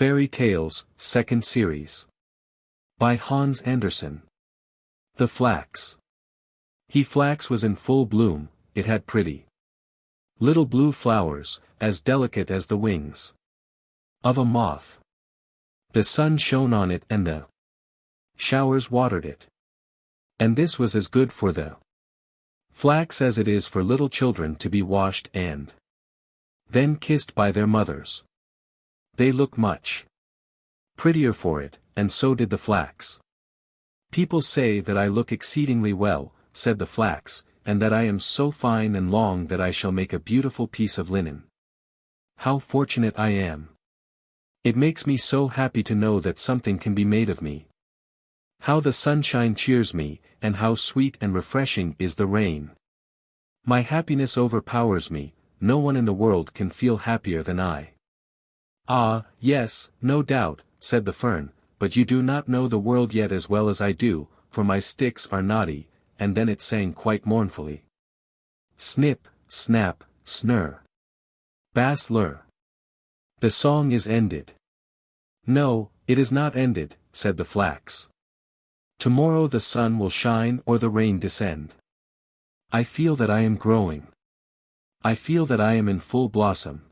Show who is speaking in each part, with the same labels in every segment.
Speaker 1: Fairy Tales, 2nd Series. By Hans Andersen. The Flax. Flax was in full bloom, it had pretty little blue flowers, as delicate as the wings of a moth. The sun shone on it and the showers watered it. And this was as good for the flax as it is for little children to be washed and then kissed by their mothers. They look much prettier for it, and so did the flax. People say that I look exceedingly well, said the flax, and that I am so fine and long that I shall make a beautiful piece of linen. How fortunate I am! It makes me so happy to know that something can be made of me. How the sunshine cheers me, and how sweet and refreshing is the rain. My happiness overpowers me, no one in the world can feel happier than I. Ah, yes, no doubt, said the fern, but you do not know the world yet as well as I do, for my sticks are knotty, and then it sang quite mournfully. Snip, snap, snur. Bass lur. The song is ended. No, it is not ended, said the flax. Tomorrow the sun will shine or the rain descend. I feel that I am growing. I feel that I am in full blossom.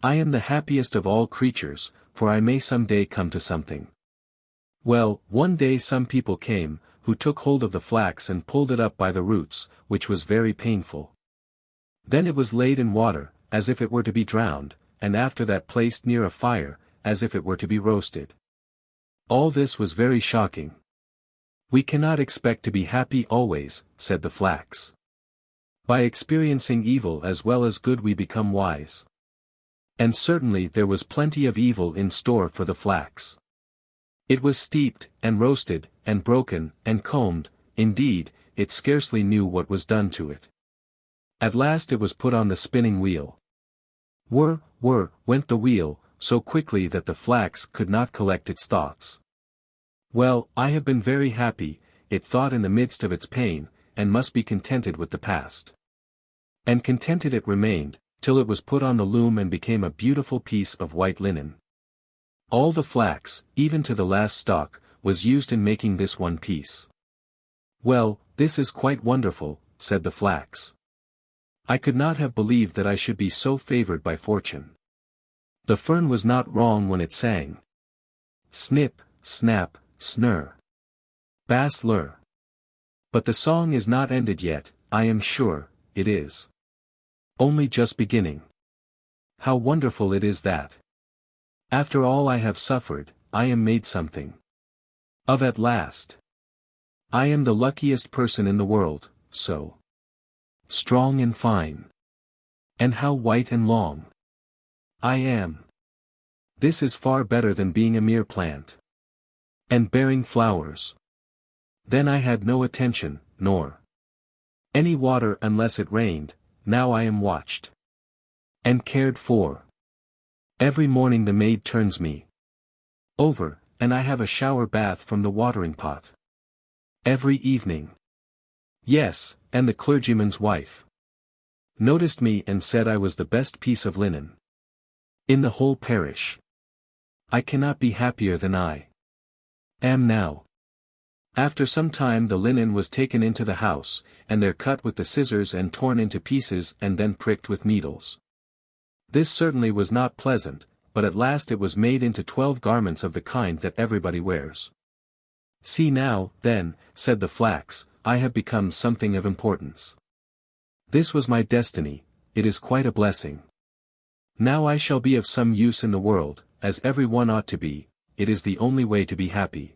Speaker 1: I am the happiest of all creatures, for I may some day come to something. Well, one day some people came, who took hold of the flax and pulled it up by the roots, which was very painful. Then it was laid in water, as if it were to be drowned, and after that placed near a fire, as if it were to be roasted. All this was very shocking. We cannot expect to be happy always, said the flax. By experiencing evil as well as good we become wise. And certainly there was plenty of evil in store for the flax. It was steeped, and roasted, and broken, and combed, indeed, it scarcely knew what was done to it. At last it was put on the spinning wheel. Whir, whir, went the wheel, so quickly that the flax could not collect its thoughts. Well, I have been very happy, it thought in the midst of its pain, and must be contented with the past. And contented it remained, till it was put on the loom and became a beautiful piece of white linen. All the flax, even to the last stalk, was used in making this one piece. Well, this is quite wonderful, said the flax. I could not have believed that I should be so favored by fortune. The fern was not wrong when it sang. Snip, snap, snur. Bass lur. But the song is not ended yet, I am sure, it is only just beginning. How wonderful it is that, after all I have suffered, I am made something of at last. I am the luckiest person in the world, so strong and fine. And how white and long I am. This is far better than being a mere plant and bearing flowers. Then I had no attention, nor any water unless it rained. Now I am watched and cared for. Every morning the maid turns me over, and I have a shower bath from the watering pot. Every evening. Yes, and the clergyman's wife noticed me and said I was the best piece of linen in the whole parish. I cannot be happier than I am now. After some time the linen was taken into the house, and there cut with the scissors and torn into pieces and then pricked with needles. This certainly was not pleasant, but at last it was made into 12 garments of the kind that everybody wears. See now, then, said the flax, I have become something of importance. This was my destiny, it is quite a blessing. Now I shall be of some use in the world, as every one ought to be, it is the only way to be happy.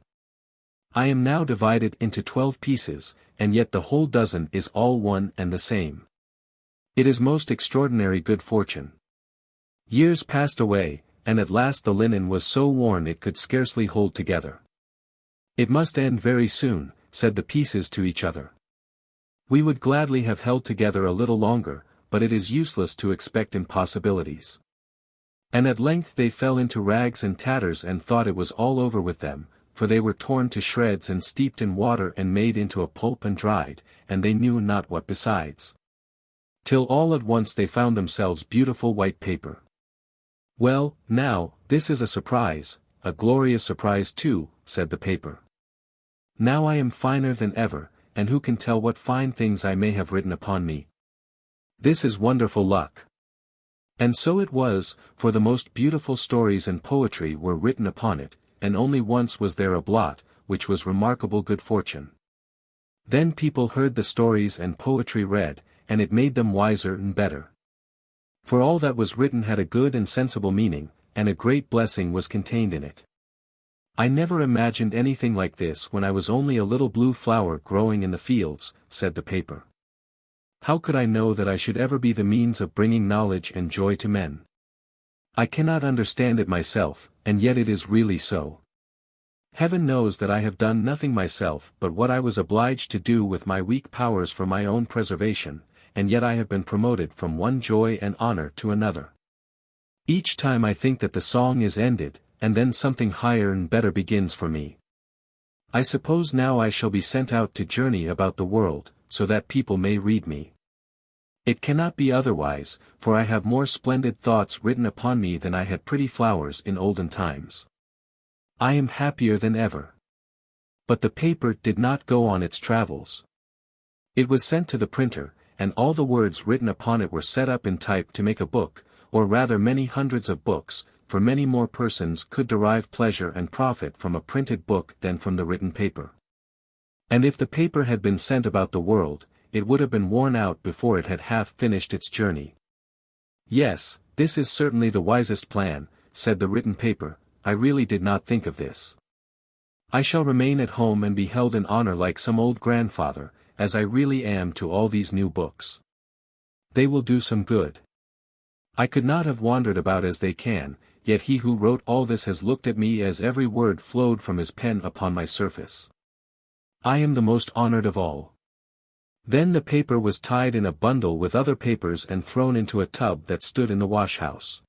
Speaker 1: I am now divided into 12 pieces, and yet the whole dozen is all one and the same. It is most extraordinary good fortune. Years passed away, and at last the linen was so worn it could scarcely hold together. It must end very soon, said the pieces to each other. We would gladly have held together a little longer, but it is useless to expect impossibilities. And at length they fell into rags and tatters and thought it was all over with them, for they were torn to shreds and steeped in water and made into a pulp and dried, and they knew not what besides. Till all at once they found themselves beautiful white paper. Well, now, "This is a surprise, a glorious surprise too," said the paper. "Now I am finer than ever, and who can tell what fine things I may have written upon me? This is wonderful luck." And so it was, for the most beautiful stories and poetry were written upon it, and only once was there a blot, which was remarkable good fortune. Then people heard the stories and poetry read, and it made them wiser and better. For all that was written had a good and sensible meaning, and a great blessing was contained in it. "I never imagined anything like this when I was only a little blue flower growing in the fields," said the paper. "How could I know that I should ever be the means of bringing knowledge and joy to men? I cannot understand it myself, and yet it is really so. Heaven knows that I have done nothing myself but what I was obliged to do with my weak powers for my own preservation, and yet I have been promoted from one joy and honor to another. Each time I think that the song is ended, and then something higher and better begins for me. I suppose now I shall be sent out to journey about the world, so that people may read me. It cannot be otherwise, for I have more splendid thoughts written upon me than I had pretty flowers in olden times. I am happier than ever." But the paper did not go on its travels. It was sent to the printer, and all the words written upon it were set up in type to make a book, or rather many hundreds of books, for many more persons could derive pleasure and profit from a printed book than from the written paper. And if the paper had been sent about the world, it would have been worn out before it had half finished its journey. "Yes, this is certainly the wisest plan," said the written paper. "I really did not think of this. I shall remain at home and be held in honor like some old grandfather, as I really am to all these new books. They will do some good. I could not have wandered about as they can, yet he who wrote all this has looked at me as every word flowed from his pen upon my surface. I am the most honored of all." Then the paper was tied in a bundle with other papers and thrown into a tub that stood in the wash-house.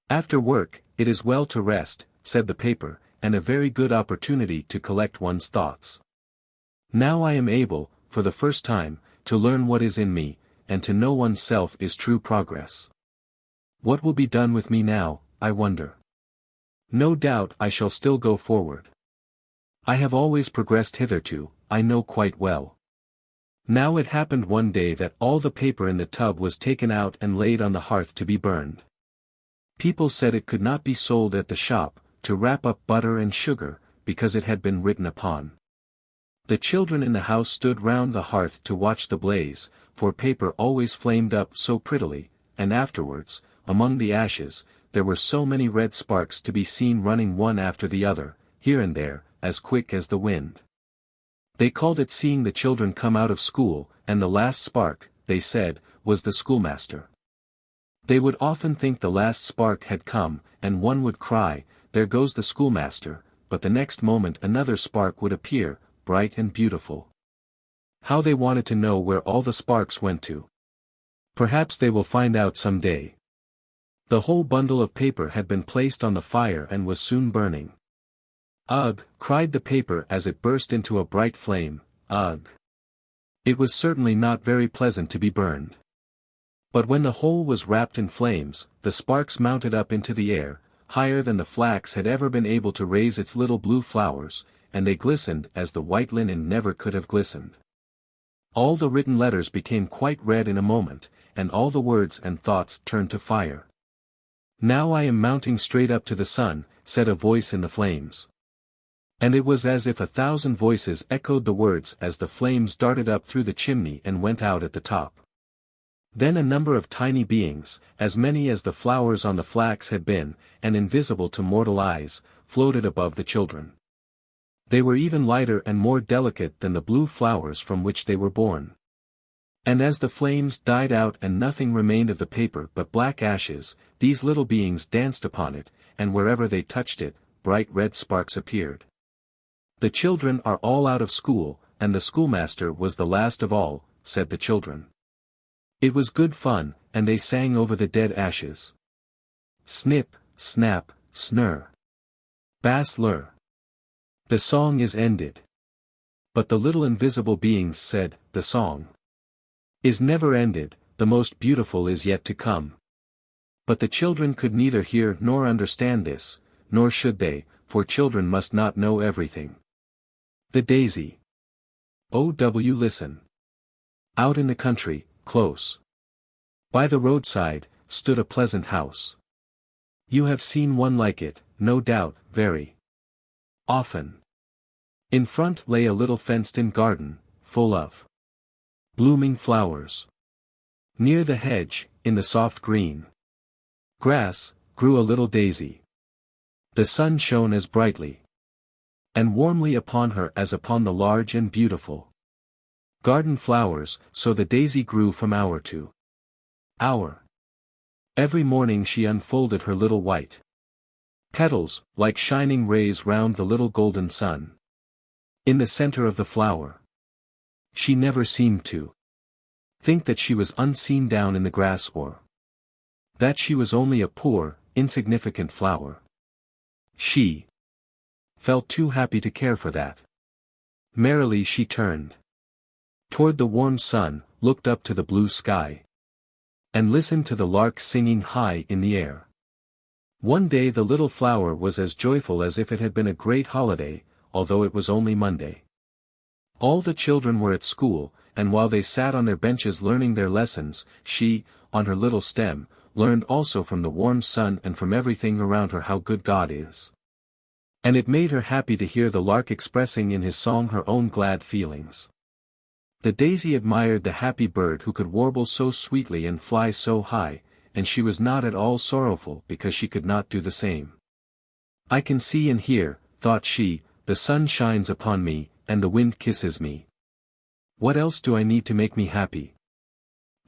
Speaker 1: "After work, it is well to rest," said the paper, "and a very good opportunity to collect one's thoughts. Now I am able, for the first time, to learn what is in me, and to know one's self is true progress. What will be done with me now, I wonder? No doubt I shall still go forward. I have always progressed hitherto, I know quite well." Now it happened one day that all the paper in the tub was taken out and laid on the hearth to be burned. People said it could not be sold at the shop, to wrap up butter and sugar, because it had been written upon. The children in the house stood round the hearth to watch the blaze, for paper always flamed up so prettily, and afterwards, among the ashes, there were so many red sparks to be seen running one after the other, here and there, as quick as the wind. They called it seeing the children come out of school, and the last spark, they said, was the schoolmaster. They would often think the last spark had come, and one would cry, "There goes the schoolmaster," but the next moment another spark would appear, bright and beautiful. How they wanted to know where all the sparks went to. Perhaps they will find out some day. The whole bundle of paper had been placed on the fire and was soon burning. "Ugh!" cried the paper as it burst into a bright flame, "ugh!" It was certainly not very pleasant to be burned. But when the whole was wrapped in flames, the sparks mounted up into the air, higher than the flax had ever been able to raise its little blue flowers, and they glistened as the white linen never could have glistened. All the written letters became quite red in a moment, and all the words and thoughts turned to fire. "Now I am mounting straight up to the sun," said a voice in the flames. And it was as if 1,000 voices echoed the words as the flames darted up through the chimney and went out at the top. Then a number of tiny beings, as many as the flowers on the flax had been, and invisible to mortal eyes, floated above the children. They were even lighter and more delicate than the blue flowers from which they were born. And as the flames died out and nothing remained of the paper but black ashes, these little beings danced upon it, and wherever they touched it, bright red sparks appeared. "The children are all out of school, and the schoolmaster was the last of all," said the children. It was good fun, and they sang over the dead ashes. Snip, snap, snurr. Bass lur. The song is ended. But the little invisible beings said, "The song is never ended, the most beautiful is yet to come." But the children could neither hear nor understand this, nor should they, for children must not know everything. The daisy. Listen. Out in the country, close by the roadside, stood a pleasant house. You have seen one like it, no doubt, very often. In front lay a little fenced-in garden, full of blooming flowers. Near the hedge, in the soft green grass, grew a little daisy. The sun shone as brightly and warmly upon her as upon the large and beautiful garden flowers, so the daisy grew from hour to hour. Every morning she unfolded her little white petals, like shining rays round the little golden sun. In the center of the flower. She never seemed to think that she was unseen down in the grass or that she was only a poor, insignificant flower. She felt too happy to care for that. Merrily she turned toward the warm sun, looked up to the blue sky, and listened to the lark singing high in the air. One day the little flower was as joyful as if it had been a great holiday, although it was only Monday. All the children were at school, and while they sat on their benches learning their lessons, she, on her little stem, learned also from the warm sun and from everything around her how good God is. And it made her happy to hear the lark expressing in his song her own glad feelings. The daisy admired the happy bird who could warble so sweetly and fly so high, and she was not at all sorrowful because she could not do the same. I can see and hear, thought she, the sun shines upon me, and the wind kisses me. What else do I need to make me happy?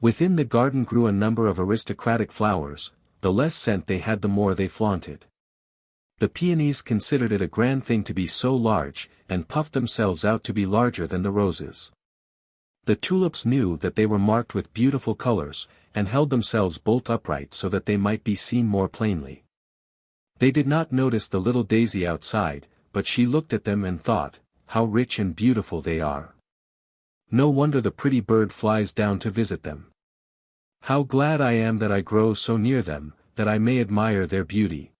Speaker 1: Within the garden grew a number of aristocratic flowers, the less scent they had the more they flaunted. The peonies considered it a grand thing to be so large, and puffed themselves out to be larger than the roses. The tulips knew that they were marked with beautiful colors, and held themselves bolt upright so that they might be seen more plainly. They did not notice the little daisy outside, but she looked at them and thought, how rich and beautiful they are. No wonder the pretty bird flies down to visit them. How glad I am that I grow so near them, that I may admire their beauty.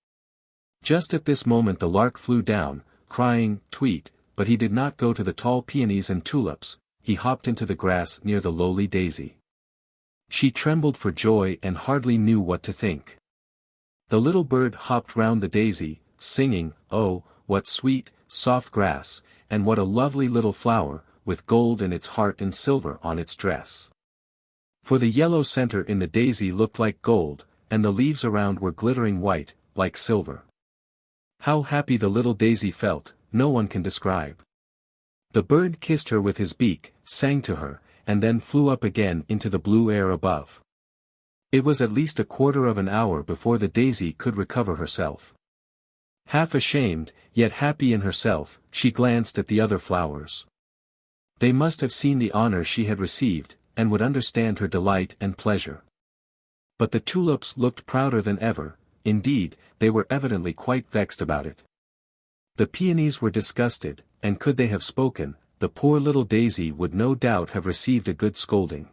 Speaker 1: Just at this moment the lark flew down, crying, tweet, but he did not go to the tall peonies and tulips, he hopped into the grass near the lowly daisy. She trembled for joy and hardly knew what to think. The little bird hopped round the daisy, singing, oh, what sweet, soft grass, and what a lovely little flower, with gold in its heart and silver on its dress. For the yellow center in the daisy looked like gold, and the leaves around were glittering white, like silver. How happy the little daisy felt, no one can describe. The bird kissed her with his beak, sang to her, and then flew up again into the blue air above. It was at least a quarter of an hour before the daisy could recover herself. Half ashamed, yet happy in herself, she glanced at the other flowers. They must have seen the honor she had received, and would understand her delight and pleasure. But the tulips looked prouder than ever, indeed, they were evidently quite vexed about it. The peonies were disgusted, and could they have spoken, the poor little daisy would no doubt have received a good scolding.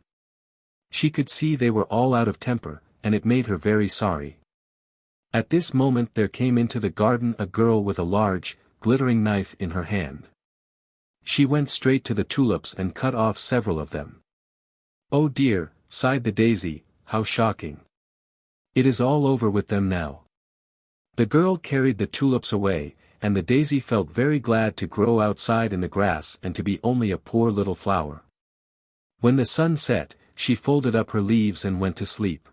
Speaker 1: She could see they were all out of temper, and it made her very sorry. At this moment there came into the garden a girl with a large, glittering knife in her hand. She went straight to the tulips and cut off several of them. Oh dear, sighed the daisy, how shocking. It is all over with them now. The girl carried the tulips away, and the daisy felt very glad to grow outside in the grass and to be only a poor little flower. When the sun set, she folded up her leaves and went to sleep.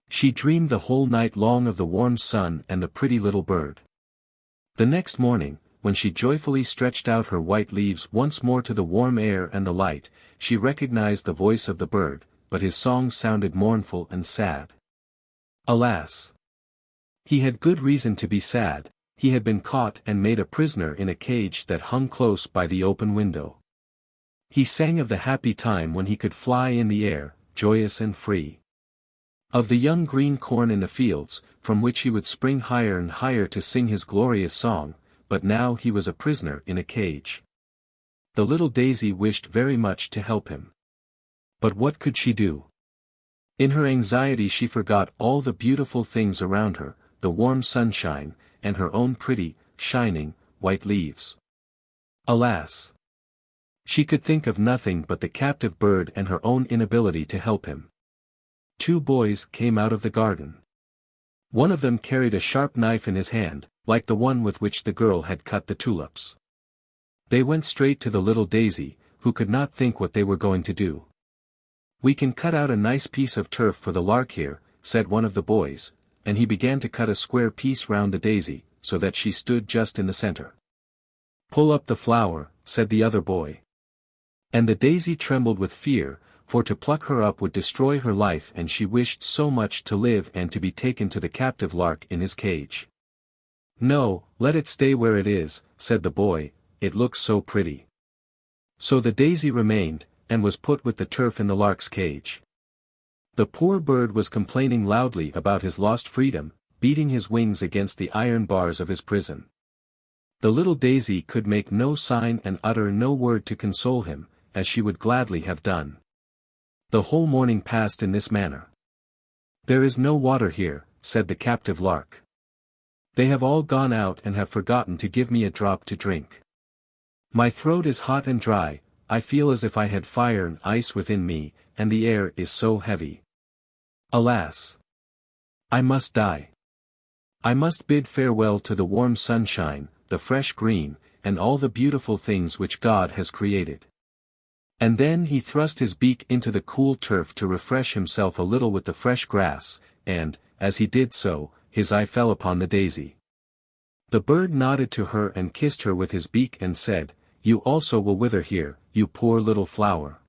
Speaker 1: She dreamed the whole night long of the warm sun and the pretty little bird. The next morning, when she joyfully stretched out her white leaves once more to the warm air and the light, she recognized the voice of the bird, but his song sounded mournful and sad. Alas! He had good reason to be sad. He had been caught and made a prisoner in a cage that hung close by the open window. He sang of the happy time when he could fly in the air, joyous and free. Of the young green corn in the fields, from which he would spring higher and higher to sing his glorious song, but now he was a prisoner in a cage. The little daisy wished very much to help him. But what could she do? In her anxiety she forgot all the beautiful things around her, the warm sunshine, and her own pretty, shining, white leaves. Alas! She could think of nothing but the captive bird and her own inability to help him. 2 boys came out of the garden. One of them carried a sharp knife in his hand, like the one with which the girl had cut the tulips. They went straight to the little daisy, who could not think what they were going to do. "We can cut out a nice piece of turf for the lark here," said one of the boys, and he began to cut a square piece round the daisy, so that she stood just in the center. "Pull up the flower," said the other boy. And the daisy trembled with fear, for to pluck her up would destroy her life, and she wished so much to live and to be taken to the captive lark in his cage. "No, let it stay where it is," said the boy, "it looks so pretty." So the daisy remained, and was put with the turf in the lark's cage. The poor bird was complaining loudly about his lost freedom, beating his wings against the iron bars of his prison. The little daisy could make no sign and utter no word to console him, as she would gladly have done. The whole morning passed in this manner. "There is no water here," said the captive lark. "They have all gone out and have forgotten to give me a drop to drink. My throat is hot and dry, I feel as if I had fire and ice within me, and the air is so heavy. Alas! I must die. I must bid farewell to the warm sunshine, the fresh green, and all the beautiful things which God has created." And then he thrust his beak into the cool turf to refresh himself a little with the fresh grass, and, as he did so, his eye fell upon the daisy. The bird nodded to her and kissed her with his beak and said, "You also will wither here, you poor little flower.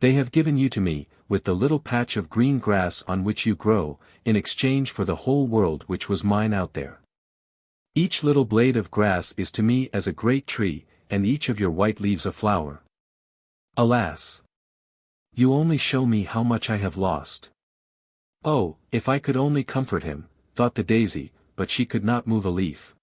Speaker 1: They have given you to me, with the little patch of green grass on which you grow, in exchange for the whole world which was mine out there. Each little blade of grass is to me as a great tree, and each of your white leaves a flower. Alas! You only show me how much I have lost." "Oh, if I could only comfort him," thought the daisy, but she could not move a leaf.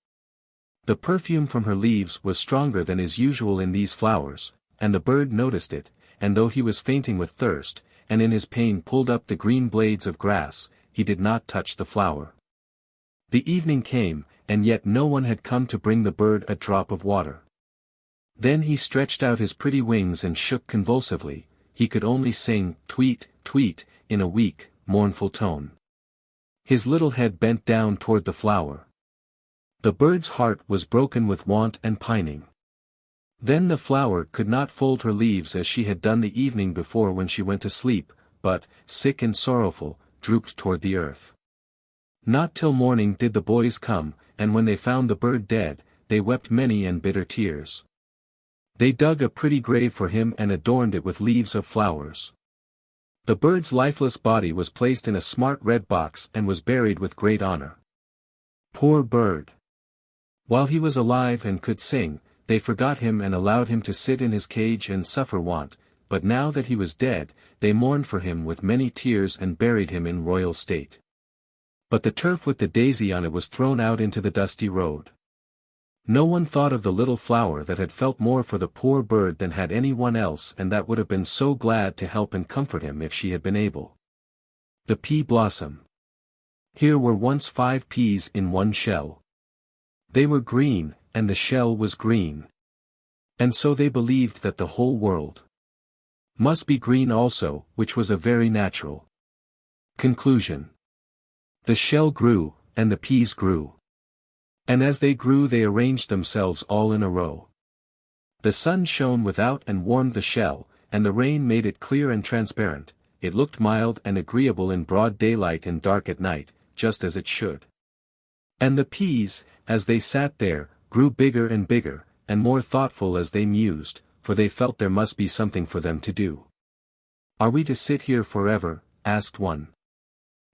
Speaker 1: The perfume from her leaves was stronger than is usual in these flowers, and the bird noticed it, and though he was fainting with thirst, and in his pain pulled up the green blades of grass, he did not touch the flower. The evening came, and yet no one had come to bring the bird a drop of water. Then he stretched out his pretty wings and shook convulsively. He could only sing, "Tweet, tweet," in a weak, mournful tone. His little head bent down toward the flower. The bird's heart was broken with want and pining. Then the flower could not fold her leaves as she had done the evening before when she went to sleep, but, sick and sorrowful, drooped toward the earth. Not till morning did the boys come, and when they found the bird dead, they wept many and bitter tears. They dug a pretty grave for him and adorned it with leaves of flowers. The bird's lifeless body was placed in a smart red box and was buried with great honor. Poor bird! While he was alive and could sing, they forgot him and allowed him to sit in his cage and suffer want, but now that he was dead, they mourned for him with many tears and buried him in royal state. But the turf with the daisy on it was thrown out into the dusty road. No one thought of the little flower that had felt more for the poor bird than had any one else, and that would have been so glad to help and comfort him if she had been able. The pea blossom. Here were once 5 peas in one shell. They were green, and the shell was green. And so they believed that the whole world must be green also, which was a very natural conclusion. The shell grew, and the peas grew. And as they grew they arranged themselves all in a row. The sun shone without and warmed the shell, and the rain made it clear and transparent. It looked mild and agreeable in broad daylight and dark at night, just as it should. And the peas, as they sat there, grew bigger and bigger, and more thoughtful as they mused, for they felt there must be something for them to do. "Are we to sit here forever?" asked one.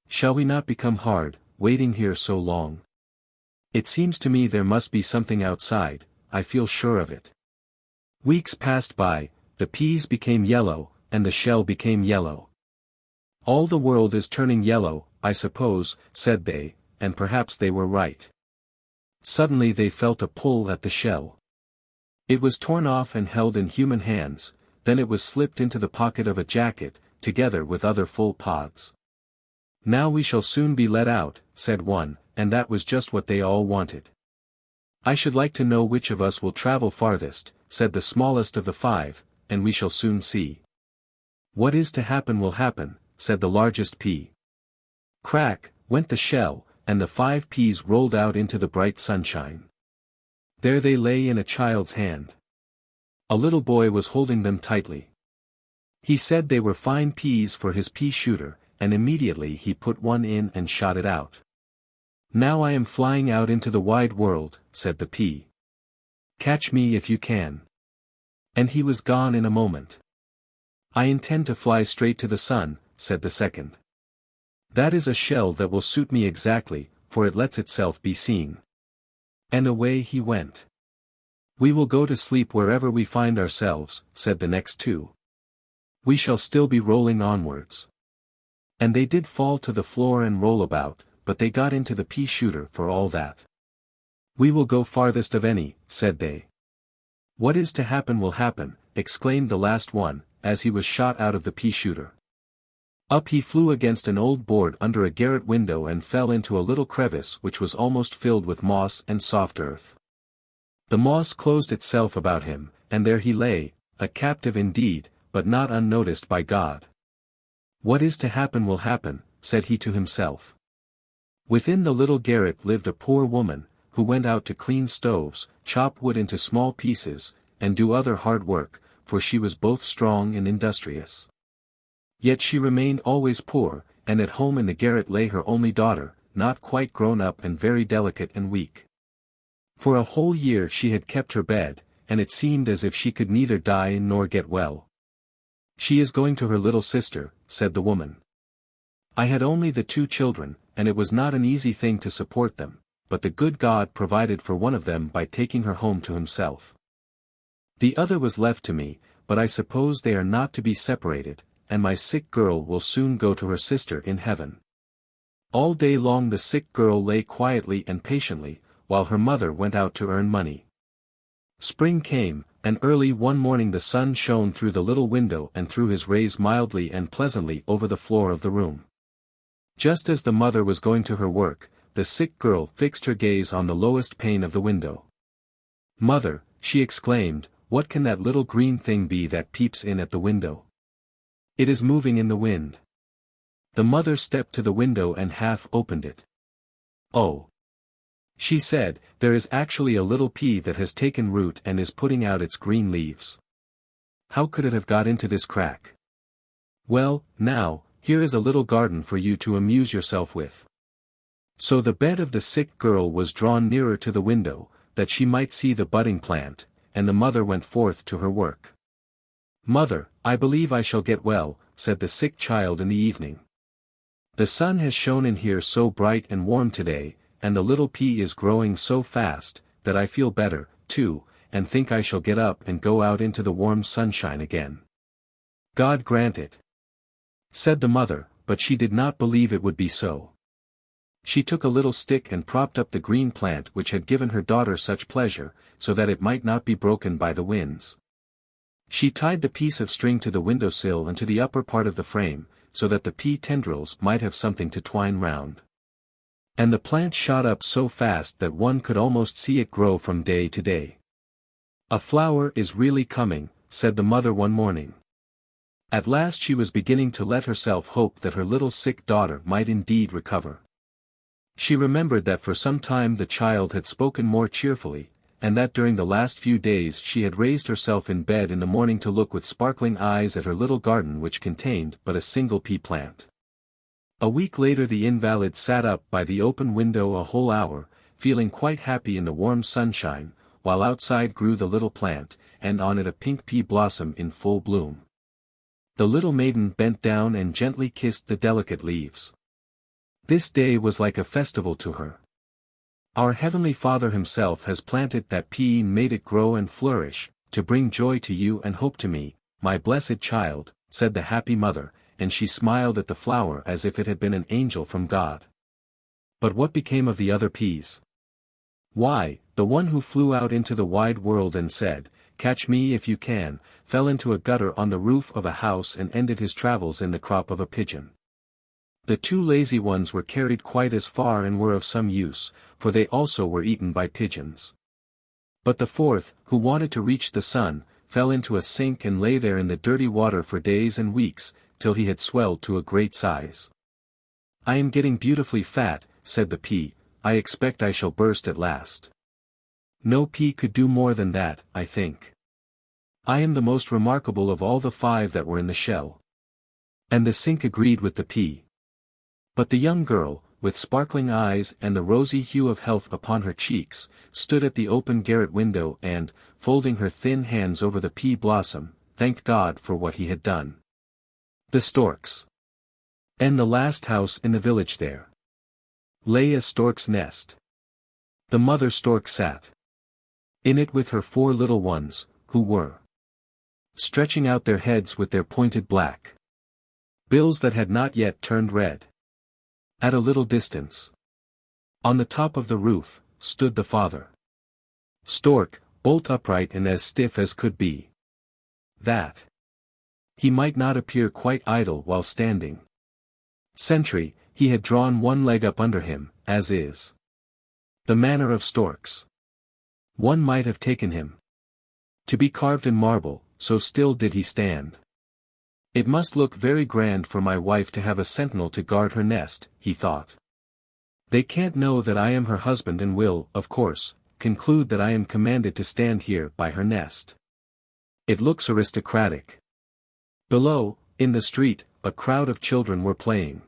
Speaker 1: "Shall we not become hard, waiting here so long? It seems to me there must be something outside, I feel sure of it." Weeks passed by, the peas became yellow, and the shell became yellow. "All the world is turning yellow, I suppose," said they, and perhaps they were right. Suddenly they felt a pull at the shell. It was torn off and held in human hands, then it was slipped into the pocket of a jacket, together with other full pods. "Now we shall soon be let out," said one, and that was just what they all wanted. "I should like to know which of us will travel farthest," said the smallest of the 5, "and we shall soon see." "What is to happen will happen," said the largest pea. Crack, went the shell, and the 5 peas rolled out into the bright sunshine. There they lay in a child's hand. A little boy was holding them tightly. He said they were fine peas for his pea shooter, and immediately he put one in and shot it out. "Now I am flying out into the wide world," said the pea. "Catch me if you can." And he was gone in a moment. "I intend to fly straight to the sun," said the second. "That is a shell that will suit me exactly, for it lets itself be seen." And away he went. "We will go to sleep wherever we find ourselves," said the next 2. "We shall still be rolling onwards." And they did fall to the floor and roll about, but they got into the pea shooter for all that. "We will go farthest of any," said they. "What is to happen will happen," exclaimed the last one, as he was shot out of the pea shooter. Up he flew against an old board under a garret window and fell into a little crevice which was almost filled with moss and soft earth. The moss closed itself about him, and there he lay, a captive indeed, but not unnoticed by God. "What is to happen will happen," said he to himself. Within the little garret lived a poor woman, who went out to clean stoves, chop wood into small pieces, and do other hard work, for she was both strong and industrious. Yet she remained always poor, and at home in the garret lay her only daughter, not quite grown up and very delicate and weak. For a whole year she had kept her bed, and it seemed as if she could neither die nor get well. "She is going to her little sister," said the woman. "I had only the 2 children, and it was not an easy thing to support them, but the good God provided for one of them by taking her home to himself. The other was left to me, but I suppose they are not to be separated, and my sick girl will soon go to her sister in heaven." All day long the sick girl lay quietly and patiently, while her mother went out to earn money. Spring came, and early one morning the sun shone through the little window and threw his rays mildly and pleasantly over the floor of the room. Just as the mother was going to her work, the sick girl fixed her gaze on the lowest pane of the window. "Mother," she exclaimed, "what can that little green thing be that peeps in at the window? It is moving in the wind." The mother stepped to the window and half opened it. "Oh," she said, "there is actually a little pea that has taken root and is putting out its green leaves. How could it have got into this crack? Well, now, here is a little garden for you to amuse yourself with." So the bed of the sick girl was drawn nearer to the window, that she might see the budding plant, and the mother went forth to her work. "Mother, I believe I shall get well," said the sick child in the evening. "The sun has shone in here so bright and warm today, and the little pea is growing so fast, that I feel better, too, and think I shall get up and go out into the warm sunshine again." "God grant it," said the mother, but she did not believe it would be so. She took a little stick and propped up the green plant which had given her daughter such pleasure, so that it might not be broken by the winds. She tied the piece of string to the windowsill and to the upper part of the frame, so that the pea tendrils might have something to twine round. And the plant shot up so fast that one could almost see it grow from day to day. "A flower is really coming," said the mother one morning. At last she was beginning to let herself hope that her little sick daughter might indeed recover. She remembered that for some time the child had spoken more cheerfully, and that during the last few days she had raised herself in bed in the morning to look with sparkling eyes at her little garden which contained but a single pea plant. A week later the invalid sat up by the open window a whole hour, feeling quite happy in the warm sunshine, while outside grew the little plant, and on it a pink pea blossom in full bloom. The little maiden bent down and gently kissed the delicate leaves. This day was like a festival to her. "Our Heavenly Father Himself has planted that pea and made it grow and flourish, to bring joy to you and hope to me, my blessed child," said the happy mother, and she smiled at the flower as if it had been an angel from God. But what became of the other peas? Why, the one who flew out into the wide world and said, catch me if you can, fell into a gutter on the roof of a house and ended his travels in the crop of a pigeon. The two lazy ones were carried quite as far and were of some use, for they also were eaten by pigeons. But the fourth, who wanted to reach the sun, fell into a sink and lay there in the dirty water for days and weeks, till he had swelled to a great size. "I am getting beautifully fat," said the pea, "I expect I shall burst at last." No pea could do more than that, I think. I am the most remarkable of all the 5 that were in the shell. And the sink agreed with the pea. But the young girl, with sparkling eyes and the rosy hue of health upon her cheeks, stood at the open garret window and, folding her thin hands over the pea blossom, thanked God for what he had done. The storks. And the last house in the village there lay a stork's nest. The mother stork sat in it with her 4 little ones, who were stretching out their heads with their pointed black bills that had not yet turned red. At a little distance, on the top of the roof, stood the father stork, bolt upright and as stiff as could be, that he might not appear quite idle while standing sentry. He had drawn one leg up under him, as is the manner of storks. One might have taken him to be carved in marble, so still did he stand. "It must look very grand for my wife to have a sentinel to guard her nest," he thought. "They can't know that I am her husband and will, of course, conclude that I am commanded to stand here by her nest. It looks aristocratic." Below, in the street, a crowd of children were playing.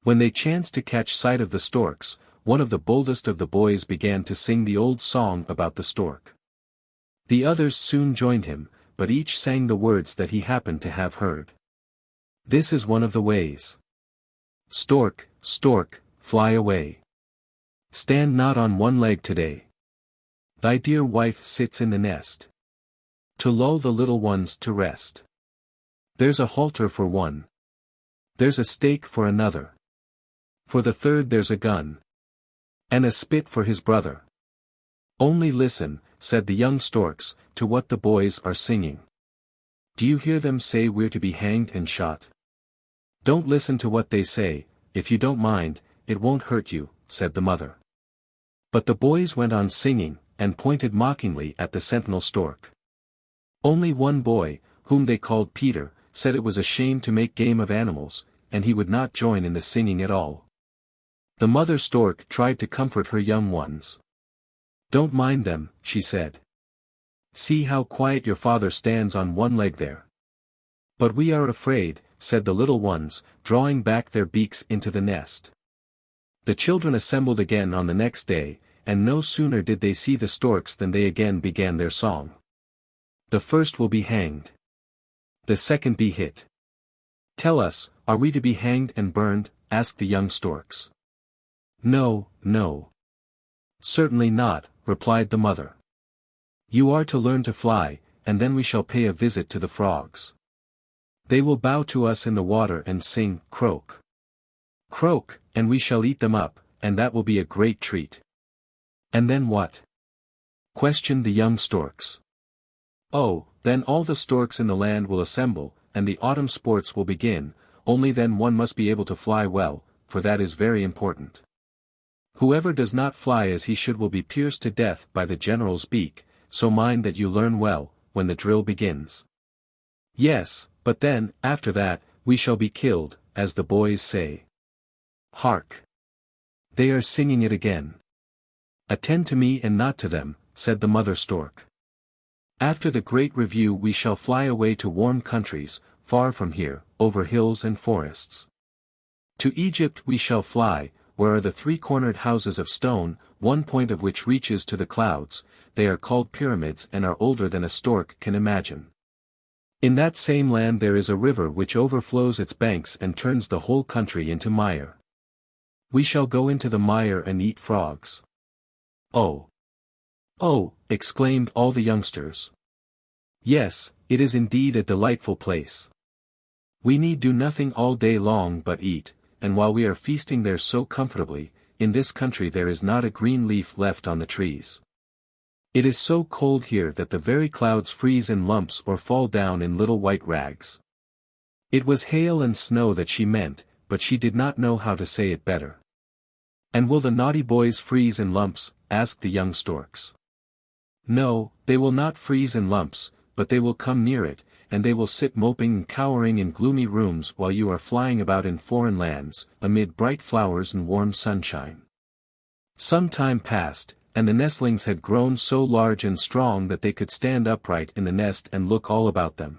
Speaker 1: When they chanced to catch sight of the storks, one of the boldest of the boys began to sing the old song about the stork. The others soon joined him, but each sang the words that he happened to have heard. This is one of the ways. "Stork, stork, fly away. Stand not on one leg today. Thy dear wife sits in the nest, to lull the little ones to rest. There's a halter for one. There's a stake for another. For the third there's a gun. And a spit for his brother. Only listen," said the young storks, "to what the boys are singing. Do you hear them say we're to be hanged and shot?" "Don't listen to what they say, if you don't mind, it won't hurt you," said the mother. But the boys went on singing, and pointed mockingly at the sentinel stork. Only one boy, whom they called Peter, said it was a shame to make game of animals, and he would not join in the singing at all. The mother stork tried to comfort her young ones. "Don't mind them," she said. "See how quiet your father stands on one leg there." "But we are afraid," said the little ones, drawing back their beaks into the nest. The children assembled again on the next day, and no sooner did they see the storks than they again began their song. "The first will be hanged. The second be hit." "Tell us, are we to be hanged and burned?" asked the young storks. "No, no. Certainly not," replied the mother. "You are to learn to fly, and then we shall pay a visit to the frogs. They will bow to us in the water and sing, 'Croak, croak,' and we shall eat them up, and that will be a great treat." "And then what?" questioned the young storks. "Oh, then all the storks in the land will assemble, and the autumn sports will begin, only then one must be able to fly well, for that is very important. Whoever does not fly as he should will be pierced to death by the general's beak, so mind that you learn well, when the drill begins." "Yes, but then, after that, we shall be killed, as the boys say." "Hark! They are singing it again." "Attend to me and not to them," said the mother stork. "After the great review we shall fly away to warm countries, far from here, over hills and forests. To Egypt we shall fly, where are the 3-cornered houses of stone, one point of which reaches to the clouds. They are called pyramids and are older than a stork can imagine. In that same land there is a river which overflows its banks and turns the whole country into mire. We shall go into the mire and eat frogs." "Oh! Oh!" exclaimed all the youngsters. "Yes, it is indeed a delightful place. We need do nothing all day long but eat, and while we are feasting there so comfortably, in this country there is not a green leaf left on the trees. It is so cold here that the very clouds freeze in lumps or fall down in little white rags. It was hail and snow that she meant, but she did not know how to say it better. And will the naughty boys freeze in lumps? Asked the young storks. No, they will not freeze in lumps, but they will come near it, and they will sit moping and cowering in gloomy rooms while you are flying about in foreign lands, amid bright flowers and warm sunshine. Some time passed, and the nestlings had grown so large and strong that they could stand upright in the nest and look all about them.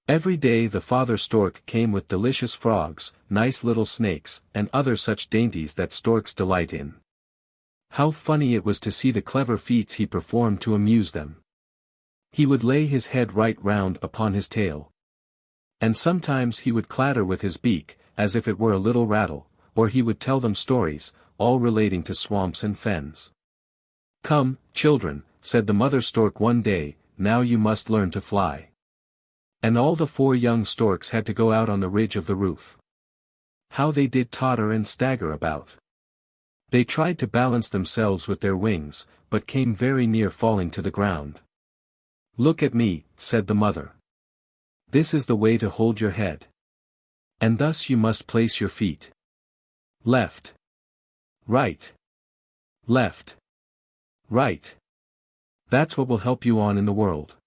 Speaker 1: Every day the father stork came with delicious frogs, nice little snakes, and other such dainties that storks delight in. How funny it was to see the clever feats he performed to amuse them. He would lay his head right round upon his tail. And sometimes he would clatter with his beak, as if it were a little rattle, or he would tell them stories, all relating to swamps and fens. "Come, children," said the mother stork one day, "now you must learn to fly." And all the 4 young storks had to go out on the ridge of the roof. How they did totter and stagger about. They tried to balance themselves with their wings, but came very near falling to the ground. "Look at me," said the mother. "This is the way to hold your head. And thus you must place your feet. Left. Right. Left. Right. That's what will help you on in the world."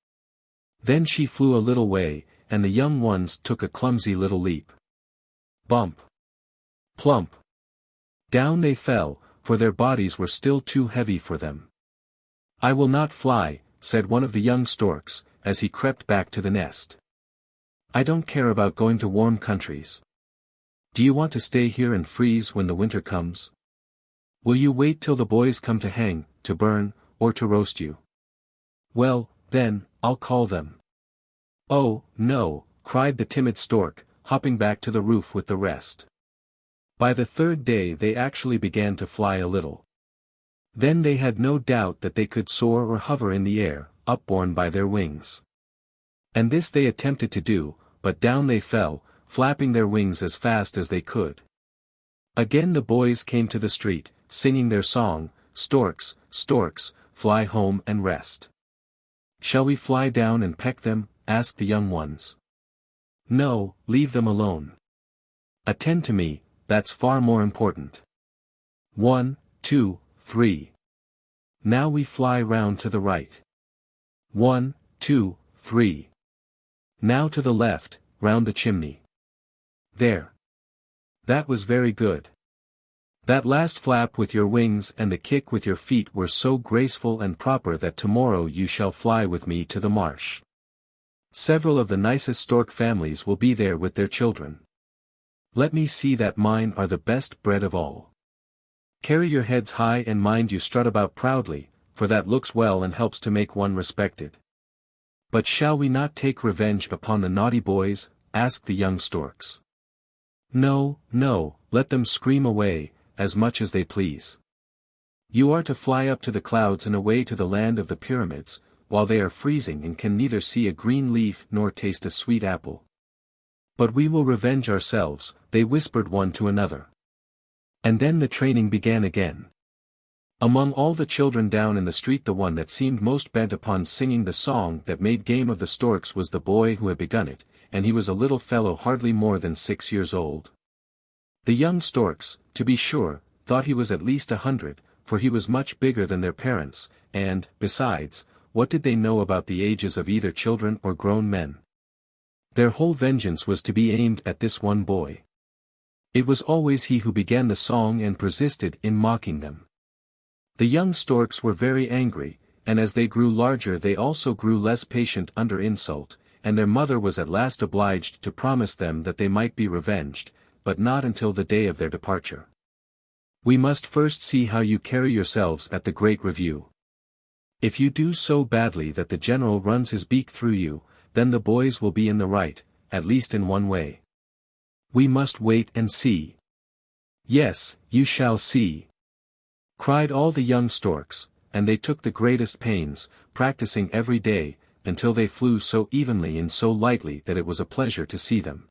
Speaker 1: Then she flew a little way, and the young ones took a clumsy little leap. Bump. Plump. Down they fell, for their bodies were still too heavy for them. "I will not fly," said one of the young storks, as he crept back to the nest. "I don't care about going to warm countries. Do you want to stay here and freeze when the winter comes? Will you wait till the boys come to hang, to burn, or to roast you? Well, then, I'll call them." "Oh, no," cried the timid stork, hopping back to the roof with the rest. By the 3rd day they actually began to fly a little. Then they had no doubt that they could soar or hover in the air, upborne by their wings. And this they attempted to do, but down they fell, flapping their wings as fast as they could. Again the boys came to the street, singing their song, "Storks, storks, fly home and rest." "Shall we fly down and peck them?" asked the young ones. "No, leave them alone. Attend to me, that's far more important. 1, 2, 3. Now we fly round to the right. 1, 2, 3. Now to the left, round the chimney. There. That was very good. That last flap with your wings and the kick with your feet were so graceful and proper that tomorrow you shall fly with me to the marsh. Several of the nicest stork families will be there with their children. Let me see that mine are the best bred of all. Carry your heads high and mind you strut about proudly, for that looks well and helps to make one respected. But shall we not take revenge upon the naughty boys?" asked the young storks. "No, no, let them scream away, as much as they please. You are to fly up to the clouds and away to the land of the pyramids, while they are freezing and can neither see a green leaf nor taste a sweet apple. But we will revenge ourselves," they whispered one to another. And then the training began again. Among all the children down in the street the one that seemed most bent upon singing the song that made game of the storks was the boy who had begun it, and he was a little fellow hardly more than 6 years old. The young storks, to be sure, thought he was at least 100, for he was much bigger than their parents, and, besides, what did they know about the ages of either children or grown men? Their whole vengeance was to be aimed at this one boy. It was always he who began the song and persisted in mocking them. The young storks were very angry, and as they grew larger they also grew less patient under insult, and their mother was at last obliged to promise them that they might be revenged, but not until the day of their departure. "We must first see how you carry yourselves at the great review. If you do so badly that the general runs his beak through you, then the boys will be in the right, at least in one way. We must wait and see." "Yes, you shall see," cried all the young storks, and they took the greatest pains, practicing every day, until they flew so evenly and so lightly that it was a pleasure to see them.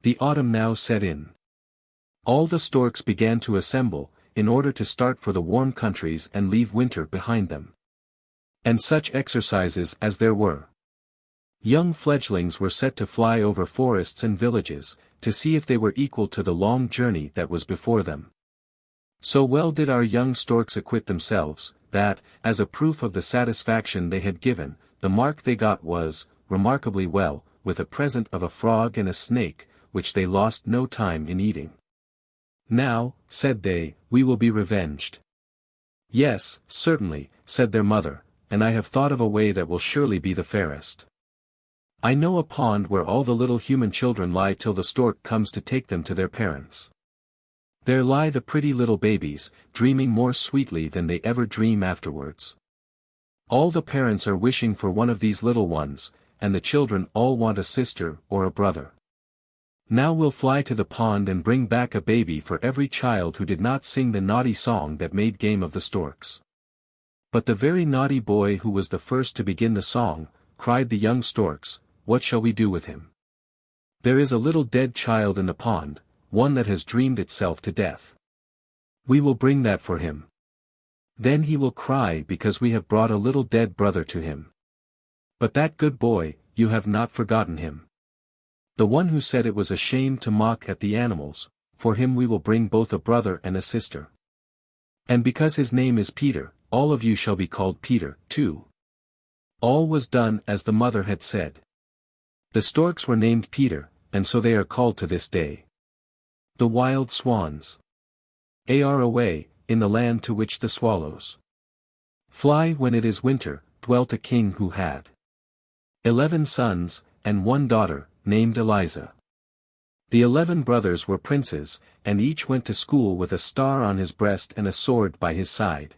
Speaker 1: The autumn now set in. All the storks began to assemble, in order to start for the warm countries and leave winter behind them. And such exercises as there were. Young fledglings were set to fly over forests and villages, to see if they were equal to the long journey that was before them. So well did our young storks acquit themselves, that, as a proof of the satisfaction they had given, the mark they got was, remarkably well, with a present of a frog and a snake, which they lost no time in eating. Now, said they, we will be revenged. Yes, certainly, said their mother, and I have thought of a way that will surely be the fairest. I know a pond where all the little human children lie till the stork comes to take them to their parents. There lie the pretty little babies, dreaming more sweetly than they ever dream afterwards. All the parents are wishing for one of these little ones, and the children all want a sister or a brother. Now we'll fly to the pond and bring back a baby for every child who did not sing the naughty song that made game of the storks. But the very naughty boy who was the first to begin the song, cried the young storks, what shall we do with him? There is a little dead child in the pond, one that has dreamed itself to death. We will bring that for him. Then he will cry because we have brought a little dead brother to him. But that good boy, you have not forgotten him. The one who said it was a shame to mock at the animals, for him we will bring both a brother and a sister. And because his name is Peter, all of you shall be called Peter, too. All was done as the mother had said. The storks were named Peter, and so they are called to this day. The wild swans are away, in the land to which the swallows fly when it is winter, dwelt a king who had 11 sons, and 1 daughter, named Eliza. The 11 brothers were princes, and each went to school with a star on his breast and a sword by his side.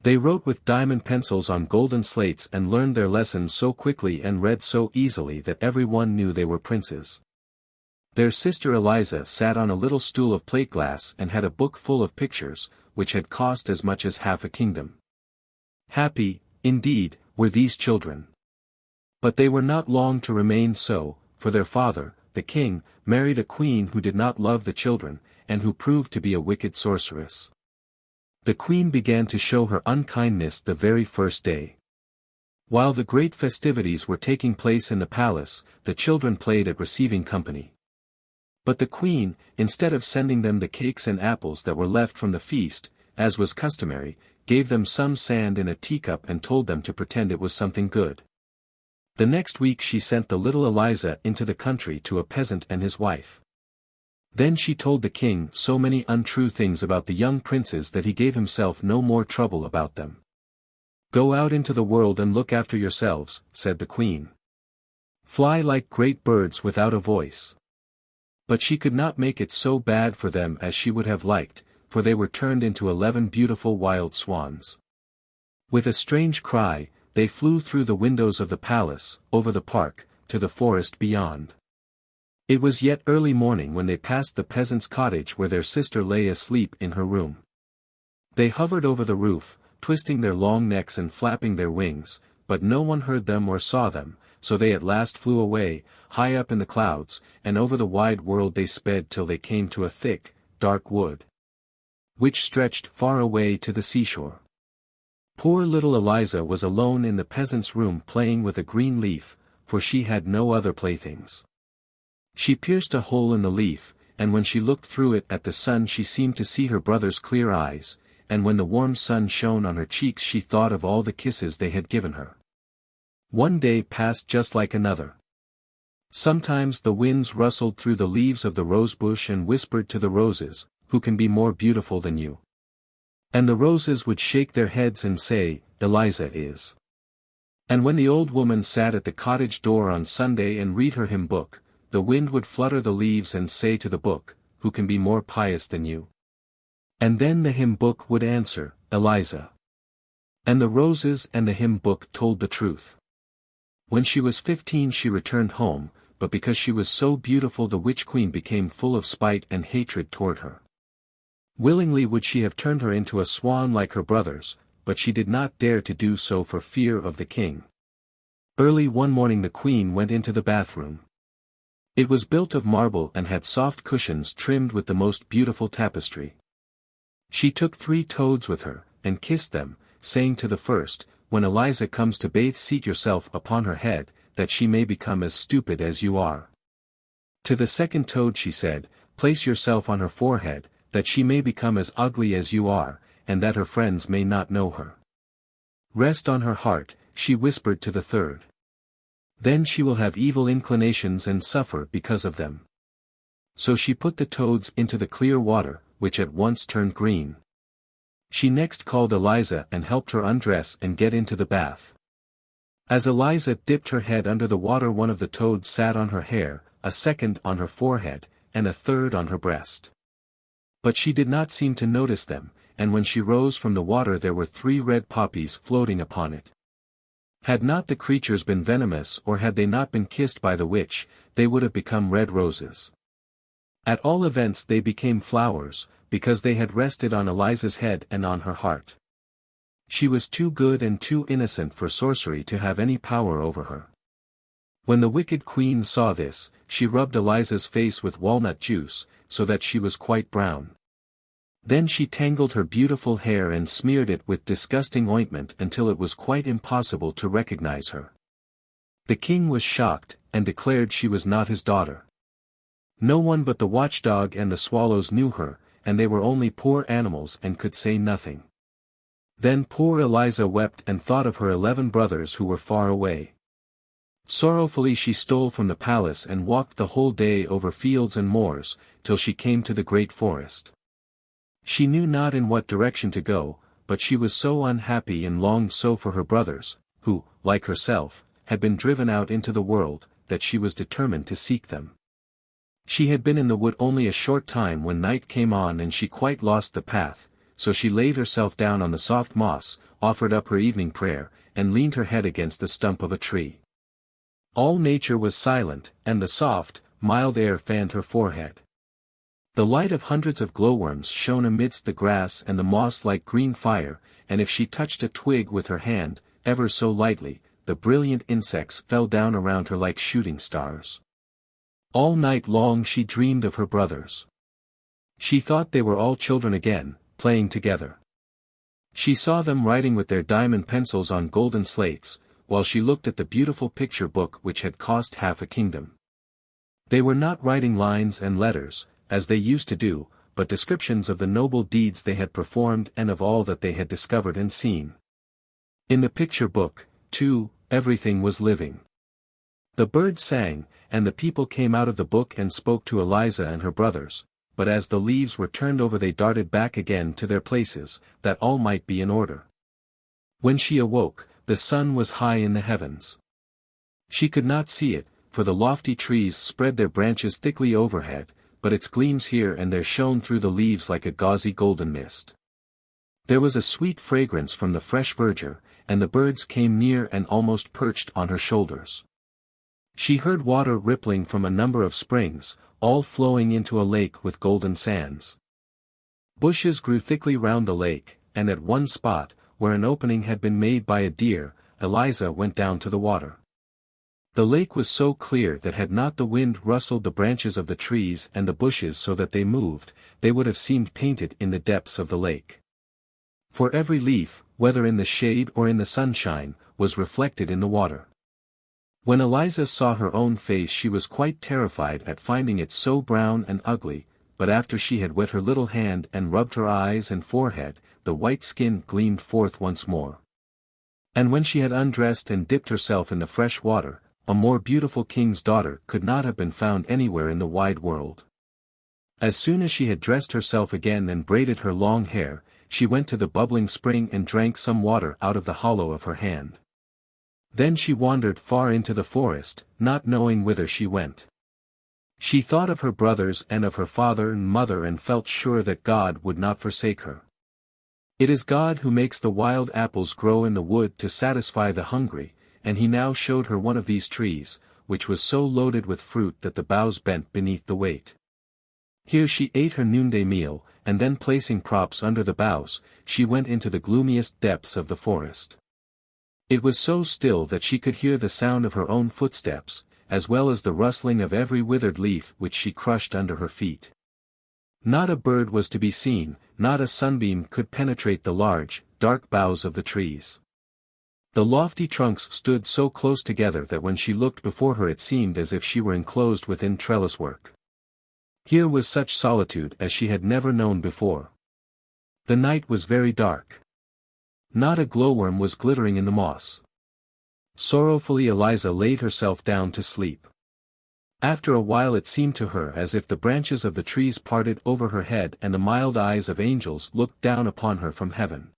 Speaker 1: They wrote with diamond pencils on golden slates and learned their lessons so quickly and read so easily that everyone knew they were princes. Their sister Eliza sat on a little stool of plate glass and had a book full of pictures, which had cost as much as half a kingdom. Happy, indeed, were these children. But they were not long to remain so, for their father, the king, married a queen who did not love the children, and who proved to be a wicked sorceress. The queen began to show her unkindness the very first day. While the great festivities were taking place in the palace, the children played at receiving company. But the queen, instead of sending them the cakes and apples that were left from the feast, as was customary, gave them some sand in a teacup and told them to pretend it was something good. The next week she sent the little Eliza into the country to a peasant and his wife. Then she told the king so many untrue things about the young princes that he gave himself no more trouble about them. Go out into the world and look after yourselves, said the queen. Fly like great birds without a voice. But she could not make it so bad for them as she would have liked, for they were turned into 11 beautiful wild swans. With a strange cry, they flew through the windows of the palace, over the park, to the forest beyond. It was yet early morning when they passed the peasant's cottage where their sister lay asleep in her room. They hovered over the roof, twisting their long necks and flapping their wings, but no one heard them or saw them, so they at last flew away, high up in the clouds, and over the wide world they sped till they came to a thick, dark wood, which stretched far away to the seashore. Poor little Eliza was alone in the peasant's room playing with a green leaf, for she had no other playthings. She pierced a hole in the leaf, and when she looked through it at the sun she seemed to see her brother's clear eyes, and when the warm sun shone on her cheeks she thought of all the kisses they had given her. One day passed just like another. Sometimes the winds rustled through the leaves of the rosebush and whispered to the roses, "Who can be more beautiful than you?" And the roses would shake their heads and say, "Eliza is." And when the old woman sat at the cottage door on Sunday and read her hymn book, the wind would flutter the leaves and say to the book, "Who can be more pious than you?" And then the hymn book would answer, "Eliza." And the roses and the hymn book told the truth. When she was 15 she returned home, but because she was so beautiful the witch queen became full of spite and hatred toward her. Willingly would she have turned her into a swan like her brothers, but she did not dare to do so for fear of the king. Early one morning the queen went into the bathroom. It was built of marble and had soft cushions trimmed with the most beautiful tapestry. She took 3 toads with her, and kissed them, saying to the first, when Eliza comes to bathe, seat yourself upon her head, that she may become as stupid as you are. To the second toad she said, place yourself on her forehead, that she may become as ugly as you are, and that her friends may not know her. Rest on her heart, she whispered to the third. Then she will have evil inclinations and suffer because of them. So she put the toads into the clear water, which at once turned green. She next called Eliza and helped her undress and get into the bath. As Eliza dipped her head under the water, one of the toads sat on her hair, a second on her forehead, and a third on her breast. But she did not seem to notice them, and when she rose from the water there were 3 red poppies floating upon it. Had not the creatures been venomous, or had they not been kissed by the witch, they would have become red roses. At all events they became flowers, because they had rested on Eliza's head and on her heart. She was too good and too innocent for sorcery to have any power over her. When the wicked queen saw this, she rubbed Eliza's face with walnut juice, so that she was quite brown. Then she tangled her beautiful hair and smeared it with disgusting ointment until it was quite impossible to recognize her. The king was shocked, and declared she was not his daughter. No one but the watchdog and the swallows knew her, and they were only poor animals and could say nothing. Then poor Eliza wept and thought of her 11 brothers who were far away. Sorrowfully she stole from the palace and walked the whole day over fields and moors, till she came to the great forest. She knew not in what direction to go, but she was so unhappy and longed so for her brothers, who, like herself, had been driven out into the world, that she was determined to seek them. She had been in the wood only a short time when night came on and she quite lost the path, so she laid herself down on the soft moss, offered up her evening prayer, and leaned her head against the stump of a tree. All nature was silent, and the soft, mild air fanned her forehead. The light of hundreds of glowworms shone amidst the grass and the moss like green fire, and if she touched a twig with her hand, ever so lightly, the brilliant insects fell down around her like shooting stars. All night long she dreamed of her brothers. She thought they were all children again, playing together. She saw them writing with their diamond pencils on golden slates, while she looked at the beautiful picture book which had cost half a kingdom. They were not writing lines and letters, as they used to do, but descriptions of the noble deeds they had performed and of all that they had discovered and seen. In the picture book, too, everything was living. The birds sang, and the people came out of the book and spoke to Eliza and her brothers, but as the leaves were turned over they darted back again to their places, that all might be in order. When she awoke, the sun was high in the heavens. She could not see it, for the lofty trees spread their branches thickly overhead, but its gleams here and there shone through the leaves like a gauzy golden mist. There was a sweet fragrance from the fresh verdure, and the birds came near and almost perched on her shoulders. She heard water rippling from a number of springs, all flowing into a lake with golden sands. Bushes grew thickly round the lake, and at one spot, where an opening had been made by a deer, Eliza went down to the water. The lake was so clear that had not the wind rustled the branches of the trees and the bushes so that they moved, they would have seemed painted in the depths of the lake. For every leaf, whether in the shade or in the sunshine, was reflected in the water. When Eliza saw her own face she was quite terrified at finding it so brown and ugly, but after she had wet her little hand and rubbed her eyes and forehead, the white skin gleamed forth once more. And when she had undressed and dipped herself in the fresh water, a more beautiful king's daughter could not have been found anywhere in the wide world. As soon as she had dressed herself again and braided her long hair, she went to the bubbling spring and drank some water out of the hollow of her hand. Then she wandered far into the forest, not knowing whither she went. She thought of her brothers and of her father and mother and felt sure that God would not forsake her. It is God who makes the wild apples grow in the wood to satisfy the hungry, and he now showed her one of these trees, which was so loaded with fruit that the boughs bent beneath the weight. Here she ate her noonday meal, and then placing props under the boughs, she went into the gloomiest depths of the forest. It was so still that she could hear the sound of her own footsteps, as well as the rustling of every withered leaf which she crushed under her feet. Not a bird was to be seen, not a sunbeam could penetrate the large, dark boughs of the trees. The lofty trunks stood so close together that when she looked before her it seemed as if she were enclosed within trellis work. Here was such solitude as she had never known before. The night was very dark. Not a glowworm was glittering in the moss. Sorrowfully Eliza laid herself down to sleep. After a while it seemed to her as if the branches of the trees parted over her head and the mild eyes of angels looked down upon her from heaven.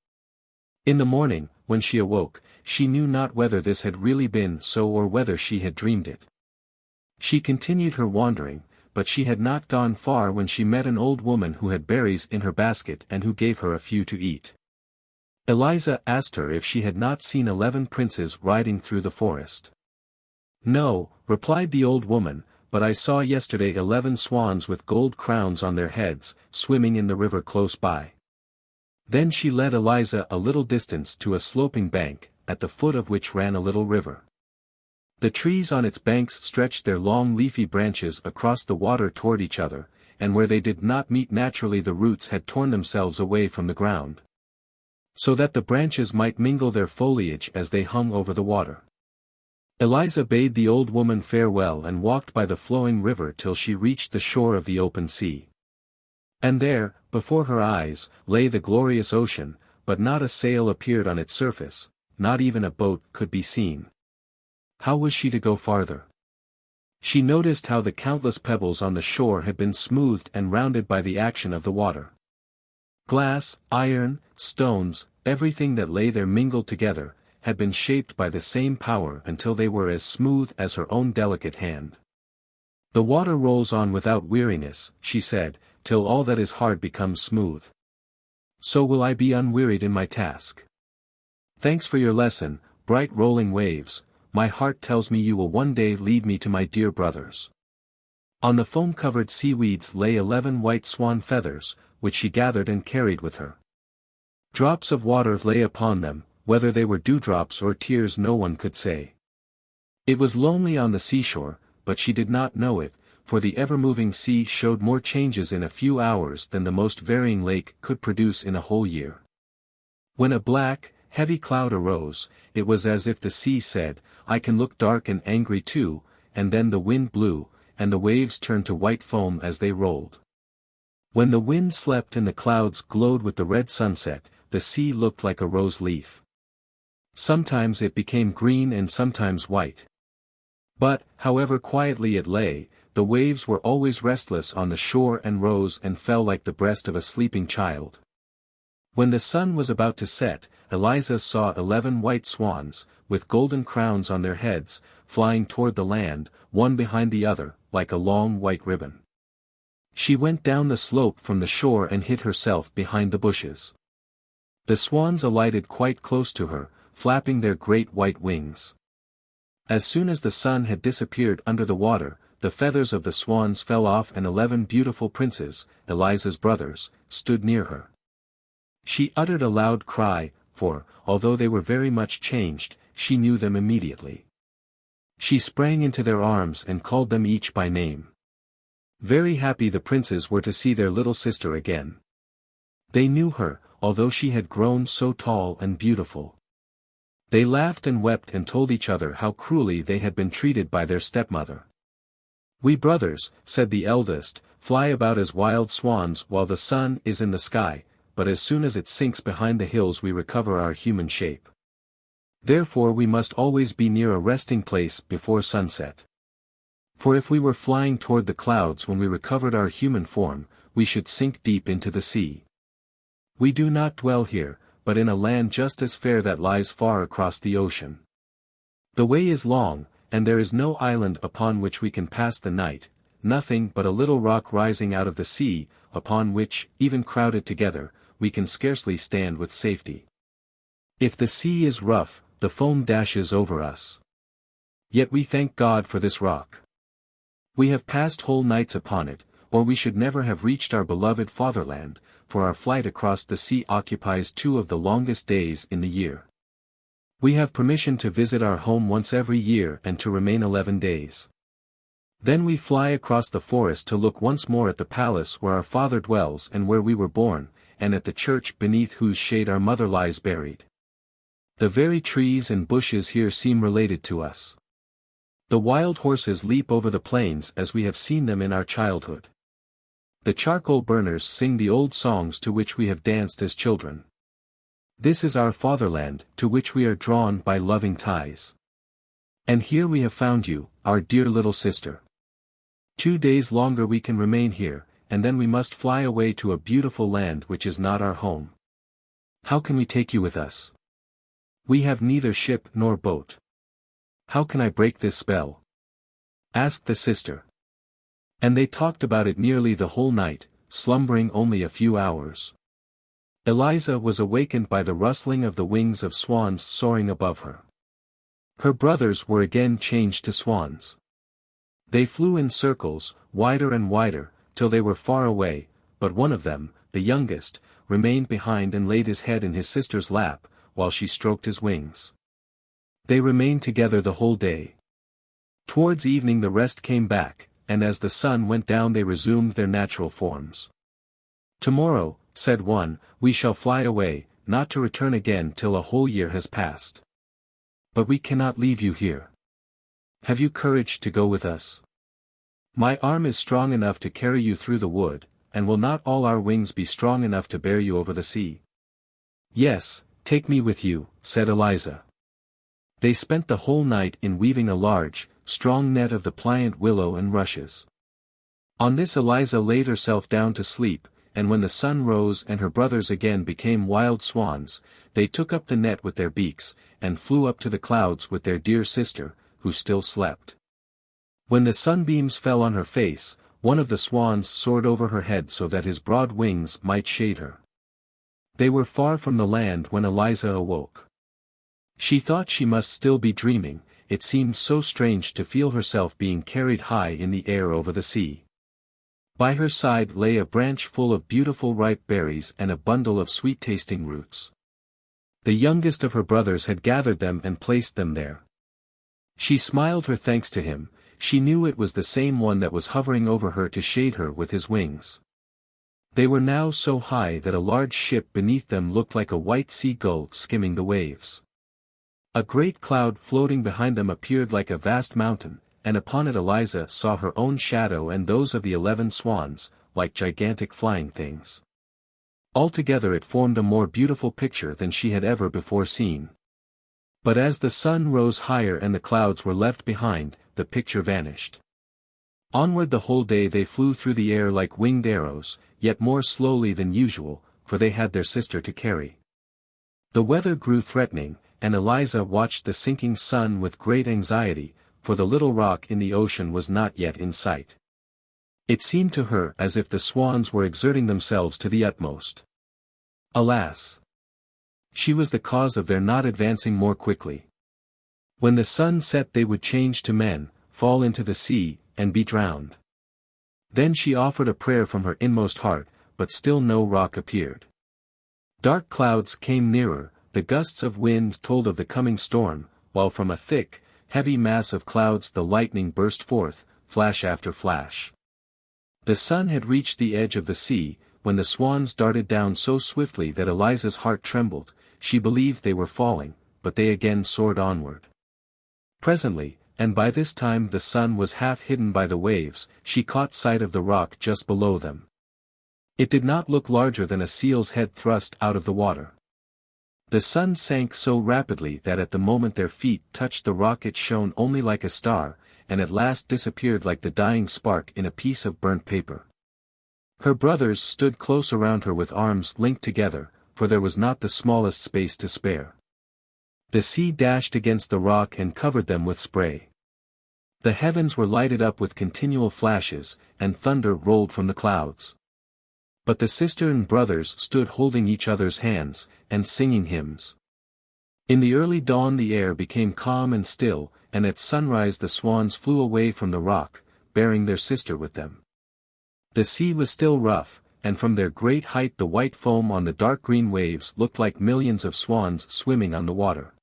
Speaker 1: In the morning, when she awoke, she knew not whether this had really been so or whether she had dreamed it. She continued her wandering, but she had not gone far when she met an old woman who had berries in her basket and who gave her a few to eat. Eliza asked her if she had not seen 11 princes riding through the forest. "No," replied the old woman, "but I saw yesterday 11 swans with gold crowns on their heads, swimming in the river close by." Then she led Eliza a little distance to a sloping bank, at the foot of which ran a little river. The trees on its banks stretched their long leafy branches across the water toward each other, and where they did not meet naturally the roots had torn themselves away from the ground, so that the branches might mingle their foliage as they hung over the water. Eliza bade the old woman farewell and walked by the flowing river till she reached the shore of the open sea. And there, before her eyes, lay the glorious ocean, but not a sail appeared on its surface, not even a boat could be seen. How was she to go farther? She noticed how the countless pebbles on the shore had been smoothed and rounded by the action of the water. Glass, iron, stones, everything that lay there mingled together, had been shaped by the same power until they were as smooth as her own delicate hand. "The water rolls on without weariness," she said, "till all that is hard becomes smooth. So will I be unwearied in my task. Thanks for your lesson, bright rolling waves, my heart tells me you will one day lead me to my dear brothers." On the foam-covered seaweeds lay 11 white swan feathers, which she gathered and carried with her. Drops of water lay upon them, whether they were dewdrops or tears no one could say. It was lonely on the seashore, but she did not know it, for the ever-moving sea showed more changes in a few hours than the most varying lake could produce in a whole year. When a black, heavy cloud arose, it was as if the sea said, "I can look dark and angry too," and then the wind blew, and the waves turned to white foam as they rolled. When the wind slept and the clouds glowed with the red sunset, the sea looked like a rose leaf. Sometimes it became green and sometimes white. But, however quietly it lay, the waves were always restless on the shore and rose and fell like the breast of a sleeping child. When the sun was about to set, Eliza saw 11 white swans, with golden crowns on their heads, flying toward the land, one behind the other, like a long white ribbon. She went down the slope from the shore and hid herself behind the bushes. The swans alighted quite close to her, flapping their great white wings. As soon as the sun had disappeared under the water, the feathers of the swans fell off and 11 beautiful princes, Eliza's brothers, stood near her. She uttered a loud cry, for, although they were very much changed, she knew them immediately. She sprang into their arms and called them each by name. Very happy the princes were to see their little sister again. They knew her, although she had grown so tall and beautiful. They laughed and wept and told each other how cruelly they had been treated by their stepmother. "We brothers," said the eldest, "fly about as wild swans while the sun is in the sky, but as soon as it sinks behind the hills we recover our human shape. Therefore we must always be near a resting place before sunset. For if we were flying toward the clouds when we recovered our human form, we should sink deep into the sea. We do not dwell here, but in a land just as fair that lies far across the ocean. The way is long, and there is no island upon which we can pass the night, nothing but a little rock rising out of the sea, upon which, even crowded together, we can scarcely stand with safety. If the sea is rough, the foam dashes over us. Yet we thank God for this rock. We have passed whole nights upon it, or we should never have reached our beloved fatherland, for our flight across the sea occupies 2 of the longest days in the year. We have permission to visit our home once every year and to remain 11 days. Then we fly across the forest to look once more at the palace where our father dwells and where we were born, and at the church beneath whose shade our mother lies buried. The very trees and bushes here seem related to us. The wild horses leap over the plains as we have seen them in our childhood. The charcoal burners sing the old songs to which we have danced as children. This is our fatherland, to which we are drawn by loving ties. And here we have found you, our dear little sister. 2 days longer we can remain here, and then we must fly away to a beautiful land which is not our home. How can we take you with us? We have neither ship nor boat. How can I break this spell? Asked the sister. And they talked about it nearly the whole night, slumbering only a few hours. Eliza was awakened by the rustling of the wings of swans soaring above her. Her brothers were again changed to swans. They flew in circles, wider and wider, till they were far away, but one of them, the youngest, remained behind and laid his head in his sister's lap, while she stroked his wings. They remained together the whole day. Towards evening the rest came back, and as the sun went down they resumed their natural forms. "Tomorrow," said one, "we shall fly away, not to return again till a whole year has passed. But we cannot leave you here. Have you courage to go with us? My arm is strong enough to carry you through the wood, and will not all our wings be strong enough to bear you over the sea?" "Yes, take me with you," said Eliza. They spent the whole night in weaving a large, strong net of the pliant willow and rushes. On this Eliza laid herself down to sleep, and when the sun rose and her brothers again became wild swans, they took up the net with their beaks, and flew up to the clouds with their dear sister, who still slept. When the sunbeams fell on her face, one of the swans soared over her head so that his broad wings might shade her. They were far from the land when Eliza awoke. She thought she must still be dreaming, it seemed so strange to feel herself being carried high in the air over the sea. By her side lay a branch full of beautiful ripe berries and a bundle of sweet-tasting roots. The youngest of her brothers had gathered them and placed them there. She smiled her thanks to him, she knew it was the same one that was hovering over her to shade her with his wings. They were now so high that a large ship beneath them looked like a white sea-gull skimming the waves. A great cloud floating behind them appeared like a vast mountain, and upon it Eliza saw her own shadow and those of the 11 swans, like gigantic flying things. Altogether it formed a more beautiful picture than she had ever before seen. But as the sun rose higher and the clouds were left behind, the picture vanished. Onward the whole day they flew through the air like winged arrows, yet more slowly than usual, for they had their sister to carry. The weather grew threatening, and Eliza watched the sinking sun with great anxiety, for the little rock in the ocean was not yet in sight. It seemed to her as if the swans were exerting themselves to the utmost. Alas! She was the cause of their not advancing more quickly. When the sun set they would change to men, fall into the sea, and be drowned. Then she offered a prayer from her inmost heart, but still no rock appeared. Dark clouds came nearer, the gusts of wind told of the coming storm, while from a thick, heavy mass of clouds the lightning burst forth, flash after flash. The sun had reached the edge of the sea, when the swans darted down so swiftly that Eliza's heart trembled. She believed they were falling, but they again soared onward. Presently, and by this time the sun was half hidden by the waves, she caught sight of the rock just below them. It did not look larger than a seal's head thrust out of the water. The sun sank so rapidly that at the moment their feet touched the rock it shone only like a star, and at last disappeared like the dying spark in a piece of burnt paper. Her brothers stood close around her with arms linked together, for there was not the smallest space to spare. The sea dashed against the rock and covered them with spray. The heavens were lighted up with continual flashes, and thunder rolled from the clouds. But the sister and brothers stood holding each other's hands, and singing hymns. In the early dawn the air became calm and still, and at sunrise the swans flew away from the rock, bearing their sister with them. The sea was still rough, and from their great height the white foam on the dark green waves looked like millions of swans swimming on the water.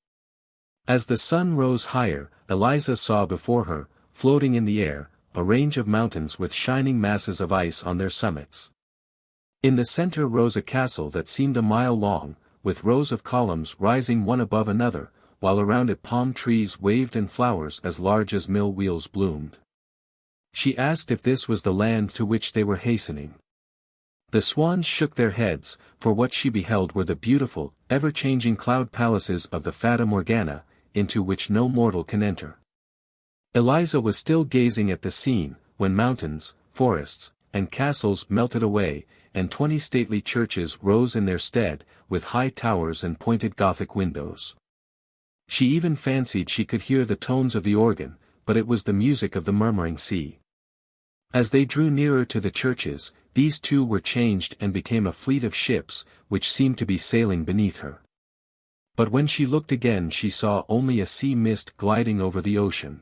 Speaker 1: As the sun rose higher, Eliza saw before her, floating in the air, a range of mountains with shining masses of ice on their summits. In the center rose a castle that seemed a mile long, with rows of columns rising one above another, while around it palm trees waved and flowers as large as mill wheels bloomed. She asked if this was the land to which they were hastening. The swans shook their heads, for what she beheld were the beautiful, ever-changing cloud palaces of the Fata Morgana, into which no mortal can enter. Eliza was still gazing at the scene, when mountains, forests, and castles melted away, and 20 stately churches rose in their stead, with high towers and pointed Gothic windows. She even fancied she could hear the tones of the organ, but it was the music of the murmuring sea. As they drew nearer to the churches, these too were changed and became a fleet of ships, which seemed to be sailing beneath her. But when she looked again she saw only a sea mist gliding over the ocean.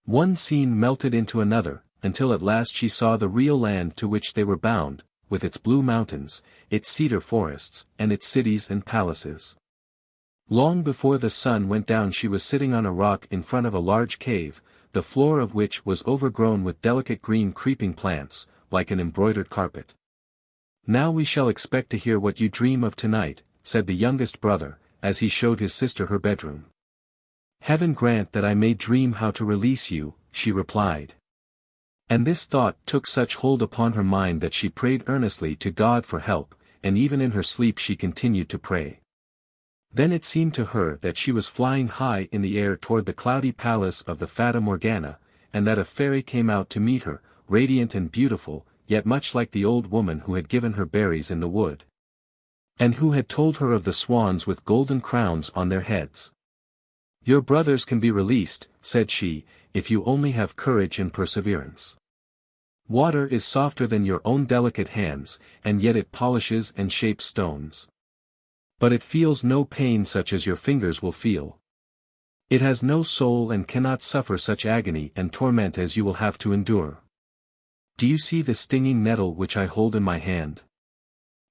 Speaker 1: One scene melted into another, until at last she saw the real land to which they were bound, with its blue mountains, its cedar forests, and its cities and palaces. Long before the sun went down she was sitting on a rock in front of a large cave, the floor of which was overgrown with delicate green creeping plants, like an embroidered carpet. "Now we shall expect to hear what you dream of tonight," said the youngest brother, as he showed his sister her bedroom. "Heaven grant that I may dream how to release you," she replied. And this thought took such hold upon her mind that she prayed earnestly to God for help, and even in her sleep she continued to pray. Then it seemed to her that she was flying high in the air toward the cloudy palace of the Fata Morgana, and that a fairy came out to meet her, radiant and beautiful, yet much like the old woman who had given her berries in the wood, and who had told her of the swans with golden crowns on their heads. "Your brothers can be released," said she, "if you only have courage and perseverance. Water is softer than your own delicate hands, and yet it polishes and shapes stones. But it feels no pain such as your fingers will feel. It has no soul and cannot suffer such agony and torment as you will have to endure. Do you see the stinging nettle which I hold in my hand?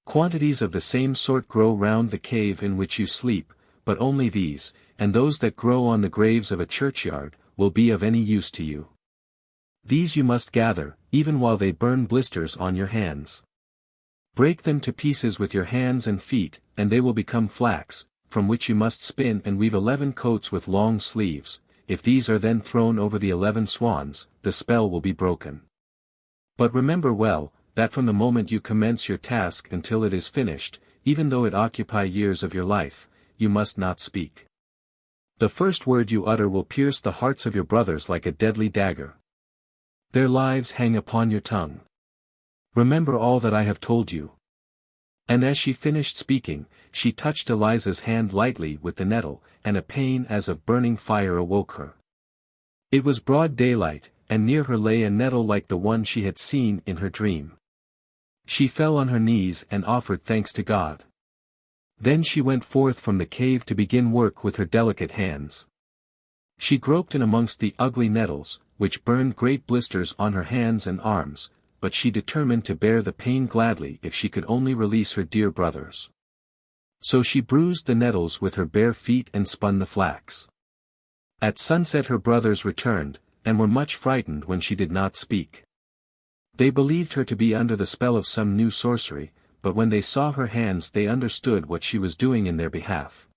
Speaker 1: Quantities of the same sort grow round the cave in which you sleep, but only these, and those that grow on the graves of a churchyard, will be of any use to you. These you must gather, even while they burn blisters on your hands. Break them to pieces with your hands and feet, and they will become flax, from which you must spin and weave 11 coats with long sleeves. If these are then thrown over the 11 swans, the spell will be broken. But remember well, that from the moment you commence your task until it is finished, even though it occupy years of your life, you must not speak. The first word you utter will pierce the hearts of your brothers like a deadly dagger. Their lives hang upon your tongue. Remember all that I have told you." And as she finished speaking, she touched Eliza's hand lightly with the nettle, and a pain as of burning fire awoke her. It was broad daylight, and near her lay a nettle like the one she had seen in her dream. She fell on her knees and offered thanks to God. Then she went forth from the cave to begin work with her delicate hands. She groped in amongst the ugly nettles, which burned great blisters on her hands and arms, but she determined to bear the pain gladly if she could only release her dear brothers. So she bruised the nettles with her bare feet and spun the flax. At sunset her brothers returned, and were much frightened when she did not speak. They believed her to be under the spell of some new sorcery, but when they saw her hands they understood what she was doing in their behalf.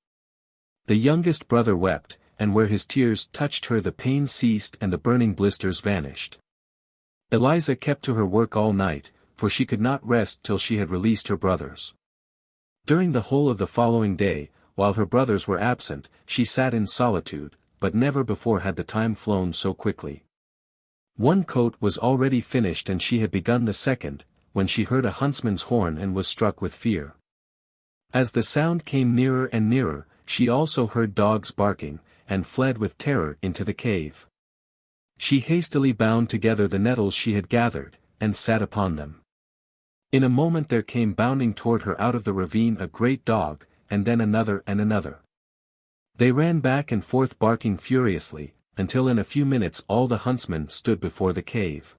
Speaker 1: The youngest brother wept, and where his tears touched her the pain ceased and the burning blisters vanished. Eliza kept to her work all night, for she could not rest till she had released her brothers. During the whole of the following day, while her brothers were absent, she sat in solitude, but never before had the time flown so quickly. One coat was already finished and she had begun the second, when she heard a huntsman's horn and was struck with fear. As the sound came nearer and nearer, she also heard dogs barking, and fled with terror into the cave. She hastily bound together the nettles she had gathered, and sat upon them. In a moment there came bounding toward her out of the ravine a great dog, and then another and another. They ran back and forth barking furiously, until in a few minutes all the huntsmen stood before the cave.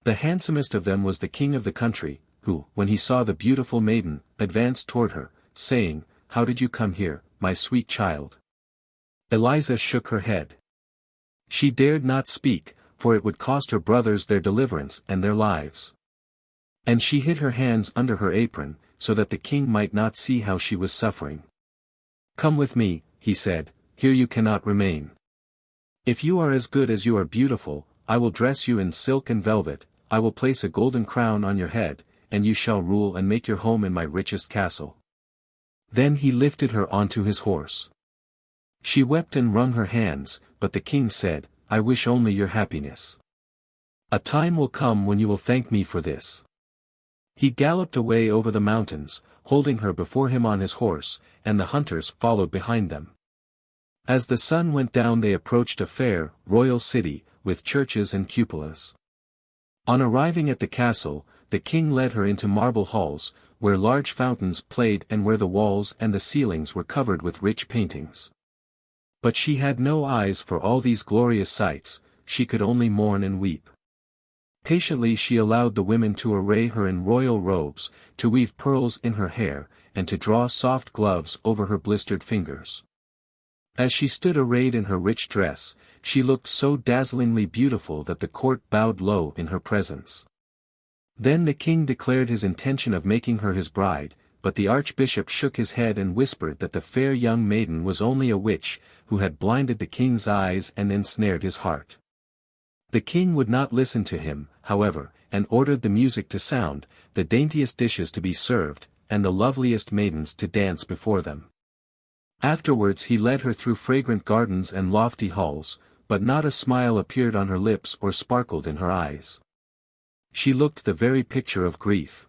Speaker 1: The handsomest of them was the king of the country, who, when he saw the beautiful maiden, advanced toward her, saying, "How did you come here, my sweet child?" Eliza shook her head. She dared not speak, for it would cost her brothers their deliverance and their lives. And she hid her hands under her apron, so that the king might not see how she was suffering. "Come with me," he said, "here you cannot remain. If you are as good as you are beautiful, I will dress you in silk and velvet, I will place a golden crown on your head, and you shall rule and make your home in my richest castle." Then he lifted her onto his horse. She wept and wrung her hands, but the king said, "I wish only your happiness. A time will come when you will thank me for this." He galloped away over the mountains, holding her before him on his horse, and the hunters followed behind them. As the sun went down they approached a fair, royal city, with churches and cupolas. On arriving at the castle, the king led her into marble halls, where large fountains played and where the walls and the ceilings were covered with rich paintings. But she had no eyes for all these glorious sights, she could only mourn and weep. Patiently she allowed the women to array her in royal robes, to weave pearls in her hair, and to draw soft gloves over her blistered fingers. As she stood arrayed in her rich dress, she looked so dazzlingly beautiful that the court bowed low in her presence. Then the king declared his intention of making her his bride, but the archbishop shook his head and whispered that the fair young maiden was only a witch, who had blinded the king's eyes and ensnared his heart. The king would not listen to him, however, and ordered the music to sound, the daintiest dishes to be served, and the loveliest maidens to dance before them. Afterwards he led her through fragrant gardens and lofty halls, but not a smile appeared on her lips or sparkled in her eyes. She looked the very picture of grief.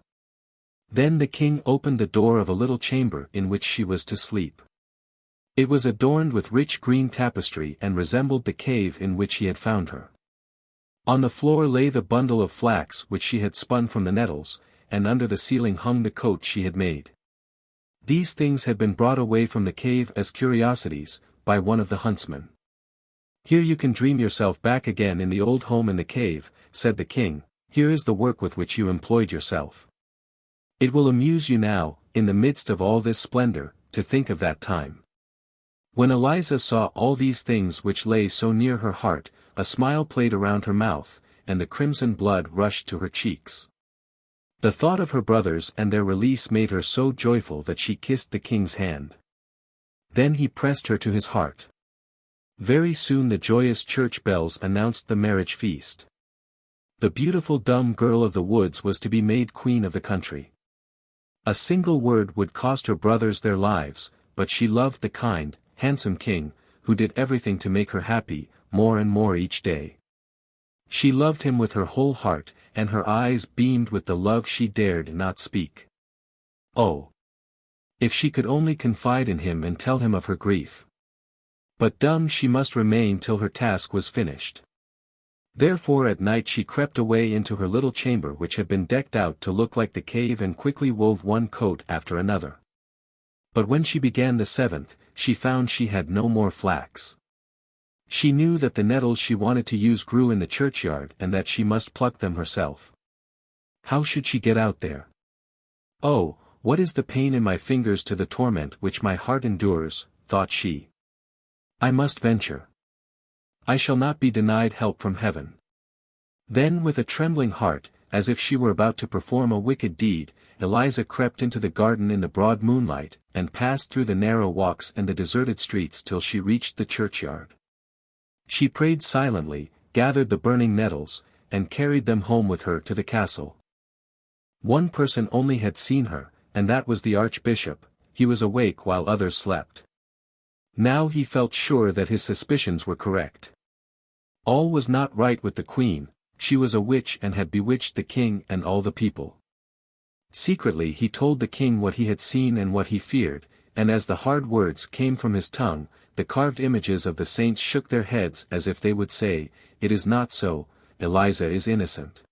Speaker 1: Then the king opened the door of a little chamber in which she was to sleep. It was adorned with rich green tapestry and resembled the cave in which he had found her. On the floor lay the bundle of flax which she had spun from the nettles, and under the ceiling hung the coat she had made. These things had been brought away from the cave as curiosities, by one of the huntsmen. "Here you can dream yourself back again in the old home in the cave," said the king, "here is the work with which you employed yourself. It will amuse you now, in the midst of all this splendor, to think of that time." When Eliza saw all these things which lay so near her heart, a smile played around her mouth, and the crimson blood rushed to her cheeks. The thought of her brothers and their release made her so joyful that she kissed the king's hand. Then he pressed her to his heart. Very soon the joyous church bells announced the marriage feast. The beautiful dumb girl of the woods was to be made queen of the country. A single word would cost her brothers their lives, but she loved the kind, handsome king, who did everything to make her happy, more and more each day. She loved him with her whole heart, and her eyes beamed with the love she dared not speak. Oh! If she could only confide in him and tell him of her grief. But dumb she must remain till her task was finished. Therefore at night she crept away into her little chamber which had been decked out to look like the cave and quickly wove one coat after another. But when she began the seventh, she found she had no more flax. She knew that the nettles she wanted to use grew in the churchyard and that she must pluck them herself. How should she get out there? "Oh, what is the pain in my fingers to the torment which my heart endures," thought she. "I must venture. I shall not be denied help from heaven." Then with a trembling heart, as if she were about to perform a wicked deed, Eliza crept into the garden in the broad moonlight, and passed through the narrow walks and the deserted streets till she reached the churchyard. She prayed silently, gathered the burning nettles, and carried them home with her to the castle. One person only had seen her, and that was the archbishop. He was awake while others slept. Now he felt sure that his suspicions were correct. All was not right with the queen, she was a witch and had bewitched the king and all the people. Secretly he told the king what he had seen and what he feared, and as the hard words came from his tongue, the carved images of the saints shook their heads as if they would say, "It is not so, Eliza is innocent."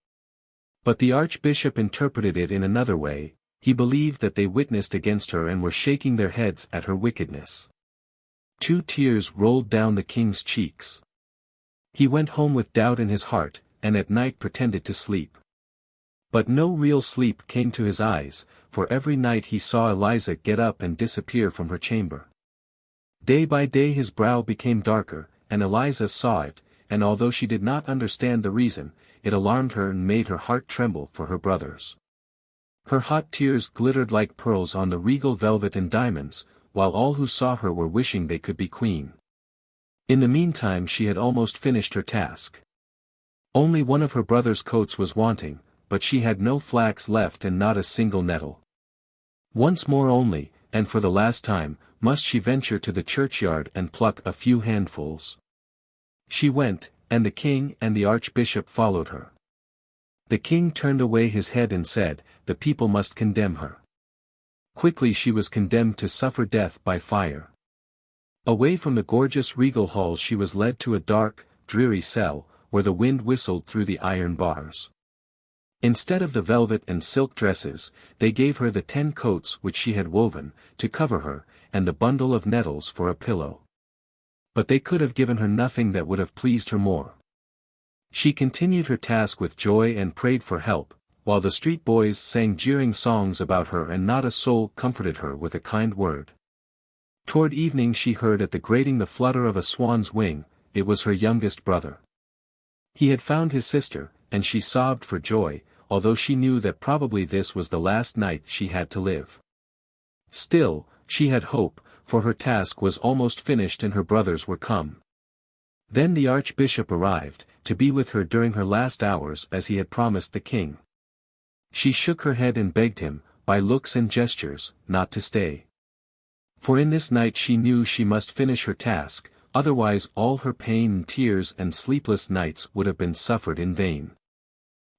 Speaker 1: But the archbishop interpreted it in another way. He believed that they witnessed against her and were shaking their heads at her wickedness. 2 tears rolled down the king's cheeks. He went home with doubt in his heart, and at night pretended to sleep. But no real sleep came to his eyes, for every night he saw Eliza get up and disappear from her chamber. Day by day his brow became darker, and Eliza saw it, and although she did not understand the reason, it alarmed her and made her heart tremble for her brothers. Her hot tears glittered like pearls on the regal velvet and diamonds, while all who saw her were wishing they could be queen. In the meantime she had almost finished her task. Only one of her brother's coats was wanting, but she had no flax left and not a single nettle. Once more only, and for the last time, must she venture to the churchyard and pluck a few handfuls. She went, and the king and the archbishop followed her. The king turned away his head and said, "The people must condemn her." Quickly she was condemned to suffer death by fire. Away from the gorgeous regal hall she was led to a dark, dreary cell, where the wind whistled through the iron bars. Instead of the velvet and silk dresses, they gave her the 10 coats which she had woven, to cover her, and the bundle of nettles for a pillow. But they could have given her nothing that would have pleased her more. She continued her task with joy and prayed for help, while the street boys sang jeering songs about her and not a soul comforted her with a kind word. Toward evening she heard at the grating the flutter of a swan's wing. It was her youngest brother. He had found his sister, and she sobbed for joy, although she knew that probably this was the last night she had to live. Still, she had hope, for her task was almost finished and her brothers were come. Then the archbishop arrived, to be with her during her last hours as he had promised the king. She shook her head and begged him, by looks and gestures, not to stay. For in this night she knew she must finish her task, otherwise all her pain and tears and sleepless nights would have been suffered in vain.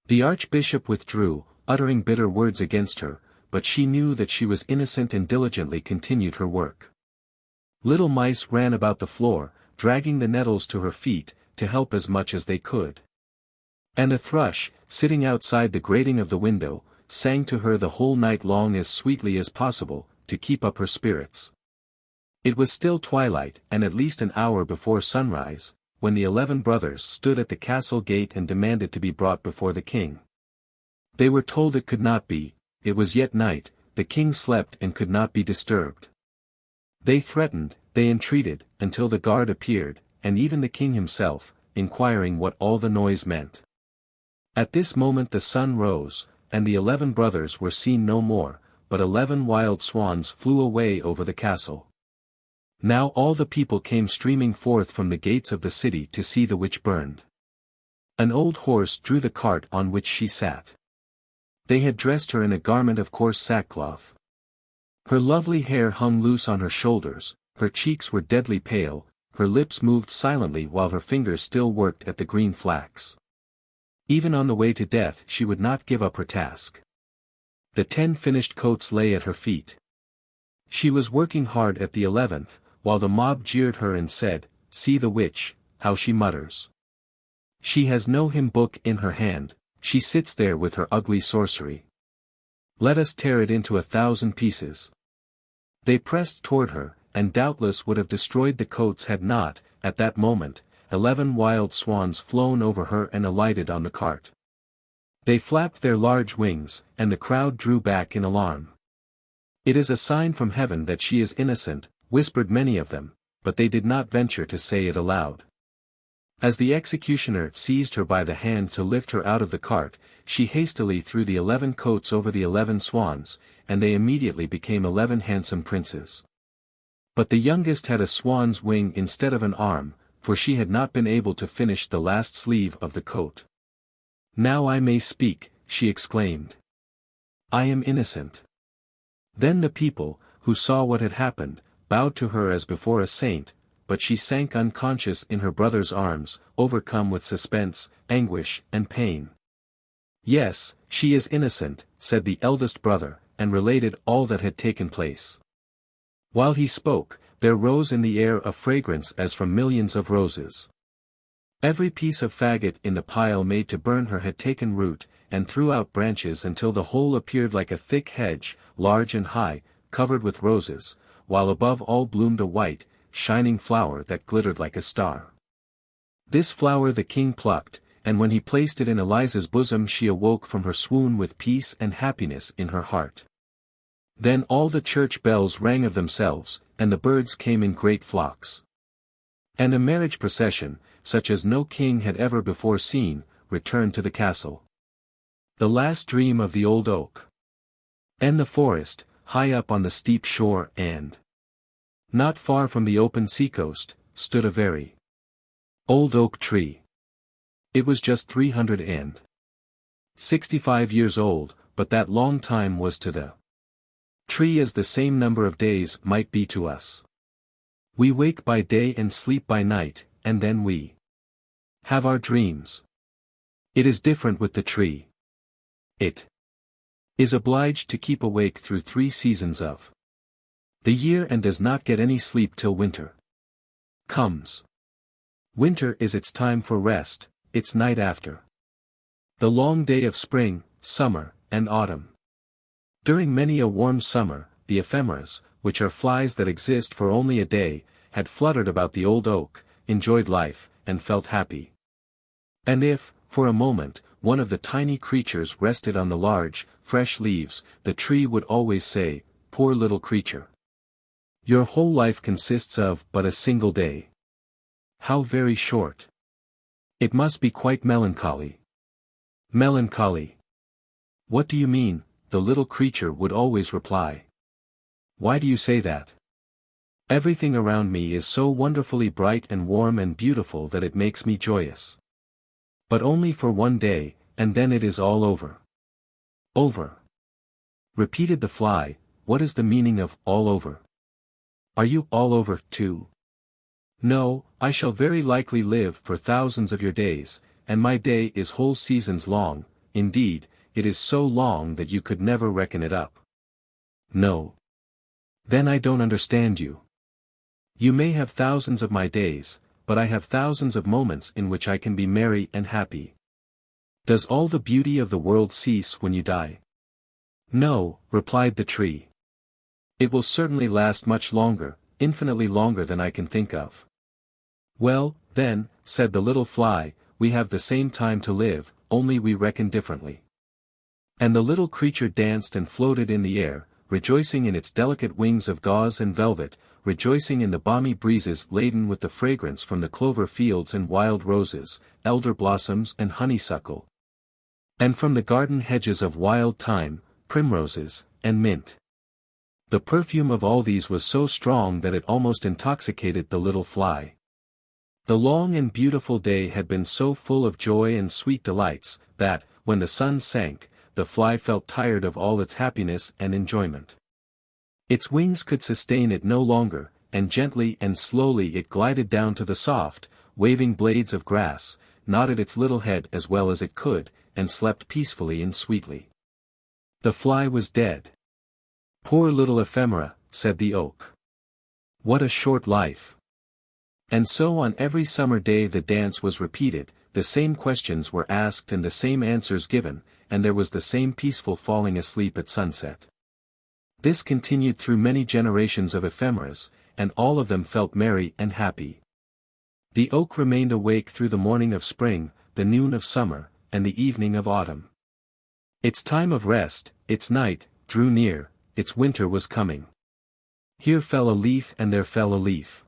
Speaker 1: The archbishop withdrew, uttering bitter words against her, but she knew that she was innocent and diligently continued her work. Little mice ran about the floor, dragging the nettles to her feet, to help as much as they could. And a thrush, sitting outside the grating of the window, sang to her the whole night long as sweetly as possible, to keep up her spirits. It was still twilight, and at least an hour before sunrise, when the 11 brothers stood at the castle gate and demanded to be brought before the king. They were told it could not be, it was yet night, the king slept and could not be disturbed. They threatened, they entreated, until the guard appeared, and even the king himself, inquiring what all the noise meant. At this moment the sun rose, and the 11 brothers were seen no more, but 11 wild swans flew away over the castle. Now all the people came streaming forth from the gates of the city to see the witch burned. An old horse drew the cart on which she sat. They had dressed her in a garment of coarse sackcloth. Her lovely hair hung loose on her shoulders, her cheeks were deadly pale, her lips moved silently while her fingers still worked at the green flax. Even on the way to death she would not give up her task. The 10 finished coats lay at her feet. She was working hard at the 11th, while the mob jeered her and said, "See the witch, how she mutters. She has no hymn book in her hand, she sits there with her ugly sorcery. Let us tear it into 1,000 pieces." They pressed toward her, and doubtless would have destroyed the coats had not, at that moment, 11 wild swans flown over her and alighted on the cart. They flapped their large wings, and the crowd drew back in alarm. "It is a sign from heaven that she is innocent," whispered many of them, but they did not venture to say it aloud. As the executioner seized her by the hand to lift her out of the cart, she hastily threw the 11 coats over the 11 swans, and they immediately became 11 handsome princes. But the youngest had a swan's wing instead of an arm, for she had not been able to finish the last sleeve of the coat. "Now I may speak," she exclaimed. "I am innocent." Then the people, who saw what had happened, bowed to her as before a saint, but she sank unconscious in her brother's arms, overcome with suspense, anguish, and pain. "Yes, she is innocent," said the eldest brother, and related all that had taken place. While he spoke, there rose in the air a fragrance as from millions of roses. Every piece of faggot in the pile made to burn her had taken root, and threw out branches until the whole appeared like a thick hedge, large and high, covered with roses, while above all bloomed a white, shining flower that glittered like a star. This flower the king plucked, and when he placed it in Eliza's bosom she awoke from her swoon with peace and happiness in her heart. Then all the church bells rang of themselves, and the birds came in great flocks. And a marriage procession, such as no king had ever before seen, returned to the castle. The last dream of the old oak. And the forest, high up on the steep shore and not far from the open seacoast, stood a very old oak tree. It was just 365 years old, but that long time was to the tree as the same number of days might be to us. We wake by day and sleep by night, and then we have our dreams. It is different with the tree. It is obliged to keep awake through 3 seasons of the year and does not get any sleep till winter comes. Winter is its time for rest, its night after the long day of spring, summer, and autumn. During many a warm summer, the ephemeras, which are flies that exist for only a day, had fluttered about the old oak, enjoyed life, and felt happy. And if, for a moment, one of the tiny creatures rested on the large, fresh leaves, the tree would always say, "Poor little creature. Your whole life consists of but a single day. How very short. It must be quite melancholy." "Melancholy? What do you mean?" the little creature would always reply. "Why do you say that? Everything around me is so wonderfully bright and warm and beautiful that it makes me joyous. But only for one day, and then it is all over." "Over?" repeated the fly. "What is the meaning of all over? Are you all over, too?" "No, I shall very likely live for thousands of your days, and my day is whole seasons long, indeed, it is so long that you could never reckon it up." "No. Then I don't understand you. You may have thousands of my days, but I have thousands of moments in which I can be merry and happy. Does all the beauty of the world cease when you die?" "No," replied the tree. "It will certainly last much longer, infinitely longer than I can think of." "Well, then," said the little fly, "we have the same time to live, only we reckon differently." And the little creature danced and floated in the air, rejoicing in its delicate wings of gauze and velvet, rejoicing in the balmy breezes laden with the fragrance from the clover fields and wild roses, elder blossoms and honeysuckle, and from the garden hedges of wild thyme, primroses, and mint. The perfume of all these was so strong that it almost intoxicated the little fly. The long and beautiful day had been so full of joy and sweet delights, that, when the sun sank, the fly felt tired of all its happiness and enjoyment. Its wings could sustain it no longer, and gently and slowly it glided down to the soft, waving blades of grass, nodded its little head as well as it could, and slept peacefully and sweetly. The fly was dead. "Poor little ephemera," said the oak. "What a short life." And so on every summer day the dance was repeated, the same questions were asked and the same answers given, and there was the same peaceful falling asleep at sunset. This continued through many generations of ephemeras, and all of them felt merry and happy. The oak remained awake through the morning of spring, the noon of summer, and the evening of autumn. Its time of rest, its night, drew near, its winter was coming. Here fell a leaf and there fell a leaf.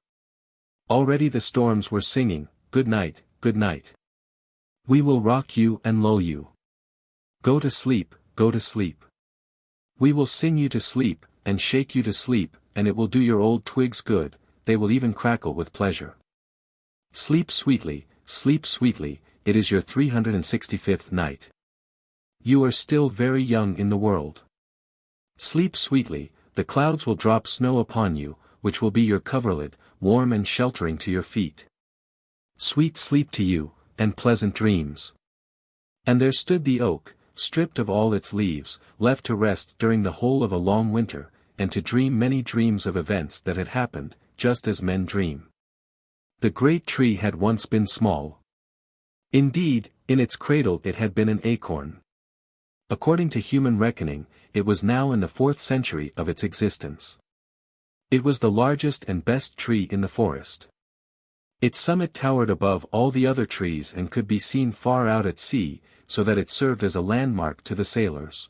Speaker 1: Already the storms were singing, "Good night, good night. We will rock you and lull you. Go to sleep, go to sleep. We will sing you to sleep, and shake you to sleep, and it will do your old twigs good, they will even crackle with pleasure. Sleep sweetly, it is your 365th night. You are still very young in the world. Sleep sweetly, the clouds will drop snow upon you, which will be your coverlid, warm and sheltering to your feet. Sweet sleep to you, and pleasant dreams." And there stood the oak, stripped of all its leaves, left to rest during the whole of a long winter, and to dream many dreams of events that had happened, just as men dream. The great tree had once been small. Indeed, in its cradle it had been an acorn. According to human reckoning, it was now in the 4th century of its existence. It was the largest and best tree in the forest. Its summit towered above all the other trees and could be seen far out at sea, so that it served as a landmark to the sailors.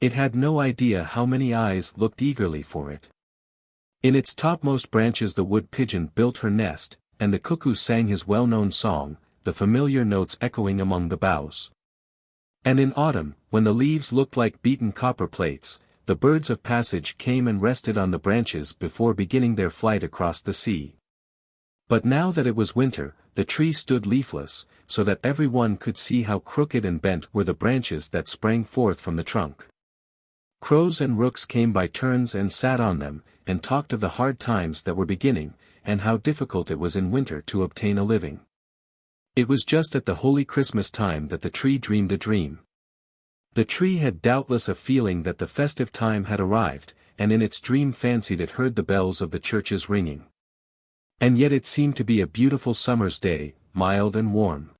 Speaker 1: It had no idea how many eyes looked eagerly for it. In its topmost branches the wood pigeon built her nest, and the cuckoo sang his well-known song, the familiar notes echoing among the boughs. And in autumn, when the leaves looked like beaten copper plates, the birds of passage came and rested on the branches before beginning their flight across the sea. But now that it was winter, the tree stood leafless, so that every one could see how crooked and bent were the branches that sprang forth from the trunk. Crows and rooks came by turns and sat on them, and talked of the hard times that were beginning, and how difficult it was in winter to obtain a living. It was just at the holy Christmas time that the tree dreamed a dream. The tree had doubtless a feeling that the festive time had arrived, and in its dream fancied it heard the bells of the churches ringing. And yet it seemed to be a beautiful summer's day, mild and warm.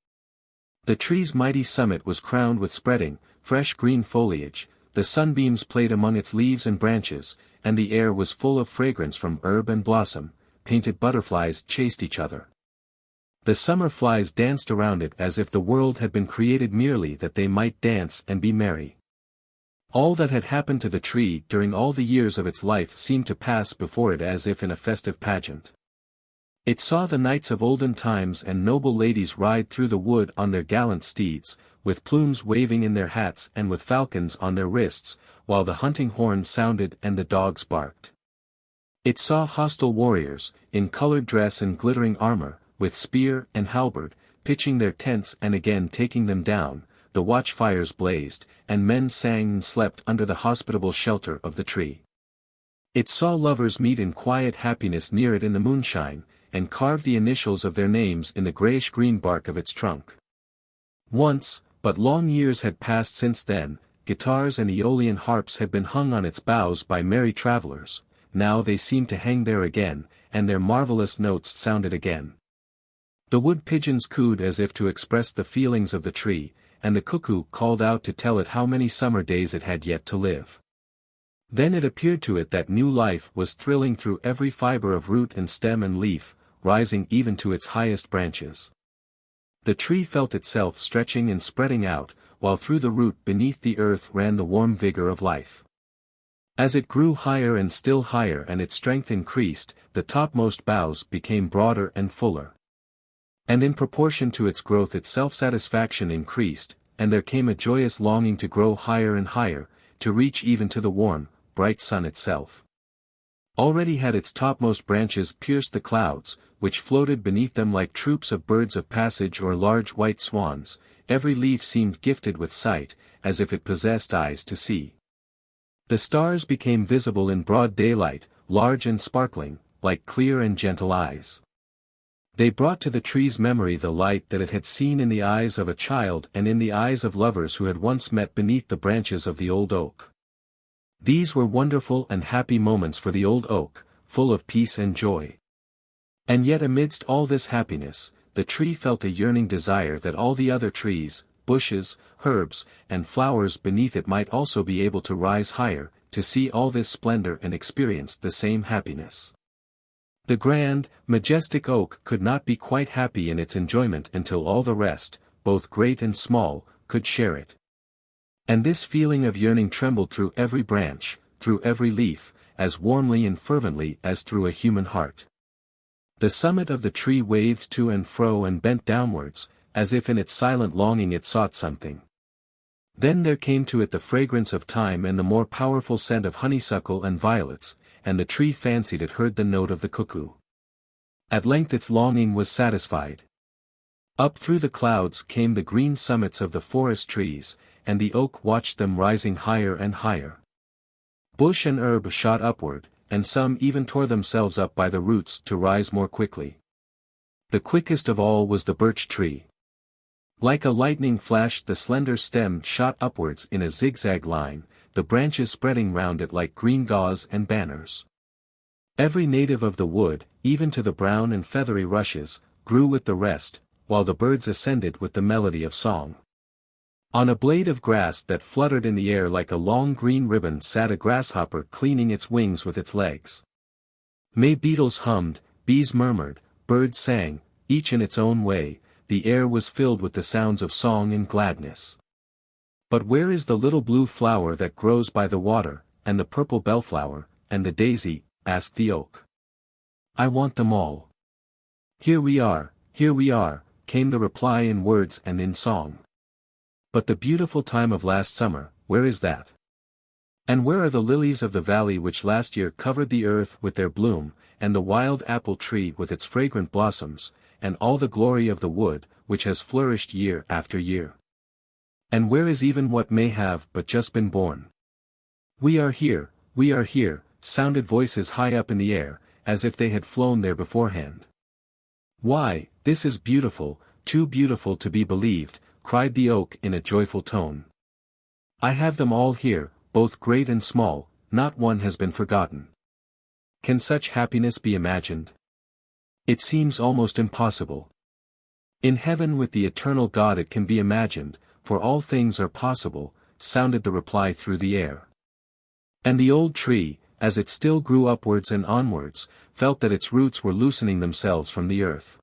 Speaker 1: The tree's mighty summit was crowned with spreading, fresh green foliage, the sunbeams played among its leaves and branches, and the air was full of fragrance from herb and blossom. Painted butterflies chased each other. The summer flies danced around it as if the world had been created merely that they might dance and be merry. All that had happened to the tree during all the years of its life seemed to pass before it as if in a festive pageant. It saw the knights of olden times and noble ladies ride through the wood on their gallant steeds, with plumes waving in their hats and with falcons on their wrists, while the hunting horn sounded and the dogs barked. It saw hostile warriors, in colored dress and glittering armor, with spear and halberd, pitching their tents and again taking them down, the watchfires blazed, and men sang and slept under the hospitable shelter of the tree. It saw lovers meet in quiet happiness near it in the moonshine, and carve the initials of their names in the grayish-green bark of its trunk. Once, but long years had passed since then, guitars and Aeolian harps had been hung on its boughs by merry travelers. Now they seemed to hang there again, and their marvelous notes sounded again. The wood pigeons cooed as if to express the feelings of the tree, and the cuckoo called out to tell it how many summer days it had yet to live. Then it appeared to it that new life was thrilling through every fiber of root and stem and leaf, rising even to its highest branches. The tree felt itself stretching and spreading out, while through the root beneath the earth ran the warm vigor of life. As it grew higher and still higher and its strength increased, the topmost boughs became broader and fuller. And in proportion to its growth its self-satisfaction increased, and there came a joyous longing to grow higher and higher, to reach even to the warm, bright sun itself. Already had its topmost branches pierced the clouds, which floated beneath them like troops of birds of passage or large white swans. Every leaf seemed gifted with sight, as if it possessed eyes to see. The stars became visible in broad daylight, large and sparkling, like clear and gentle eyes. They brought to the tree's memory the light that it had seen in the eyes of a child and in the eyes of lovers who had once met beneath the branches of the old oak. These were wonderful and happy moments for the old oak, full of peace and joy. And yet amidst all this happiness, the tree felt a yearning desire that all the other trees, bushes, herbs, and flowers beneath it might also be able to rise higher, to see all this splendor and experience the same happiness. The grand, majestic oak could not be quite happy in its enjoyment until all the rest, both great and small, could share it. And this feeling of yearning trembled through every branch, through every leaf, as warmly and fervently as through a human heart. The summit of the tree waved to and fro and bent downwards, as if in its silent longing it sought something. Then there came to it the fragrance of thyme and the more powerful scent of honeysuckle and violets, and the tree fancied it heard the note of the cuckoo. At length its longing was satisfied. Up through the clouds came the green summits of the forest trees, and the oak watched them rising higher and higher. Bush and herb shot upward, and some even tore themselves up by the roots to rise more quickly. The quickest of all was the birch tree. Like a lightning flash the slender stem shot upwards in a zigzag line, the branches spreading round it like green gauze and banners. Every native of the wood, even to the brown and feathery rushes, grew with the rest, while the birds ascended with the melody of song. On a blade of grass that fluttered in the air like a long green ribbon sat a grasshopper cleaning its wings with its legs. May beetles hummed, bees murmured, birds sang, each in its own way. The air was filled with the sounds of song and gladness. But where is the little blue flower that grows by the water, and the purple bellflower, and the daisy? Asked the oak. I want them all. Here we are, came the reply in words and in song. But the beautiful time of last summer, where is that? And where are the lilies of the valley which last year covered the earth with their bloom, and the wild apple tree with its fragrant blossoms, and all the glory of the wood, which has flourished year after year? And where is even what may have but just been born? We are here, sounded voices high up in the air, as if they had flown there beforehand. Why, this is beautiful, too beautiful to be believed, cried the oak in a joyful tone. I have them all here, both great and small, not one has been forgotten. Can such happiness be imagined? It seems almost impossible. In heaven with the eternal God it can be imagined, for all things are possible, sounded the reply through the air. And the old tree, as it still grew upwards and onwards, felt that its roots were loosening themselves from the earth.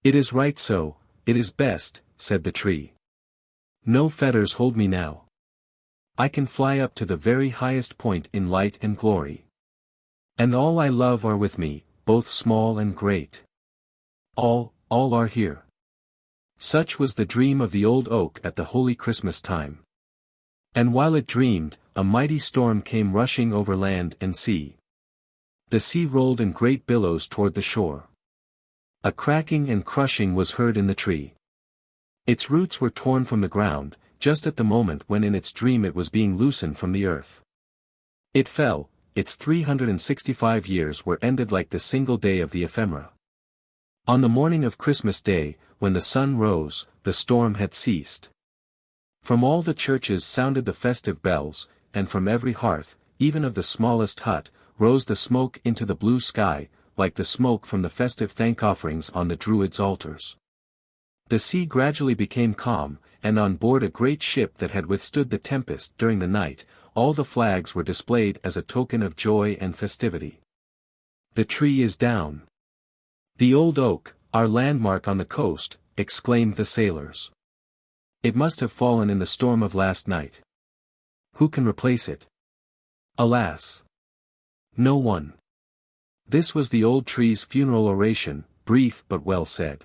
Speaker 1: It is right so, it is best, said the tree. No fetters hold me now. I can fly up to the very highest point in light and glory. And all I love are with me, both small and great. All are here. Such was the dream of the old oak at the holy Christmas time. And while it dreamed, a mighty storm came rushing over land and sea. The sea rolled in great billows toward the shore. A cracking and crushing was heard in the tree. Its roots were torn from the ground, just at the moment when in its dream it was being loosened from the earth. It fell, its 365 years were ended like the single day of the ephemera. On the morning of Christmas Day, when the sun rose, the storm had ceased. From all the churches sounded the festive bells, and from every hearth, even of the smallest hut, rose the smoke into the blue sky, like the smoke from the festive thank-offerings on the Druids' altars. The sea gradually became calm, and on board a great ship that had withstood the tempest during the night, all the flags were displayed as a token of joy and festivity. The tree is down. The old oak, our landmark on the coast, exclaimed the sailors. It must have fallen in the storm of last night. Who can replace it? Alas! No one. This was the old tree's funeral oration, brief but well said.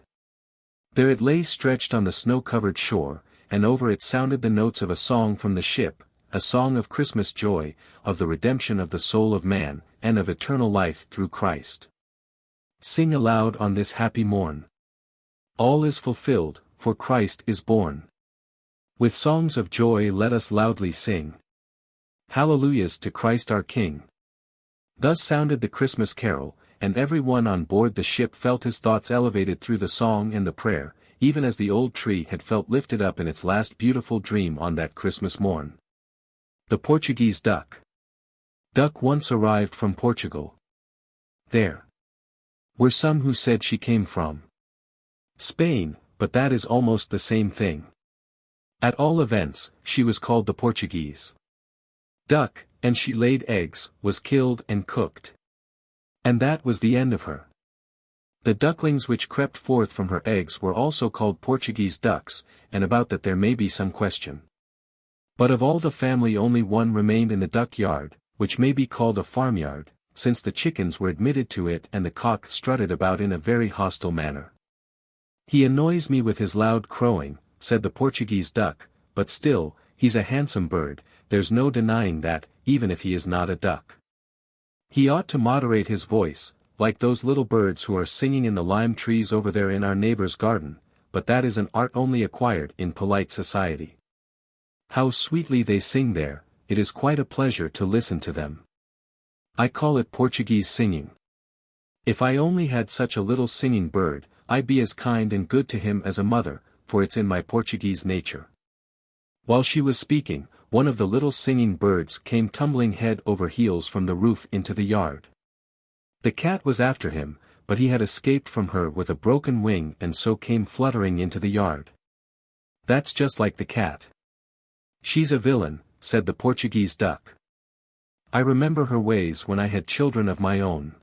Speaker 1: There it lay stretched on the snow-covered shore, and over it sounded the notes of a song from the ship, a song of Christmas joy, of the redemption of the soul of man, and of eternal life through Christ. Sing aloud on this happy morn. All is fulfilled, for Christ is born. With songs of joy let us loudly sing. Hallelujahs to Christ our King. Thus sounded the Christmas carol, and every one on board the ship felt his thoughts elevated through the song and the prayer, even as the old tree had felt lifted up in its last beautiful dream on that Christmas morn. The Portuguese duck. Duck once arrived from Portugal. There were some who said she came from Spain, but that is almost the same thing. At all events, she was called the Portuguese duck, and she laid eggs, was killed and cooked. And that was the end of her. The ducklings which crept forth from her eggs were also called Portuguese ducks, and about that there may be some question. But of all the family only one remained in the duck yard, which may be called a farmyard, since the chickens were admitted to it and the cock strutted about in a very hostile manner. He annoys me with his loud crowing, said the Portuguese duck, but still, he's a handsome bird, there's no denying that, even if he is not a duck. He ought to moderate his voice, like those little birds who are singing in the lime trees over there in our neighbor's garden, but that is an art only acquired in polite society. How sweetly they sing there, it is quite a pleasure to listen to them. I call it Portuguese singing. If I only had such a little singing bird, I'd be as kind and good to him as a mother, for it's in my Portuguese nature. While she was speaking, one of the little singing birds came tumbling head over heels from the roof into the yard. The cat was after him, but he had escaped from her with a broken wing and so came fluttering into the yard. That's just like the cat. She's a villain, said the Portuguese duck. I remember her ways when I had children of my own.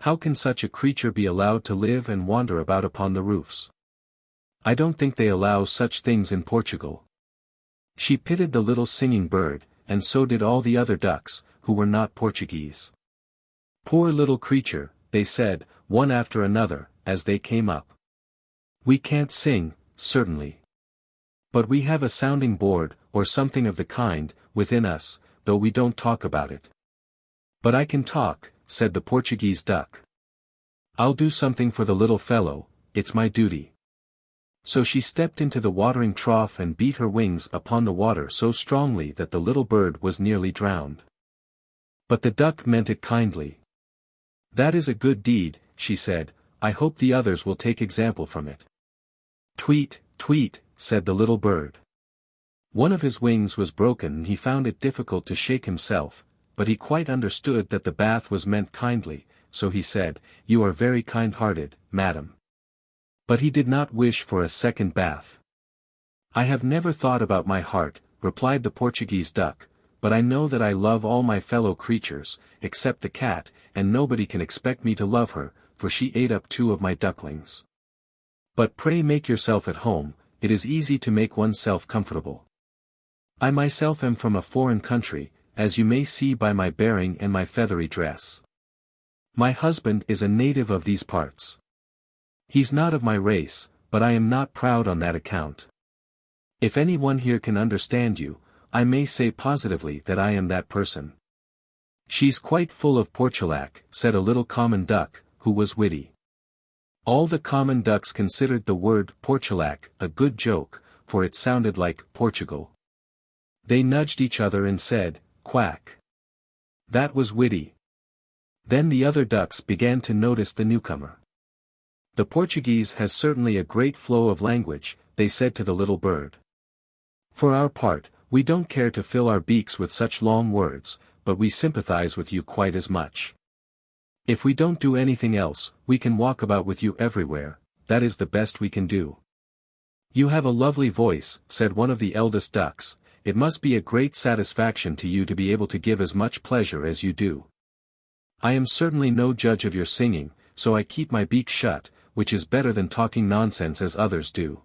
Speaker 1: How can such a creature be allowed to live and wander about upon the roofs? I don't think they allow such things in Portugal. She pitied the little singing bird, and so did all the other ducks, who were not Portuguese. Poor little creature, they said, one after another, as they came up. We can't sing, certainly. But we have a sounding board, or something of the kind, within us, though we don't talk about it. But I can talk, said the Portuguese duck. I'll do something for the little fellow, it's my duty. So she stepped into the watering trough and beat her wings upon the water so strongly that the little bird was nearly drowned. But the duck meant it kindly. That is a good deed, she said, I hope the others will take example from it. Tweet, tweet, said the little bird. One of his wings was broken and he found it difficult to shake himself, but he quite understood that the bath was meant kindly, so he said, You are very kind-hearted, madam. But he did not wish for a second bath. I have never thought about my heart, replied the Portuguese duck, but I know that I love all my fellow creatures, except the cat, and nobody can expect me to love her, for she ate up 2 of my ducklings. But pray make yourself at home, it is easy to make oneself comfortable. I myself am from a foreign country, as you may see by my bearing and my feathery dress. My husband is a native of these parts. He's not of my race, but I am not proud on that account. If anyone here can understand you, I may say positively that I am that person. She's quite full of portulac, said a little common duck, who was witty. All the common ducks considered the word portulac a good joke, for it sounded like Portugal. They nudged each other and said, Quack. That was witty. Then the other ducks began to notice the newcomer. The Portuguese has certainly a great flow of language, they said to the little bird. For our part, we don't care to fill our beaks with such long words, but we sympathize with you quite as much. If we don't do anything else, we can walk about with you everywhere, that is the best we can do. You have a lovely voice, said one of the eldest ducks, it must be a great satisfaction to you to be able to give as much pleasure as you do. I am certainly no judge of your singing, so I keep my beak shut, which is better than talking nonsense as others do.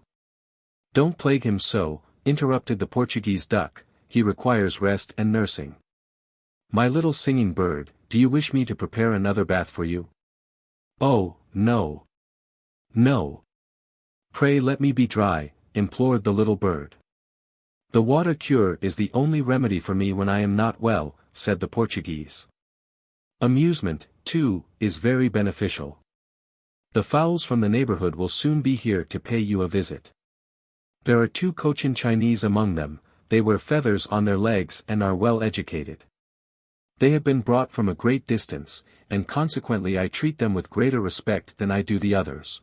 Speaker 1: Don't plague him so, interrupted the Portuguese duck, he requires rest and nursing. My little singing bird, do you wish me to prepare another bath for you? Oh, no. No. Pray let me be dry, implored the little bird. The water cure is the only remedy for me when I am not well, said the Portuguese. Amusement, too, is very beneficial. The fowls from the neighborhood will soon be here to pay you a visit. There are 2 Cochin Chinese among them, they wear feathers on their legs and are well educated. They have been brought from a great distance, and consequently I treat them with greater respect than I do the others.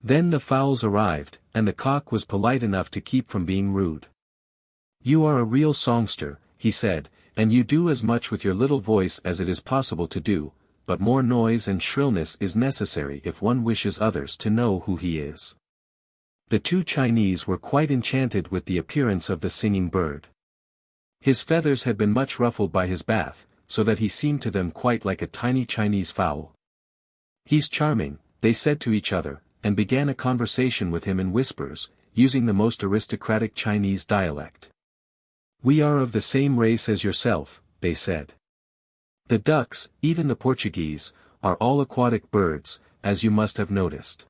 Speaker 1: Then the fowls arrived, and the cock was polite enough to keep from being rude. You are a real songster, he said, and you do as much with your little voice as it is possible to do, but more noise and shrillness is necessary if one wishes others to know who he is. The 2 Chinese were quite enchanted with the appearance of the singing bird. His feathers had been much ruffled by his bath, so that he seemed to them quite like a tiny Chinese fowl. He's charming, they said to each other, and began a conversation with him in whispers, using the most aristocratic Chinese dialect. We are of the same race as yourself, they said. The ducks, even the Portuguese, are all aquatic birds, as you must have noticed.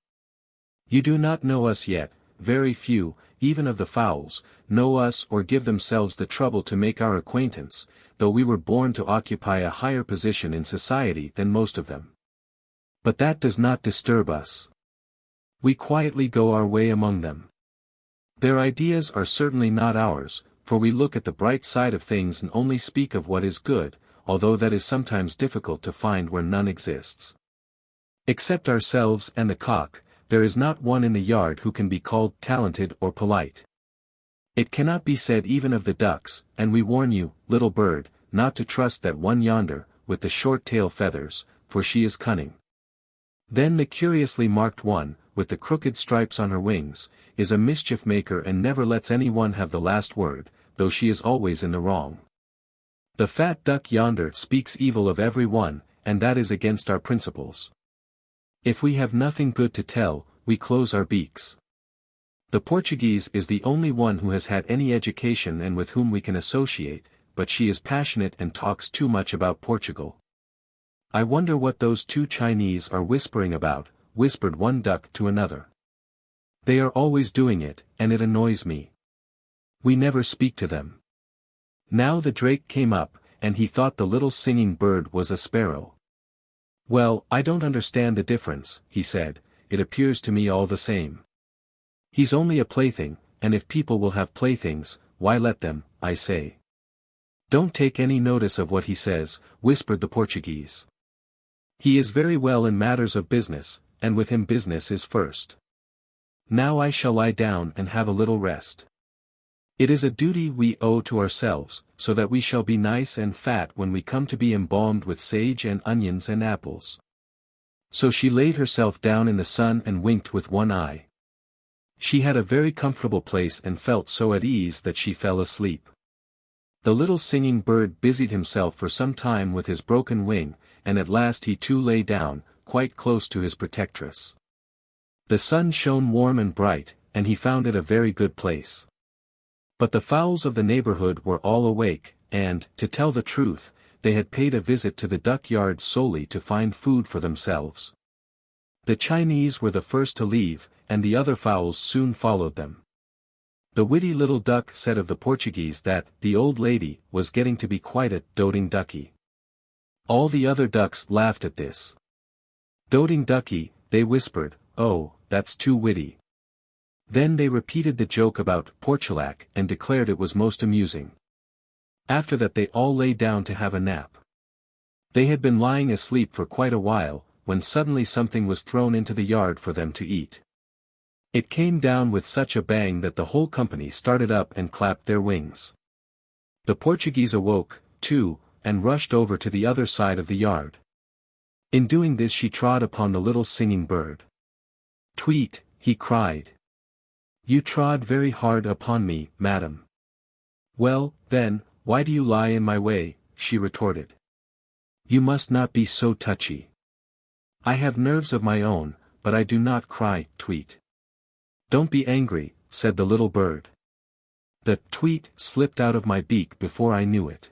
Speaker 1: You do not know us yet, very few, even of the fowls, know us or give themselves the trouble to make our acquaintance, though we were born to occupy a higher position in society than most of them. But that does not disturb us. We quietly go our way among them. Their ideas are certainly not ours, for we look at the bright side of things and only speak of what is good, although that is sometimes difficult to find where none exists. Except ourselves and the cock, there is not one in the yard who can be called talented or polite. It cannot be said even of the ducks, and we warn you, little bird, not to trust that one yonder, with the short tail feathers, for she is cunning. Then the curiously marked one, with the crooked stripes on her wings, is a mischief maker and never lets anyone have the last word, though she is always in the wrong. The fat duck yonder speaks evil of every one, and that is against our principles. If we have nothing good to tell, we close our beaks. The Portuguese is the only one who has had any education and with whom we can associate, but she is passionate and talks too much about Portugal. I wonder what those 2 Chinese are whispering about, whispered one duck to another. They are always doing it, and it annoys me. We never speak to them. Now the drake came up, and he thought the little singing bird was a sparrow. "Well, I don't understand the difference," he said, "it appears to me all the same. He's only a plaything, and if people will have playthings, why let them, I say." "Don't take any notice of what he says," whispered the Portuguese. "He is very well in matters of business, and with him business is first. Now I shall lie down and have a little rest. It is a duty we owe to ourselves, so that we shall be nice and fat when we come to be embalmed with sage and onions and apples." So she laid herself down in the sun and winked with one eye. She had a very comfortable place and felt so at ease that she fell asleep. The little singing bird busied himself for some time with his broken wing, and at last he too lay down, quite close to his protectress. The sun shone warm and bright, and he found it a very good place. But the fowls of the neighborhood were all awake, and, to tell the truth, they had paid a visit to the duck yard solely to find food for themselves. The Chinese were the first to leave, and the other fowls soon followed them. The witty little duck said of the Portuguese that the old lady was getting to be quite a doting ducky. All the other ducks laughed at this. "Doting ducky," they whispered, "oh, that's too witty." Then they repeated the joke about Portugal and declared it was most amusing. After that they all lay down to have a nap. They had been lying asleep for quite a while, when suddenly something was thrown into the yard for them to eat. It came down with such a bang that the whole company started up and clapped their wings. The Portuguese awoke, too, and rushed over to the other side of the yard. In doing this she trod upon the little singing bird. "Tweet," he cried. "You trod very hard upon me, madam." "Well, then, why do you lie in my way?" she retorted. "You must not be so touchy. I have nerves of my own, but I do not cry, Tweet." "Don't be angry," said the little bird. The tweet slipped out of my beak before I knew it.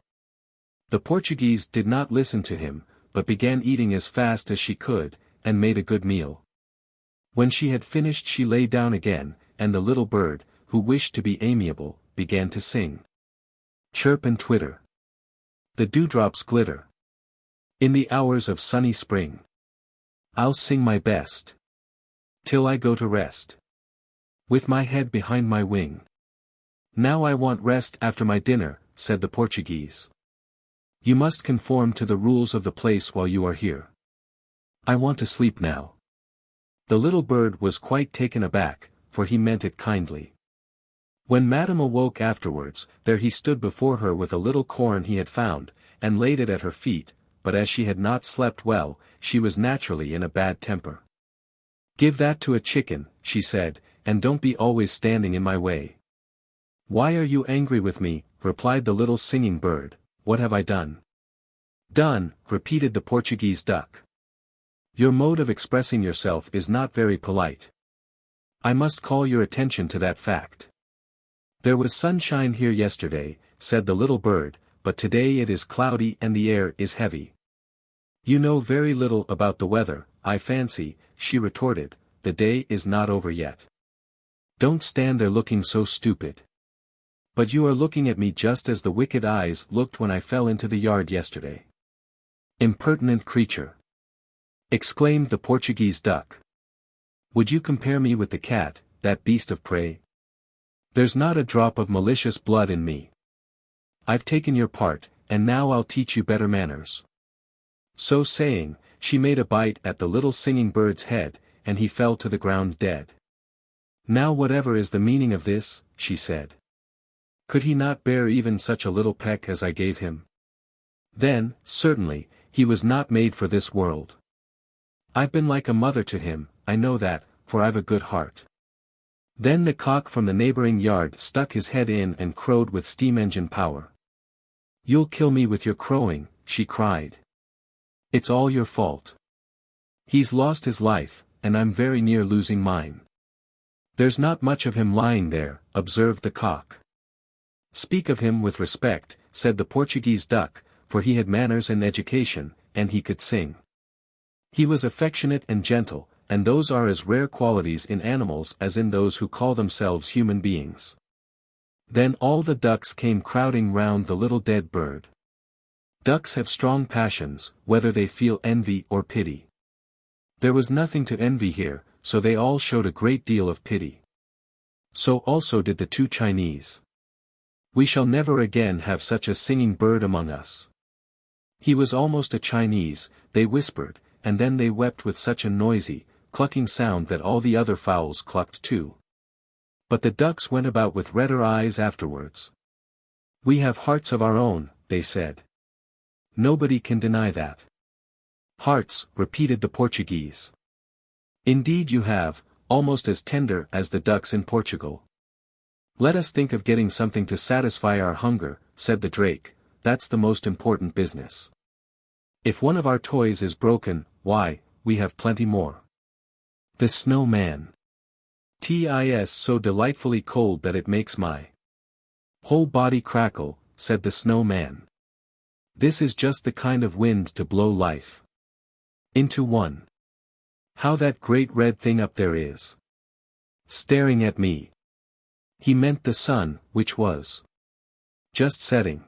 Speaker 1: The Portuguese did not listen to him, but began eating as fast as she could, and made a good meal. When she had finished she lay down again, and the little bird, who wished to be amiable, began to sing. Chirp and twitter. The dewdrops glitter. In the hours of sunny spring, I'll sing my best, till I go to rest, with my head behind my wing. "Now I want rest after my dinner," said the Portuguese. "You must conform to the rules of the place while you are here. I want to sleep now." The little bird was quite taken aback, for he meant it kindly. When Madame awoke afterwards, there he stood before her with a little corn he had found, and laid it at her feet, but as she had not slept well, she was naturally in a bad temper. "Give that to a chicken," she said, "and don't be always standing in my way." "Why are you angry with me?" replied the little singing bird. "What have I done?" "Done," repeated the Portuguese duck. "Your mode of expressing yourself is not very polite. I must call your attention to that fact. There was sunshine here yesterday," said the little bird, "but today it is cloudy and the air is heavy." "You know very little about the weather, I fancy," she retorted. "The day is not over yet. Don't stand there looking so stupid. But you are looking at me just as the wicked eyes looked when I fell into the yard yesterday." "Impertinent creature!" exclaimed the Portuguese duck. "Would you compare me with the cat, that beast of prey? There's not a drop of malicious blood in me. I've taken your part, and now I'll teach you better manners." So saying, she made a bite at the little singing bird's head, and he fell to the ground dead. "Now whatever is the meaning of this?" she said. "Could he not bear even such a little peck as I gave him? Then, certainly, he was not made for this world. I've been like a mother to him, I know that, for I've a good heart." Then the cock from the neighboring yard stuck his head in and crowed with steam engine power. "You'll kill me with your crowing," she cried. "It's all your fault. He's lost his life, and I'm very near losing mine." "There's not much of him lying there," observed the cock. "Speak of him with respect," said the Portuguese duck, for he had manners and education, and he could sing. He was affectionate and gentle, and those are as rare qualities in animals as in those who call themselves human beings. Then all the ducks came crowding round the little dead bird. Ducks have strong passions, whether they feel envy or pity. There was nothing to envy here, so they all showed a great deal of pity. So also did the two Chinese. We shall never again have such a singing bird among us. He was almost a Chinese, they whispered, and then they wept with such a noisy, clucking sound that all the other fowls clucked too. But the ducks went about with redder eyes afterwards. We have hearts of our own, they said. Nobody can deny that. Hearts, repeated the Portuguese. Indeed you have, almost as tender as the ducks in Portugal. Let us think of getting something to satisfy our hunger, said the drake, that's the most important business. If one of our toys is broken, why, we have plenty more. The snowman. 'Tis so delightfully cold that it makes my whole body crackle, said the snowman. This is just the kind of wind to blow life into one. How that great red thing up there is staring at me. He meant the sun, which was just setting.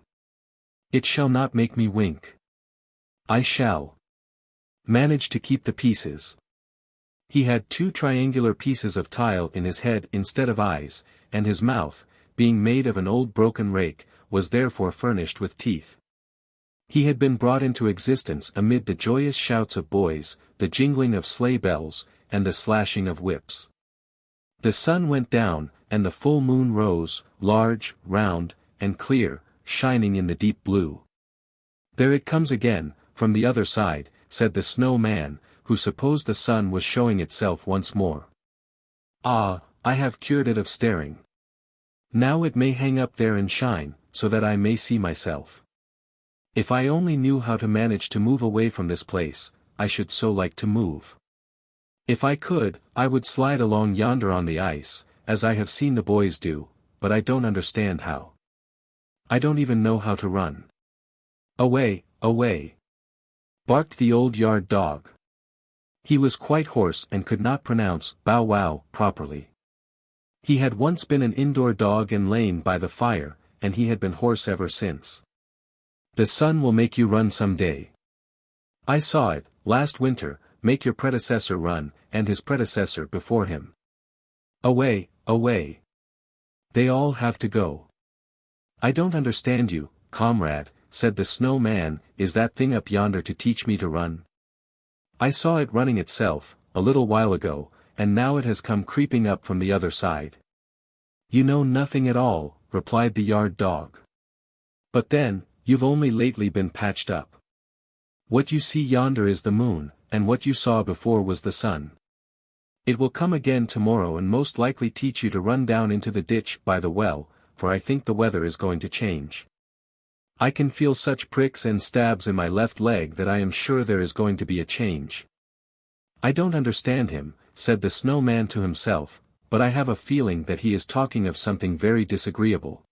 Speaker 1: It shall not make me wink. I shall manage to keep the pieces. He had 2 triangular pieces of tile in his head instead of eyes, and his mouth, being made of an old broken rake, was therefore furnished with teeth. He had been brought into existence amid the joyous shouts of boys, the jingling of sleigh bells, and the slashing of whips. The sun went down, and the full moon rose, large, round, and clear, shining in the deep blue. There it comes again, from the other side, said the snowman, who supposed the sun was showing itself once more. Ah, I have cured it of staring. Now it may hang up there and shine, so that I may see myself. If I only knew how to manage to move away from this place, I should so like to move. If I could, I would slide along yonder on the ice, as I have seen the boys do, but I don't understand how. I don't even know how to run. Away, away! Barked the old yard dog. He was quite hoarse and could not pronounce bow wow properly. He had once been an indoor dog and lain by the fire, and he had been hoarse ever since. The sun will make you run some day. I saw it, last winter, make your predecessor run, and his predecessor before him. Away, away! They all have to go. I don't understand you, comrade, said the snowman, is that thing up yonder to teach me to run? I saw it running itself, a little while ago, and now it has come creeping up from the other side. You know nothing at all, replied the yard dog. But then, you've only lately been patched up. What you see yonder is the moon, and what you saw before was the sun. It will come again tomorrow and most likely teach you to run down into the ditch by the well, for I think the weather is going to change. I can feel such pricks and stabs in my left leg that I am sure there is going to be a change. I don't understand him, said the snowman to himself, but I have a feeling that he is talking of something very disagreeable.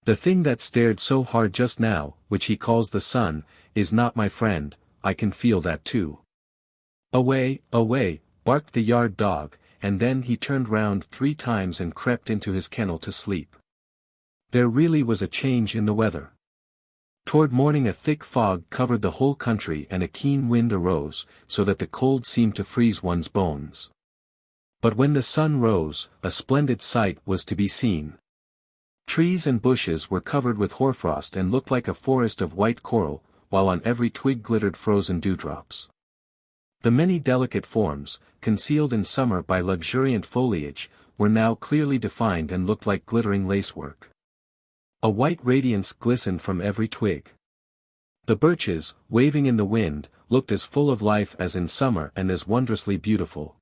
Speaker 1: The thing that stared so hard just now, which he calls the sun, is not my friend, I can feel that too. Away, away, barked the yard dog, and then he turned round 3 times and crept into his kennel to sleep. There really was a change in the weather. Toward morning a thick fog covered the whole country and a keen wind arose, so that the cold seemed to freeze one's bones. But when the sun rose, a splendid sight was to be seen. Trees and bushes were covered with hoarfrost and looked like a forest of white coral, while on every twig glittered frozen dewdrops. The many delicate forms, concealed in summer by luxuriant foliage, were now clearly defined and looked like glittering lacework. A white radiance glistened from every twig. The birches, waving in the wind, looked as full of life as in summer and as wondrously beautiful.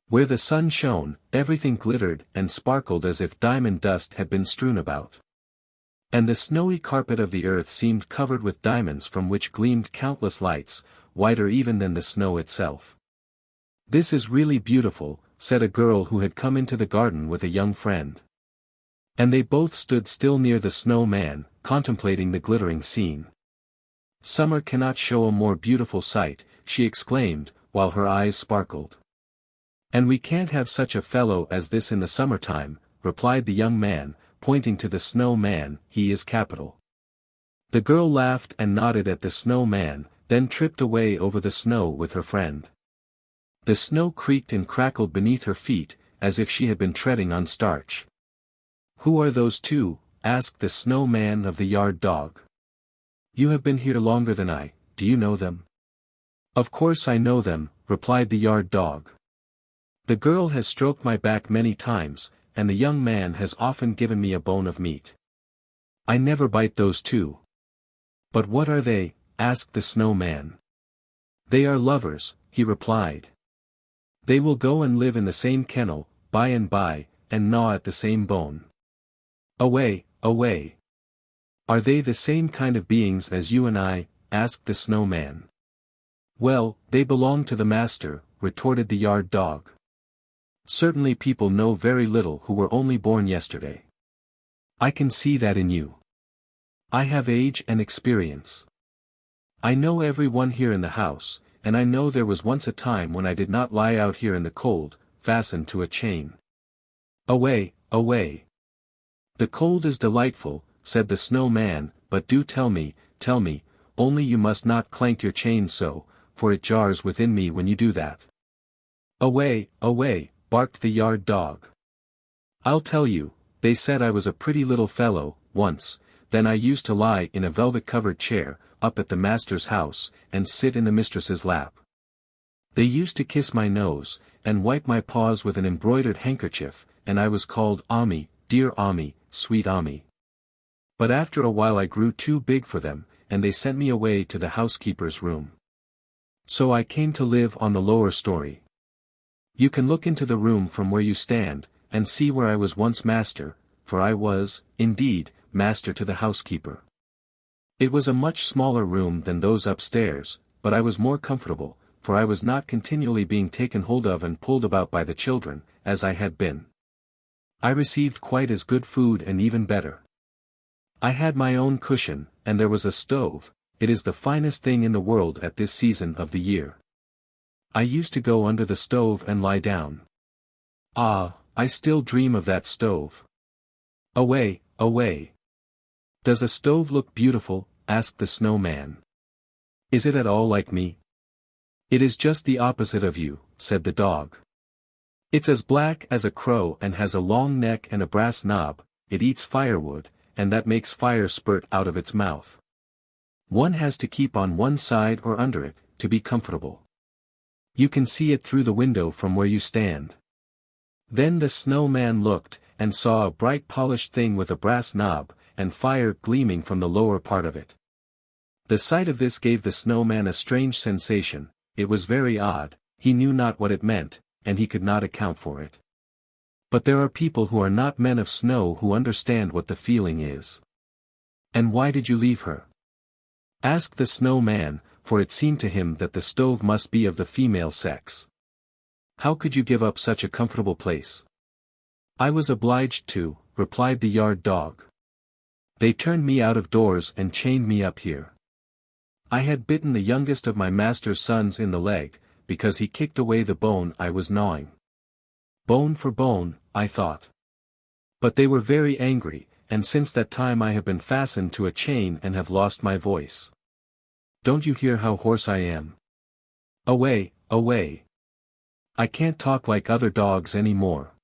Speaker 1: Where the sun shone, everything glittered and sparkled as if diamond dust had been strewn about. And the snowy carpet of the earth seemed covered with diamonds from which gleamed countless lights, whiter even than the snow itself. This is really beautiful, said a girl who had come into the garden with a young friend. And they both stood still near the snowman, contemplating the glittering scene. Summer cannot show a more beautiful sight, she exclaimed, while her eyes sparkled. And we can't have such a fellow as this in the summertime, replied the young man, pointing to the snow man, he is capital. The girl laughed and nodded at the snow man, then tripped away over the snow with her friend. The snow creaked and crackled beneath her feet, as if she had been treading on starch. "Who are those two?" asked the snow man of the yard dog. "You have been here longer than I, do you know them?" "Of course I know them," replied the yard dog. "The girl has stroked my back many times, and the young man has often given me a bone of meat. I never bite those two." "But what are they?" asked the snow man. "They are lovers," he replied. "They will go and live in the same kennel, by and by, and gnaw at the same bone." "Away, away. Are they the same kind of beings as you and I?" asked the snow man. "Well, they belong to the master," retorted the yard dog. "Certainly people know very little who were only born yesterday. I can see that in you. I have age and experience. I know every one here in the house, and I know there was once a time when I did not lie out here in the cold, fastened to a chain." "Away, away. The cold is delightful," said the snow man, "but do tell me, only you must not clank your chain so, for it jars within me when you do that." "Away, away," barked the yard dog. "I'll tell you, they said I was a pretty little fellow, once, then I used to lie in a velvet-covered chair, up at the master's house, and sit in the mistress's lap. They used to kiss my nose, and wipe my paws with an embroidered handkerchief, and I was called Ami, dear Ami, sweet Ami. But after a while I grew too big for them, and they sent me away to the housekeeper's room. So I came to live on the lower story. You can look into the room from where you stand, and see where I was once master, for I was, indeed, master to the housekeeper. It was a much smaller room than those upstairs, but I was more comfortable, for I was not continually being taken hold of and pulled about by the children, as I had been. I received quite as good food and even better. I had my own cushion, and there was a stove. It is the finest thing in the world at this season of the year. I used to go under the stove and lie down. Ah, I still dream of that stove. Away, away. Does a stove look beautiful? Asked the snow man. Is it at all like me? It is just the opposite of you, said the dog. It's as black as a crow and has a long neck and a brass knob. It eats firewood, and that makes fire spurt out of its mouth. One has to keep on one side or under it, to be comfortable. You can see it through the window from where you stand. Then the snowman looked, and saw a bright polished thing with a brass knob, and fire gleaming from the lower part of it. The sight of this gave the snowman a strange sensation. It was very odd, he knew not what it meant, and he could not account for it. But there are people who are not men of snow who understand what the feeling is. And why did you leave her? Asked the snowman, for it seemed to him that the stove must be of the female sex. How could you give up such a comfortable place? I was obliged to, replied the yard dog. They turned me out of doors and chained me up here. I had bitten the youngest of my master's sons in the leg, because he kicked away the bone I was gnawing. Bone for bone, I thought. But they were very angry, and since that time I have been fastened to a chain and have lost my voice. Don't you hear how hoarse I am? Away, away. I can't talk like other dogs any more.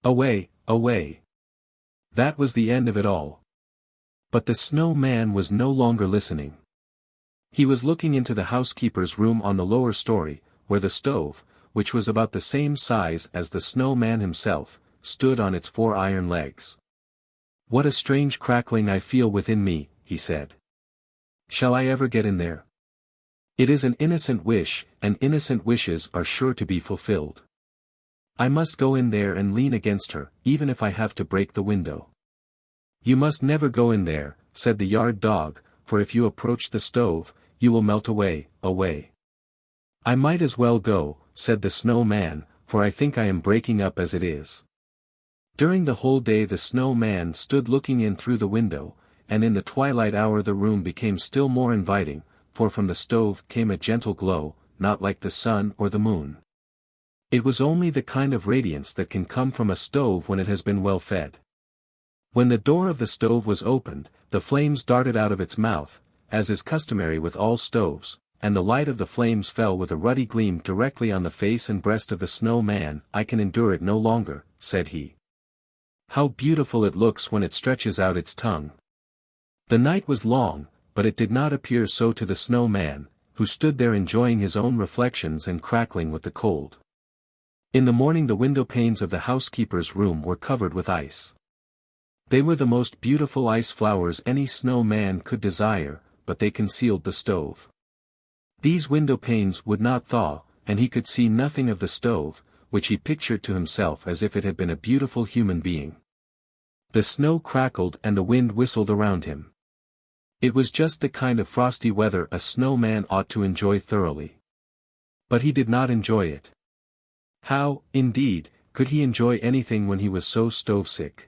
Speaker 1: Away, away. That was the end of it all. But the snowman was no longer listening. He was looking into the housekeeper's room on the lower story, where the stove, which was about the same size as the snowman himself, stood on its 4 iron legs. What a strange crackling I feel within me, he said. Shall I ever get in there? It is an innocent wish, and innocent wishes are sure to be fulfilled. I must go in there and lean against her, even if I have to break the window. You must never go in there, said the yard dog, for if you approach the stove, you will melt away, away. I might as well go, said the snowman, for I think I am breaking up as it is. During the whole day the snowman stood looking in through the window, and in the twilight hour the room became still more inviting, for from the stove came a gentle glow, not like the sun or the moon. It was only the kind of radiance that can come from a stove when it has been well fed. When the door of the stove was opened, the flames darted out of its mouth, as is customary with all stoves, and the light of the flames fell with a ruddy gleam directly on the face and breast of the snow man. "I can endure it no longer," said he. "How beautiful it looks when it stretches out its tongue." The night was long, but it did not appear so to the snow man, who stood there enjoying his own reflections and crackling with the cold. In the morning the window panes of the housekeeper's room were covered with ice. They were the most beautiful ice flowers any snow man could desire, but they concealed the stove. These window panes would not thaw, and he could see nothing of the stove, which he pictured to himself as if it had been a beautiful human being. The snow crackled and the wind whistled around him. It was just the kind of frosty weather a snowman ought to enjoy thoroughly. But he did not enjoy it. How, indeed, could he enjoy anything when he was so stove-sick?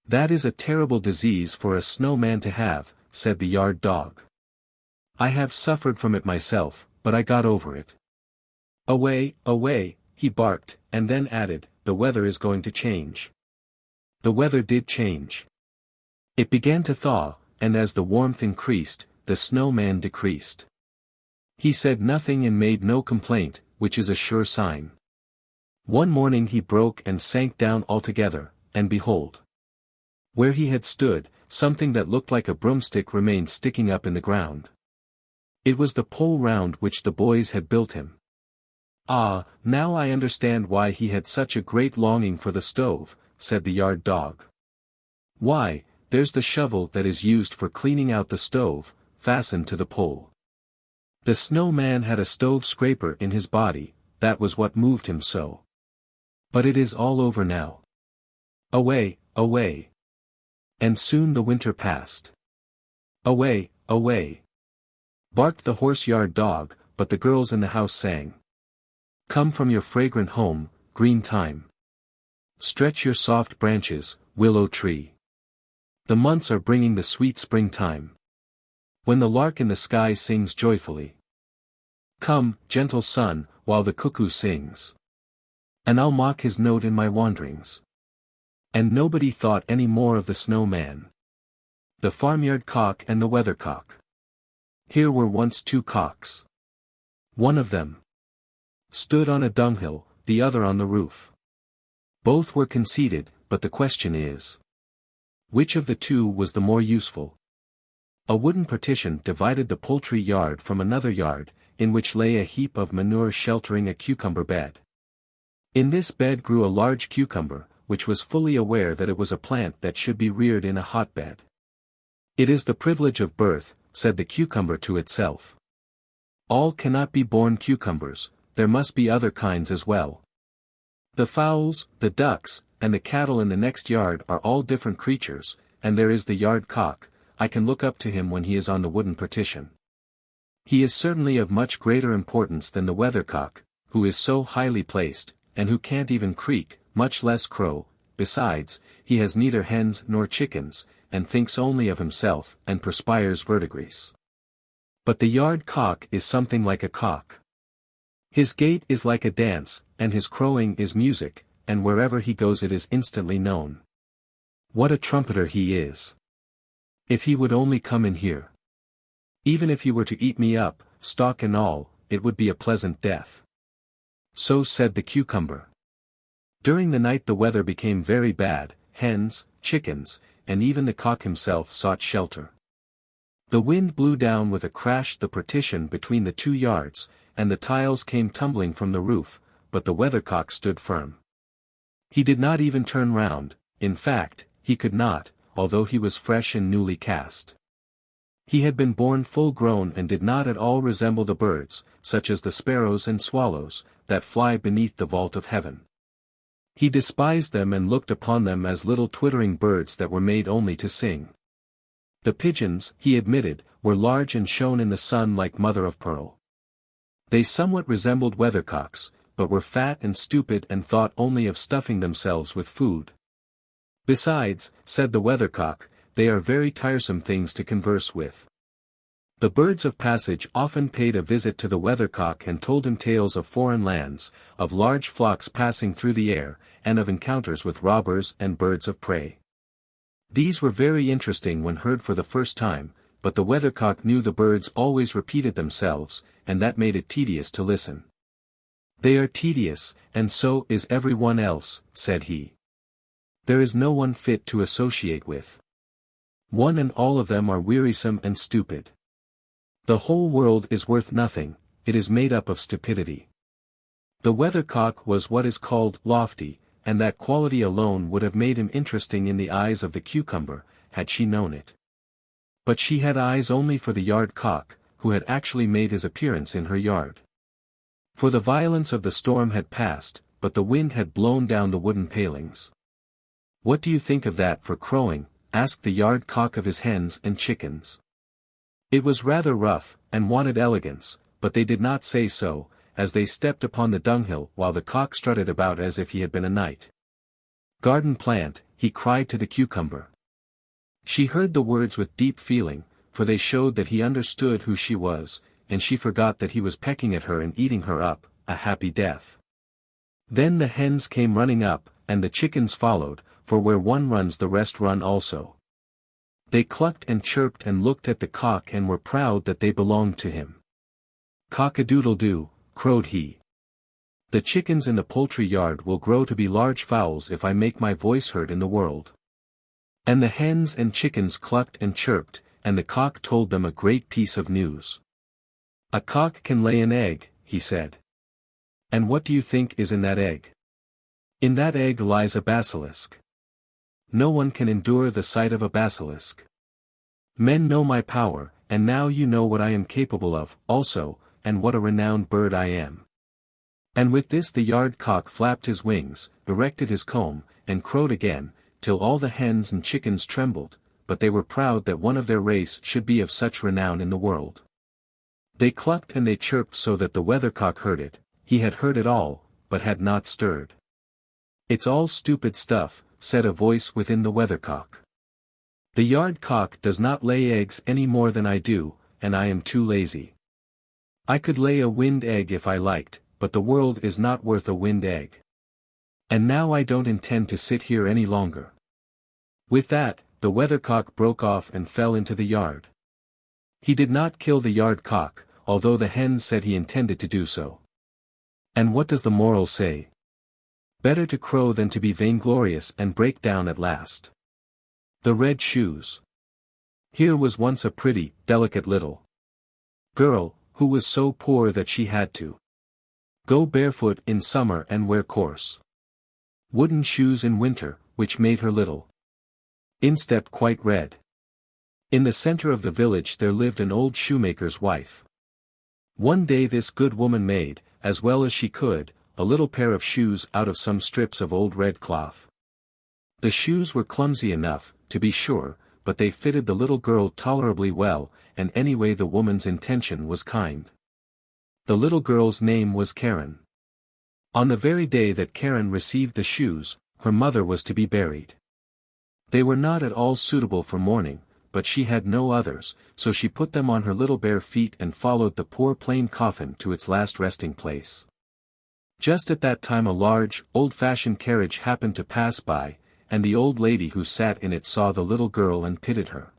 Speaker 1: "That is a terrible disease for a snowman to have," said the yard dog. "I have suffered from it myself, but I got over it." "Away, away," he barked, and then added, "the weather is going to change." The weather did change. It began to thaw, and as the warmth increased, the snowman decreased. He said nothing and made no complaint, which is a sure sign. One morning he broke and sank down altogether, and behold! Where he had stood, something that looked like a broomstick remained sticking up in the ground. It was the pole round which the boys had built him. "Ah, now I understand why he had such a great longing for the stove," said the yard dog. "Why, there's the shovel that is used for cleaning out the stove, fastened to the pole." The snowman had a stove scraper in his body, that was what moved him so. But it is all over now. Away, away. And soon the winter passed. Away, away. Barked the hoarse yard dog, but the girls in the house sang. "Come from your fragrant home, green thyme. Stretch your soft branches, willow tree. The months are bringing the sweet springtime, when the lark in the sky sings joyfully. Come, gentle sun, while the cuckoo sings. And I'll mock his note in my wanderings." And nobody thought any more of the snowman. The farmyard cock and the weathercock. Here were once two cocks. One of them stood on a dunghill, the other on the roof. Both were conceited, but the question is, which of the two was the more useful? A wooden partition divided the poultry yard from another yard, in which lay a heap of manure sheltering a cucumber bed. In this bed grew a large cucumber, which was fully aware that it was a plant that should be reared in a hotbed. "It is the privilege of birth," said the cucumber to itself. "All cannot be born cucumbers, there must be other kinds as well. The fowls, the ducks, and the cattle in the next yard are all different creatures, and there is the yard cock, I can look up to him when he is on the wooden partition. He is certainly of much greater importance than the weathercock, who is so highly placed, and who can't even creak, much less crow. Besides, he has neither hens nor chickens, and thinks only of himself, and perspires verdigris. But the yard cock is something like a cock. His gait is like a dance, and his crowing is music, and wherever he goes it is instantly known. What a trumpeter he is! If he would only come in here. Even if he were to eat me up, stalk and all, it would be a pleasant death." So said the cucumber. During the night the weather became very bad, hens, chickens, and even the cock himself sought shelter. The wind blew down with a crash the partition between the two yards, and the tiles came tumbling from the roof, but the weathercock stood firm. He did not even turn round, in fact, he could not, although he was fresh and newly cast. He had been born full grown and did not at all resemble the birds, such as the sparrows and swallows, that fly beneath the vault of heaven. He despised them and looked upon them as little twittering birds that were made only to sing. The pigeons, he admitted, were large and shone in the sun like mother of pearl. They somewhat resembled weathercocks, but were fat and stupid and thought only of stuffing themselves with food. Besides, said the weathercock, they are very tiresome things to converse with. The birds of passage often paid a visit to the weathercock and told him tales of foreign lands, of large flocks passing through the air, and of encounters with robbers and birds of prey. These were very interesting when heard for the first time, but the weathercock knew the birds always repeated themselves, and that made it tedious to listen. "They are tedious, and so is every one else," said he. "There is no one fit to associate with. One and all of them are wearisome and stupid. The whole world is worth nothing, it is made up of stupidity." The weathercock was what is called lofty, and that quality alone would have made him interesting in the eyes of the cucumber, had she known it. But she had eyes only for the yard cock, who had actually made his appearance in her yard. For the violence of the storm had passed, but the wind had blown down the wooden palings. "What do you think of that for crowing?" asked the yard cock of his hens and chickens. It was rather rough, and wanted elegance, but they did not say so, as they stepped upon the dunghill while the cock strutted about as if he had been a knight. "Garden plant," he cried to the cucumber. She heard the words with deep feeling, for they showed that he understood who she was, and she forgot that he was pecking at her and eating her up, a happy death. Then the hens came running up, and the chickens followed, for where one runs the rest run also. They clucked and chirped and looked at the cock and were proud that they belonged to him. "Cock-a-doodle-doo," crowed he. "The chickens in the poultry yard will grow to be large fowls if I make my voice heard in the world." And the hens and chickens clucked and chirped, and the cock told them a great piece of news. "A cock can lay an egg," he said. "And what do you think is in that egg? In that egg lies a basilisk. No one can endure the sight of a basilisk. Men know my power, and now you know what I am capable of, also, and what a renowned bird I am." And with this the yard cock flapped his wings, erected his comb, and crowed again, till all the hens and chickens trembled, but they were proud that one of their race should be of such renown in the world. They clucked and they chirped so that the weathercock heard it. He had heard it all, but had not stirred. "It's all stupid stuff," said a voice within the weathercock. "The yard cock does not lay eggs any more than I do, and I am too lazy. I could lay a wind egg if I liked, but the world is not worth a wind egg. And now I don't intend to sit here any longer." With that, the weathercock broke off and fell into the yard. He did not kill the yard cock, although the hens said he intended to do so. And what does the moral say? Better to crow than to be vainglorious and break down at last. The red shoes. Here was once a pretty, delicate little girl, who was so poor that she had to go barefoot in summer and wear coarse wooden shoes in winter, which made her little instep quite red. In the center of the village there lived an old shoemaker's wife. One day this good woman made, as well as she could, a little pair of shoes out of some strips of old red cloth. The shoes were clumsy enough, to be sure, but they fitted the little girl tolerably well, and anyway the woman's intention was kind. The little girl's name was Karen. On the very day that Karen received the shoes, her mother was to be buried. They were not at all suitable for mourning, but she had no others, so she put them on her little bare feet and followed the poor plain coffin to its last resting place. Just at that time a large, old-fashioned carriage happened to pass by, and the old lady who sat in it saw the little girl and pitied her.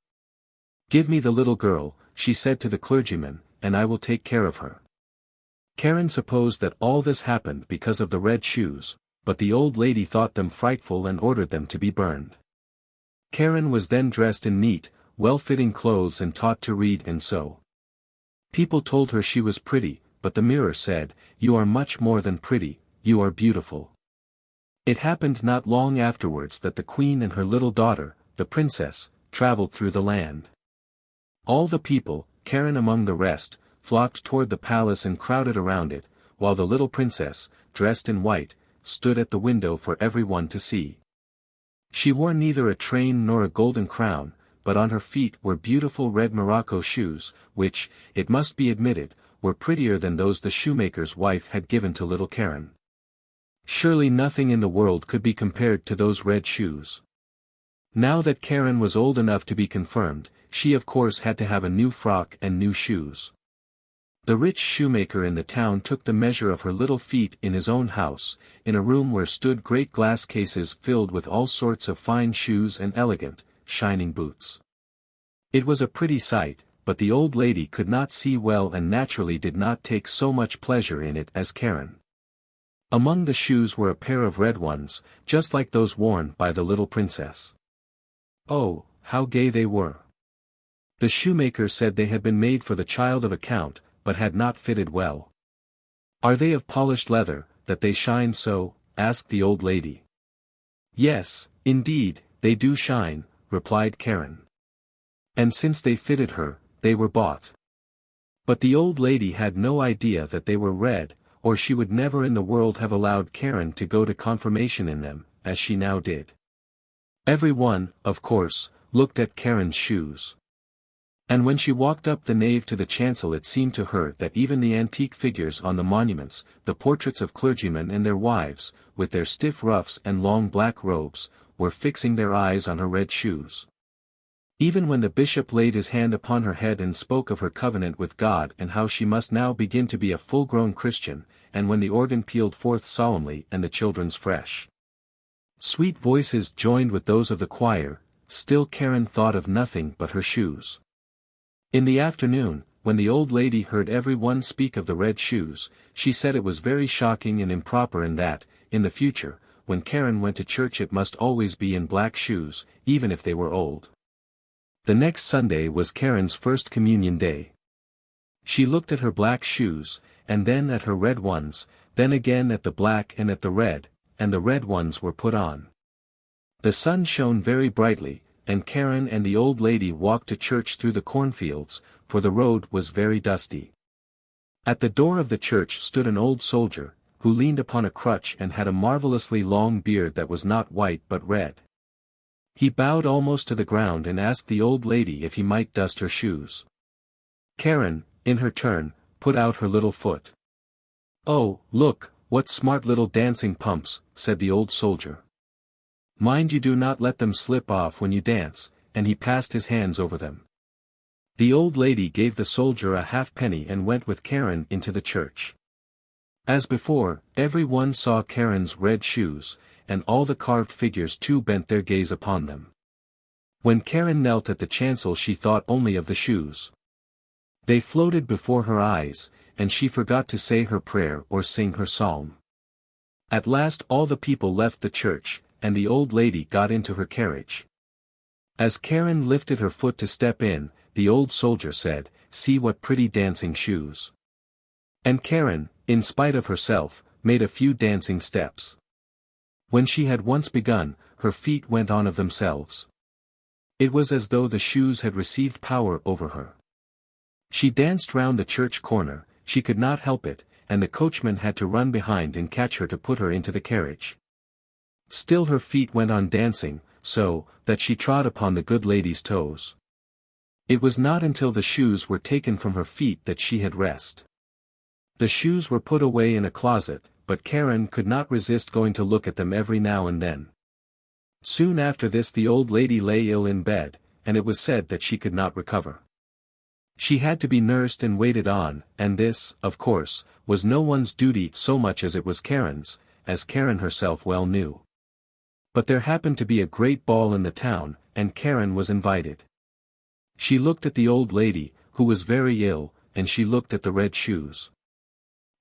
Speaker 1: "Give me the little girl," she said to the clergyman, "and I will take care of her." Karen supposed that all this happened because of the red shoes, but the old lady thought them frightful and ordered them to be burned. Karen was then dressed in neat, well-fitting clothes and taught to read and sew. People told her she was pretty, but the mirror said, "You are much more than pretty, you are beautiful." It happened not long afterwards that the queen and her little daughter, the princess, traveled through the land. All the people, Karen among the rest, flocked toward the palace and crowded around it, while the little princess, dressed in white, stood at the window for everyone to see. She wore neither a train nor a golden crown, but on her feet were beautiful red morocco shoes, which, it must be admitted, were prettier than those the shoemaker's wife had given to little Karen. Surely nothing in the world could be compared to those red shoes. Now that Karen was old enough to be confirmed, she of course had to have a new frock and new shoes. The rich shoemaker in the town took the measure of her little feet in his own house, in a room where stood great glass cases filled with all sorts of fine shoes and elegant, shining boots. It was a pretty sight, but the old lady could not see well and naturally did not take so much pleasure in it as Karen. Among the shoes were a pair of red ones, just like those worn by the little princess. Oh, how gay they were! The shoemaker said they had been made for the child of a count, but had not fitted well. Are they of polished leather, that they shine so? Asked the old lady. Yes, indeed, they do shine, replied Karen. And since they fitted her, they were bought. But the old lady had no idea that they were red, or she would never in the world have allowed Karen to go to confirmation in them, as she now did. Everyone, of course, looked at Karen's shoes. And when she walked up the nave to the chancel it seemed to her that even the antique figures on the monuments, the portraits of clergymen and their wives, with their stiff ruffs and long black robes, were fixing their eyes on her red shoes. Even when the bishop laid his hand upon her head and spoke of her covenant with God and how she must now begin to be a full-grown Christian, and when the organ pealed forth solemnly and the children's fresh, sweet voices joined with those of the choir, still Karen thought of nothing but her shoes. In the afternoon, when the old lady heard every one speak of the red shoes, she said it was very shocking and improper and that, in the future, when Karen went to church it must always be in black shoes, even if they were old. The next Sunday was Karen's first communion day. She looked at her black shoes, and then at her red ones, then again at the black and at the red ones were put on. The sun shone very brightly, and Karen and the old lady walked to church through the cornfields, for the road was very dusty. At the door of the church stood an old soldier, who leaned upon a crutch and had a marvelously long beard that was not white but red. He bowed almost to the ground and asked the old lady if he might dust her shoes. Karen, in her turn, put out her little foot. "Oh, look, what smart little dancing pumps," said the old soldier. "Mind you do not let them slip off when you dance," and he passed his hands over them. The old lady gave the soldier a halfpenny and went with Karen into the church. As before, every one saw Karen's red shoes, and all the carved figures too bent their gaze upon them. When Karen knelt at the chancel she thought only of the shoes. They floated before her eyes, and she forgot to say her prayer or sing her psalm. At last all the people left the church, and the old lady got into her carriage. As Karen lifted her foot to step in, the old soldier said, "See what pretty dancing shoes." And Karen, in spite of herself, made a few dancing steps. When she had once begun, her feet went on of themselves. It was as though the shoes had received power over her. She danced round the church corner, she could not help it, and the coachman had to run behind and catch her to put her into the carriage. Still her feet went on dancing, so, that she trod upon the good lady's toes. It was not until the shoes were taken from her feet that she had rest. The shoes were put away in a closet, but Karen could not resist going to look at them every now and then. Soon after this the old lady lay ill in bed, and it was said that she could not recover. She had to be nursed and waited on, and this, of course, was no one's duty so much as it was Karen's, as Karen herself well knew. But there happened to be a great ball in the town, and Karen was invited. She looked at the old lady, who was very ill, and she looked at the red shoes.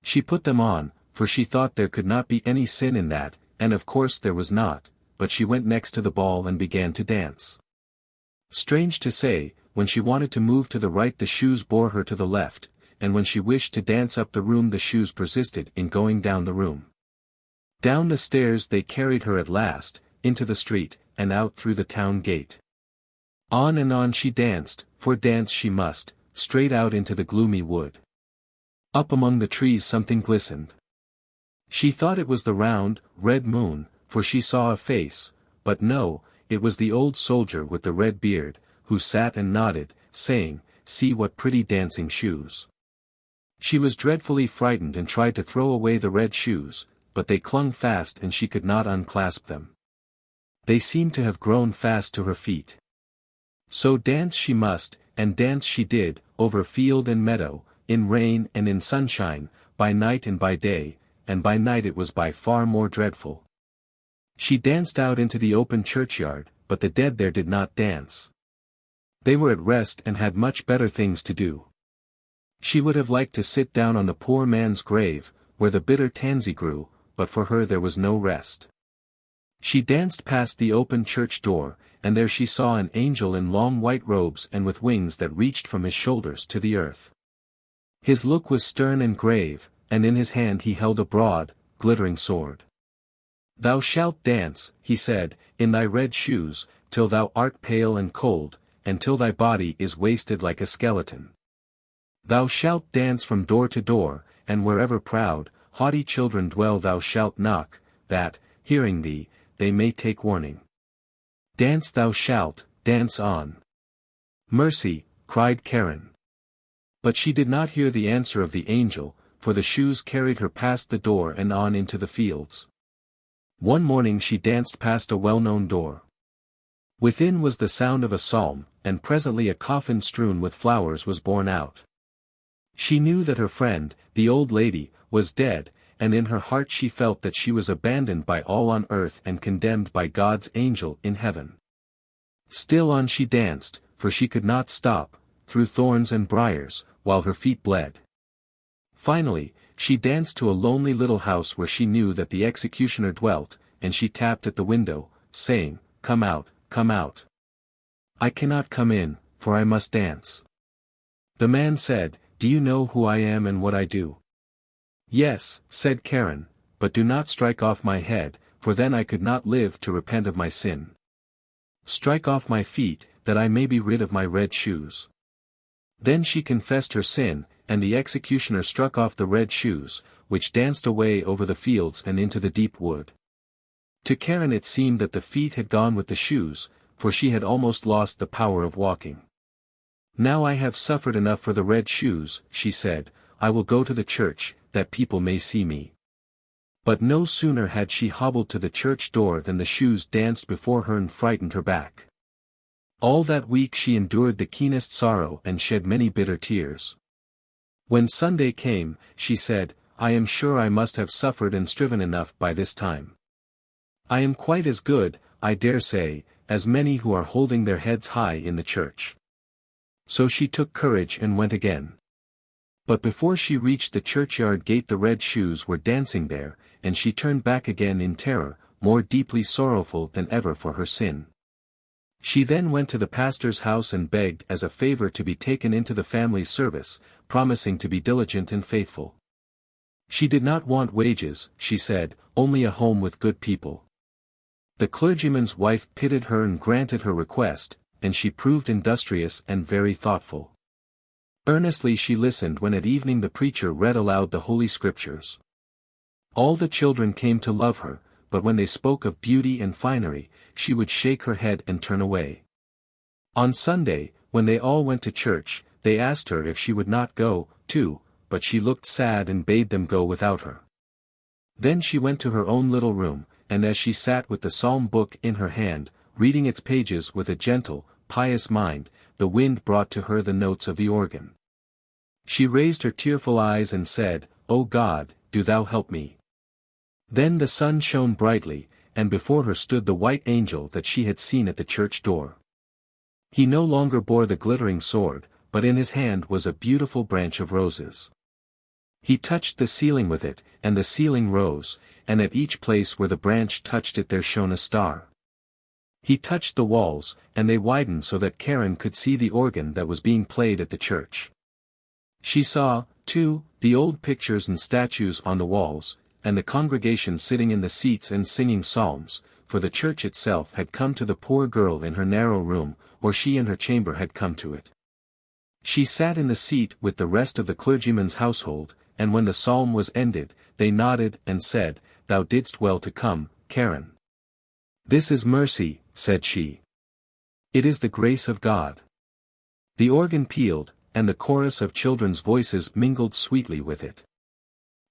Speaker 1: She put them on, for she thought there could not be any sin in that, and of course there was not, but she went next to the ball and began to dance. Strange to say, when she wanted to move to the right the shoes bore her to the left, and when she wished to dance up the room the shoes persisted in going down the room. Down the stairs they carried her at last, into the street, and out through the town gate. On and on she danced, for dance she must, straight out into the gloomy wood. Up among the trees something glistened. She thought it was the round, red moon, for she saw a face, but no, it was the old soldier with the red beard, who sat and nodded, saying, "See what pretty dancing shoes." She was dreadfully frightened and tried to throw away the red shoes, but they clung fast and she could not unclasp them. They seemed to have grown fast to her feet. So dance she must, and dance she did, over field and meadow, in rain and in sunshine, by night and by day, and by night it was by far more dreadful. She danced out into the open churchyard, but the dead there did not dance. They were at rest and had much better things to do. She would have liked to sit down on the poor man's grave, where the bitter tansy grew, but for her there was no rest. She danced past the open church door, and there she saw an angel in long white robes and with wings that reached from his shoulders to the earth. His look was stern and grave, and in his hand he held a broad, glittering sword. "Thou shalt dance," he said, "in thy red shoes, till thou art pale and cold, and till thy body is wasted like a skeleton. Thou shalt dance from door to door, and wherever proud, haughty children dwell thou shalt knock, that, hearing thee, they may take warning. Dance thou shalt, dance on." "Mercy," cried Karen. But she did not hear the answer of the angel, for the shoes carried her past the door and on into the fields. One morning she danced past a well-known door. Within was the sound of a psalm, and presently a coffin strewn with flowers was borne out. She knew that her friend, the old lady, was dead, and in her heart she felt that she was abandoned by all on earth and condemned by God's angel in heaven. Still on she danced, for she could not stop, through thorns and briars, while her feet bled. Finally, she danced to a lonely little house where she knew that the executioner dwelt, and she tapped at the window, saying, "Come out, come out. I cannot come in, for I must dance." The man said, "Do you know who I am and what I do?" "Yes," said Karen, "but do not strike off my head, for then I could not live to repent of my sin. Strike off my feet, that I may be rid of my red shoes." Then she confessed her sin, and the executioner struck off the red shoes, which danced away over the fields and into the deep wood. To Karen it seemed that the feet had gone with the shoes, for she had almost lost the power of walking. "Now I have suffered enough for the red shoes," she said, "I will go to the church, that people may see me." But no sooner had she hobbled to the church door than the shoes danced before her and frightened her back. All that week she endured the keenest sorrow and shed many bitter tears. When Sunday came, she said, "I am sure I must have suffered and striven enough by this time. I am quite as good, I dare say, as many who are holding their heads high in the church." So she took courage and went again. But before she reached the churchyard gate the red shoes were dancing there, and she turned back again in terror, more deeply sorrowful than ever for her sin. She then went to the pastor's house and begged as a favor to be taken into the family service, promising to be diligent and faithful. She did not want wages, she said, only a home with good people. The clergyman's wife pitied her and granted her request, and she proved industrious and very thoughtful. Earnestly she listened when at evening the preacher read aloud the Holy Scriptures. All the children came to love her, but when they spoke of beauty and finery, she would shake her head and turn away. On Sunday, when they all went to church, they asked her if she would not go, too, but she looked sad and bade them go without her. Then she went to her own little room, and as she sat with the psalm book in her hand, reading its pages with a gentle, pious mind, the wind brought to her the notes of the organ. She raised her tearful eyes and said, "O God, do thou help me." Then the sun shone brightly, and before her stood the white angel that she had seen at the church door. He no longer bore the glittering sword, but in his hand was a beautiful branch of roses. He touched the ceiling with it, and the ceiling rose, and at each place where the branch touched it there shone a star. He touched the walls, and they widened so that Karen could see the organ that was being played at the church. She saw, too, the old pictures and statues on the walls, and the congregation sitting in the seats and singing psalms, for the church itself had come to the poor girl in her narrow room, or she in her chamber had come to it. She sat in the seat with the rest of the clergyman's household, and when the psalm was ended, they nodded and said, "Thou didst well to come, Karen." "This is mercy," said she. "It is the grace of God." The organ pealed, and the chorus of children's voices mingled sweetly with it.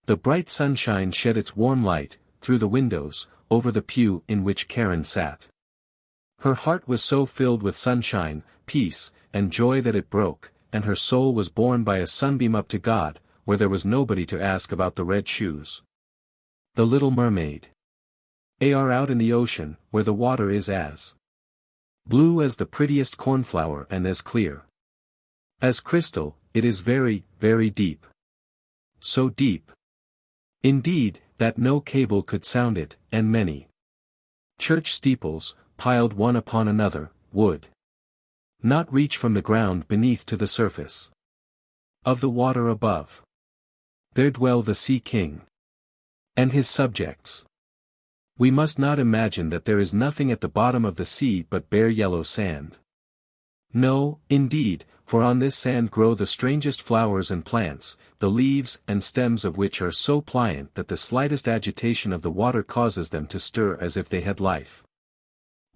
Speaker 1: The bright sunshine shed its warm light, through the windows, over the pew in which Karen sat. Her heart was so filled with sunshine, peace, and joy that it broke, and her soul was borne by a sunbeam up to God, where there was nobody to ask about the red shoes. The Little Mermaid. Are out in the ocean, where the water is as Blue as the prettiest cornflower and as clear as crystal, it is very, very deep. So deep, indeed, that no cable could sound it, and many church steeples, piled one upon another, would not reach from the ground beneath to the surface of the water above. There dwell the Sea King and his subjects. We must not imagine that there is nothing at the bottom of the sea but bare yellow sand. No, indeed, for on this sand grow the strangest flowers and plants, the leaves and stems of which are so pliant that the slightest agitation of the water causes them to stir as if they had life.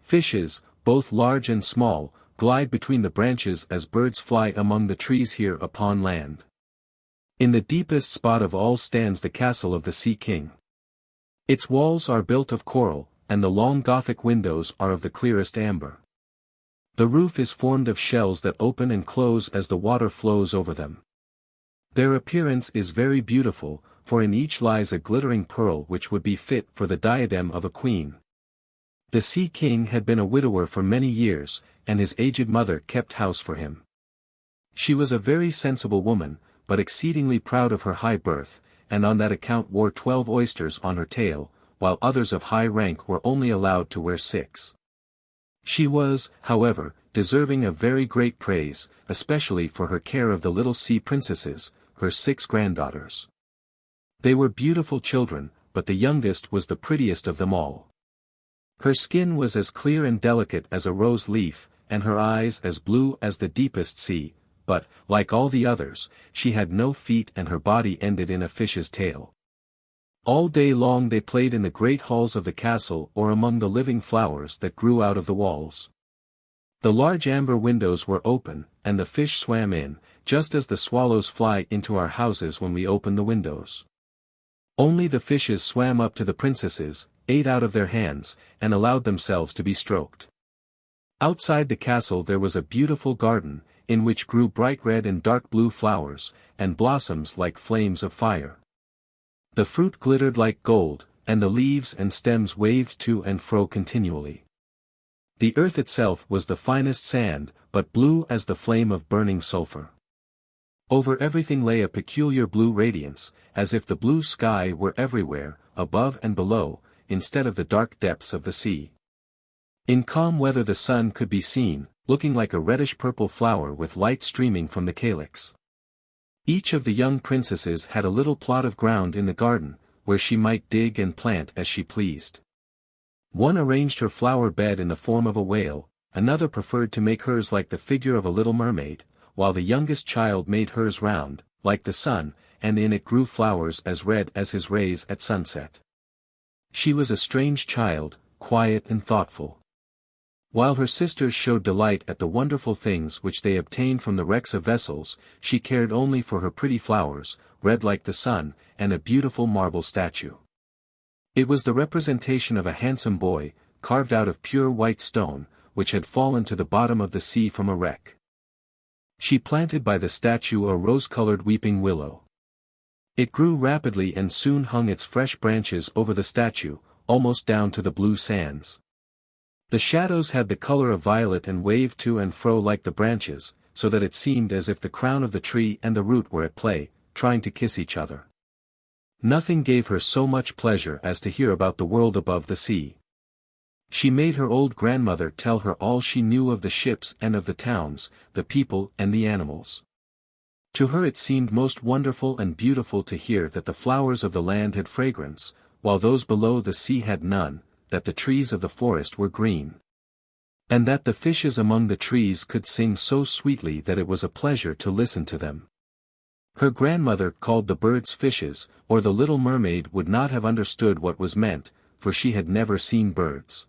Speaker 1: Fishes, both large and small, glide between the branches as birds fly among the trees here upon land. In the deepest spot of all stands the castle of the Sea King. Its walls are built of coral, and the long Gothic windows are of the clearest amber. The roof is formed of shells that open and close as the water flows over them. Their appearance is very beautiful, for in each lies a glittering pearl which would be fit for the diadem of a queen. The Sea King had been a widower for many years, and his aged mother kept house for him. She was a very sensible woman, but exceedingly proud of her high birth, and on that account wore 12 oysters on her tail, while others of high rank were only allowed to wear 6. She was, however, deserving of very great praise, especially for her care of the little sea princesses, her 6 granddaughters. They were beautiful children, but the youngest was the prettiest of them all. Her skin was as clear and delicate as a rose leaf, and her eyes as blue as the deepest sea, but, like all the others, she had no feet and her body ended in a fish's tail. All day long they played in the great halls of the castle or among the living flowers that grew out of the walls. The large amber windows were open, and the fish swam in, just as the swallows fly into our houses when we open the windows. Only the fishes swam up to the princesses, ate out of their hands, and allowed themselves to be stroked. Outside the castle there was a beautiful garden, in which grew bright red and dark blue flowers, and blossoms like flames of fire. The fruit glittered like gold, and the leaves and stems waved to and fro continually. The earth itself was the finest sand, but blue as the flame of burning sulfur. Over everything lay a peculiar blue radiance, as if the blue sky were everywhere, above and below, instead of the dark depths of the sea. In calm weather the sun could be seen, looking like a reddish-purple flower with light streaming from the calyx. Each of the young princesses had a little plot of ground in the garden, where she might dig and plant as she pleased. One arranged her flower bed in the form of a whale, another preferred to make hers like the figure of a little mermaid, while the youngest child made hers round, like the sun, and in it grew flowers as red as his rays at sunset. She was a strange child, quiet and thoughtful. While her sisters showed delight at the wonderful things which they obtained from the wrecks of vessels, she cared only for her pretty flowers, red like the sun, and a beautiful marble statue. It was the representation of a handsome boy, carved out of pure white stone, which had fallen to the bottom of the sea from a wreck. She planted by the statue a rose-colored weeping willow. It grew rapidly and soon hung its fresh branches over the statue, almost down to the blue sands. The shadows had the color of violet and waved to and fro like the branches, so that it seemed as if the crown of the tree and the root were at play, trying to kiss each other. Nothing gave her so much pleasure as to hear about the world above the sea. She made her old grandmother tell her all she knew of the ships and of the towns, the people and the animals. To her it seemed most wonderful and beautiful to hear that the flowers of the land had fragrance, while those below the sea had none, that the trees of the forest were green, and that the fishes among the trees could sing so sweetly that it was a pleasure to listen to them. Her grandmother called the birds fishes, or the little mermaid would not have understood what was meant, for she had never seen birds.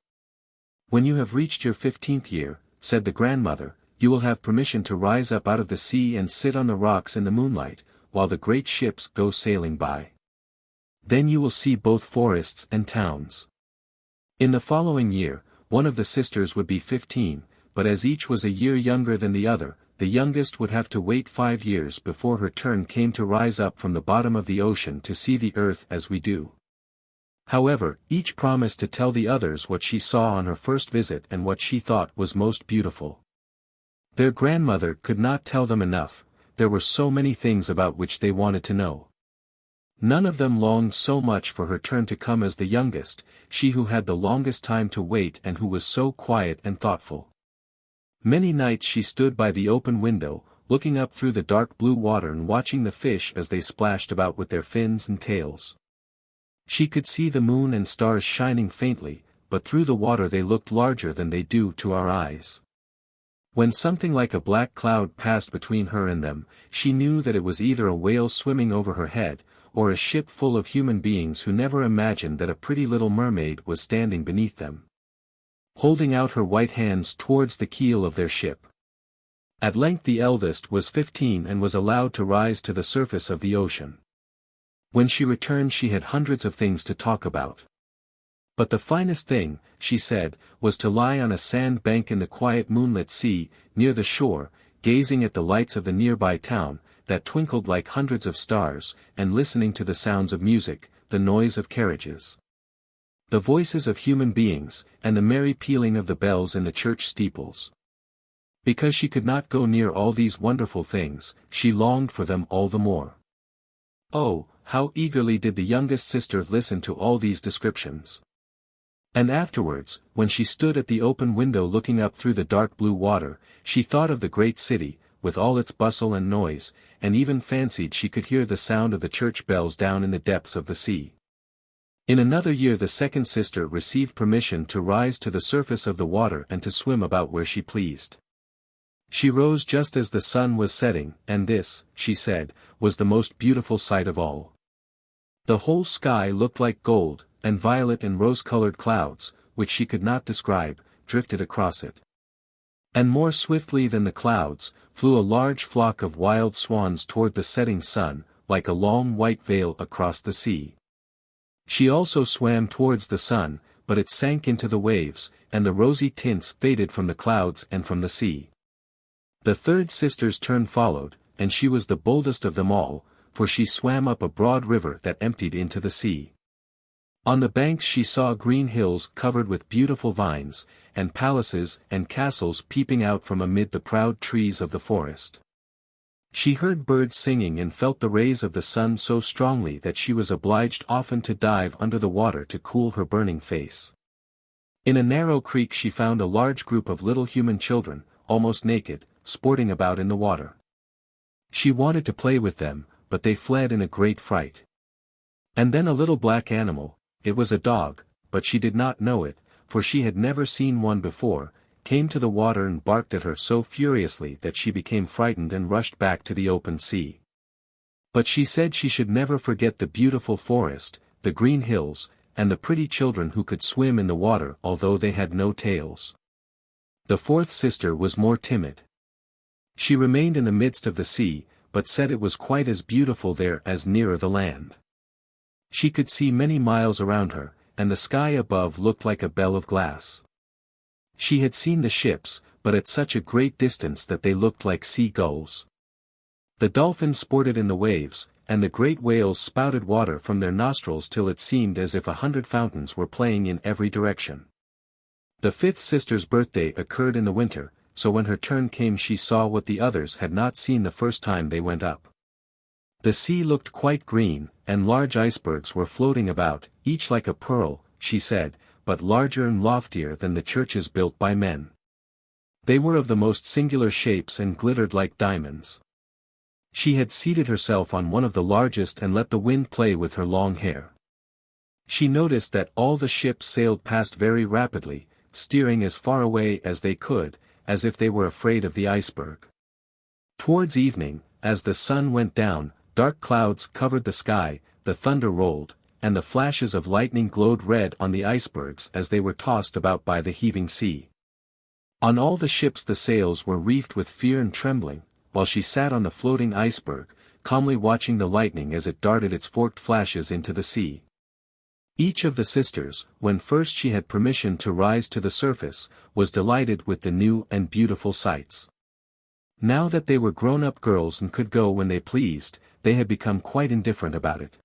Speaker 1: "When you have reached your 15th year," said the grandmother, "you will have permission to rise up out of the sea and sit on the rocks in the moonlight, while the great ships go sailing by. Then you will see both forests and towns." In the following year, one of the sisters would be 15, but as each was a year younger than the other, the youngest would have to wait 5 years before her turn came to rise up from the bottom of the ocean to see the earth as we do. However, each promised to tell the others what she saw on her first visit and what she thought was most beautiful. Their grandmother could not tell them enough, there were so many things about which they wanted to know. None of them longed so much for her turn to come as the youngest, she who had the longest time to wait and who was so quiet and thoughtful. Many nights she stood by the open window, looking up through the dark blue water and watching the fish as they splashed about with their fins and tails. She could see the moon and stars shining faintly, but through the water they looked larger than they do to our eyes. When something like a black cloud passed between her and them, she knew that it was either a whale swimming over her head, or a ship full of human beings who never imagined that a pretty little mermaid was standing beneath them, holding out her white hands towards the keel of their ship. At length the eldest was 15 and was allowed to rise to the surface of the ocean. When she returned she had hundreds of things to talk about. But the finest thing, she said, was to lie on a sand bank in the quiet moonlit sea, near the shore, gazing at the lights of the nearby town, that twinkled like hundreds of stars, and listening to the sounds of music, the noise of carriages, the voices of human beings, and the merry pealing of the bells in the church steeples. Because she could not go near all these wonderful things, she longed for them all the more. Oh, how eagerly did the youngest sister listen to all these descriptions. And afterwards, when she stood at the open window looking up through the dark blue water, she thought of the great city, with all its bustle and noise, and even fancied she could hear the sound of the church bells down in the depths of the sea. In another year the second sister received permission to rise to the surface of the water and to swim about where she pleased. She rose just as the sun was setting, and this, she said, was the most beautiful sight of all. The whole sky looked like gold, and violet and rose-colored clouds, which she could not describe, drifted across it. And more swiftly than the clouds, flew a large flock of wild swans toward the setting sun, like a long white veil across the sea. She also swam towards the sun, but it sank into the waves, and the rosy tints faded from the clouds and from the sea. The third sister's turn followed, and she was the boldest of them all, for she swam up a broad river that emptied into the sea. On the banks she saw green hills covered with beautiful vines, and palaces and castles peeping out from amid the proud trees of the forest. She heard birds singing and felt the rays of the sun so strongly that she was obliged often to dive under the water to cool her burning face. In a narrow creek she found a large group of little human children, almost naked, sporting about in the water. She wanted to play with them, but they fled in a great fright. And then a little black animal, it was a dog, but she did not know it, for she had never seen one before, came to the water and barked at her so furiously that she became frightened and rushed back to the open sea. But she said she should never forget the beautiful forest, the green hills, and the pretty children who could swim in the water although they had no tails. The fourth sister was more timid. She remained in the midst of the sea, but said it was quite as beautiful there as nearer the land. She could see many miles around her, and the sky above looked like a bell of glass. She had seen the ships, but at such a great distance that they looked like sea gulls. The dolphins sported in the waves, and the great whales spouted water from their nostrils till it seemed as if 100 fountains were playing in every direction. The fifth sister's birthday occurred in the winter, so when her turn came she saw what the others had not seen the first time they went up. The sea looked quite green, and large icebergs were floating about, each like a pearl, she said, but larger and loftier than the churches built by men. They were of the most singular shapes and glittered like diamonds. She had seated herself on one of the largest and let the wind play with her long hair. She noticed that all the ships sailed past very rapidly, steering as far away as they could, as if they were afraid of the iceberg. Towards evening, as the sun went down, dark clouds covered the sky, the thunder rolled, and the flashes of lightning glowed red on the icebergs as they were tossed about by the heaving sea. On all the ships the sails were reefed with fear and trembling, while she sat on the floating iceberg, calmly watching the lightning as it darted its forked flashes into the sea. Each of the sisters, when first she had permission to rise to the surface, was delighted with the new and beautiful sights. Now that they were grown-up girls and could go when they pleased, they had become quite indifferent about it.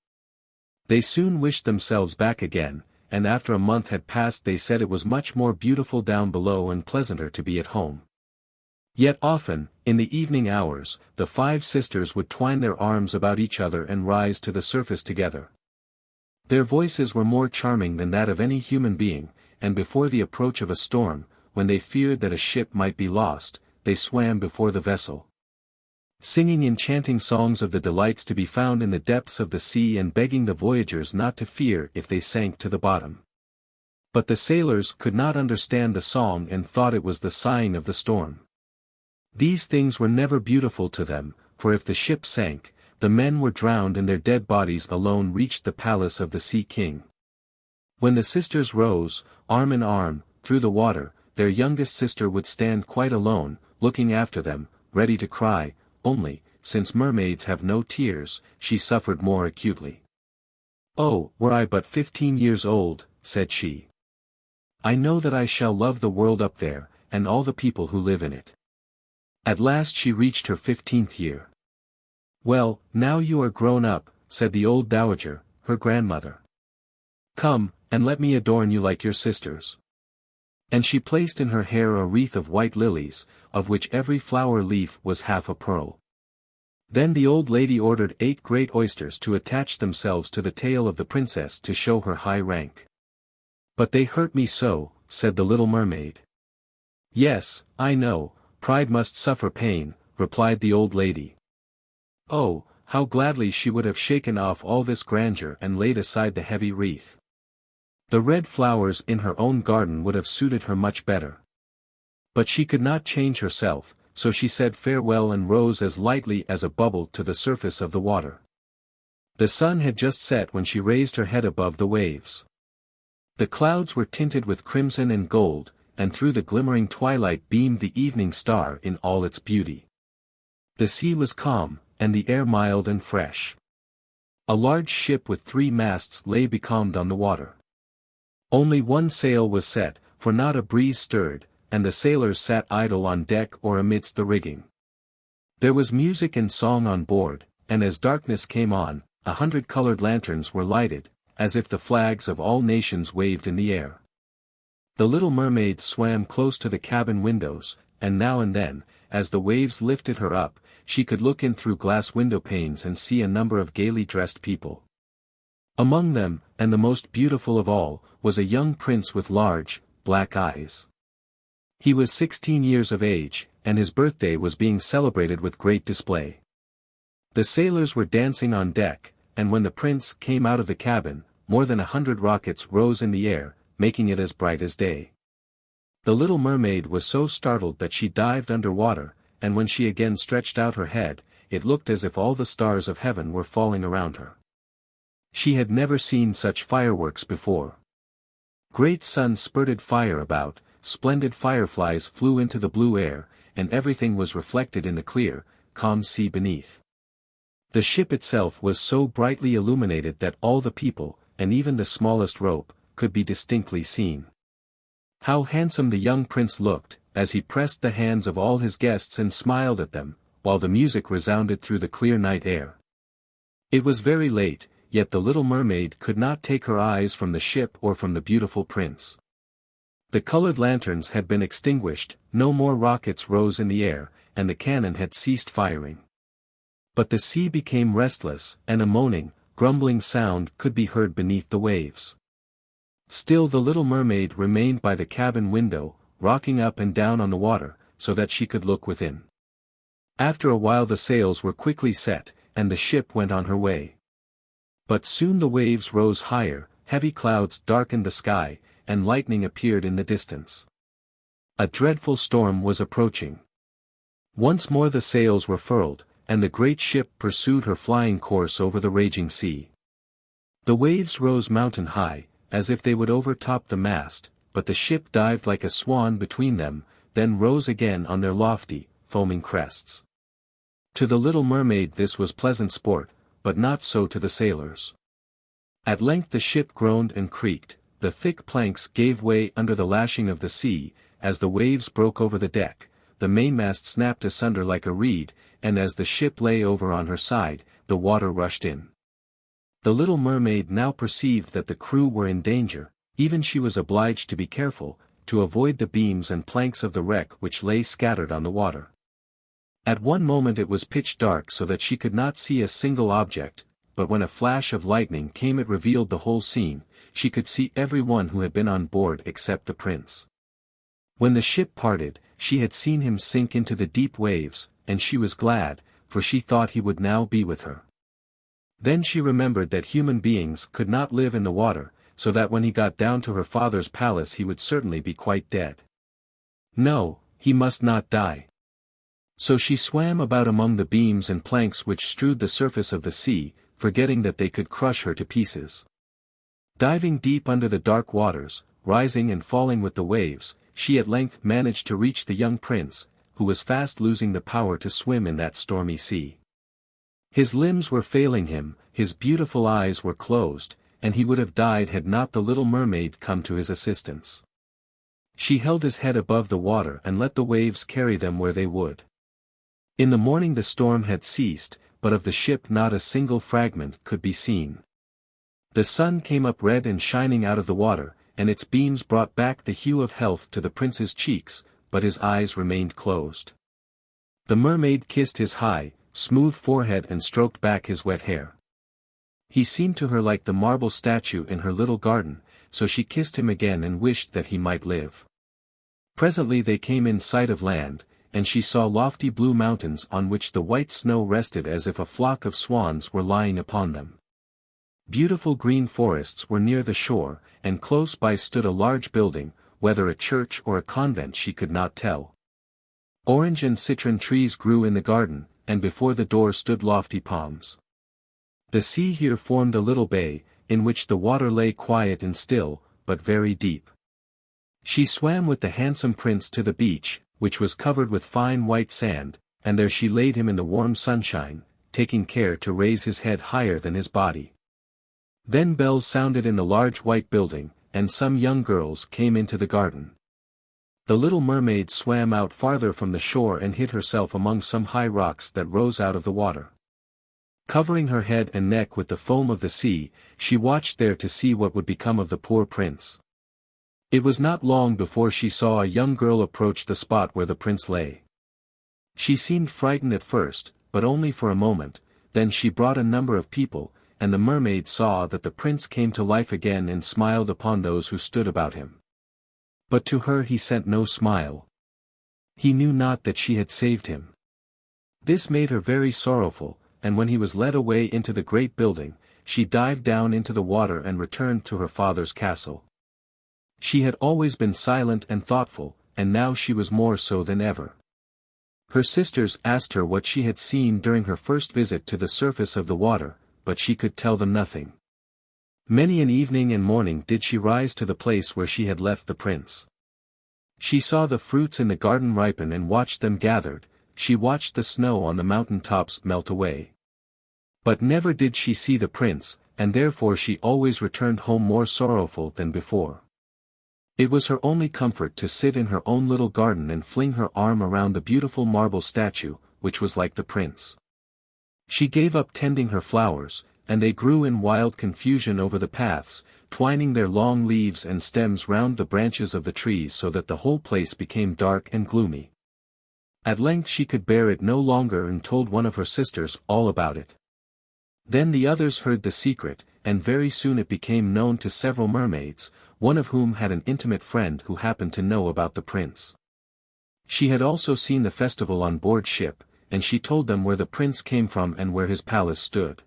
Speaker 1: They soon wished themselves back again, and after a month had passed they said it was much more beautiful down below and pleasanter to be at home. Yet often, in the evening hours, the 5 sisters would twine their arms about each other and rise to the surface together. Their voices were more charming than that of any human being, and before the approach of a storm, when they feared that a ship might be lost, they swam before the vessel, singing enchanting songs of the delights to be found in the depths of the sea and begging the voyagers not to fear if they sank to the bottom. But the sailors could not understand the song and thought it was the sighing of the storm. These things were never beautiful to them, for if the ship sank, the men were drowned and their dead bodies alone reached the palace of the Sea King. When the sisters rose, arm in arm, through the water, their youngest sister would stand quite alone, looking after them, ready to cry, only, since mermaids have no tears, she suffered more acutely. "Oh, were I but 15 years old," said she. "I know that I shall love the world up there, and all the people who live in it." At last she reached her 15th year. "Well, now you are grown up," said the old dowager, her grandmother. "Come, and let me adorn you like your sisters." And she placed in her hair a wreath of white lilies, of which every flower leaf was half a pearl. Then the old lady ordered 8 great oysters to attach themselves to the tail of the princess to show her high rank. "But they hurt me so," said the little mermaid. "Yes, I know, pride must suffer pain," replied the old lady. Oh, how gladly she would have shaken off all this grandeur and laid aside the heavy wreath. The red flowers in her own garden would have suited her much better. But she could not change herself, so she said farewell and rose as lightly as a bubble to the surface of the water. The sun had just set when she raised her head above the waves. The clouds were tinted with crimson and gold, and through the glimmering twilight beamed the evening star in all its beauty. The sea was calm, and the air mild and fresh. A large ship with 3 masts lay becalmed on the water. Only one sail was set, for not a breeze stirred, and the sailors sat idle on deck or amidst the rigging. There was music and song on board, and as darkness came on, 100 colored lanterns were lighted, as if the flags of all nations waved in the air. The little mermaid swam close to the cabin windows, and now and then, as the waves lifted her up, she could look in through glass window panes and see a number of gaily dressed people. Among them, and the most beautiful of all, was a young prince with large, black eyes. He was 16 years of age, and his birthday was being celebrated with great display. The sailors were dancing on deck, and when the prince came out of the cabin, more than 100 rockets rose in the air, making it as bright as day. The little mermaid was so startled that she dived under water, and when she again stretched out her head, it looked as if all the stars of heaven were falling around her. She had never seen such fireworks before. Great suns spurted fire about, splendid fireflies flew into the blue air, and everything was reflected in the clear, calm sea beneath. The ship itself was so brightly illuminated that all the people, and even the smallest rope, could be distinctly seen. How handsome the young prince looked, as he pressed the hands of all his guests and smiled at them, while the music resounded through the clear night air. It was very late, yet the little mermaid could not take her eyes from the ship or from the beautiful prince. The colored lanterns had been extinguished, no more rockets rose in the air, and the cannon had ceased firing. But the sea became restless, and a moaning, grumbling sound could be heard beneath the waves. Still the little mermaid remained by the cabin window, rocking up and down on the water, so that she could look within. After a while the sails were quickly set, and the ship went on her way. But soon the waves rose higher, heavy clouds darkened the sky, and lightning appeared in the distance. A dreadful storm was approaching. Once more the sails were furled, and the great ship pursued her flying course over the raging sea. The waves rose mountain high, as if they would overtop the mast, but the ship dived like a swan between them, then rose again on their lofty, foaming crests. To the little mermaid this was pleasant sport, but not so to the sailors. At length the ship groaned and creaked, the thick planks gave way under the lashing of the sea, as the waves broke over the deck, the mainmast snapped asunder like a reed, and as the ship lay over on her side, the water rushed in. The little mermaid now perceived that the crew were in danger, even she was obliged to be careful, to avoid the beams and planks of the wreck which lay scattered on the water. At one moment it was pitch dark so that she could not see a single object, but when a flash of lightning came it revealed the whole scene. She could see every one who had been on board except the prince. When the ship parted, she had seen him sink into the deep waves, and she was glad, for she thought he would now be with her. Then she remembered that human beings could not live in the water, so that when he got down to her father's palace he would certainly be quite dead. No, he must not die. So she swam about among the beams and planks which strewed the surface of the sea, forgetting that they could crush her to pieces. Diving deep under the dark waters, rising and falling with the waves, she at length managed to reach the young prince, who was fast losing the power to swim in that stormy sea. His limbs were failing him, his beautiful eyes were closed, and he would have died had not the little mermaid come to his assistance. She held his head above the water and let the waves carry them where they would. In the morning the storm had ceased, but of the ship not a single fragment could be seen. The sun came up red and shining out of the water, and its beams brought back the hue of health to the prince's cheeks, but his eyes remained closed. The mermaid kissed his high, smooth forehead and stroked back his wet hair. He seemed to her like the marble statue in her little garden, so she kissed him again and wished that he might live. Presently they came in sight of land, and she saw lofty blue mountains on which the white snow rested as if a flock of swans were lying upon them. Beautiful green forests were near the shore, and close by stood a large building, whether a church or a convent she could not tell. Orange and citron trees grew in the garden, and before the door stood lofty palms. The sea here formed a little bay, in which the water lay quiet and still, but very deep. She swam with the handsome prince to the beach, which was covered with fine white sand, and there she laid him in the warm sunshine, taking care to raise his head higher than his body. Then bells sounded in the large white building, and some young girls came into the garden. The little mermaid swam out farther from the shore and hid herself among some high rocks that rose out of the water. Covering her head and neck with the foam of the sea, she watched there to see what would become of the poor prince. It was not long before she saw a young girl approach the spot where the prince lay. She seemed frightened at first, but only for a moment. Then she brought a number of people, and the mermaid saw that the prince came to life again and smiled upon those who stood about him. But to her he sent no smile. He knew not that she had saved him. This made her very sorrowful, and when he was led away into the great building, she dived down into the water and returned to her father's castle. She had always been silent and thoughtful, and now she was more so than ever. Her sisters asked her what she had seen during her first visit to the surface of the water, but she could tell them nothing. Many an evening and morning did she rise to the place where she had left the prince. She saw the fruits in the garden ripen and watched them gathered, she watched the snow on the mountain tops melt away. But never did she see the prince, and therefore she always returned home more sorrowful than before. It was her only comfort to sit in her own little garden and fling her arm around the beautiful marble statue, which was like the prince. She gave up tending her flowers, and they grew in wild confusion over the paths, twining their long leaves and stems round the branches of the trees so that the whole place became dark and gloomy. At length she could bear it no longer and told one of her sisters all about it. Then the others heard the secret, and very soon it became known to several mermaids, one of whom had an intimate friend who happened to know about the prince. She had also seen the festival on board ship, and she told them where the prince came from and where his palace stood.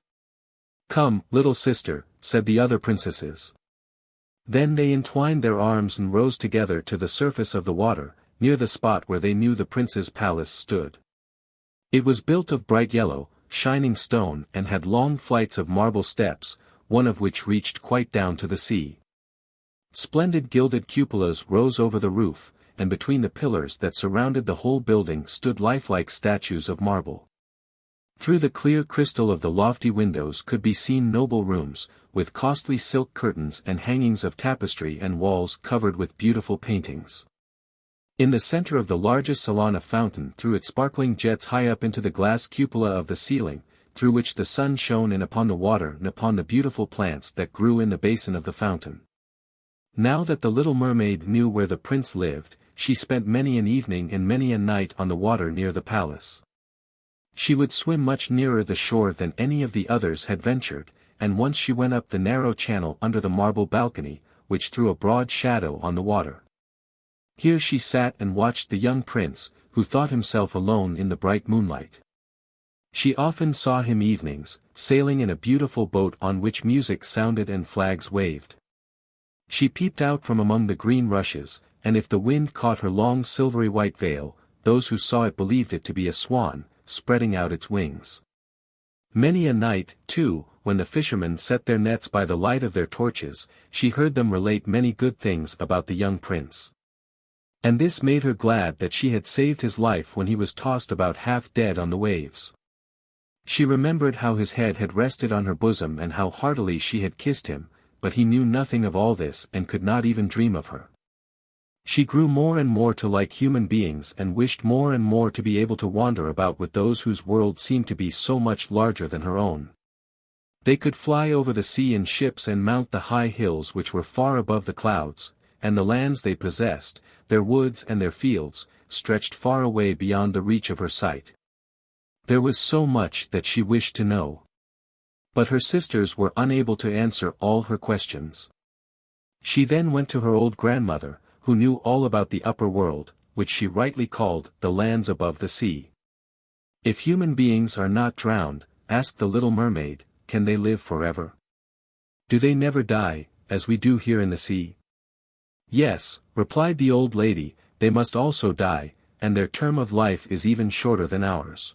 Speaker 1: "Come, little sister," said the other princesses. Then they entwined their arms and rose together to the surface of the water, near the spot where they knew the prince's palace stood. It was built of bright yellow, shining stone and had long flights of marble steps, one of which reached quite down to the sea. Splendid gilded cupolas rose over the roof, and between the pillars that surrounded the whole building stood lifelike statues of marble. Through the clear crystal of the lofty windows could be seen noble rooms, with costly silk curtains and hangings of tapestry and walls covered with beautiful paintings. In the center of the largest salon a fountain threw its sparkling jets high up into the glass cupola of the ceiling, through which the sun shone in upon the water and upon the beautiful plants that grew in the basin of the fountain. Now that the little mermaid knew where the prince lived, she spent many an evening and many a night on the water near the palace. She would swim much nearer the shore than any of the others had ventured, and once she went up the narrow channel under the marble balcony, which threw a broad shadow on the water. Here she sat and watched the young prince, who thought himself alone in the bright moonlight. She often saw him evenings, sailing in a beautiful boat on which music sounded and flags waved. She peeped out from among the green rushes, and if the wind caught her long silvery white veil, those who saw it believed it to be a swan, spreading out its wings. Many a night, too, when the fishermen set their nets by the light of their torches, she heard them relate many good things about the young prince. And this made her glad that she had saved his life when he was tossed about half dead on the waves. She remembered how his head had rested on her bosom and how heartily she had kissed him, but he knew nothing of all this and could not even dream of her. She grew more and more to like human beings and wished more and more to be able to wander about with those whose world seemed to be so much larger than her own. They could fly over the sea in ships and mount the high hills which were far above the clouds, and the lands they possessed, their woods and their fields, stretched far away beyond the reach of her sight. There was so much that she wished to know. But her sisters were unable to answer all her questions. She then went to her old grandmother, who knew all about the upper world, which she rightly called the lands above the sea. If human beings are not drowned, asked the little mermaid, can they live forever? Do they never die, as we do here in the sea? Yes, replied the old lady, they must also die, and their term of life is even shorter than ours.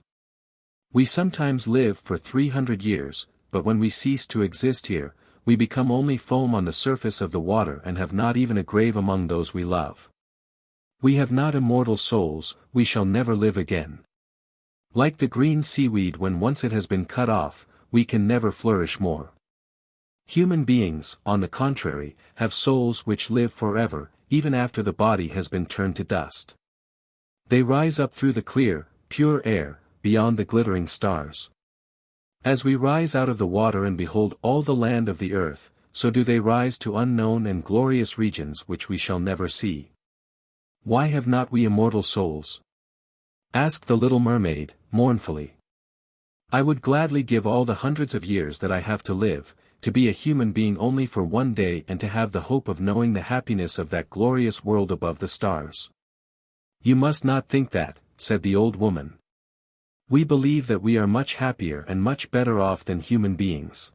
Speaker 1: We sometimes live for 300 years, but when we cease to exist here, we become only foam on the surface of the water and have not even a grave among those we love. We have not immortal souls, we shall never live again. Like the green seaweed when once it has been cut off, we can never flourish more. Human beings, on the contrary, have souls which live forever, even after the body has been turned to dust. They rise up through the clear, pure air, beyond the glittering stars. As we rise out of the water and behold all the land of the earth, so do they rise to unknown and glorious regions which we shall never see. Why have not we immortal souls? Asked the little mermaid, mournfully. I would gladly give all the hundreds of years that I have to live, to be a human being only for one day and to have the hope of knowing the happiness of that glorious world above the stars. You must not think that, said the old woman. We believe that we are much happier and much better off than human beings.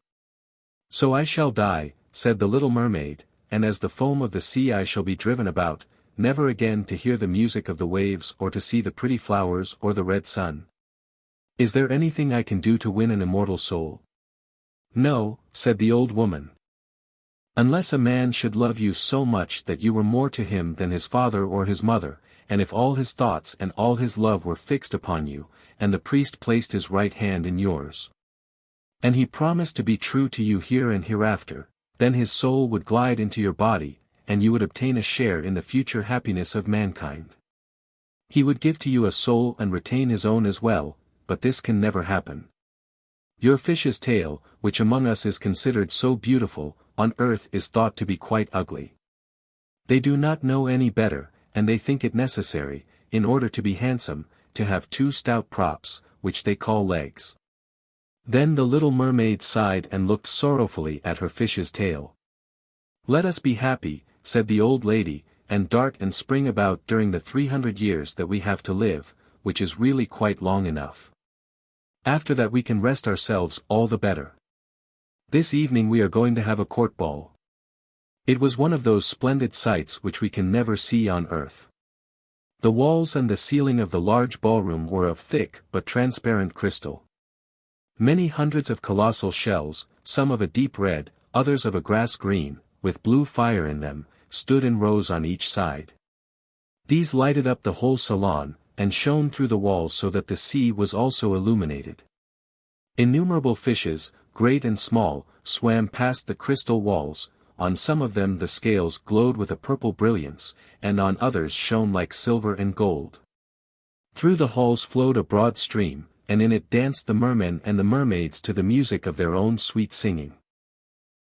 Speaker 1: So I shall die, said the little mermaid, and as the foam of the sea I shall be driven about, never again to hear the music of the waves or to see the pretty flowers or the red sun. Is there anything I can do to win an immortal soul? No, said the old woman. Unless a man should love you so much that you were more to him than his father or his mother, and if all his thoughts and all his love were fixed upon you, and the priest placed his right hand in yours, and he promised to be true to you here and hereafter, then his soul would glide into your body, and you would obtain a share in the future happiness of mankind. He would give to you a soul and retain his own as well, but this can never happen. Your fish's tail, which among us is considered so beautiful, on earth is thought to be quite ugly. They do not know any better, and they think it necessary, in order to be handsome, to have two stout props, which they call legs. Then the little mermaid sighed and looked sorrowfully at her fish's tail. Let us be happy, said the old lady, and dart and spring about during the 300 years that we have to live, which is really quite long enough. After that we can rest ourselves all the better. This evening we are going to have a court ball. It was one of those splendid sights which we can never see on earth. The walls and the ceiling of the large ballroom were of thick but transparent crystal. Many hundreds of colossal shells, some of a deep red, others of a grass green, with blue fire in them, stood in rows on each side. These lighted up the whole salon, and shone through the walls so that the sea was also illuminated. Innumerable fishes, great and small, swam past the crystal walls. On some of them the scales glowed with a purple brilliance, and on others shone like silver and gold. Through the halls flowed a broad stream, and in it danced the mermen and the mermaids to the music of their own sweet singing.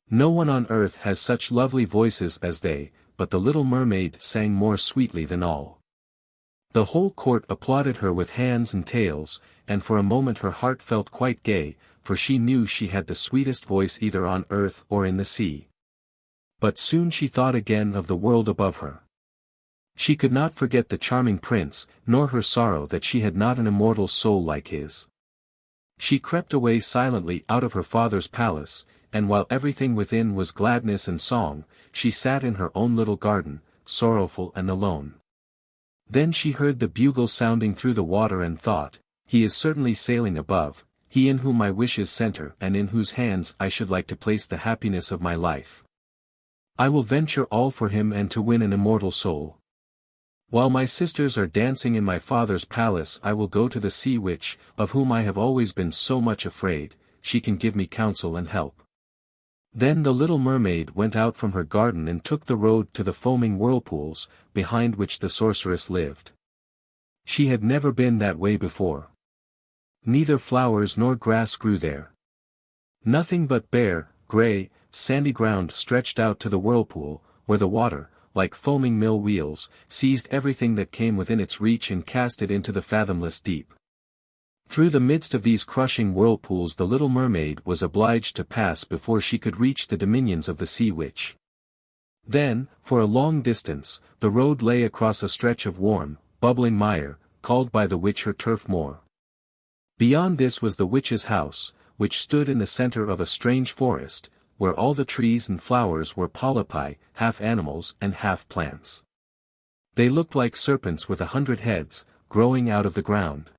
Speaker 1: No one on earth has such lovely voices as they, but the little mermaid sang more sweetly than all. The whole court applauded her with hands and tails, and for a moment her heart felt quite gay, for she knew she had the sweetest voice either on earth or in the sea. But soon she thought again of the world above her. She could not forget the charming prince, nor her sorrow that she had not an immortal soul like his. She crept away silently out of her father's palace, and while everything within was gladness and song, she sat in her own little garden, sorrowful and alone. Then she heard the bugle sounding through the water and thought, "He is certainly sailing above, he in whom my wishes center and in whose hands I should like to place the happiness of my life. I will venture all for him and to win an immortal soul. While my sisters are dancing in my father's palace I will go to the sea witch, of whom I have always been so much afraid, she can give me counsel and help." Then the little mermaid went out from her garden and took the road to the foaming whirlpools, behind which the sorceress lived. She had never been that way before. Neither flowers nor grass grew there. Nothing but bare, grey, sandy ground stretched out to the whirlpool, where the water, like foaming mill wheels, seized everything that came within its reach and cast it into the fathomless deep. Through the midst of these crushing whirlpools the little mermaid was obliged to pass before she could reach the dominions of the sea witch. Then, for a long distance, the road lay across a stretch of warm, bubbling mire, called by the witch her turf moor. Beyond this was the witch's house, which stood in the center of a strange forest, where all the trees and flowers were polypi, half animals and half plants. They looked like serpents with 100 heads, growing out of the ground.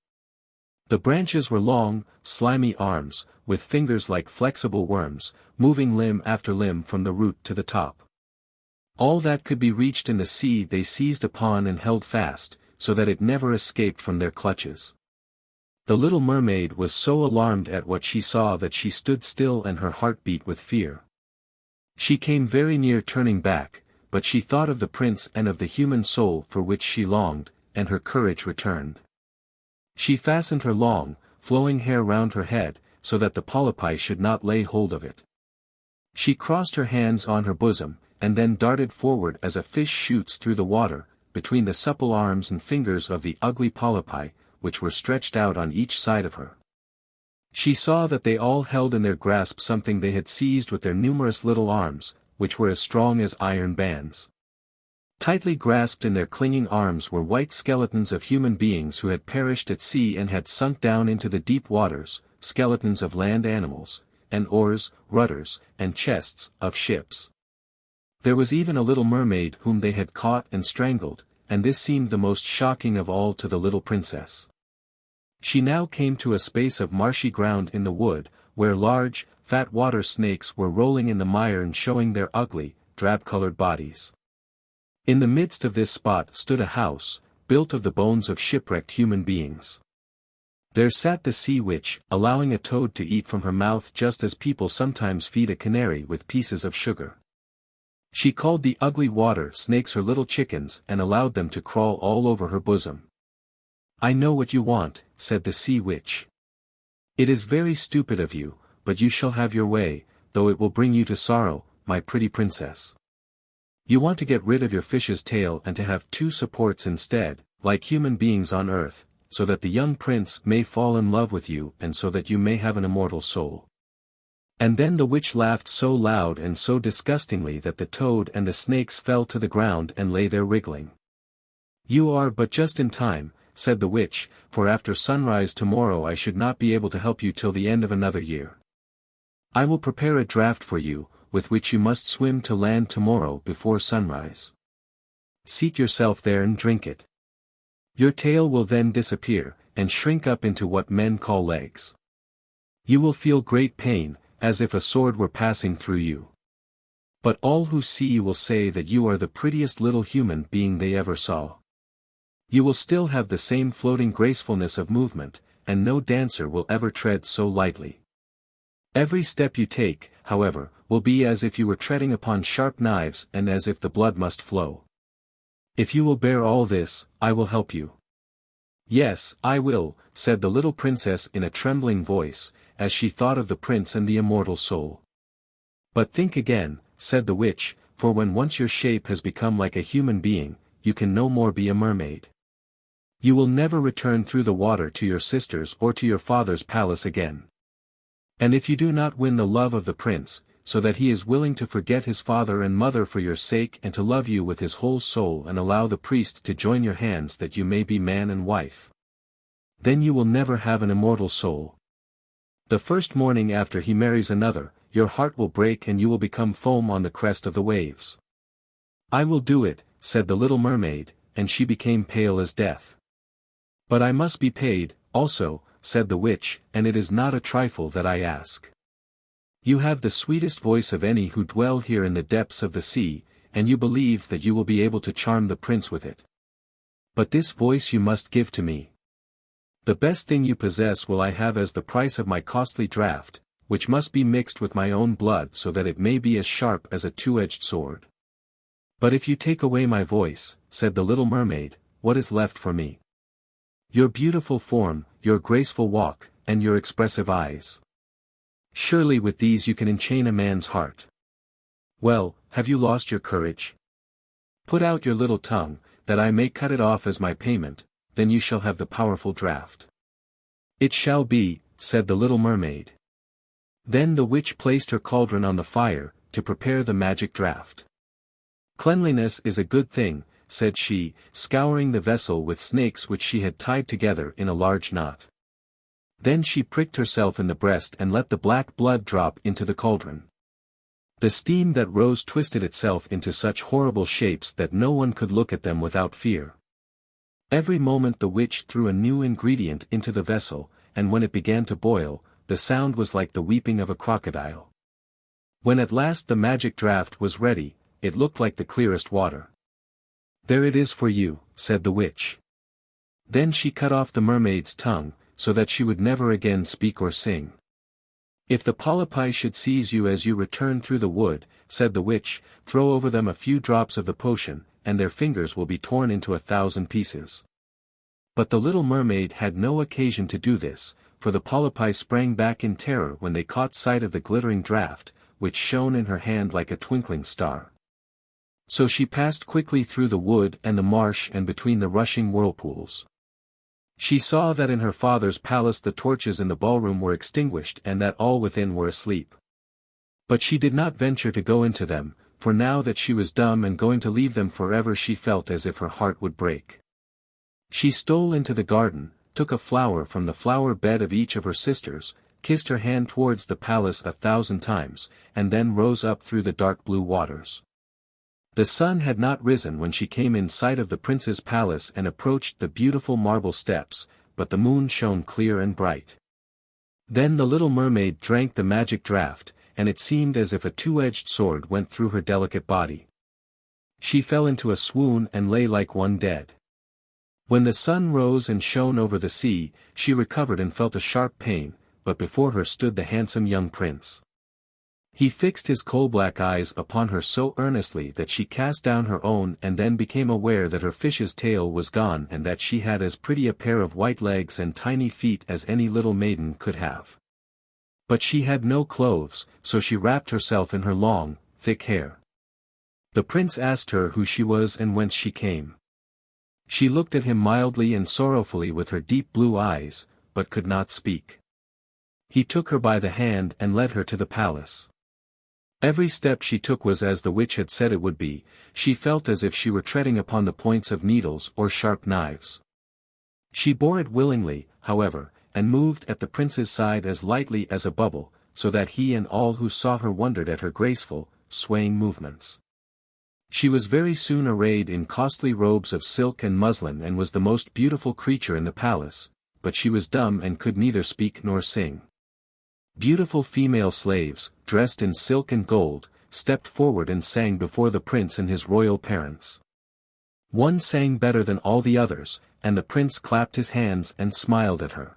Speaker 1: The branches were long, slimy arms, with fingers like flexible worms, moving limb after limb from the root to the top. All that could be reached in the sea they seized upon and held fast, so that it never escaped from their clutches. The little mermaid was so alarmed at what she saw that she stood still and her heart beat with fear. She came very near turning back, but she thought of the prince and of the human soul for which she longed, and her courage returned. She fastened her long, flowing hair round her head, so that the polypi should not lay hold of it. She crossed her hands on her bosom, and then darted forward as a fish shoots through the water, between the supple arms and fingers of the ugly polypi, which were stretched out on each side of her. She saw that they all held in their grasp something they had seized with their numerous little arms, which were as strong as iron bands. Tightly grasped in their clinging arms were white skeletons of human beings who had perished at sea and had sunk down into the deep waters, skeletons of land animals, and oars, rudders, and chests of ships. There was even a little mermaid whom they had caught and strangled, and this seemed the most shocking of all to the little princess. She now came to a space of marshy ground in the wood, where large, fat water snakes were rolling in the mire and showing their ugly, drab-colored bodies. In the midst of this spot stood a house, built of the bones of shipwrecked human beings. There sat the sea witch, allowing a toad to eat from her mouth just as people sometimes feed a canary with pieces of sugar. She called the ugly water snakes her little chickens and allowed them to crawl all over her bosom. "I know what you want," said the sea witch. "It is very stupid of you, but you shall have your way, though it will bring you to sorrow, my pretty princess. You want to get rid of your fish's tail and to have 2 supports instead, like human beings on earth, so that the young prince may fall in love with you and so that you may have an immortal soul." And then the witch laughed so loud and so disgustingly that the toad and the snakes fell to the ground and lay there wriggling. "You are but just in time," said the witch, "for after sunrise tomorrow I should not be able to help you till the end of another year. I will prepare a draught for you, with which you must swim to land tomorrow before sunrise. Seat yourself there and drink it. Your tail will then disappear, and shrink up into what men call legs. You will feel great pain, as if a sword were passing through you. But all who see you will say that you are the prettiest little human being they ever saw. You will still have the same floating gracefulness of movement, and no dancer will ever tread so lightly. Every step you take, however, will be as if you were treading upon sharp knives and as if the blood must flow. If you will bear all this, I will help you. "Yes, I will," said the little princess in a trembling voice, as she thought of the prince and the immortal soul. "But think again," said the witch, "for when once your shape has become like a human being, you can no more be a mermaid. You will never return through the water to your sisters or to your father's palace again. And if you do not win the love of the prince, so that he is willing to forget his father and mother for your sake and to love you with his whole soul and allow the priest to join your hands that you may be man and wife, then you will never have an immortal soul. The first morning after he marries another, your heart will break and you will become foam on the crest of the waves." "I will do it," said the little mermaid, and she became pale as death. "But I must be paid, also," said the witch, "and it is not a trifle that I ask. You have the sweetest voice of any who dwell here in the depths of the sea, and you believe that you will be able to charm the prince with it. But this voice you must give to me. The best thing you possess will I have as the price of my costly draught, which must be mixed with my own blood so that it may be as sharp as a two-edged sword. But if you take away my voice," said the little mermaid, "what is left for me? Your beautiful form, your graceful walk, and your expressive eyes. Surely with these you can enchain a man's heart. Well, have you lost your courage? Put out your little tongue, that I may cut it off as my payment, then you shall have the powerful draught." "It shall be," said the little mermaid. Then the witch placed her cauldron on the fire, to prepare the magic draught. "Cleanliness is a good thing," said she, scouring the vessel with snakes which she had tied together in a large knot. Then she pricked herself in the breast and let the black blood drop into the cauldron. The steam that rose twisted itself into such horrible shapes that no one could look at them without fear. Every moment the witch threw a new ingredient into the vessel, and when it began to boil, the sound was like the weeping of a crocodile. When at last the magic draught was ready, it looked like the clearest water. "There it is for you," said the witch. Then she cut off the mermaid's tongue, so that she would never again speak or sing. "If the polypi should seize you as you return through the wood," said the witch, "throw over them a few drops of the potion, and their fingers will be torn into 1,000 pieces." But the little mermaid had no occasion to do this, for the polypi sprang back in terror when they caught sight of the glittering draught, which shone in her hand like a twinkling star. So she passed quickly through the wood and the marsh and between the rushing whirlpools. She saw that in her father's palace the torches in the ballroom were extinguished and that all within were asleep. But she did not venture to go into them, for now that she was dumb and going to leave them forever she felt as if her heart would break. She stole into the garden, took a flower from the flower bed of each of her sisters, kissed her hand towards the palace 1,000 times, and then rose up through the dark blue waters. The sun had not risen when she came in sight of the prince's palace and approached the beautiful marble steps, but the moon shone clear and bright. Then the little mermaid drank the magic draught, and it seemed as if a two-edged sword went through her delicate body. She fell into a swoon and lay like one dead. When the sun rose and shone over the sea, she recovered and felt a sharp pain, but before her stood the handsome young prince. He fixed his coal-black eyes upon her so earnestly that she cast down her own and then became aware that her fish's tail was gone and that she had as pretty a pair of white legs and tiny feet as any little maiden could have. But she had no clothes, so she wrapped herself in her long, thick hair. The prince asked her who she was and whence she came. She looked at him mildly and sorrowfully with her deep blue eyes, but could not speak. He took her by the hand and led her to the palace. Every step she took was as the witch had said it would be. She felt as if she were treading upon the points of needles or sharp knives. She bore it willingly, however, and moved at the prince's side as lightly as a bubble, so that he and all who saw her wondered at her graceful, swaying movements. She was very soon arrayed in costly robes of silk and muslin and was the most beautiful creature in the palace, but she was dumb and could neither speak nor sing. Beautiful female slaves, dressed in silk and gold, stepped forward and sang before the prince and his royal parents. One sang better than all the others, and the prince clapped his hands and smiled at her.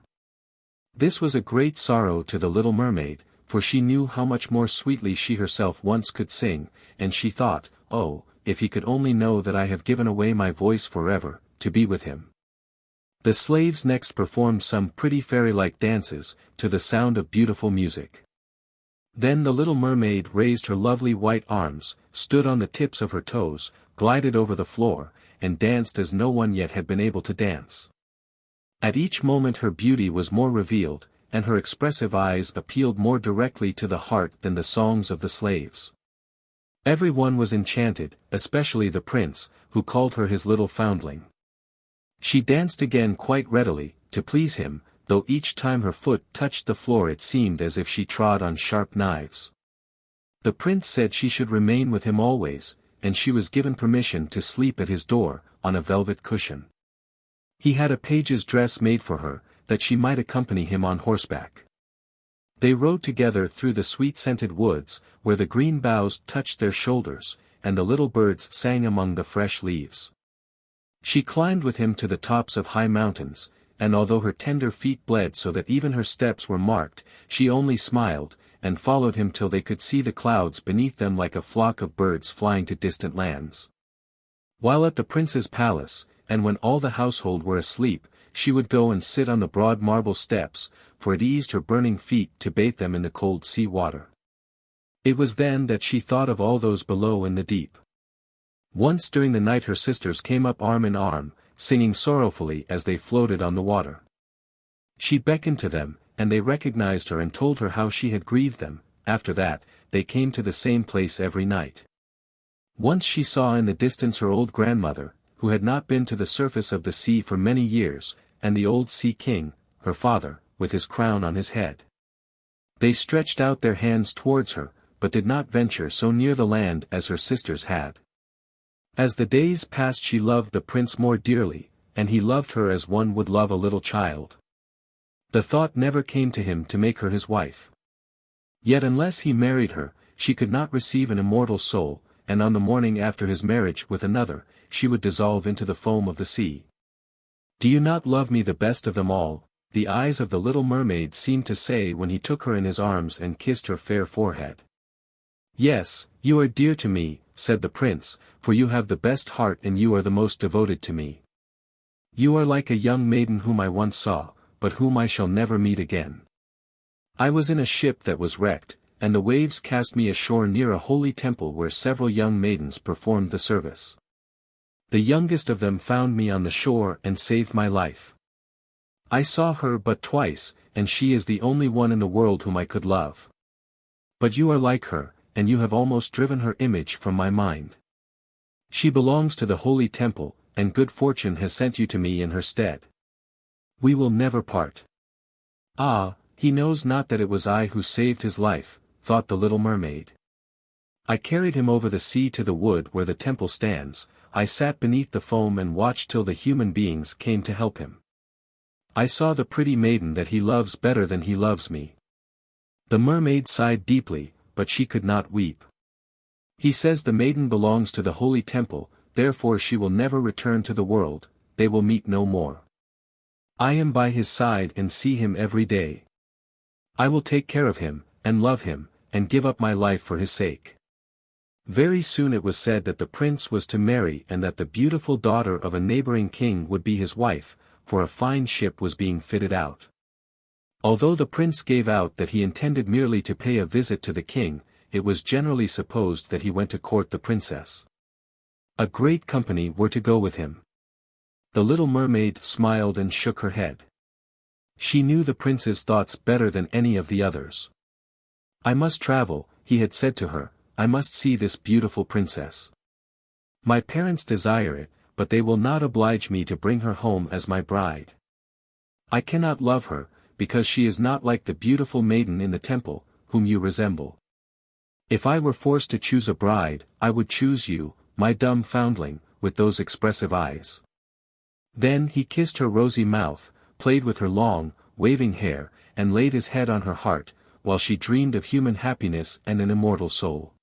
Speaker 1: This was a great sorrow to the little mermaid, for she knew how much more sweetly she herself once could sing, and she thought, "Oh, if he could only know that I have given away my voice forever, to be with him." The slaves next performed some pretty fairy-like dances, to the sound of beautiful music. Then the little mermaid raised her lovely white arms, stood on the tips of her toes, glided over the floor, and danced as no one yet had been able to dance. At each moment her beauty was more revealed, and her expressive eyes appealed more directly to the heart than the songs of the slaves. Everyone was enchanted, especially the prince, who called her his little foundling. She danced again quite readily, to please him, though each time her foot touched the floor it seemed as if she trod on sharp knives. The prince said she should remain with him always, and she was given permission to sleep at his door, on a velvet cushion. He had a page's dress made for her, that she might accompany him on horseback. They rode together through the sweet-scented woods, where the green boughs touched their shoulders, and the little birds sang among the fresh leaves. She climbed with him to the tops of high mountains, and although her tender feet bled so that even her steps were marked, she only smiled, and followed him till they could see the clouds beneath them like a flock of birds flying to distant lands. While at the prince's palace, and when all the household were asleep, she would go and sit on the broad marble steps, for it eased her burning feet to bathe them in the cold sea water. It was then that she thought of all those below in the deep. Once during the night her sisters came up arm in arm, singing sorrowfully as they floated on the water. She beckoned to them, and they recognized her and told her how she had grieved them. After that, they came to the same place every night. Once she saw in the distance her old grandmother, who had not been to the surface of the sea for many years, and the old sea king, her father, with his crown on his head. They stretched out their hands towards her, but did not venture so near the land as her sisters had. As the days passed she loved the prince more dearly, and he loved her as one would love a little child. The thought never came to him to make her his wife. Yet unless he married her, she could not receive an immortal soul, and on the morning after his marriage with another, she would dissolve into the foam of the sea. "Do you not love me the best of them all?" the eyes of the little mermaid seemed to say when he took her in his arms and kissed her fair forehead. "Yes, you are dear to me," said the prince, "for you have the best heart and you are the most devoted to me. You are like a young maiden whom I once saw, but whom I shall never meet again. I was in a ship that was wrecked, and the waves cast me ashore near a holy temple where several young maidens performed the service. The youngest of them found me on the shore and saved my life. I saw her but twice, and she is the only one in the world whom I could love. But you are like her, and you have almost driven her image from my mind. She belongs to the holy temple, and good fortune has sent you to me in her stead. We will never part." "Ah, he knows not that it was I who saved his life," thought the little mermaid. "I carried him over the sea to the wood where the temple stands, I sat beneath the foam and watched till the human beings came to help him. I saw the pretty maiden that he loves better than he loves me." The mermaid sighed deeply, but she could not weep. "He says the maiden belongs to the holy temple, therefore she will never return to the world, they will meet no more. I am by his side and see him every day. I will take care of him, and love him, and give up my life for his sake." Very soon it was said that the prince was to marry and that the beautiful daughter of a neighboring king would be his wife, for a fine ship was being fitted out. Although the prince gave out that he intended merely to pay a visit to the king, it was generally supposed that he went to court the princess. A great company were to go with him. The little mermaid smiled and shook her head. She knew the prince's thoughts better than any of the others. "I must travel," he had said to her, "I must see this beautiful princess. My parents desire it, but they will not oblige me to bring her home as my bride. I cannot love her, because she is not like the beautiful maiden in the temple, whom you resemble. If I were forced to choose a bride, I would choose you, my dumb foundling, with those expressive eyes." Then he kissed her rosy mouth, played with her long, waving hair, and laid his head on her heart, while she dreamed of human happiness and an immortal soul.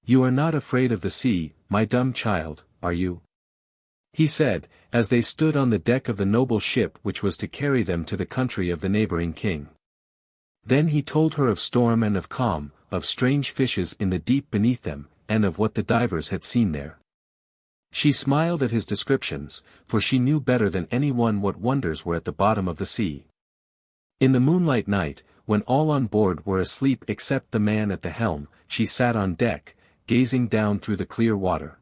Speaker 1: "You are not afraid of the sea, my dumb child, are you?" he said, as they stood on the deck of the noble ship which was to carry them to the country of the neighboring king. Then he told her of storm and of calm, of strange fishes in the deep beneath them, and of what the divers had seen there. She smiled at his descriptions, for she knew better than anyone what wonders were at the bottom of the sea. In the moonlight night, when all on board were asleep except the man at the helm, she sat on deck, gazing down through the clear water.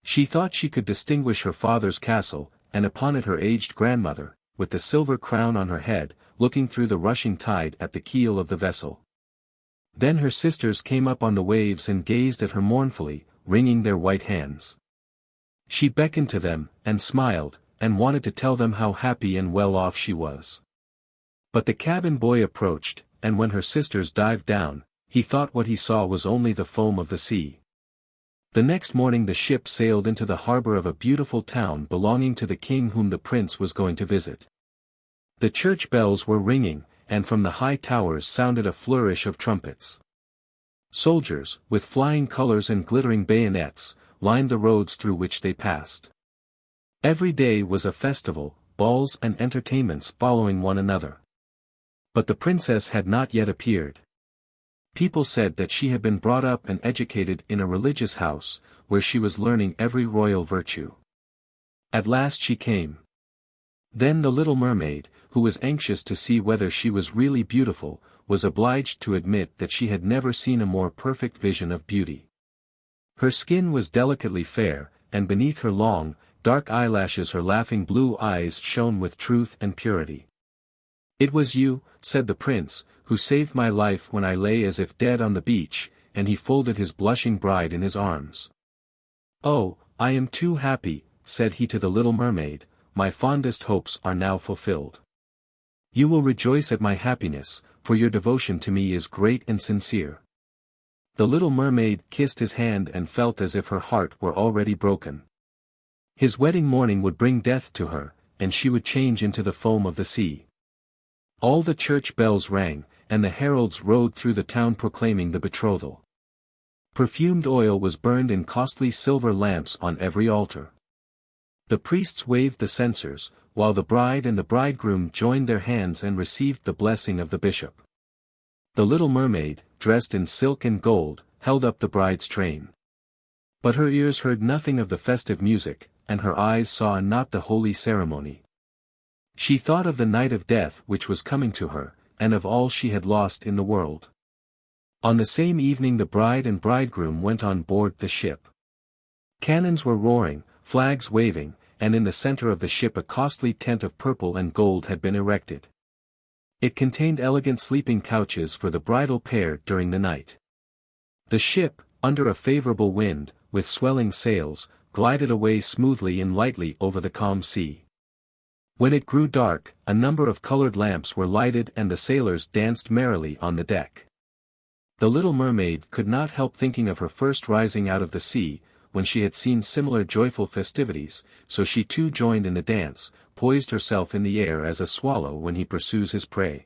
Speaker 1: She thought she could distinguish her father's castle, and upon it her aged grandmother, with the silver crown on her head, looking through the rushing tide at the keel of the vessel. Then her sisters came up on the waves and gazed at her mournfully, wringing their white hands. She beckoned to them, and smiled, and wanted to tell them how happy and well off she was. But the cabin boy approached, and when her sisters dived down, he thought what he saw was only the foam of the sea. The next morning the ship sailed into the harbor of a beautiful town belonging to the king whom the prince was going to visit. The church bells were ringing, and from the high towers sounded a flourish of trumpets. Soldiers, with flying colors and glittering bayonets, lined the roads through which they passed. Every day was a festival, balls and entertainments following one another. But the princess had not yet appeared. People said that she had been brought up and educated in a religious house, where she was learning every royal virtue. At last she came. Then the little mermaid, who was anxious to see whether she was really beautiful, was obliged to admit that she had never seen a more perfect vision of beauty. Her skin was delicately fair, and beneath her long, dark eyelashes her laughing blue eyes shone with truth and purity. "It was you," said the prince, "who saved my life when I lay as if dead on the beach," and he folded his blushing bride in his arms. "Oh, I am too happy," said he to the little mermaid, "my fondest hopes are now fulfilled. You will rejoice at my happiness, for your devotion to me is great and sincere." The little mermaid kissed his hand and felt as if her heart were already broken. His wedding morning would bring death to her, and she would change into the foam of the sea. All the church bells rang, and the heralds rode through the town proclaiming the betrothal. Perfumed oil was burned in costly silver lamps on every altar. The priests waved the censers, while the bride and the bridegroom joined their hands and received the blessing of the bishop. The little mermaid, dressed in silk and gold, held up the bride's train. But her ears heard nothing of the festive music, and her eyes saw not the holy ceremony. She thought of the night of death which was coming to her, and of all she had lost in the world. On the same evening the bride and bridegroom went on board the ship. Cannons were roaring, flags waving, and in the center of the ship a costly tent of purple and gold had been erected. It contained elegant sleeping couches for the bridal pair during the night. The ship, under a favorable wind, with swelling sails, glided away smoothly and lightly over the calm sea. When it grew dark, a number of colored lamps were lighted and the sailors danced merrily on the deck. The little mermaid could not help thinking of her first rising out of the sea, when she had seen similar joyful festivities, so she too joined in the dance, poised herself in the air as a swallow when he pursues his prey.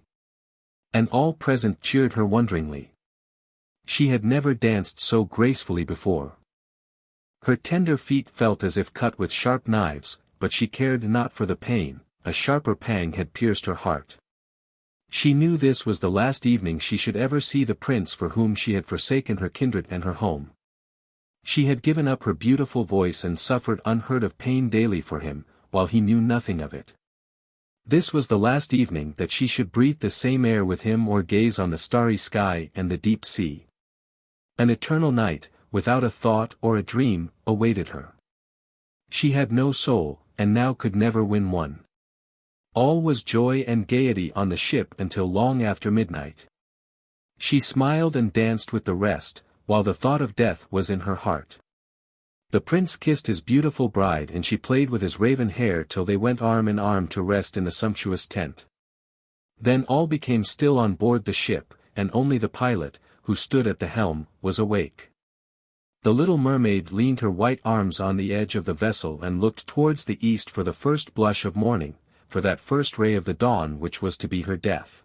Speaker 1: And all present cheered her wonderingly. She had never danced so gracefully before. Her tender feet felt as if cut with sharp knives, but she cared not for the pain, a sharper pang had pierced her heart. She knew this was the last evening she should ever see the prince for whom she had forsaken her kindred and her home. She had given up her beautiful voice and suffered unheard of pain daily for him, while he knew nothing of it. This was the last evening that she should breathe the same air with him or gaze on the starry sky and the deep sea. An eternal night, without a thought or a dream, awaited her. She had no soul, and now could never win one. All was joy and gaiety on the ship until long after midnight. She smiled and danced with the rest, while the thought of death was in her heart. The prince kissed his beautiful bride and she played with his raven hair till they went arm in arm to rest in the sumptuous tent. Then all became still on board the ship, and only the pilot, who stood at the helm, was awake. The little mermaid leaned her white arms on the edge of the vessel and looked towards the east for the first blush of morning, for that first ray of the dawn which was to be her death.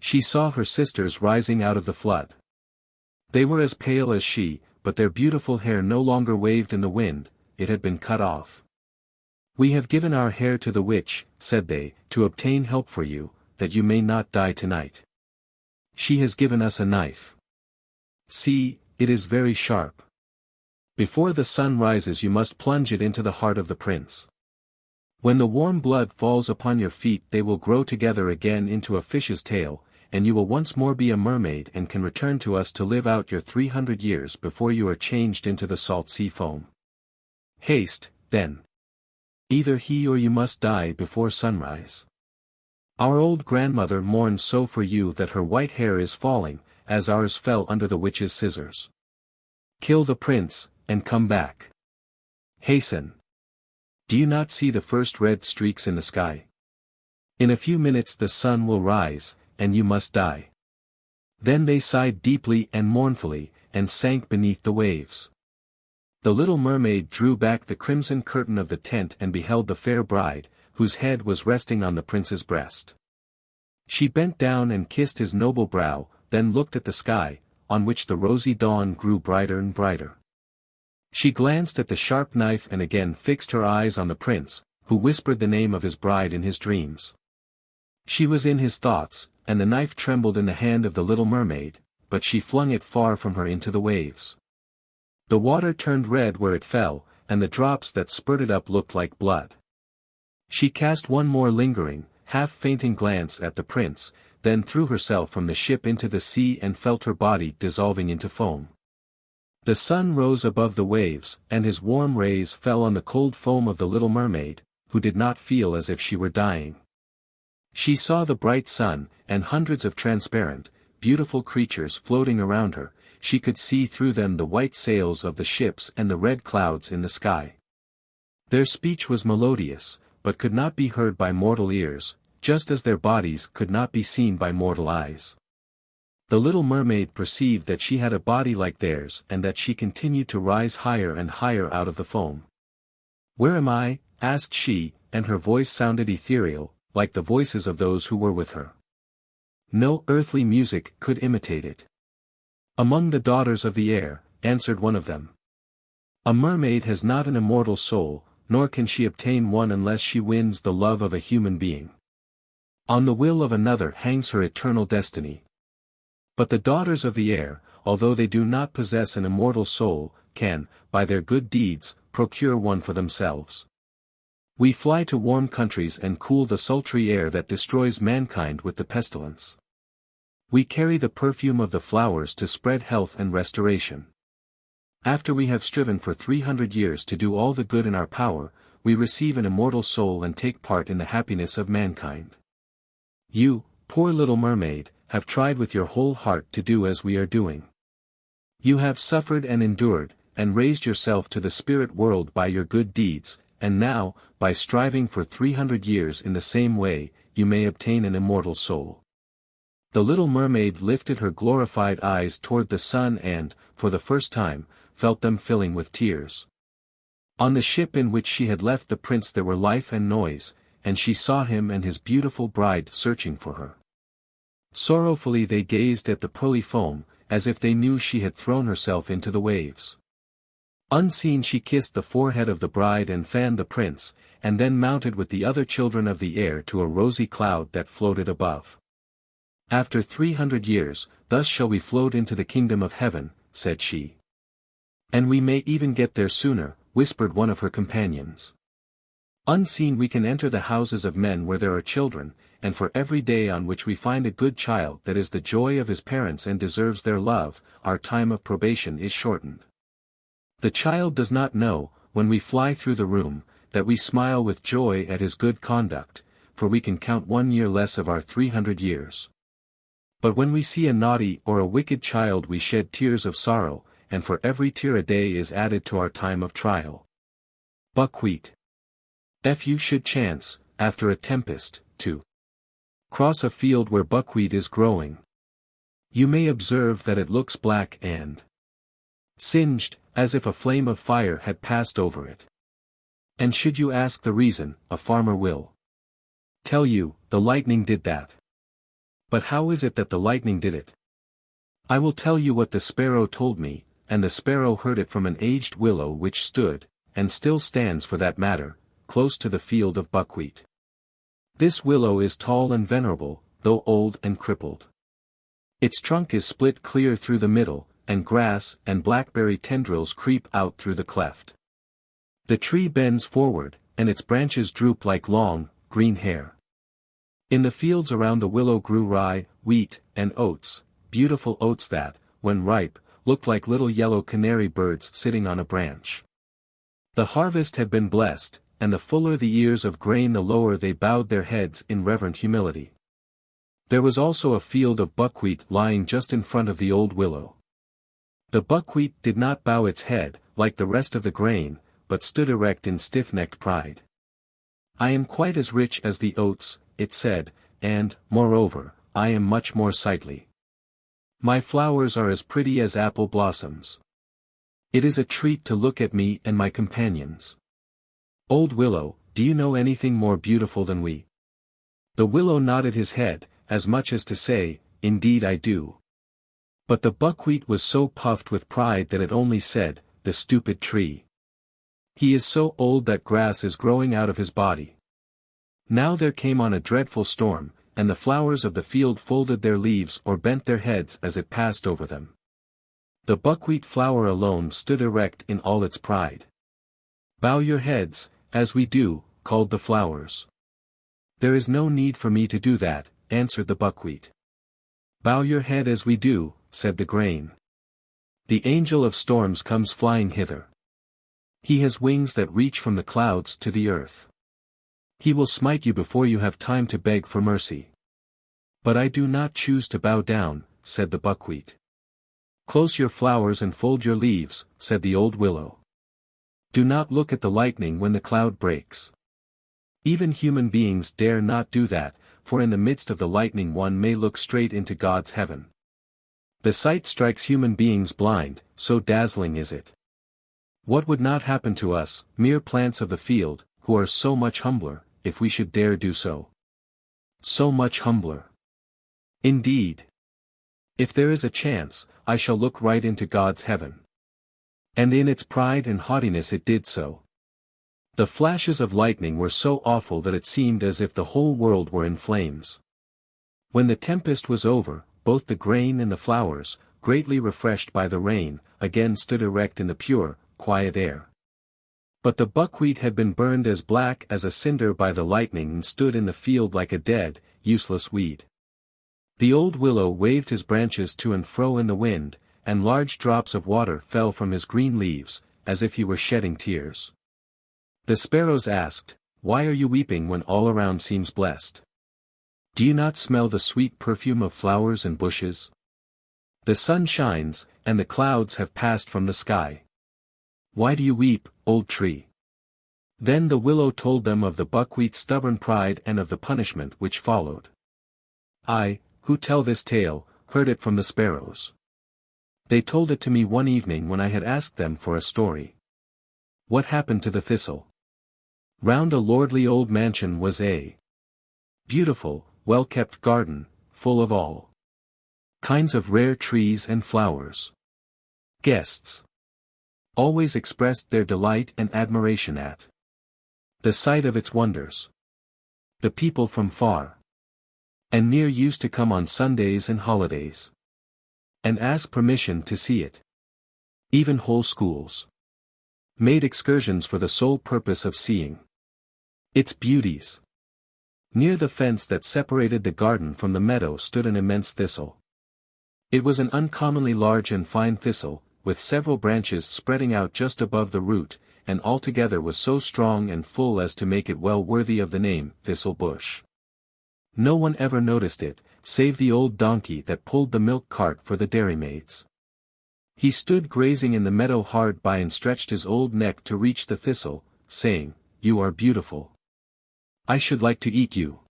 Speaker 1: She saw her sisters rising out of the flood. They were as pale as she, but their beautiful hair no longer waved in the wind, it had been cut off. "We have given our hair to the witch," said they, "to obtain help for you, that you may not die tonight. She has given us a knife. See, it is very sharp. Before the sun rises you must plunge it into the heart of the prince. When the warm blood falls upon your feet they will grow together again into a fish's tail, and you will once more be a mermaid and can return to us to live out your 300 years before you are changed into the salt sea foam. Haste, then. Either he or you must die before sunrise. Our old grandmother mourns so for you that her white hair is falling, as ours fell under the witch's scissors. Kill the prince, and come back. Hasten. Do you not see the first red streaks in the sky? In a few minutes the sun will rise, and you must die. Then they sighed deeply and mournfully, and sank beneath the waves. The little mermaid drew back the crimson curtain of the tent and beheld the fair bride, whose head was resting on the prince's breast. She bent down and kissed his noble brow, then looked at the sky, on which the rosy dawn grew brighter and brighter. She glanced at the sharp knife and again fixed her eyes on the prince, who whispered the name of his bride in his dreams. She was in his thoughts, and the knife trembled in the hand of the little mermaid, but she flung it far from her into the waves. The water turned red where it fell, and the drops that spurted up looked like blood. She cast one more lingering, half-fainting glance at the prince, then threw herself from the ship into the sea and felt her body dissolving into foam. The sun rose above the waves, and his warm rays fell on the cold foam of the little mermaid, who did not feel as if she were dying. She saw the bright sun, and hundreds of transparent, beautiful creatures floating around her. She could see through them the white sails of the ships and the red clouds in the sky. Their speech was melodious, but could not be heard by mortal ears, just as their bodies could not be seen by mortal eyes. The little mermaid perceived that she had a body like theirs and that she continued to rise higher and higher out of the foam. "Where am I?" asked she, and her voice sounded ethereal, like the voices of those who were with her. No earthly music could imitate it. "Among the daughters of the air," answered one of them. "A mermaid has not an immortal soul, nor can she obtain one unless she wins the love of a human being. On the will of another hangs her eternal destiny. But the daughters of the air, although they do not possess an immortal soul, can, by their good deeds, procure one for themselves. We fly to warm countries and cool the sultry air that destroys mankind with the pestilence. We carry the perfume of the flowers to spread health and restoration. After we have striven for 300 years to do all the good in our power, we receive an immortal soul and take part in the happiness of mankind. You, poor little mermaid, have tried with your whole heart to do as we are doing. You have suffered and endured, and raised yourself to the spirit world by your good deeds, and now, by striving for 300 years in the same way, you may obtain an immortal soul." The little mermaid lifted her glorified eyes toward the sun and, for the first time, felt them filling with tears. On the ship in which she had left the prince there were life and noise, and she saw him and his beautiful bride searching for her. Sorrowfully they gazed at the pearly foam, as if they knew she had thrown herself into the waves. Unseen she kissed the forehead of the bride and fanned the prince, and then mounted with the other children of the air to a rosy cloud that floated above. "After 300 years, thus shall we float into the kingdom of heaven," said she. "And we may even get there sooner," whispered one of her companions. "Unseen we can enter the houses of men where there are children, and for every day on which we find a good child that is the joy of his parents and deserves their love, our time of probation is shortened. The child does not know, when we fly through the room, that we smile with joy at his good conduct, for we can count 1 year less of our 300 years. But when we see a naughty or a wicked child we shed tears of sorrow, and for every tear a day is added to our time of trial. Buckwheat. If you should chance, after a tempest, to cross a field where buckwheat is growing, you may observe that it looks black and singed, as if a flame of fire had passed over it. And should you ask the reason, a farmer will tell you, the lightning did that. But how is it that the lightning did it? I will tell you what the sparrow told me, and the sparrow heard it from an aged willow which stood, and still stands for that matter, close to the field of buckwheat. This willow is tall and venerable, though old and crippled. Its trunk is split clear through the middle, and grass and blackberry tendrils creep out through the cleft. The tree bends forward, and its branches droop like long, green hair. In the fields around the willow grew rye, wheat, and oats, beautiful oats that, when ripe, looked like little yellow canary birds sitting on a branch. The harvest had been blessed, and the fuller the ears of grain the lower they bowed their heads in reverent humility. There was also a field of buckwheat lying just in front of the old willow. The buckwheat did not bow its head, like the rest of the grain, but stood erect in stiff-necked pride. "I am quite as rich as the oats," it said, "and, moreover, I am much more sightly. My flowers are as pretty as apple blossoms. It is a treat to look at me and my companions. Old willow, do you know anything more beautiful than we?" The willow nodded his head, as much as to say, "Indeed I do." But the buckwheat was so puffed with pride that it only said, "The stupid tree. He is so old that grass is growing out of his body." Now there came on a dreadful storm, and the flowers of the field folded their leaves or bent their heads as it passed over them. The buckwheat flower alone stood erect in all its pride. "Bow your heads, as we do," called the flowers. "There is no need for me to do that," answered the buckwheat. "Bow your head as we do," said the grain. "The angel of storms comes flying hither. He has wings that reach from the clouds to the earth. He will smite you before you have time to beg for mercy." "But I do not choose to bow down," said the buckwheat. "Close your flowers and fold your leaves," said the old willow. "Do not look at the lightning when the cloud breaks. Even human beings dare not do that, for in the midst of the lightning one may look straight into God's heaven. The sight strikes human beings blind, so dazzling is it. What would not happen to us, mere plants of the field, who are so much humbler, if we should dare do so? So much humbler. Indeed. If there is a chance, I shall look right into God's heaven." And in its pride and haughtiness it did so. The flashes of lightning were so awful that it seemed as if the whole world were in flames. When the tempest was over, both the grain and the flowers, greatly refreshed by the rain, again stood erect in the pure, quiet air. But the buckwheat had been burned as black as a cinder by the lightning and stood in the field like a dead, useless weed. The old willow waved his branches to and fro in the wind, and large drops of water fell from his green leaves, as if he were shedding tears. The sparrows asked, "Why are you weeping when all around seems blessed? Do you not smell the sweet perfume of flowers and bushes? The sun shines, and the clouds have passed from the sky. Why do you weep, old tree?" Then the willow told them of the buckwheat's stubborn pride and of the punishment which followed. I, who tell this tale, heard it from the sparrows. They told it to me one evening when I had asked them for a story. What happened to the thistle? Round a lordly old mansion was a beautiful, well-kept garden, full of all kinds of rare trees and flowers. Guests always expressed their delight and admiration at the sight of its wonders. The people from far and near used to come on Sundays and holidays and ask permission to see it. Even whole schools made excursions for the sole purpose of seeing its beauties. Near the fence that separated the garden from the meadow stood an immense thistle. It was an uncommonly large and fine thistle, with several branches spreading out just above the root, and altogether was so strong and full as to make it well worthy of the name, thistle bush. No one ever noticed it, save the old donkey that pulled the milk cart for the dairymaids. He stood grazing in the meadow hard by and stretched his old neck to reach the thistle, saying, "You are beautiful. I should like to eat you."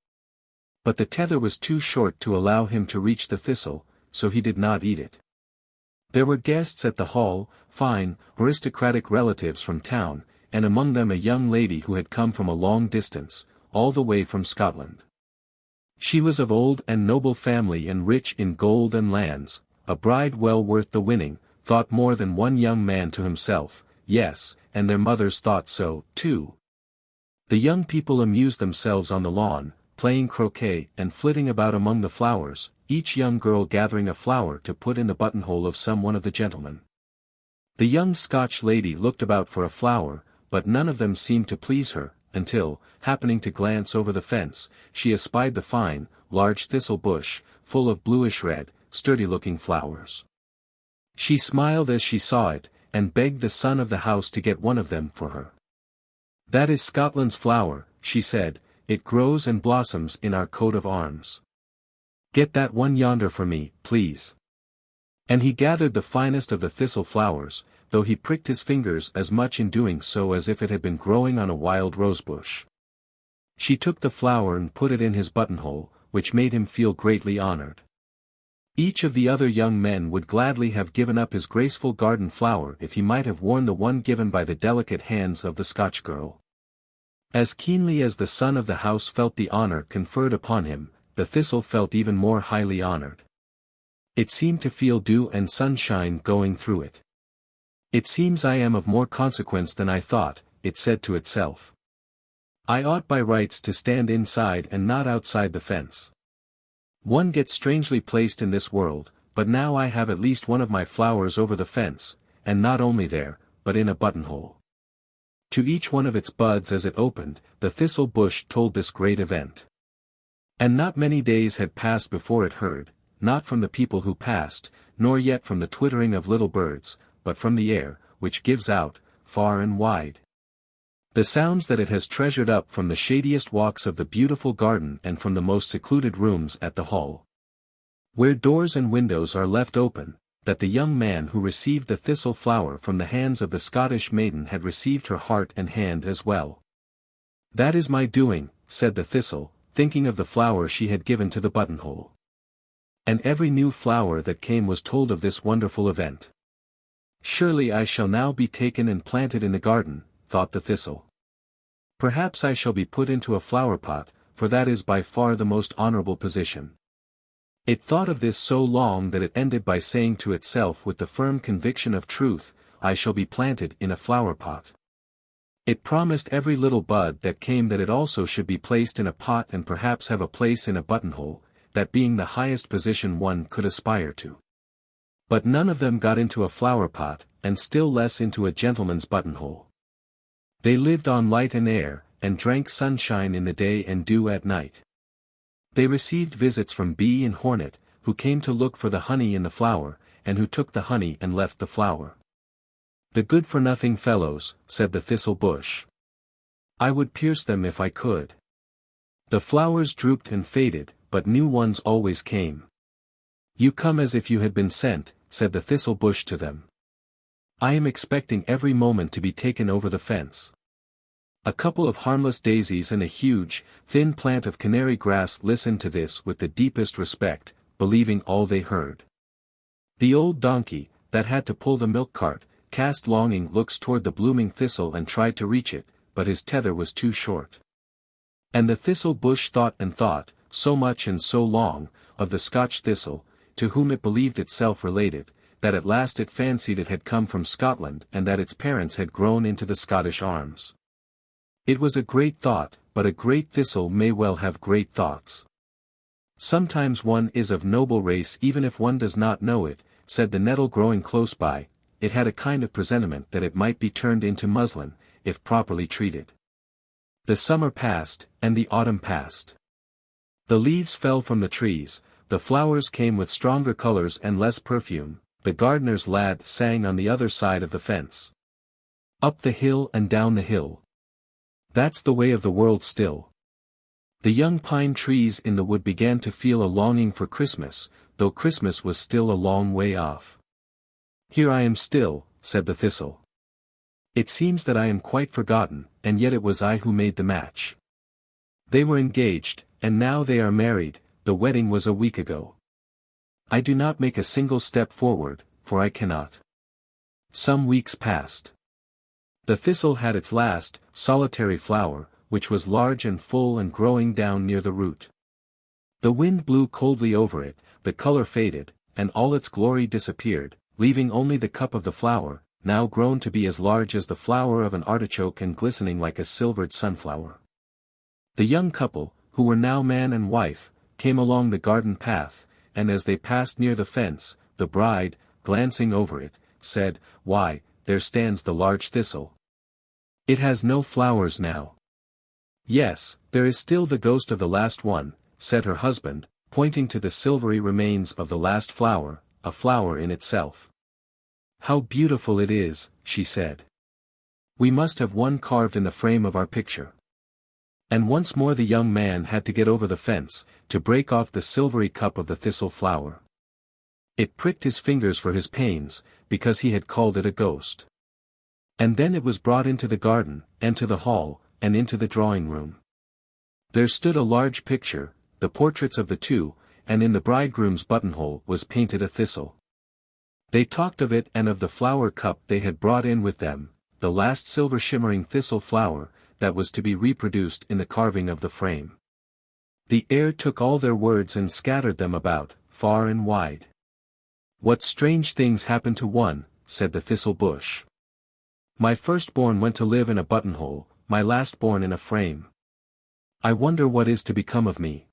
Speaker 1: But the tether was too short to allow him to reach the thistle, so he did not eat it. There were guests at the hall, fine, aristocratic relatives from town, and among them a young lady who had come from a long distance, all the way from Scotland. She was of old and noble family and rich in gold and lands, a bride well worth the winning, thought more than one young man to himself, yes, and their mothers thought so, too. The young people amused themselves on the lawn, playing croquet and flitting about among the flowers, each young girl gathering a flower to put in the buttonhole of some one of the gentlemen. The young Scotch lady looked about for a flower, but none of them seemed to please her, until, happening to glance over the fence, she espied the fine, large thistle bush, full of bluish-red, sturdy-looking flowers. She smiled as she saw it, and begged the son of the house to get one of them for her. "That is Scotland's flower," she said, "it grows and blossoms in our coat of arms. Get that one yonder for me, please." And he gathered the finest of the thistle flowers, though he pricked his fingers as much in doing so as if it had been growing on a wild rosebush. She took the flower and put it in his buttonhole, which made him feel greatly honored. Each of the other young men would gladly have given up his graceful garden flower if he might have worn the one given by the delicate hands of the Scotch girl. As keenly as the son of the house felt the honor conferred upon him, the thistle felt even more highly honored. It seemed to feel dew and sunshine going through it. "It seems I am of more consequence than I thought," it said to itself. "I ought by rights to stand inside and not outside the fence. One gets strangely placed in this world, but now I have at least one of my flowers over the fence, and not only there, but in a buttonhole." To each one of its buds as it opened, the thistle bush told this great event. And not many days had passed before it heard, not from the people who passed, nor yet from the twittering of little birds, but from the air, which gives out, far and wide, the sounds that it has treasured up from the shadiest walks of the beautiful garden and from the most secluded rooms at the Hall, where doors and windows are left open, that the young man who received the thistle flower from the hands of the Scottish maiden had received her heart and hand as well. "That is my doing," said the thistle, thinking of the flower she had given to the buttonhole. And every new flower that came was told of this wonderful event. "Surely I shall now be taken and planted in the garden," thought the thistle. "Perhaps I shall be put into a flower pot, for that is by far the most honorable position." It thought of this so long that it ended by saying to itself with the firm conviction of truth, "I shall be planted in a flower pot." It promised every little bud that came that it also should be placed in a pot and perhaps have a place in a buttonhole, that being the highest position one could aspire to. But none of them got into a flower pot, and still less into a gentleman's buttonhole. They lived on light and air, and drank sunshine in the day and dew at night. They received visits from bee and hornet, who came to look for the honey in the flower, and who took the honey and left the flower. "The good-for-nothing fellows," said the thistle bush. "I would pierce them if I could." The flowers drooped and faded, but new ones always came. "You come as if you had been sent," said the thistle bush to them. "I am expecting every moment to be taken over the fence." A couple of harmless daisies and a huge, thin plant of canary grass listened to this with the deepest respect, believing all they heard. The old donkey, that had to pull the milk cart, cast longing looks toward the blooming thistle and tried to reach it, but his tether was too short. And the thistle bush thought and thought, so much and so long, of the Scotch thistle, to whom it believed itself related, that at last it fancied it had come from Scotland and that its parents had grown into the Scottish arms. It was a great thought, but a great thistle may well have great thoughts. "Sometimes one is of noble race even if one does not know it," said the nettle growing close by. It had a kind of presentiment that it might be turned into muslin, if properly treated. The summer passed, and the autumn passed. The leaves fell from the trees, the flowers came with stronger colors and less perfume, the gardener's lad sang on the other side of the fence. "Up the hill and down the hill. That's the way of the world still." The young pine trees in the wood began to feel a longing for Christmas, though Christmas was still a long way off. "Here I am still," said the thistle. "It seems that I am quite forgotten, and yet it was I who made the match. They were engaged, and now they are married, the wedding was a week ago. I do not make a single step forward, for I cannot." Some weeks passed. The thistle had its last, solitary flower, which was large and full and growing down near the root. The wind blew coldly over it, the color faded, and all its glory disappeared, leaving only the cup of the flower, now grown to be as large as the flower of an artichoke and glistening like a silvered sunflower. The young couple, who were now man and wife, came along the garden path, and as they passed near the fence, the bride, glancing over it, said, "Why, there stands the large thistle. It has no flowers now." "Yes, there is still the ghost of the last one," said her husband, pointing to the silvery remains of the last flower, a flower in itself. "How beautiful it is," she said. "We must have one carved in the frame of our picture." And once more the young man had to get over the fence, to break off the silvery cup of the thistle flower. It pricked his fingers for his pains, because he had called it a ghost. And then it was brought into the garden, and to the hall, and into the drawing-room. There stood a large picture, the portraits of the two, and in the bridegroom's buttonhole was painted a thistle. They talked of it and of the flower cup they had brought in with them, the last silver-shimmering thistle flower, that was to be reproduced in the carving of the frame. The air took all their words and scattered them about, far and wide. "What strange things happen to one," said the thistle bush. "My firstborn went to live in a buttonhole, my lastborn in a frame. I wonder what is to become of me."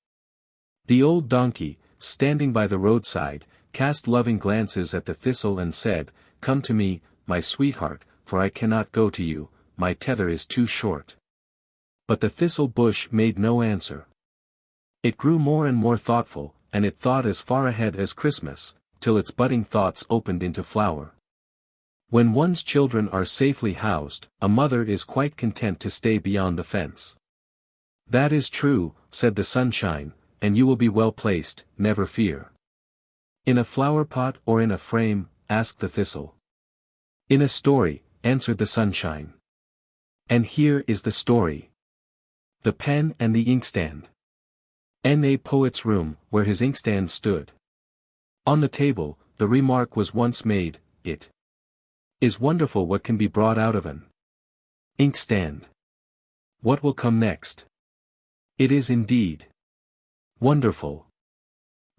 Speaker 1: The old donkey, standing by the roadside, cast loving glances at the thistle and said, "Come to me, my sweetheart, for I cannot go to you, my tether is too short." But the thistle bush made no answer. It grew more and more thoughtful, and it thought as far ahead as Christmas, till its budding thoughts opened into flower. When one's children are safely housed, a mother is quite content to stay beyond the fence. "That is true," said the sunshine, "and you will be well placed, never fear." "In a flower pot or in a frame?" asked the thistle. "In a story," answered the sunshine. And here is the story. The Pen and the Inkstand. N.A. Poet's room, where his inkstand stood. On the table, the remark was once made, "It is wonderful what can be brought out of an inkstand. What will come next? It is indeed wonderful."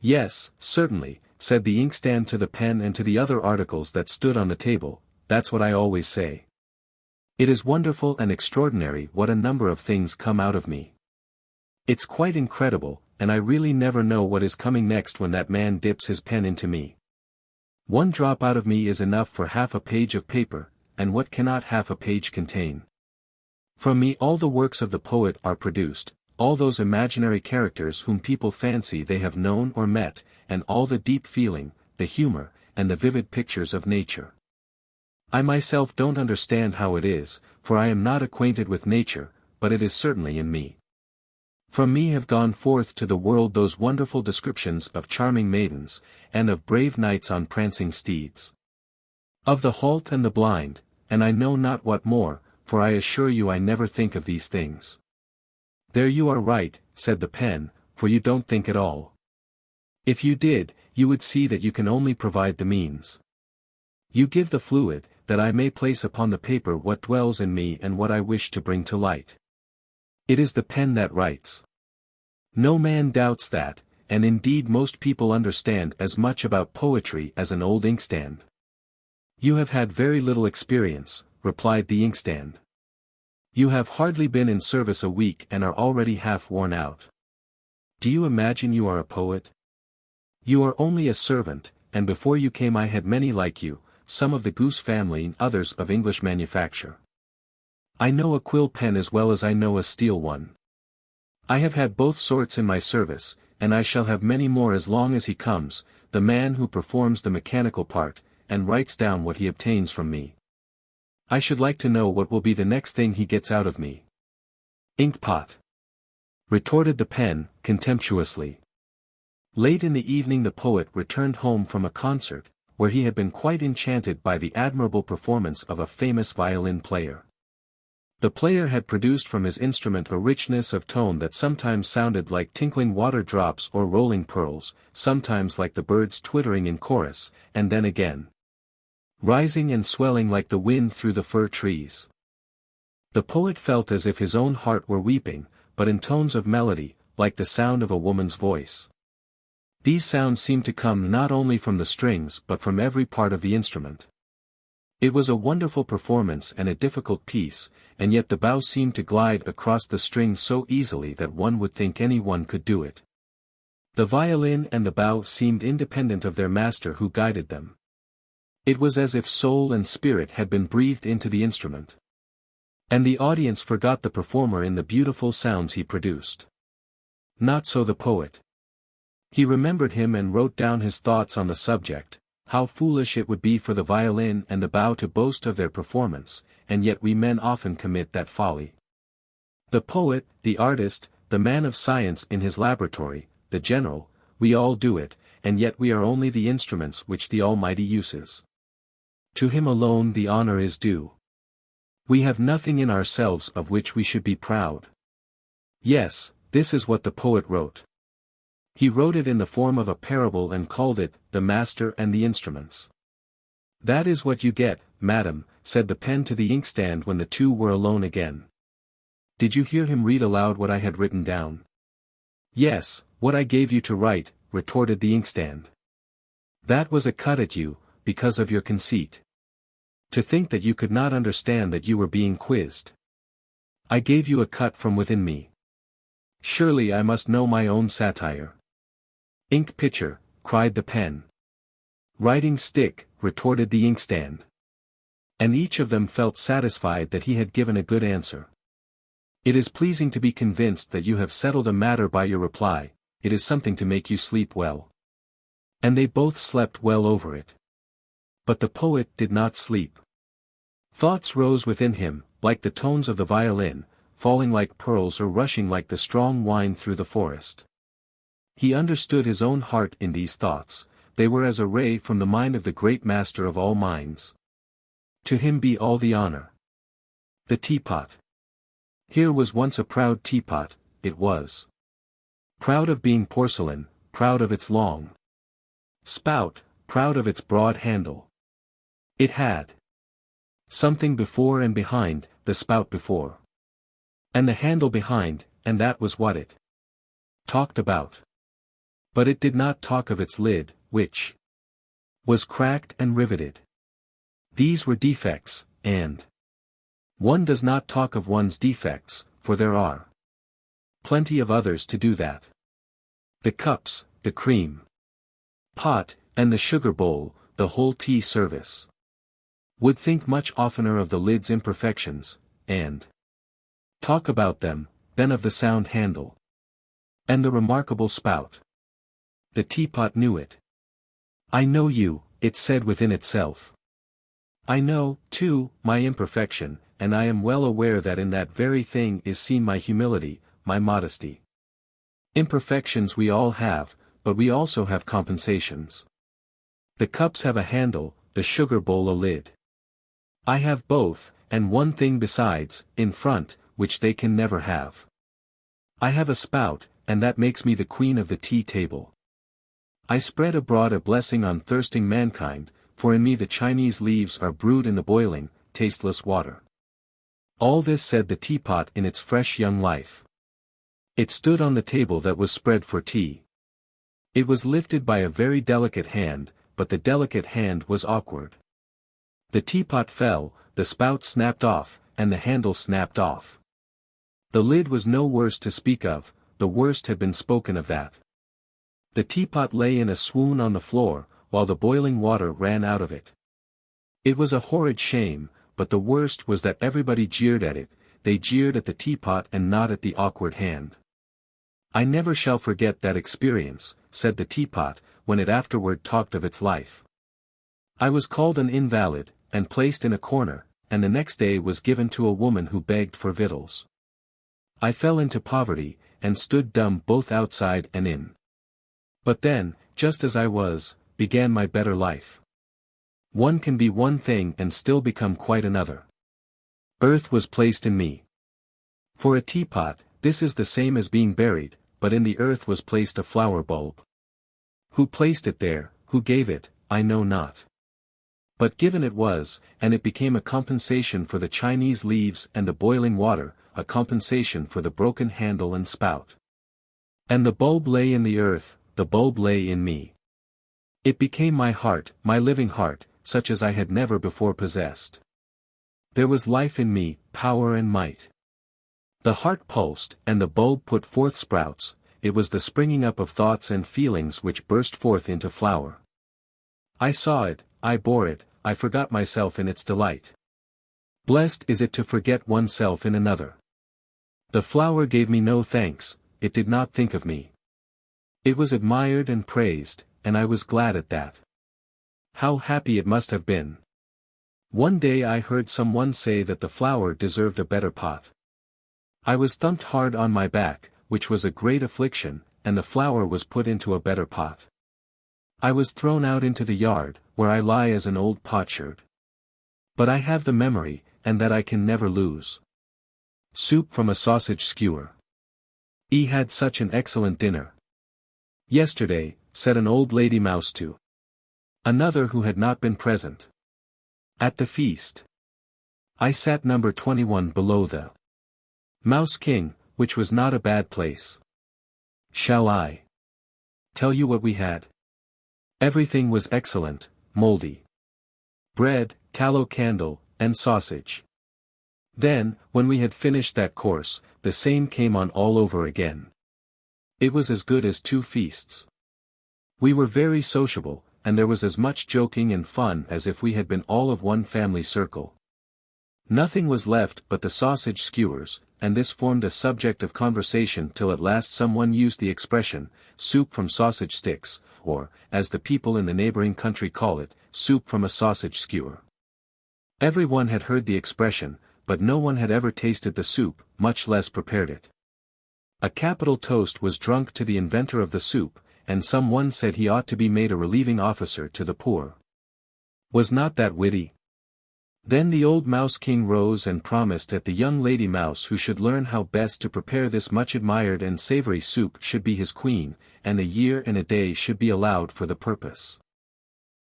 Speaker 1: "Yes, certainly," said the inkstand to the pen and to the other articles that stood on the table, "that's what I always say. It is wonderful and extraordinary what a number of things come out of me. It's quite incredible, and I really never know what is coming next when that man dips his pen into me. One drop out of me is enough for half a page of paper, and what cannot half a page contain? From me all the works of the poet are produced, all those imaginary characters whom people fancy they have known or met, and all the deep feeling, the humor, and the vivid pictures of nature. I myself don't understand how it is, for I am not acquainted with nature, but it is certainly in me. From me have gone forth to the world those wonderful descriptions of charming maidens, and of brave knights on prancing steeds. Of the halt and the blind, and I know not what more, for I assure you I never think of these things." "There you are right," said the pen, "for you don't think at all. If you did, you would see that you can only provide the means. You give the fluid, that I may place upon the paper what dwells in me and what I wish to bring to light. It is the pen that writes. No man doubts that, and indeed most people understand as much about poetry as an old inkstand." "You have had very little experience," replied the inkstand. "You have hardly been in service a week and are already half worn out. Do you imagine you are a poet? You are only a servant, and before you came I had many like you, some of the goose family and others of English manufacture. I know a quill pen as well as I know a steel one. I have had both sorts in my service, and I shall have many more as long as he comes, the man who performs the mechanical part, and writes down what he obtains from me. I should like to know what will be the next thing he gets out of me." "Inkpot," retorted the pen, contemptuously. Late in the evening the poet returned home from a concert, where he had been quite enchanted by the admirable performance of a famous violin player. The player had produced from his instrument a richness of tone that sometimes sounded like tinkling water drops or rolling pearls, sometimes like the birds twittering in chorus, and then again rising and swelling like the wind through the fir trees. The poet felt as if his own heart were weeping, but in tones of melody, like the sound of a woman's voice. These sounds seemed to come not only from the strings but from every part of the instrument. It was a wonderful performance and a difficult piece, and yet the bow seemed to glide across the strings so easily that one would think anyone could do it. The violin and the bow seemed independent of their master who guided them. It was as if soul and spirit had been breathed into the instrument. And the audience forgot the performer in the beautiful sounds he produced. Not so the poet. He remembered him and wrote down his thoughts on the subject. How foolish it would be for the violin and the bow to boast of their performance, and yet we men often commit that folly. The poet, the artist, the man of science in his laboratory, the general, we all do it, and yet we are only the instruments which the Almighty uses. To him alone the honor is due. We have nothing in ourselves of which we should be proud. Yes, this is what the poet wrote. He wrote it in the form of a parable and called it, The Master and the Instruments. That is what you get, madam, said the pen to the inkstand when the two were alone again. Did you hear him read aloud what I had written down? Yes, what I gave you to write, retorted the inkstand. That was a cut at you, because of your conceit. To think that you could not understand that you were being quizzed. I gave you a cut from within me. Surely I must know my own satire. Ink pitcher, cried the pen. Writing stick, retorted the inkstand. And each of them felt satisfied that he had given a good answer. It is pleasing to be convinced that you have settled a matter by your reply, it is something to make you sleep well. And they both slept well over it. But the poet did not sleep. Thoughts rose within him, like the tones of the violin, falling like pearls or rushing like the strong wine through the forest. He understood his own heart in these thoughts, they were as a ray from the mind of the great master of all minds. To him be all the honor. The teapot. Here was once a proud teapot, it was. Proud of being porcelain, proud of its long spout, proud of its broad handle. It had something before and behind, the spout before. And the handle behind, and that was what it talked about. But it did not talk of its lid, which was cracked and riveted. These were defects, and one does not talk of one's defects, for there are plenty of others to do that. The cups, the cream pot, and the sugar bowl, the whole tea service, would think much oftener of the lid's imperfections, and talk about them, than of the sound handle and the remarkable spout. The teapot knew it. I know you, it said within itself. I know, too, my imperfection, and I am well aware that in that very thing is seen my humility, my modesty. Imperfections we all have, but we also have compensations. The cups have a handle, the sugar bowl a lid. I have both, and one thing besides, in front, which they can never have. I have a spout, and that makes me the queen of the tea table. I spread abroad a blessing on thirsting mankind, for in me the Chinese leaves are brewed in the boiling, tasteless water. All this said the teapot in its fresh young life. It stood on the table that was spread for tea. It was lifted by a very delicate hand, but the delicate hand was awkward. The teapot fell, the spout snapped off, and the handle snapped off. The lid was no worse to speak of, the worst had been spoken of that. The teapot lay in a swoon on the floor, while the boiling water ran out of it. It was a horrid shame, but the worst was that everybody jeered at it, they jeered at the teapot and not at the awkward hand. I never shall forget that experience, said the teapot, when it afterward talked of its life. I was called an invalid, and placed in a corner, and the next day was given to a woman who begged for victuals. I fell into poverty, and stood dumb both outside and in. But then, just as I was, began my better life. One can be one thing and still become quite another. Earth was placed in me. For a teapot, this is the same as being buried, but in the earth was placed a flower bulb. Who placed it there, who gave it, I know not. But given it was, and it became a compensation for the Chinese leaves and the boiling water, a compensation for the broken handle and spout. And the bulb lay in the earth, the bulb lay in me. It became my heart, my living heart, such as I had never before possessed. There was life in me, power and might. The heart pulsed, and the bulb put forth sprouts. It was the springing up of thoughts and feelings which burst forth into flower. I saw it, I bore it, I forgot myself in its delight. Blessed is it to forget oneself in another. The flower gave me no thanks, it did not think of me. It was admired and praised, and I was glad at that. How happy it must have been. One day I heard someone say that the flower deserved a better pot. I was thumped hard on my back, which was a great affliction, and the flower was put into a better pot. I was thrown out into the yard, where I lie as an old potsherd. But I have the memory, and that I can never lose. Soup from a sausage skewer. He had such an excellent dinner. Yesterday, said an old lady mouse to another who had not been present at the feast. I sat number 21 below the Mouse King, which was not a bad place. Shall I tell you what we had? Everything was excellent, mouldy bread, tallow candle, and sausage. Then, when we had finished that course, the same came on all over again. It was as good as 2 feasts. We were very sociable, and there was as much joking and fun as if we had been all of one family circle. Nothing was left but the sausage skewers, and this formed a subject of conversation till at last someone used the expression, soup from sausage sticks, or, as the people in the neighboring country call it, soup from a sausage skewer. Everyone had heard the expression, but no one had ever tasted the soup, much less prepared it. A capital toast was drunk to the inventor of the soup, and some one said he ought to be made a relieving officer to the poor. Was not that witty? Then the old Mouse King rose and promised that the young lady mouse who should learn how best to prepare this much admired and savory soup should be his queen, and a year and a day should be allowed for the purpose.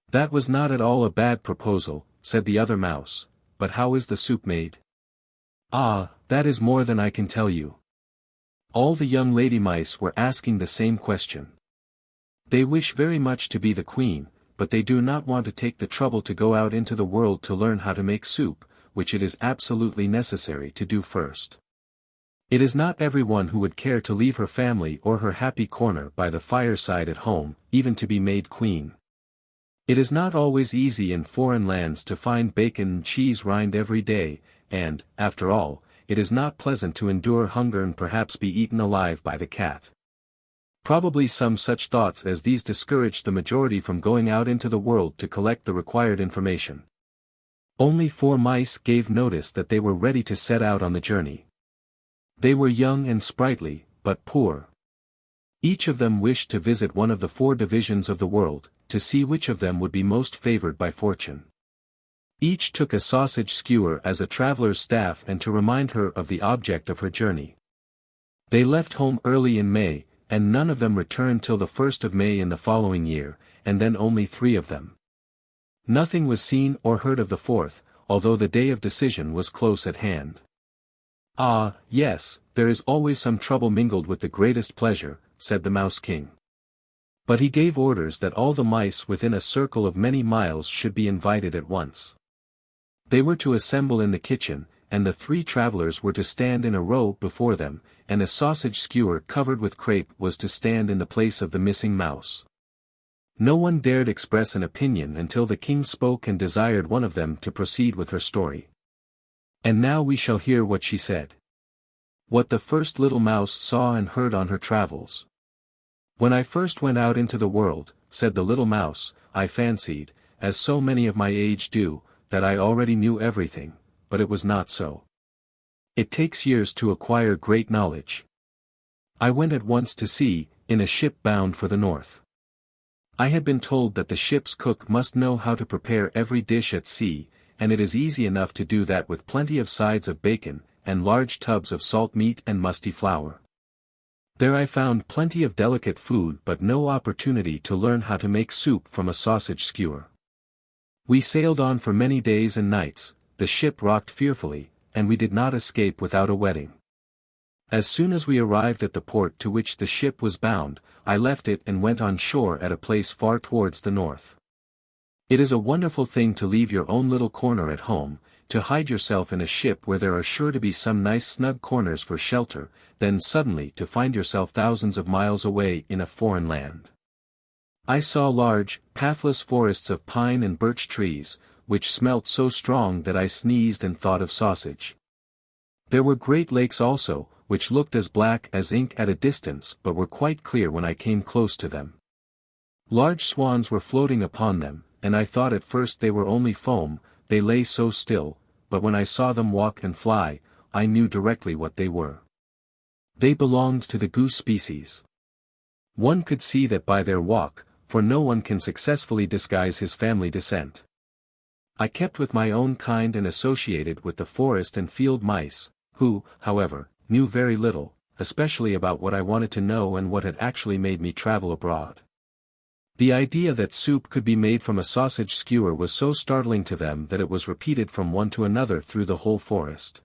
Speaker 1: That was not at all a bad proposal, said the other mouse, but how is the soup made? Ah, that is more than I can tell you. All the young lady mice were asking the same question. They wish very much to be the queen, but they do not want to take the trouble to go out into the world to learn how to make soup, which it is absolutely necessary to do first. It is not everyone who would care to leave her family or her happy corner by the fireside at home, even to be made queen. It is not always easy in foreign lands to find bacon and cheese rind every day, and, after all, it is not pleasant to endure hunger and perhaps be eaten alive by the cat. Probably some such thoughts as these discouraged the majority from going out into the world to collect the required information. Only 4 mice gave notice that they were ready to set out on the journey. They were young and sprightly, but poor. Each of them wished to visit one of the 4 divisions of the world, to see which of them would be most favored by fortune. Each took a sausage skewer as a traveler's staff and to remind her of the object of her journey. They left home early in May, and none of them returned till the 1st of May in the following year, and then only 3 of them. Nothing was seen or heard of the 4th, although the day of decision was close at hand. Ah, yes, there is always some trouble mingled with the greatest pleasure, said the Mouse King. But he gave orders that all the mice within a circle of many miles should be invited at once. They were to assemble in the kitchen, and the 3 travelers were to stand in a row before them, and a sausage skewer covered with crepe was to stand in the place of the missing mouse. No one dared express an opinion until the king spoke and desired one of them to proceed with her story. And now we shall hear what she said. What the first little mouse saw and heard on her travels. When I first went out into the world, said the little mouse, I fancied, as so many of my age do, that I already knew everything, but it was not so. It takes years to acquire great knowledge. I went at once to sea, in a ship bound for the north. I had been told that the ship's cook must know how to prepare every dish at sea, and it is easy enough to do that with plenty of sides of bacon, and large tubs of salt meat and musty flour. There I found plenty of delicate food but no opportunity to learn how to make soup from a sausage skewer. We sailed on for many days and nights, the ship rocked fearfully, and we did not escape without a wetting. As soon as we arrived at the port to which the ship was bound, I left it and went on shore at a place far towards the north. It is a wonderful thing to leave your own little corner at home, to hide yourself in a ship where there are sure to be some nice snug corners for shelter, then suddenly to find yourself thousands of miles away in a foreign land. I saw large, pathless forests of pine and birch trees, which smelt so strong that I sneezed and thought of sausage. There were great lakes also, which looked as black as ink at a distance but were quite clear when I came close to them. Large swans were floating upon them, and I thought at first they were only foam, they lay so still, but when I saw them walk and fly, I knew directly what they were. They belonged to the goose species. One could see that by their walk, for no one can successfully disguise his family descent. I kept with my own kind and associated with the forest and field mice, who, however, knew very little, especially about what I wanted to know and what had actually made me travel abroad. The idea that soup could be made from a sausage skewer was so startling to them that it was repeated from one to another through the whole forest.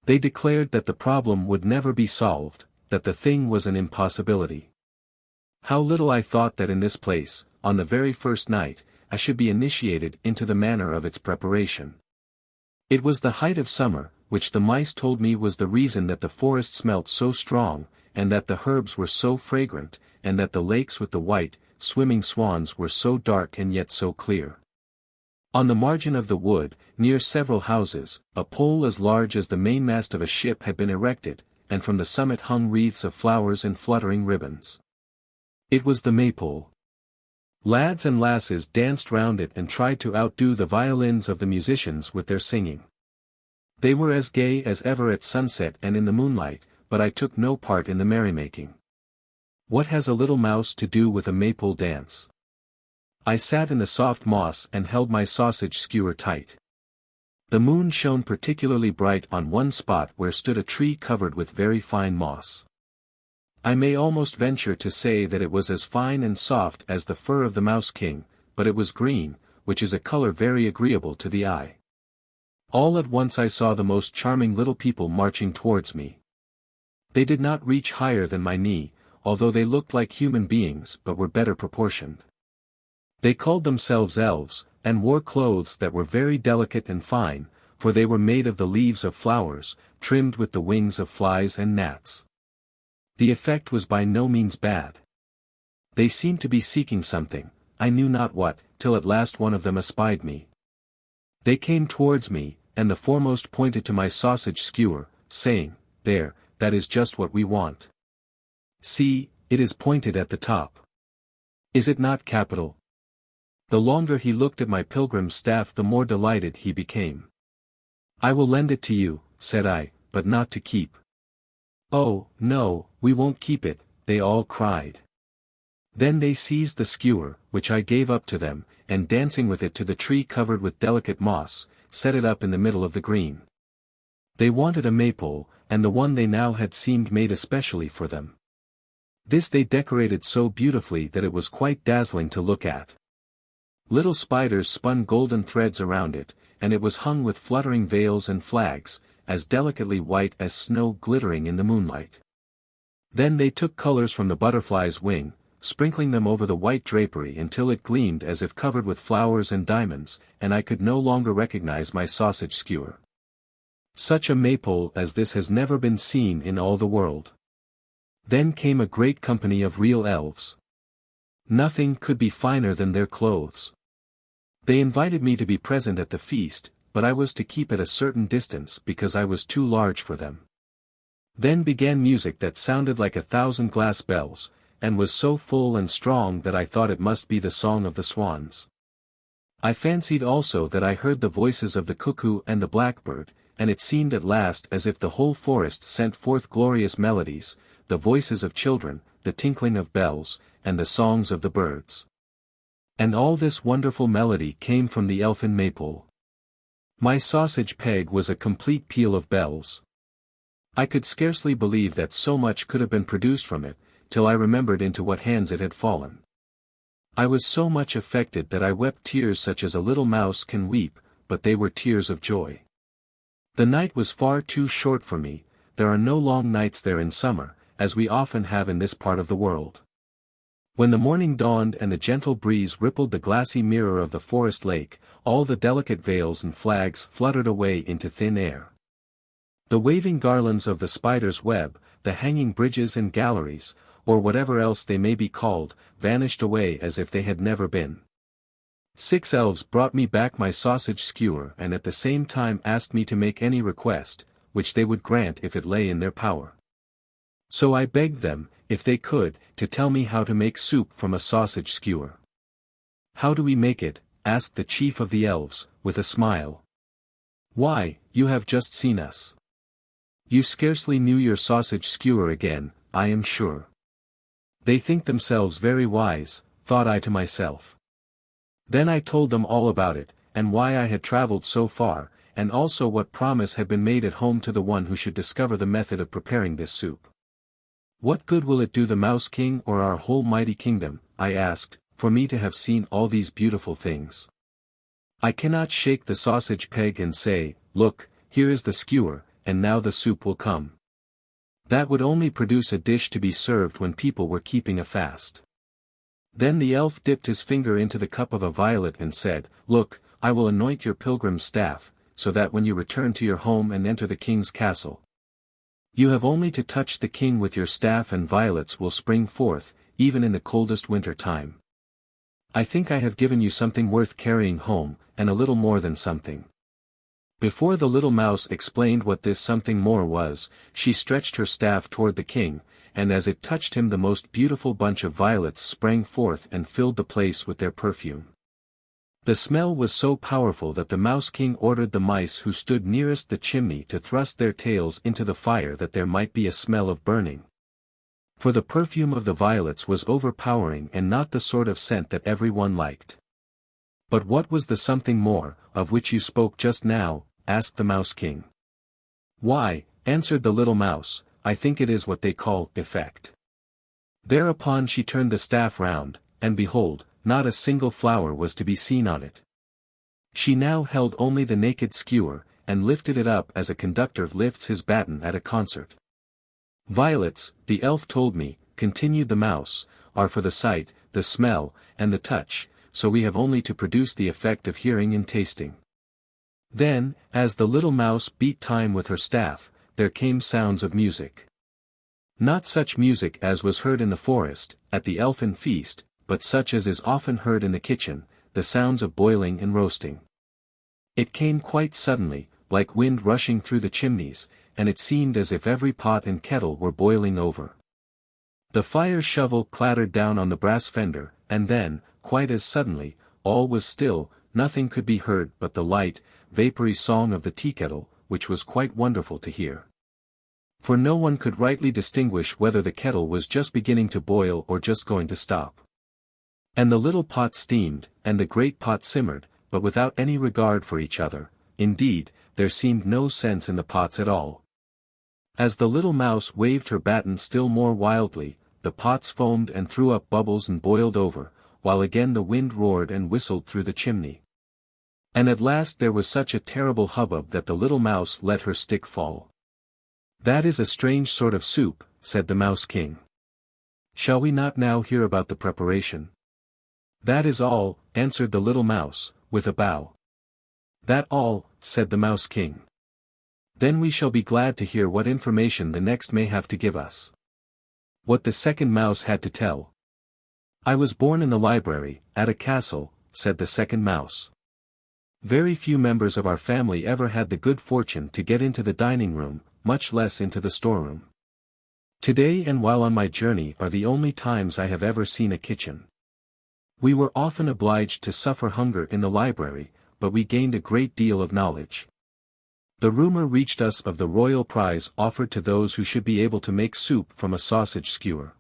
Speaker 1: They declared that the problem would never be solved, that the thing was an impossibility. How little I thought that in this place, on the very first night, I should be initiated into the manner of its preparation. It was the height of summer, which the mice told me was the reason that the forest smelt so strong, and that the herbs were so fragrant, and that the lakes with the white, swimming swans were so dark and yet so clear. On the margin of the wood, near several houses, a pole as large as the mainmast of a ship had been erected, and from the summit hung wreaths of flowers and fluttering ribbons. It was the maypole. Lads and lasses danced round it and tried to outdo the violins of the musicians with their singing. They were as gay as ever at sunset and in the moonlight, but I took no part in the merrymaking. What has a little mouse to do with a maypole dance? I sat in the soft moss and held my sausage skewer tight. The moon shone particularly bright on one spot where stood a tree covered with very fine moss. I may almost venture to say that it was as fine and soft as the fur of the mouse king, but it was green, which is a color very agreeable to the eye. All at once I saw the most charming little people marching towards me. They did not reach higher than my knee, although they looked like human beings but were better proportioned. They called themselves elves, and wore clothes that were very delicate and fine, for they were made of the leaves of flowers, trimmed with the wings of flies and gnats. The effect was by no means bad. They seemed to be seeking something, I knew not what, till at last one of them espied me. They came towards me, and the foremost pointed to my sausage skewer, saying, "There, that is just what we want. See, it is pointed at the top. Is it not capital?" The longer he looked at my pilgrim's staff the more delighted he became. "I will lend it to you," said I, "but not to keep." "Oh, no, we won't keep it," they all cried. Then they seized the skewer, which I gave up to them, and dancing with it to the tree covered with delicate moss, set it up in the middle of the green. They wanted a maypole, and the one they now had seemed made especially for them. This they decorated so beautifully that it was quite dazzling to look at. Little spiders spun golden threads around it, and it was hung with fluttering veils and flags, as delicately white as snow glittering in the moonlight. Then they took colors from the butterfly's wing, sprinkling them over the white drapery until it gleamed as if covered with flowers and diamonds, and I could no longer recognize my sausage skewer. Such a maypole as this has never been seen in all the world. Then came a great company of real elves. Nothing could be finer than their clothes. They invited me to be present at the feast, but I was to keep at a certain distance because I was too large for them. Then began music that sounded like 1,000 glass bells, and was so full and strong that I thought it must be the song of the swans. I fancied also that I heard the voices of the cuckoo and the blackbird, and it seemed at last as if the whole forest sent forth glorious melodies, the voices of children, the tinkling of bells, and the songs of the birds. And all this wonderful melody came from the elfin maypole. My sausage peg was a complete peal of bells. I could scarcely believe that so much could have been produced from it, till I remembered into what hands it had fallen. I was so much affected that I wept tears such as a little mouse can weep, but they were tears of joy. The night was far too short for me. There are no long nights there in summer, as we often have in this part of the world. When the morning dawned and the gentle breeze rippled the glassy mirror of the forest lake, all the delicate veils and flags fluttered away into thin air. The waving garlands of the spider's web, the hanging bridges and galleries, or whatever else they may be called, vanished away as if they had never been. 6 elves brought me back my sausage skewer and at the same time asked me to make any request, which they would grant if it lay in their power. So I begged them, if they could, to tell me how to make soup from a sausage skewer. "How do we make it?" asked the chief of the elves, with a smile. "Why, you have just seen us. You scarcely knew your sausage skewer again, I am sure." They think themselves very wise, thought I to myself. Then I told them all about it, and why I had traveled so far, and also what promise had been made at home to the one who should discover the method of preparing this soup. "What good will it do the Mouse King or our whole mighty kingdom," I asked, "for me to have seen all these beautiful things? I cannot shake the sausage peg and say, 'Look, here is the skewer, and now the soup will come.' That would only produce a dish to be served when people were keeping a fast." Then the elf dipped his finger into the cup of a violet and said, "Look, I will anoint your pilgrim's staff, so that when you return to your home and enter the king's castle, you have only to touch the king with your staff and violets will spring forth, even in the coldest winter time. I think I have given you something worth carrying home, and a little more than something." Before the little mouse explained what this something more was, she stretched her staff toward the king, and as it touched him the most beautiful bunch of violets sprang forth and filled the place with their perfume. The smell was so powerful that the Mouse King ordered the mice who stood nearest the chimney to thrust their tails into the fire that there might be a smell of burning. For the perfume of the violets was overpowering and not the sort of scent that everyone liked. "But what was the something more, of which you spoke just now?" asked the Mouse King. "Why," answered the little mouse, "I think it is what they call effect." Thereupon she turned the staff round, and behold, not a single flower was to be seen on it. She now held only the naked skewer, and lifted it up as a conductor lifts his baton at a concert. "Violets, the elf told me," continued the mouse, "are for the sight, the smell, and the touch, so we have only to produce the effect of hearing and tasting." Then, as the little mouse beat time with her staff, there came sounds of music. Not such music as was heard in the forest, at the elfin feast, but such as is often heard in the kitchen, the sounds of boiling and roasting. It came quite suddenly, like wind rushing through the chimneys, and it seemed as if every pot and kettle were boiling over. The fire shovel clattered down on the brass fender, and then, quite as suddenly, all was still, nothing could be heard but the light, vapory song of the teakettle, which was quite wonderful to hear. For no one could rightly distinguish whether the kettle was just beginning to boil or just going to stop. And the little pot steamed, and the great pot simmered, but without any regard for each other. Indeed, there seemed no sense in the pots at all. As the little mouse waved her baton still more wildly, the pots foamed and threw up bubbles and boiled over, while again the wind roared and whistled through the chimney. And at last there was such a terrible hubbub that the little mouse let her stick fall. "That is a strange sort of soup," said the Mouse King. "Shall we not now hear about the preparation?" "That is all," answered the little mouse, with a bow. "That all," said the Mouse King. "Then we shall be glad to hear what information the next may have to give us." What the second mouse had to tell. "I was born in the library, at a castle," said the second mouse. "Very few members of our family ever had the good fortune to get into the dining room, much less into the storeroom. Today and while on my journey are the only times I have ever seen a kitchen. We were often obliged to suffer hunger in the library, but we gained a great deal of knowledge. The rumor reached us of the royal prize offered to those who should be able to make soup from a sausage skewer.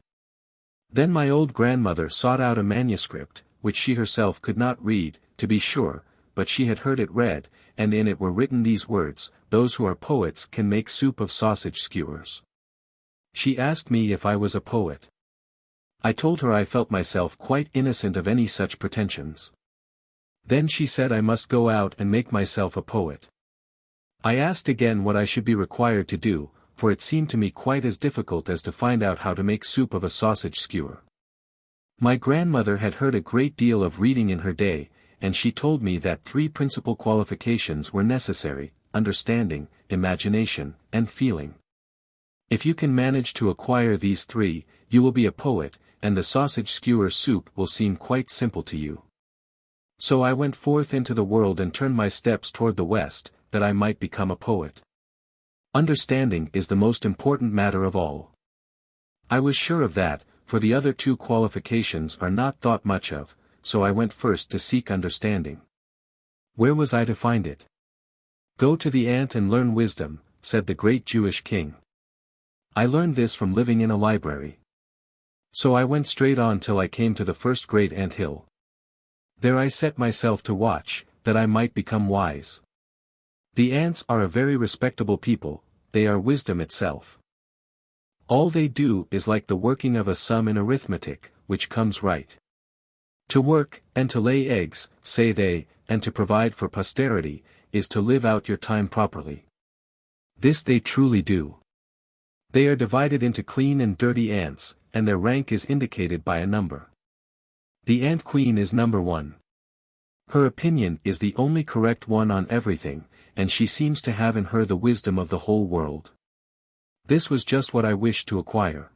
Speaker 1: Then my old grandmother sought out a manuscript, which she herself could not read, to be sure, but she had heard it read, and in it were written these words, 'Those who are poets can make soup of sausage skewers.' She asked me if I was a poet. I told her I felt myself quite innocent of any such pretensions. Then she said I must go out and make myself a poet. I asked again what I should be required to do, for it seemed to me quite as difficult as to find out how to make soup of a sausage skewer. My grandmother had heard a great deal of reading in her day, and she told me that 3 principal qualifications were necessary: understanding, imagination, and feeling. If you can manage to acquire these 3, you will be a poet, and the sausage skewer soup will seem quite simple to you. So I went forth into the world and turned my steps toward the west, that I might become a poet. Understanding is the most important matter of all. I was sure of that, for the other 2 qualifications are not thought much of, so I went first to seek understanding. Where was I to find it? Go to the ant and learn wisdom, said the great Jewish king. I learned this from living in a library. So I went straight on till I came to the first great ant hill. There I set myself to watch, that I might become wise. The ants are a very respectable people, they are wisdom itself. All they do is like the working of a sum in arithmetic, which comes right. To work, and to lay eggs, say they, and to provide for posterity, is to live out your time properly. This they truly do. They are divided into clean and dirty ants, and their rank is indicated by a number. The ant queen is number 1. Her opinion is the only correct one on everything, and she seems to have in her the wisdom of the whole world. This was just what I wished to acquire.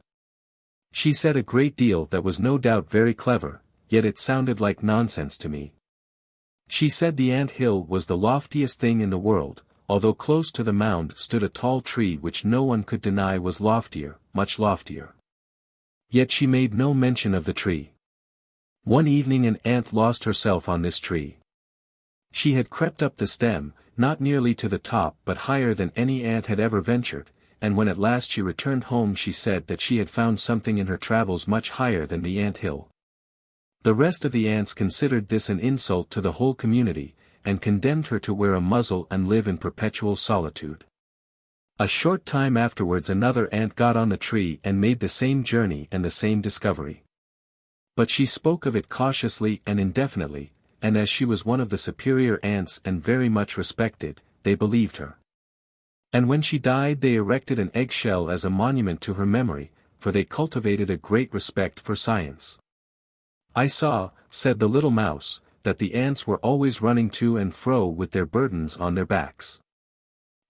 Speaker 1: She said a great deal that was no doubt very clever, yet it sounded like nonsense to me. She said the ant hill was the loftiest thing in the world, although close to the mound stood a tall tree which no one could deny was loftier, much loftier. Yet she made no mention of the tree. One evening an ant lost herself on this tree. She had crept up the stem, not nearly to the top but higher than any ant had ever ventured, and when at last she returned home she said that she had found something in her travels much higher than the ant hill. The rest of the ants considered this an insult to the whole community, and condemned her to wear a muzzle and live in perpetual solitude. A short time afterwards another ant got on the tree and made the same journey and the same discovery. But she spoke of it cautiously and indefinitely, and as she was one of the superior ants and very much respected, they believed her. And when she died they erected an eggshell as a monument to her memory, for they cultivated a great respect for science. I saw, said the little mouse, that the ants were always running to and fro with their burdens on their backs.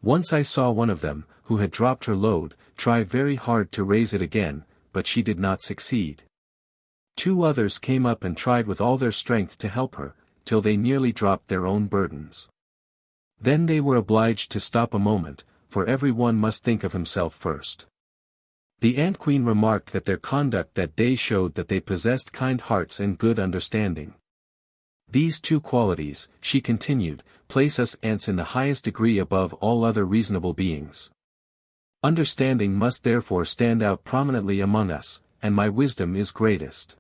Speaker 1: Once I saw one of them, who had dropped her load, try very hard to raise it again, but she did not succeed. 2 others came up and tried with all their strength to help her, till they nearly dropped their own burdens. Then they were obliged to stop a moment, for every one must think of himself first. The ant queen remarked that their conduct that day showed that they possessed kind hearts and good understanding. These 2 qualities, she continued, place us ants in the highest degree above all other reasonable beings. Understanding must therefore stand out prominently among us, and my wisdom is greatest.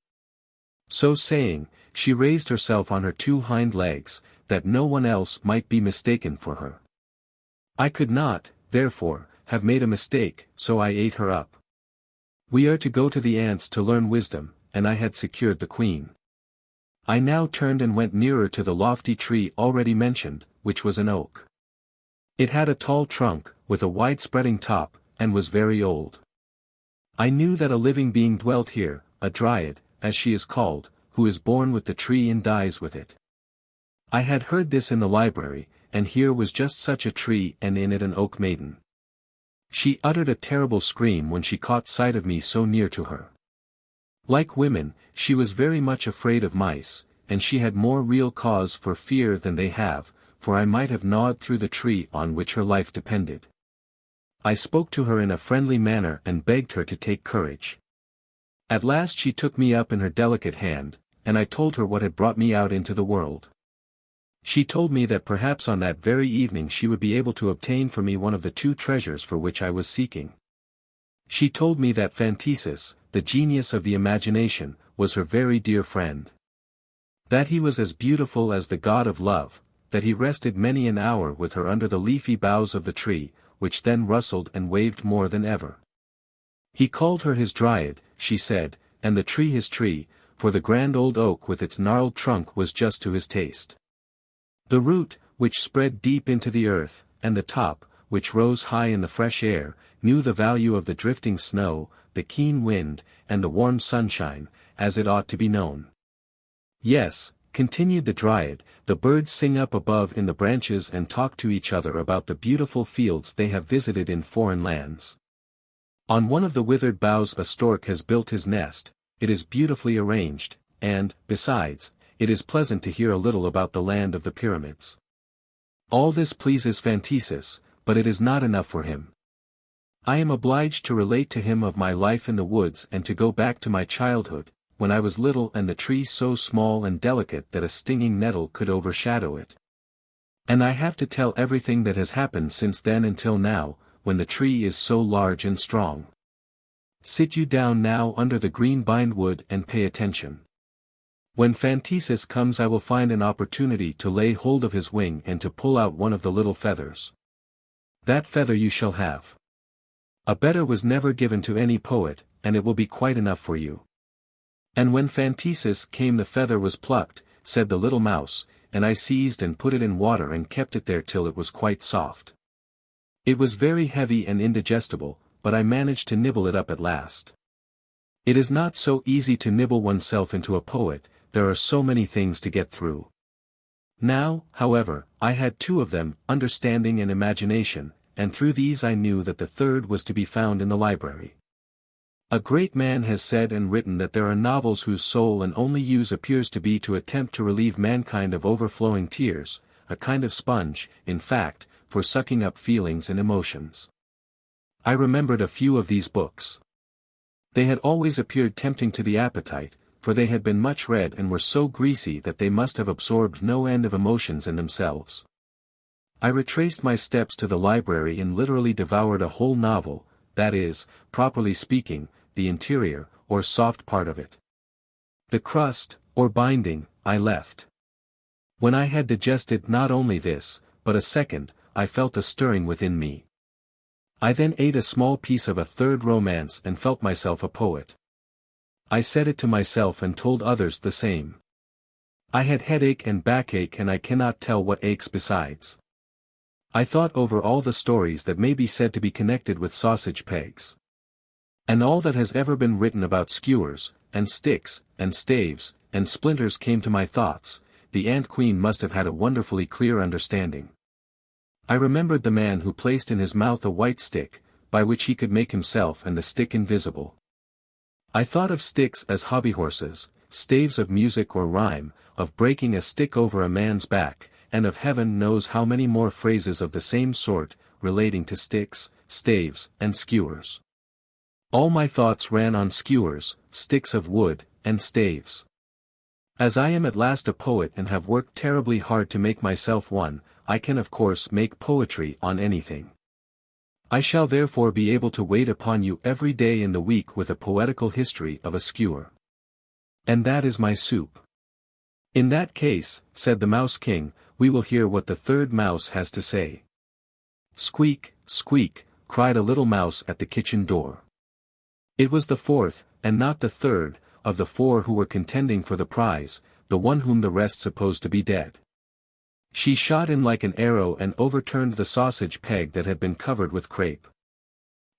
Speaker 1: So saying, she raised herself on her 2 hind legs, that no one else might be mistaken for her. I could not, therefore, have made a mistake, so I ate her up. We are to go to the ants to learn wisdom, and I had secured the queen. I now turned and went nearer to the lofty tree already mentioned, which was an oak. It had a tall trunk, with a wide-spreading top, and was very old. I knew that a living being dwelt here, a dryad, as she is called, who is born with the tree and dies with it. I had heard this in the library, and here was just such a tree and in it an oak maiden. She uttered a terrible scream when she caught sight of me so near to her. Like women, she was very much afraid of mice, and she had more real cause for fear than they have, for I might have gnawed through the tree on which her life depended. I spoke to her in a friendly manner and begged her to take courage. At last she took me up in her delicate hand, and I told her what had brought me out into the world. She told me that perhaps on that very evening she would be able to obtain for me one of the 2 treasures for which I was seeking. She told me that Phantasis, the genius of the imagination, was her very dear friend. That he was as beautiful as the god of love, that he rested many an hour with her under the leafy boughs of the tree, which then rustled and waved more than ever. He called her his dryad, she said, and the tree his tree, for the grand old oak with its gnarled trunk was just to his taste. The root, which spread deep into the earth, and the top, which rose high in the fresh air, knew the value of the drifting snow, the keen wind, and the warm sunshine, as it ought to be known. Yes, continued the Dryad, the birds sing up above in the branches and talk to each other about the beautiful fields they have visited in foreign lands. On one of the withered boughs a stork has built his nest, it is beautifully arranged, and, besides, it is pleasant to hear a little about the land of the pyramids. All this pleases Phantisus, but it is not enough for him. I am obliged to relate to him of my life in the woods and to go back to my childhood, when I was little and the tree so small and delicate that a stinging nettle could overshadow it. And I have to tell everything that has happened since then until now, when the tree is so large and strong. Sit you down now under the green bindwood and pay attention. When Phantisus comes I will find an opportunity to lay hold of his wing and to pull out one of the little feathers. That feather you shall have. A better was never given to any poet, and it will be quite enough for you. And when Phantisus came the feather was plucked, said the little mouse, and I seized and put it in water and kept it there till it was quite soft. It was very heavy and indigestible, but I managed to nibble it up at last. It is not so easy to nibble oneself into a poet, there are so many things to get through. Now, however, I had two of them, understanding and imagination, and through these I knew that the third was to be found in the library. A great man has said and written that there are novels whose sole and only use appears to be to attempt to relieve mankind of overflowing tears, a kind of sponge, in fact, for sucking up feelings and emotions. I remembered a few of these books. They had always appeared tempting to the appetite, for they had been much read and were so greasy that they must have absorbed no end of emotions in themselves. I retraced my steps to the library and literally devoured a whole novel, that is, properly speaking, the interior, or soft part of it. The crust, or binding, I left. When I had digested not only this, but a second, I felt a stirring within me. I then ate a small piece of a third romance and felt myself a poet. I said it to myself and told others the same. I had headache and backache and I cannot tell what aches besides. I thought over all the stories that may be said to be connected with sausage pegs. And all that has ever been written about skewers, and sticks, and staves, and splinters came to my thoughts. The Ant Queen must have had a wonderfully clear understanding. I remembered the man who placed in his mouth a white stick, by which he could make himself and the stick invisible. I thought of sticks as hobby-horses, staves of music or rhyme, of breaking a stick over a man's back, and of heaven knows how many more phrases of the same sort, relating to sticks, staves, and skewers. All my thoughts ran on skewers, sticks of wood, and staves. As I am at last a poet and have worked terribly hard to make myself one, I can of course make poetry on anything. I shall therefore be able to wait upon you every day in the week with a poetical history of a skewer. And that is my soup. In that case, said the Mouse King, we will hear what the third mouse has to say. Squeak, squeak, cried a little mouse at the kitchen door. It was the fourth, and not the third, of the four who were contending for the prize, the one whom the rest supposed to be dead. She shot in like an arrow and overturned the sausage peg that had been covered with crape.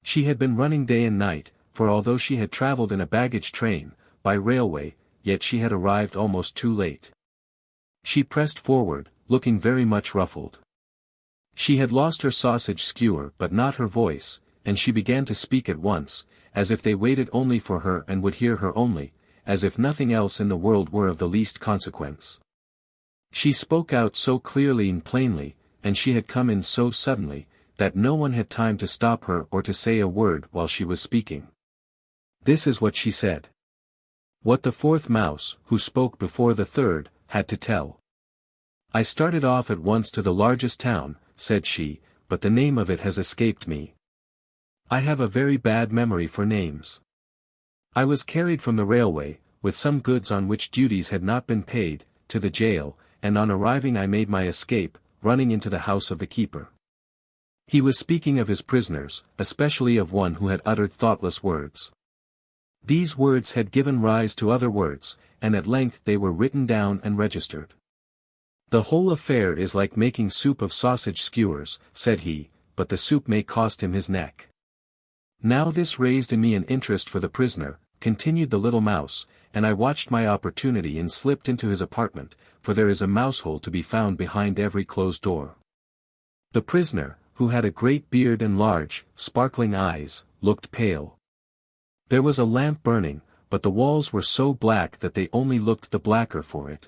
Speaker 1: She had been running day and night, for although she had travelled in a baggage train, by railway, yet she had arrived almost too late. She pressed forward, looking very much ruffled. She had lost her sausage skewer but not her voice, and she began to speak at once, as if they waited only for her and would hear her only, as if nothing else in the world were of the least consequence. She spoke out so clearly and plainly, and she had come in so suddenly, that no one had time to stop her or to say a word while she was speaking. This is what she said. What the fourth mouse, who spoke before the third, had to tell. I started off at once to the largest town, said she, but the name of it has escaped me. I have a very bad memory for names. I was carried from the railway, with some goods on which duties had not been paid, to the jail, and on arriving I made my escape, running into the house of the keeper. He was speaking of his prisoners, especially of one who had uttered thoughtless words. These words had given rise to other words, and at length they were written down and registered. The whole affair is like making soup of sausage skewers, said he, but the soup may cost him his neck. Now this raised in me an interest for the prisoner, continued the little mouse, and I watched my opportunity and slipped into his apartment, for there is a mousehole to be found behind every closed door. The prisoner, who had a great beard and large, sparkling eyes, looked pale. There was a lamp burning, but the walls were so black that they only looked the blacker for it.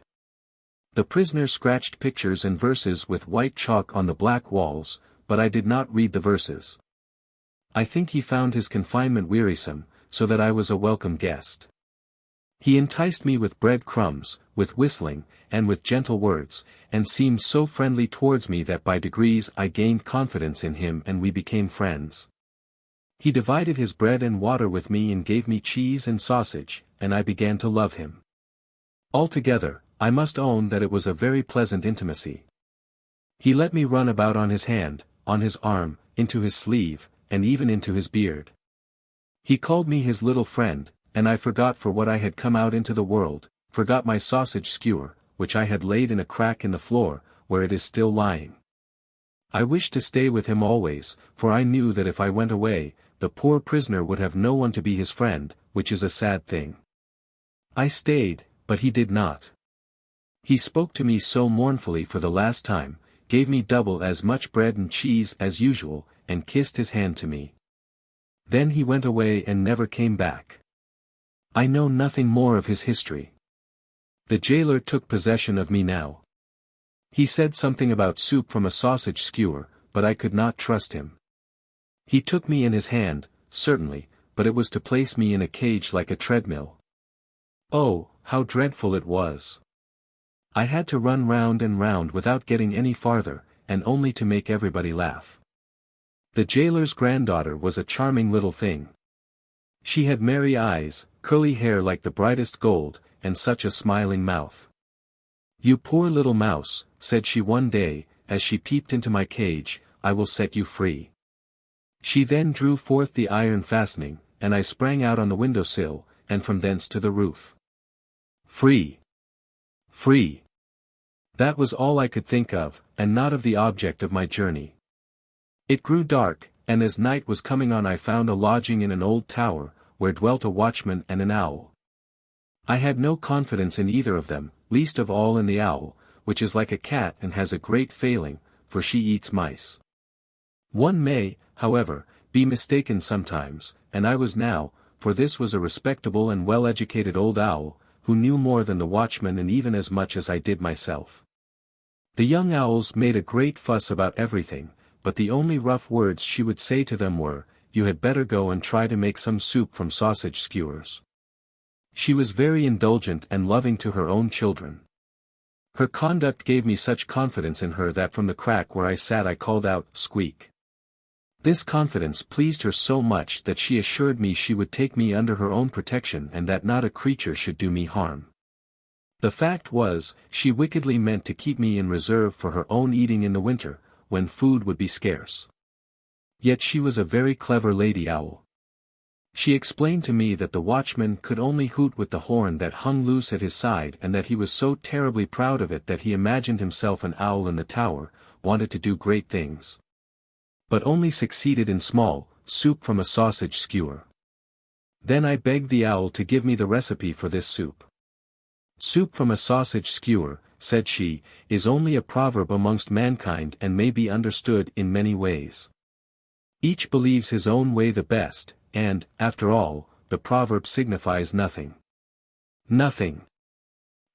Speaker 1: The prisoner scratched pictures and verses with white chalk on the black walls, but I did not read the verses. I think he found his confinement wearisome, so that I was a welcome guest. He enticed me with bread crumbs, with whistling, and with gentle words, and seemed so friendly towards me that by degrees I gained confidence in him and we became friends. He divided his bread and water with me and gave me cheese and sausage, and I began to love him. Altogether, I must own that it was a very pleasant intimacy. He let me run about on his hand, on his arm, into his sleeve, and even into his beard. He called me his little friend, and I forgot for what I had come out into the world, forgot my sausage skewer, which I had laid in a crack in the floor, where it is still lying. I wished to stay with him always, for I knew that if I went away, the poor prisoner would have no one to be his friend, which is a sad thing. I stayed, but he did not. He spoke to me so mournfully for the last time, gave me double as much bread and cheese as usual, and kissed his hand to me. Then he went away and never came back. I know nothing more of his history. The jailer took possession of me now. He said something about soup from a sausage skewer, but I could not trust him. He took me in his hand, certainly, but it was to place me in a cage like a treadmill. Oh, how dreadful it was! I had to run round and round without getting any farther, and only to make everybody laugh. The jailer's granddaughter was a charming little thing. She had merry eyes, curly hair like the brightest gold, and such a smiling mouth. "You poor little mouse," said she one day, as she peeped into my cage, "I will set you free." She then drew forth the iron fastening, and I sprang out on the window sill, and from thence to the roof. Free! Free! That was all I could think of, and not of the object of my journey. It grew dark, and as night was coming on I found a lodging in an old tower, where dwelt a watchman and an owl. I had no confidence in either of them, least of all in the owl, which is like a cat and has a great failing, for she eats mice. One may, however, be mistaken sometimes, and I was now, for this was a respectable and well-educated old owl, who knew more than the watchman and even as much as I did myself. The young owls made a great fuss about everything, but the only rough words she would say to them were, "You had better go and try to make some soup from sausage skewers." She was very indulgent and loving to her own children. Her conduct gave me such confidence in her that from the crack where I sat I called out, "Squeak." This confidence pleased her so much that she assured me she would take me under her own protection and that not a creature should do me harm. The fact was, she wickedly meant to keep me in reserve for her own eating in the winter, when food would be scarce. Yet she was a very clever lady owl. She explained to me that the watchman could only hoot with the horn that hung loose at his side and that he was so terribly proud of it that he imagined himself an owl in the tower, wanted to do great things, but only succeeded in small, soup from a sausage skewer. Then I begged the owl to give me the recipe for this soup. "Soup from a sausage skewer," said she, "is only a proverb amongst mankind and may be understood in many ways. Each believes his own way the best, and, after all, the proverb signifies nothing." "Nothing!"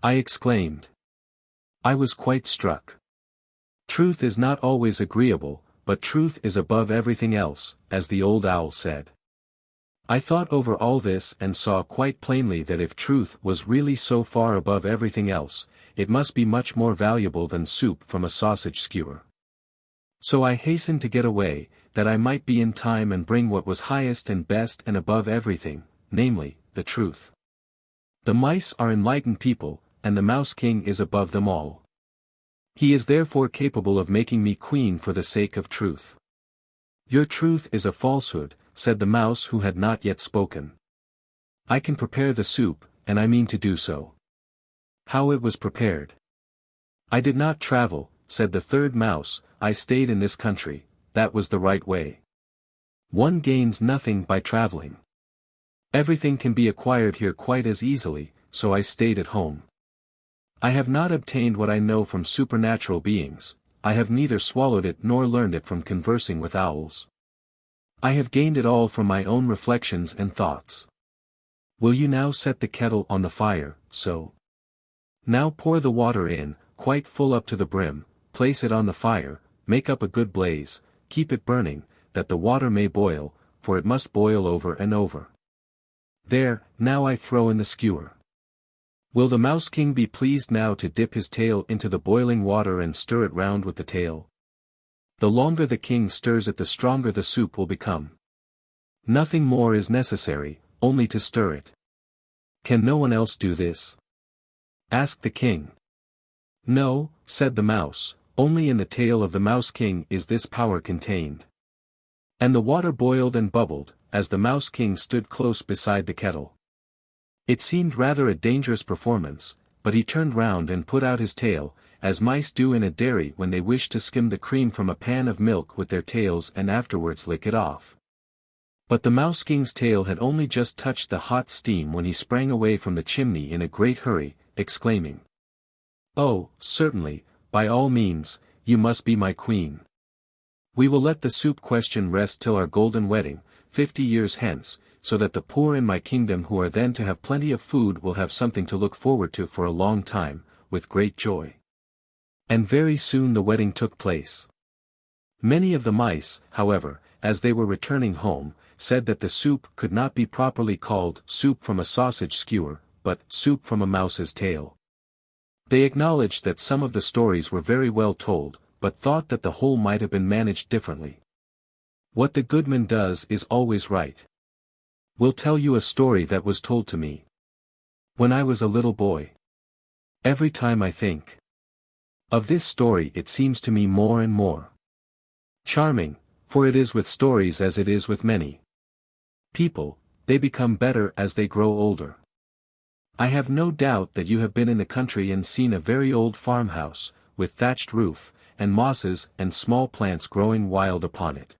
Speaker 1: I exclaimed. I was quite struck. Truth is not always agreeable, but truth is above everything else, as the old owl said. I thought over all this and saw quite plainly that if truth was really so far above everything else, it must be much more valuable than soup from a sausage skewer. So I hastened to get away, that I might be in time and bring what was highest and best and above everything, namely, the truth. The mice are enlightened people, and the Mouse King is above them all. He is therefore capable of making me queen for the sake of truth. "Your truth is a falsehood," said the mouse who had not yet spoken. "I can prepare the soup, and I mean to do so." How it was prepared? "I did not travel," said the third mouse, "I stayed in this country, that was the right way. One gains nothing by traveling. Everything can be acquired here quite as easily," so I stayed at home. I have not obtained what I know from supernatural beings, I have neither swallowed it nor learned it from conversing with owls. I have gained it all from my own reflections and thoughts. Will you now set the kettle on the fire, so? Now pour the water in, quite full up to the brim, place it on the fire, make up a good blaze, keep it burning, that the water may boil, for it must boil over and over. There, now I throw in the skewer. Will the Mouse King be pleased now to dip his tail into the boiling water and stir it round with the tail? The longer the king stirs it the stronger the soup will become. Nothing more is necessary, only to stir it. Can no one else do this? Asked the king. No, said the mouse, only in the tail of the Mouse King is this power contained. And the water boiled and bubbled, as the Mouse King stood close beside the kettle. It seemed rather a dangerous performance, but he turned round and put out his tail, as mice do in a dairy when they wish to skim the cream from a pan of milk with their tails and afterwards lick it off. But the Mouse King's tail had only just touched the hot steam when he sprang away from the chimney in a great hurry, exclaiming, "Oh, certainly, by all means, you must be my queen. We will let the soup question rest till our golden wedding, 50 years hence, so that the poor in my kingdom who are then to have plenty of food will have something to look forward to for a long time, with great joy." And very soon the wedding took place. Many of the mice, however, as they were returning home, said that the soup could not be properly called soup from a sausage skewer, but soup from a mouse's tail. They acknowledged that some of the stories were very well told, but thought that the whole might have been managed differently. What the goodman does is always right. Will tell you a story that was told to me when I was a little boy. Every time I think of this story it seems to me more and more charming, for it is with stories as it is with many people, they become better as they grow older. I have no doubt that you have been in the country and seen a very old farmhouse, with thatched roof, and mosses and small plants growing wild upon it.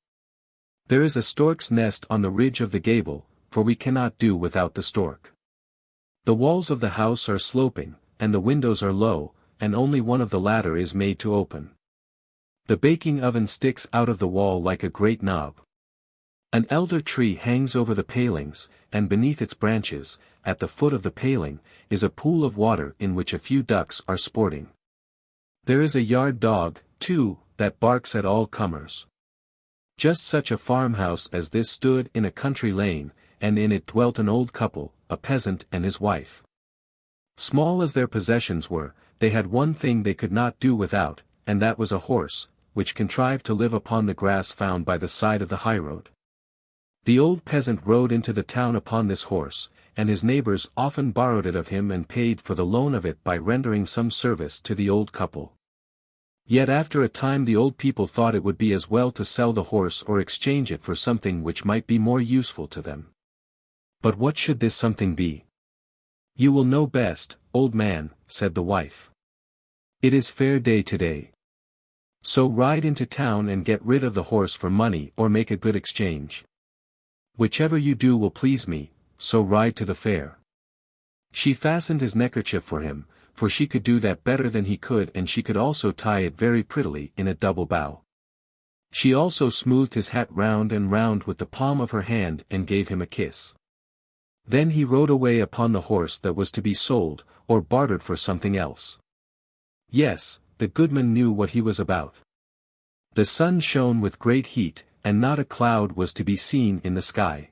Speaker 1: There is a stork's nest on the ridge of the gable, for we cannot do without the stork. The walls of the house are sloping, and the windows are low, and only one of the latter is made to open. The baking oven sticks out of the wall like a great knob. An elder tree hangs over the palings, and beneath its branches, at the foot of the paling, is a pool of water in which a few ducks are sporting. There is a yard dog, too, that barks at all comers. Just such a farmhouse as this stood in a country lane, and in it dwelt an old couple, a peasant and his wife. Small as their possessions were, they had one thing they could not do without, and that was a horse, which contrived to live upon the grass found by the side of the highroad. The old peasant rode into the town upon this horse, and his neighbors often borrowed it of him and paid for the loan of it by rendering some service to the old couple. Yet after a time the old people thought it would be as well to sell the horse or exchange it for something which might be more useful to them. But what should this something be? "You will know best, old man," said the wife. "It is fair day today. So ride into town and get rid of the horse for money or make a good exchange. Whichever you do will please me, so ride to the fair." She fastened his neckerchief for him, for she could do that better than he could, and she could also tie it very prettily in a double bow. She also smoothed his hat round and round with the palm of her hand and gave him a kiss. Then he rode away upon the horse that was to be sold, or bartered for something else. Yes, the goodman knew what he was about. The sun shone with great heat, and not a cloud was to be seen in the sky.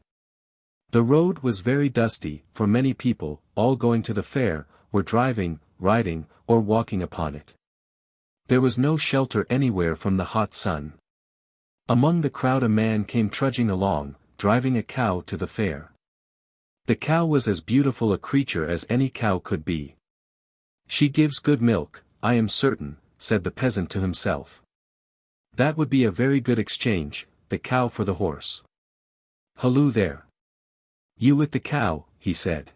Speaker 1: The road was very dusty, for many people, all going to the fair, were driving, riding, or walking upon it. There was no shelter anywhere from the hot sun. Among the crowd a man came trudging along, driving a cow to the fair. The cow was as beautiful a creature as any cow could be. "She gives good milk, I am certain," said the peasant to himself. That would be a very good exchange, the cow for the horse. "Halloo there! You with the cow," he said.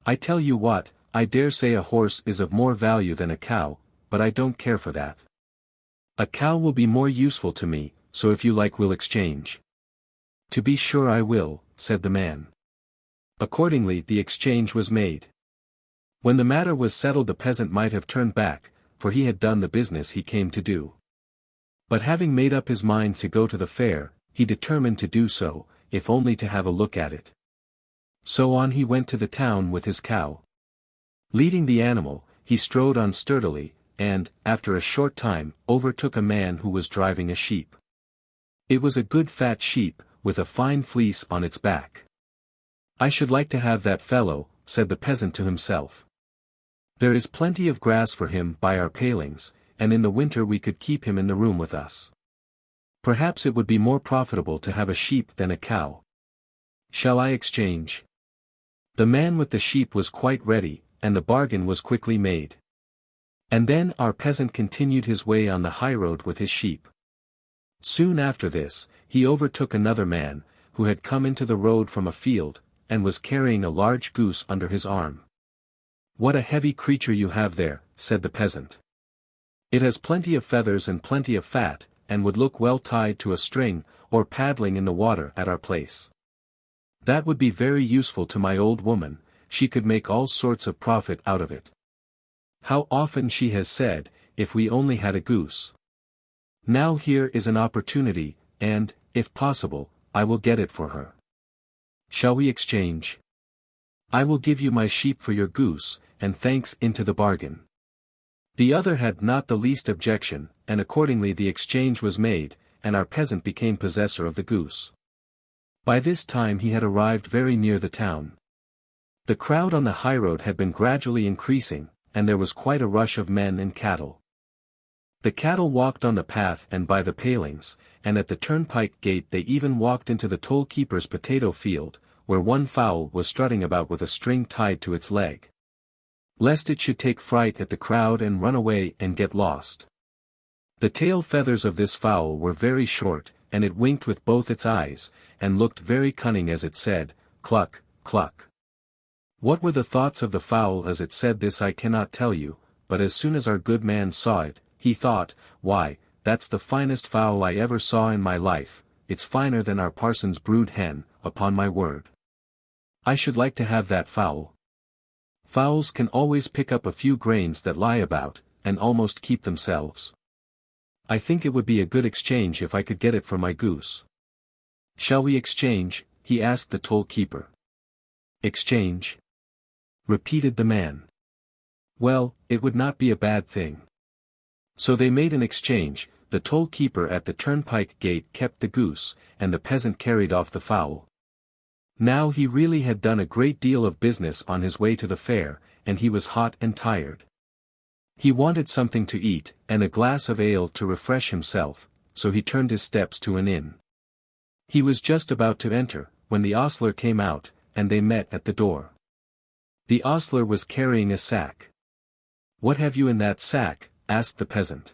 Speaker 1: "I tell you what, I dare say a horse is of more value than a cow, but I don't care for that. A cow will be more useful to me, so if you like we'll exchange." "To be sure I will," said the man. Accordingly the exchange was made. When the matter was settled, the peasant might have turned back, for he had done the business he came to do. But having made up his mind to go to the fair, he determined to do so, if only to have a look at it. So on he went to the town with his cow. Leading the animal, he strode on sturdily, and, after a short time, overtook a man who was driving a sheep. It was a good fat sheep, with a fine fleece on its back. "I should like to have that fellow," said the peasant to himself. "There is plenty of grass for him by our palings, and in the winter we could keep him in the room with us. Perhaps it would be more profitable to have a sheep than a cow. Shall I exchange?" The man with the sheep was quite ready, and the bargain was quickly made. And then our peasant continued his way on the highroad with his sheep. Soon after this, he overtook another man, who had come into the road from a field, and was carrying a large goose under his arm. "What a heavy creature you have there," said the peasant. "It has plenty of feathers and plenty of fat, and would look well tied to a string, or paddling in the water at our place. That would be very useful to my old woman, she could make all sorts of profit out of it. How often she has said, if we only had a goose. Now here is an opportunity, and, if possible, I will get it for her. Shall we exchange? I will give you my sheep for your goose, and thanks into the bargain." The other had not the least objection, and accordingly the exchange was made, and our peasant became possessor of the goose. By this time he had arrived very near the town. The crowd on the highroad had been gradually increasing, and there was quite a rush of men and cattle. The cattle walked on the path and by the palings, and at the turnpike gate they even walked into the toll-keeper's potato field, where one fowl was strutting about with a string tied to its leg, lest it should take fright at the crowd and run away and get lost. The tail feathers of this fowl were very short, and it winked with both its eyes, and looked very cunning as it said, "Cluck, cluck." What were the thoughts of the fowl as it said this I cannot tell you, but as soon as our good man saw it, he thought, "Why, that's the finest fowl I ever saw in my life, it's finer than our parson's brood hen, upon my word. I should like to have that fowl." Fowls can always pick up a few grains that lie about, and almost keep themselves. I think it would be a good exchange if I could get it for my goose. "Shall we exchange?" he asked the toll-keeper. "Exchange?" repeated the man. Well, it would not be a bad thing. So they made an exchange. The toll-keeper at the turnpike gate kept the goose, and the peasant carried off the fowl. Now he really had done a great deal of business on his way to the fair, and he was hot and tired. He wanted something to eat, and a glass of ale to refresh himself, so he turned his steps to an inn. He was just about to enter, when the ostler came out, and they met at the door. The ostler was carrying a sack. "What have you in that sack?" asked the peasant.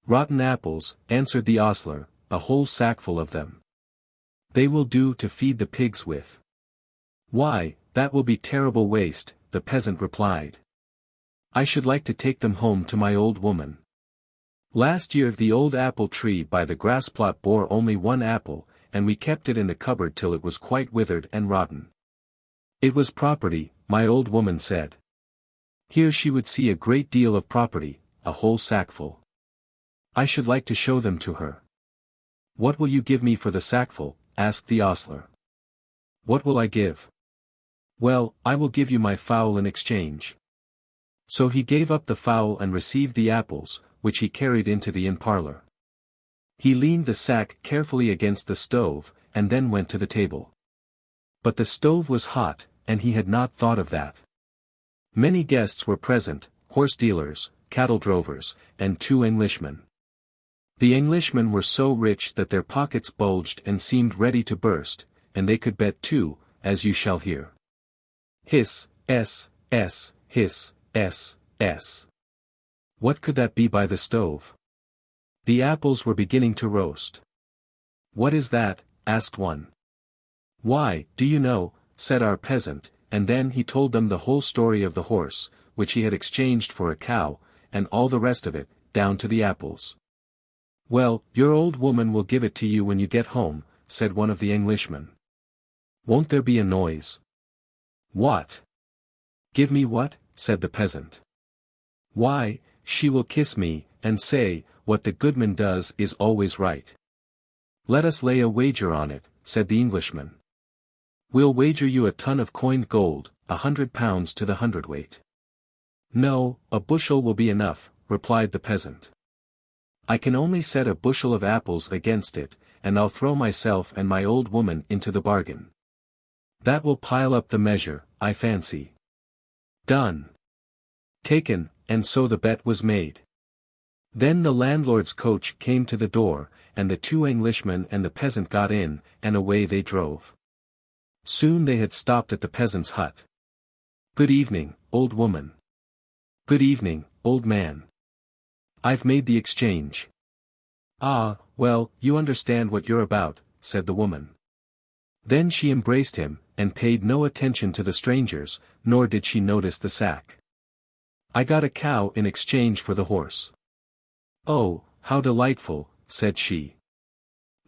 Speaker 1: "Rotten apples," answered the ostler, "a whole sackful of them. They will do to feed the pigs with." "Why, that will be terrible waste," the peasant replied. "I should like to take them home to my old woman. Last year the old apple tree by the grass plot bore only one apple, and we kept it in the cupboard till it was quite withered and rotten. It was property, my old woman said. Here she would see a great deal of property, a whole sackful. I should like to show them to her." "What will you give me for the sackful?" asked the ostler. "What will I give?" "Well, I will give you my fowl in exchange." So he gave up the fowl and received the apples, which he carried into the inn parlor. He leaned the sack carefully against the stove, and then went to the table. But the stove was hot, and he had not thought of that. Many guests were present, horse dealers, cattle drovers, and 2 Englishmen. The Englishmen were so rich that their pockets bulged and seemed ready to burst, and they could bet too, as you shall hear. Hiss, s, s, hiss, s, s. What could that be by the stove? The apples were beginning to roast. "What is that?" asked one. "Why, do you know," said our peasant, and then he told them the whole story of the horse, which he had exchanged for a cow, and all the rest of it, down to the apples. "Well, your old woman will give it to you when you get home," said one of the Englishmen. "Won't there be a noise?" "What? Give me what?" said the peasant. "Why, she will kiss me, and say, what the goodman does is always right." "Let us lay a wager on it," said the Englishman. "We'll wager you a ton of coined gold, 100 pounds to the hundredweight." "No, a bushel will be enough," replied the peasant. "I can only set a bushel of apples against it, and I'll throw myself and my old woman into the bargain. That will pile up the measure, I fancy." "Done." "Taken," and so the bet was made. Then the landlord's coach came to the door, and the two Englishmen and the peasant got in, and away they drove. Soon they had stopped at the peasant's hut. "Good evening, old woman." "Good evening, old man. I've made the exchange." "Ah, well, you understand what you're about," said the woman. Then she embraced him, and paid no attention to the strangers, nor did she notice the sack. "I got a cow in exchange for the horse." "Oh, how delightful," said she.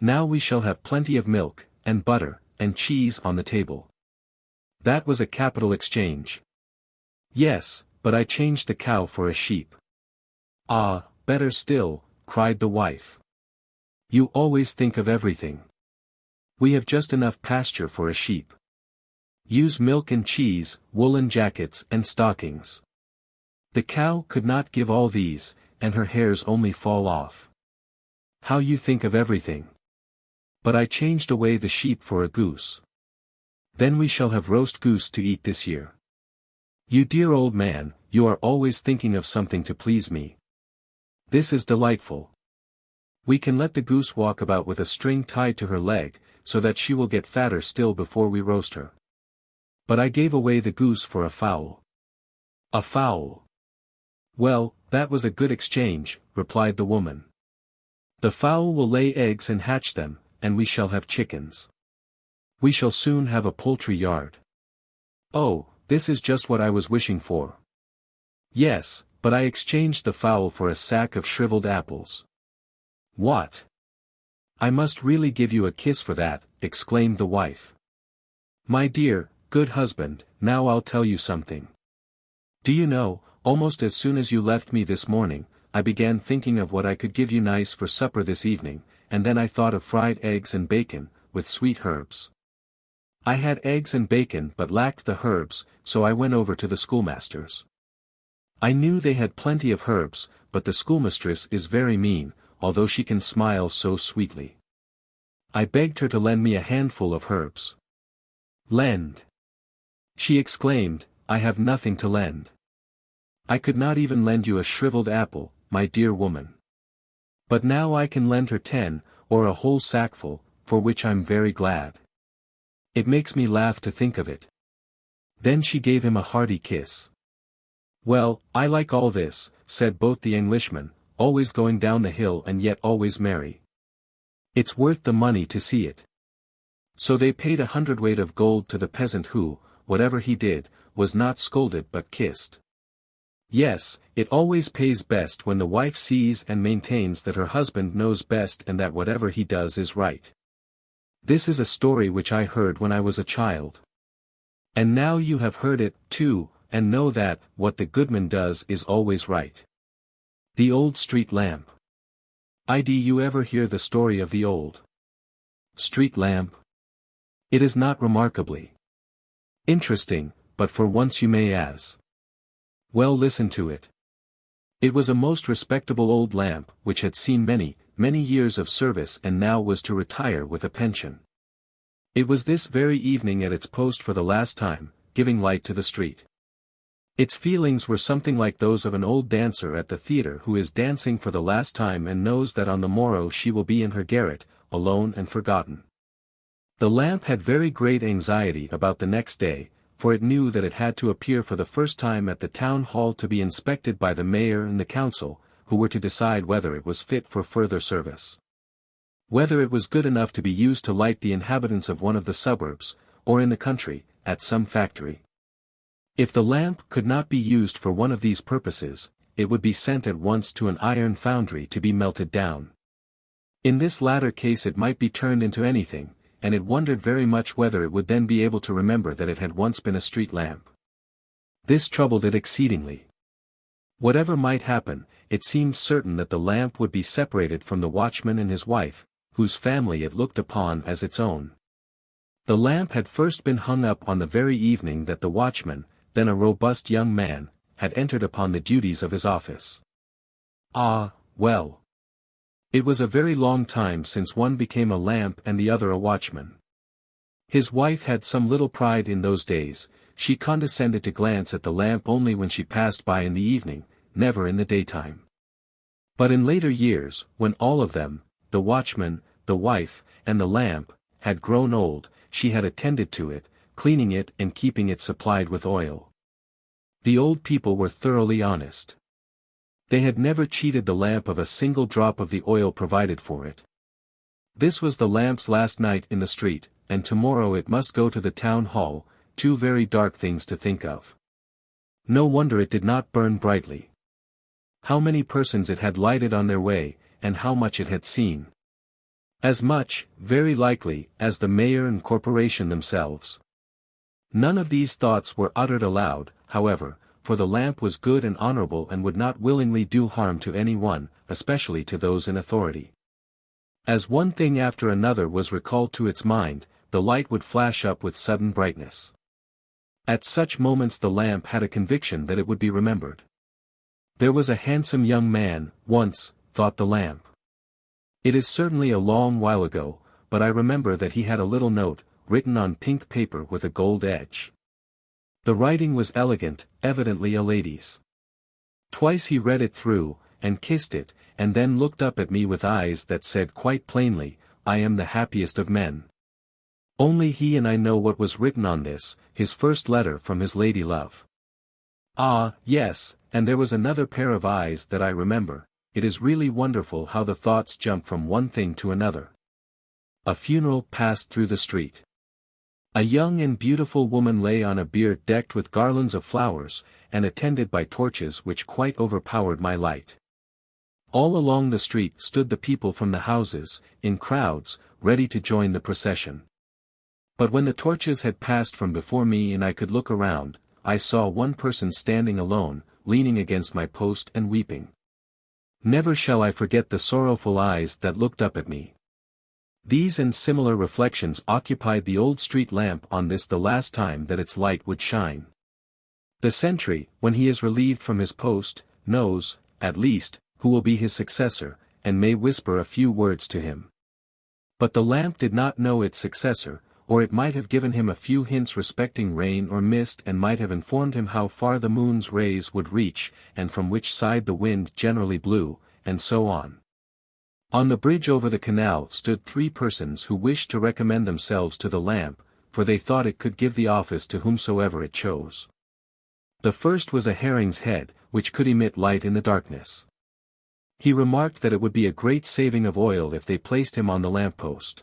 Speaker 1: "Now we shall have plenty of milk, and butter, and cheese on the table." That was a capital exchange. "Yes, but I changed the cow for a sheep." "Ah, better still," cried the wife. "You always think of everything. We have just enough pasture for a sheep. Use milk and cheese, woolen jackets and stockings." The cow could not give all these, and her hairs only fall off. "How you think of everything. But I changed away the sheep for a goose. Then we shall have roast goose to eat this year." "You dear old man, you are always thinking of something to please me. This is delightful. We can let the goose walk about with a string tied to her leg, so that she will get fatter still before we roast her. But I gave away the goose for a fowl." "A fowl? Well, that was a good exchange," replied the woman. "The fowl will lay eggs and hatch them, and we shall have chickens. We shall soon have a poultry yard." "Oh, this is just what I was wishing for." "Yes, but I exchanged the fowl for a sack of shriveled apples." "What? I must really give you a kiss for that," exclaimed the wife. "My dear, good husband, now I'll tell you something. Do you know, almost as soon as you left me this morning, I began thinking of what I could give you nice for supper this evening, and then I thought of fried eggs and bacon, with sweet herbs. I had eggs and bacon but lacked the herbs, so I went over to the schoolmaster's. I knew they had plenty of herbs, but the schoolmistress is very mean, although she can smile so sweetly. I begged her to lend me a handful of herbs." "Lend?" she exclaimed, "I have nothing to lend. I could not even lend you a shriveled apple, my dear woman. But now I can lend her 10, or a whole sackful, for which I'm very glad. It makes me laugh to think of it." Then she gave him a hearty kiss. "Well, I like all this," said both the Englishmen, "always going down the hill and yet always merry. It's worth the money to see it." So they paid 1 hundredweight of gold to the peasant who, whatever he did, was not scolded but kissed. Yes, it always pays best when the wife sees and maintains that her husband knows best and that whatever he does is right. This is a story which I heard when I was a child. And now you have heard it, too, and know that, what the goodman does is always right. The Old Street Lamp. Did you ever hear the story of the old street lamp? It is not remarkably interesting, but for once you may as well listen to it. It was a most respectable old lamp, which had seen many, many years of service and now was to retire with a pension. It was this very evening at its post for the last time, giving light to the street. Its feelings were something like those of an old dancer at the theatre who is dancing for the last time and knows that on the morrow she will be in her garret, alone and forgotten. The lamp had very great anxiety about the next day, for it knew that it had to appear for the first time at the town hall to be inspected by the mayor and the council, who were to decide whether it was fit for further service. Whether it was good enough to be used to light the inhabitants of one of the suburbs, or in the country, at some factory. If the lamp could not be used for one of these purposes, it would be sent at once to an iron foundry to be melted down. In this latter case it might be turned into anything, and it wondered very much whether it would then be able to remember that it had once been a street lamp. This troubled it exceedingly. Whatever might happen, it seemed certain that the lamp would be separated from the watchman and his wife, whose family it looked upon as its own. The lamp had first been hung up on the very evening that the watchman, then a robust young man, had entered upon the duties of his office. Ah, well. It was a very long time since one became a lamp and the other a watchman. His wife had some little pride in those days. She condescended to glance at the lamp only when she passed by in the evening, never in the daytime. But in later years, when all of them, the watchman, the wife, and the lamp, had grown old, she had attended to it, cleaning it and keeping it supplied with oil. The old people were thoroughly honest. They had never cheated the lamp of a single drop of the oil provided for it. This was the lamp's last night in the street, and tomorrow it must go to the town hall, two very dark things to think of. No wonder it did not burn brightly. How many persons it had lighted on their way, and how much it had seen. As much, very likely, as the mayor and corporation themselves. None of these thoughts were uttered aloud, however, for the lamp was good and honorable and would not willingly do harm to any one, especially to those in authority. As one thing after another was recalled to its mind, the light would flash up with sudden brightness. At such moments the lamp had a conviction that it would be remembered. There was a handsome young man, once, thought the lamp. It is certainly a long while ago, but I remember that he had a little note, written on pink paper with a gold edge. The writing was elegant, evidently a lady's. Twice he read it through, and kissed it, and then looked up at me with eyes that said quite plainly, "I am the happiest of men." Only he and I know what was written on this, his first letter from his lady love. Ah, yes, and there was another pair of eyes that I remember. It is really wonderful how the thoughts jump from one thing to another. A funeral passed through the street. A young and beautiful woman lay on a bier decked with garlands of flowers, and attended by torches which quite overpowered my light. All along the street stood the people from the houses, in crowds, ready to join the procession. But when the torches had passed from before me and I could look around, I saw one person standing alone, leaning against my post and weeping. Never shall I forget the sorrowful eyes that looked up at me. These and similar reflections occupied the old street lamp on this the last time that its light would shine. The sentry, when he is relieved from his post, knows, at least, who will be his successor, and may whisper a few words to him. But the lamp did not know its successor, or it might have given him a few hints respecting rain or mist and might have informed him how far the moon's rays would reach, and from which side the wind generally blew, and so on. On the bridge over the canal stood three persons who wished to recommend themselves to the lamp, for they thought it could give the office to whomsoever it chose. The first was a herring's head, which could emit light in the darkness. He remarked that it would be a great saving of oil if they placed him on the lamppost.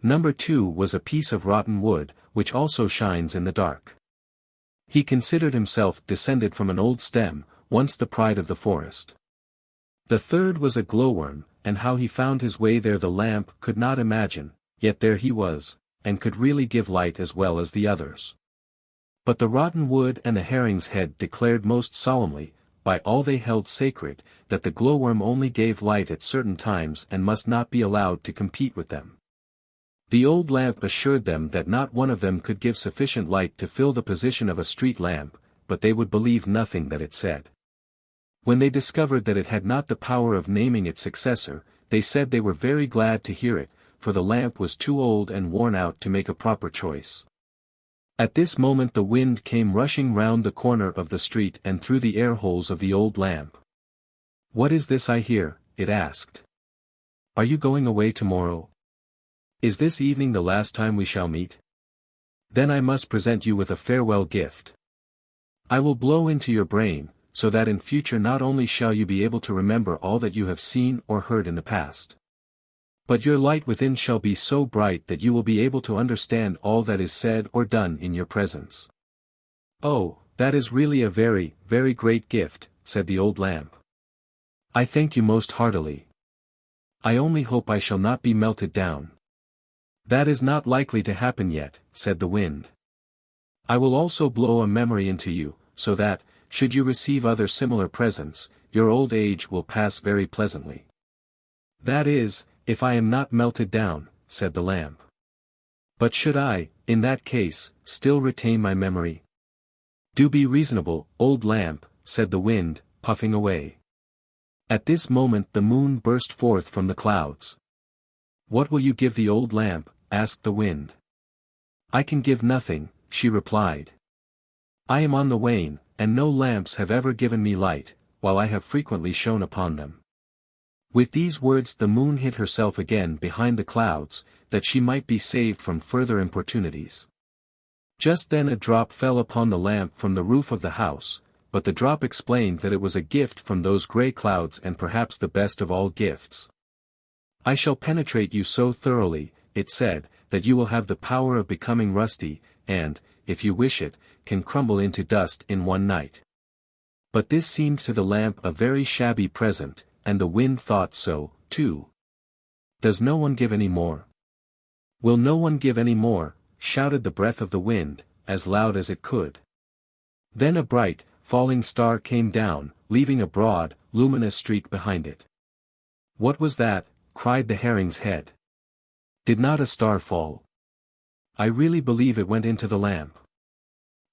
Speaker 1: Number 2 was a piece of rotten wood, which also shines in the dark. He considered himself descended from an old stem, once the pride of the forest. The third was a glowworm, and how he found his way there the lamp could not imagine, yet there he was, and could really give light as well as the others. But the rotten wood and the herring's head declared most solemnly, by all they held sacred, that the glowworm only gave light at certain times and must not be allowed to compete with them. The old lamp assured them that not one of them could give sufficient light to fill the position of a street lamp, but they would believe nothing that it said. When they discovered that it had not the power of naming its successor, they said they were very glad to hear it, for the lamp was too old and worn out to make a proper choice. At this moment the wind came rushing round the corner of the street and through the air holes of the old lamp. "What is this I hear?" it asked. "Are you going away tomorrow? Is this evening the last time we shall meet? Then I must present you with a farewell gift. I will blow into your brain, so that in future not only shall you be able to remember all that you have seen or heard in the past, but your light within shall be so bright that you will be able to understand all that is said or done in your presence." "Oh, that is really a very, very great gift," said the old lamp. "I thank you most heartily. I only hope I shall not be melted down." "That is not likely to happen yet," said the wind. I will also blow a memory into you, so that, should you receive other similar presents, your old age will pass very pleasantly. That is, if I am not melted down, said the lamp. But should I, in that case, still retain my memory? Do be reasonable, old lamp, said the wind, puffing away. At this moment the moon burst forth from the clouds. What will you give the old lamp? Asked the wind. I can give nothing, she replied. I am on the wane, and no lamps have ever given me light, while I have frequently shone upon them. With these words the moon hid herself again behind the clouds, that she might be saved from further importunities. Just then a drop fell upon the lamp from the roof of the house, but the drop explained that it was a gift from those grey clouds, and perhaps the best of all gifts. I shall penetrate you so thoroughly, it said, that you will have the power of becoming rusty, and, if you wish it, can crumble into dust in one night. But this seemed to the lamp a very shabby present, and the wind thought so, too. Does no one give any more? Will no one give any more? Shouted the breath of the wind, as loud as it could. Then a bright, falling star came down, leaving a broad, luminous streak behind it. What was that? Cried the herring's head. Did not a star fall? I really believe it went into the lamp.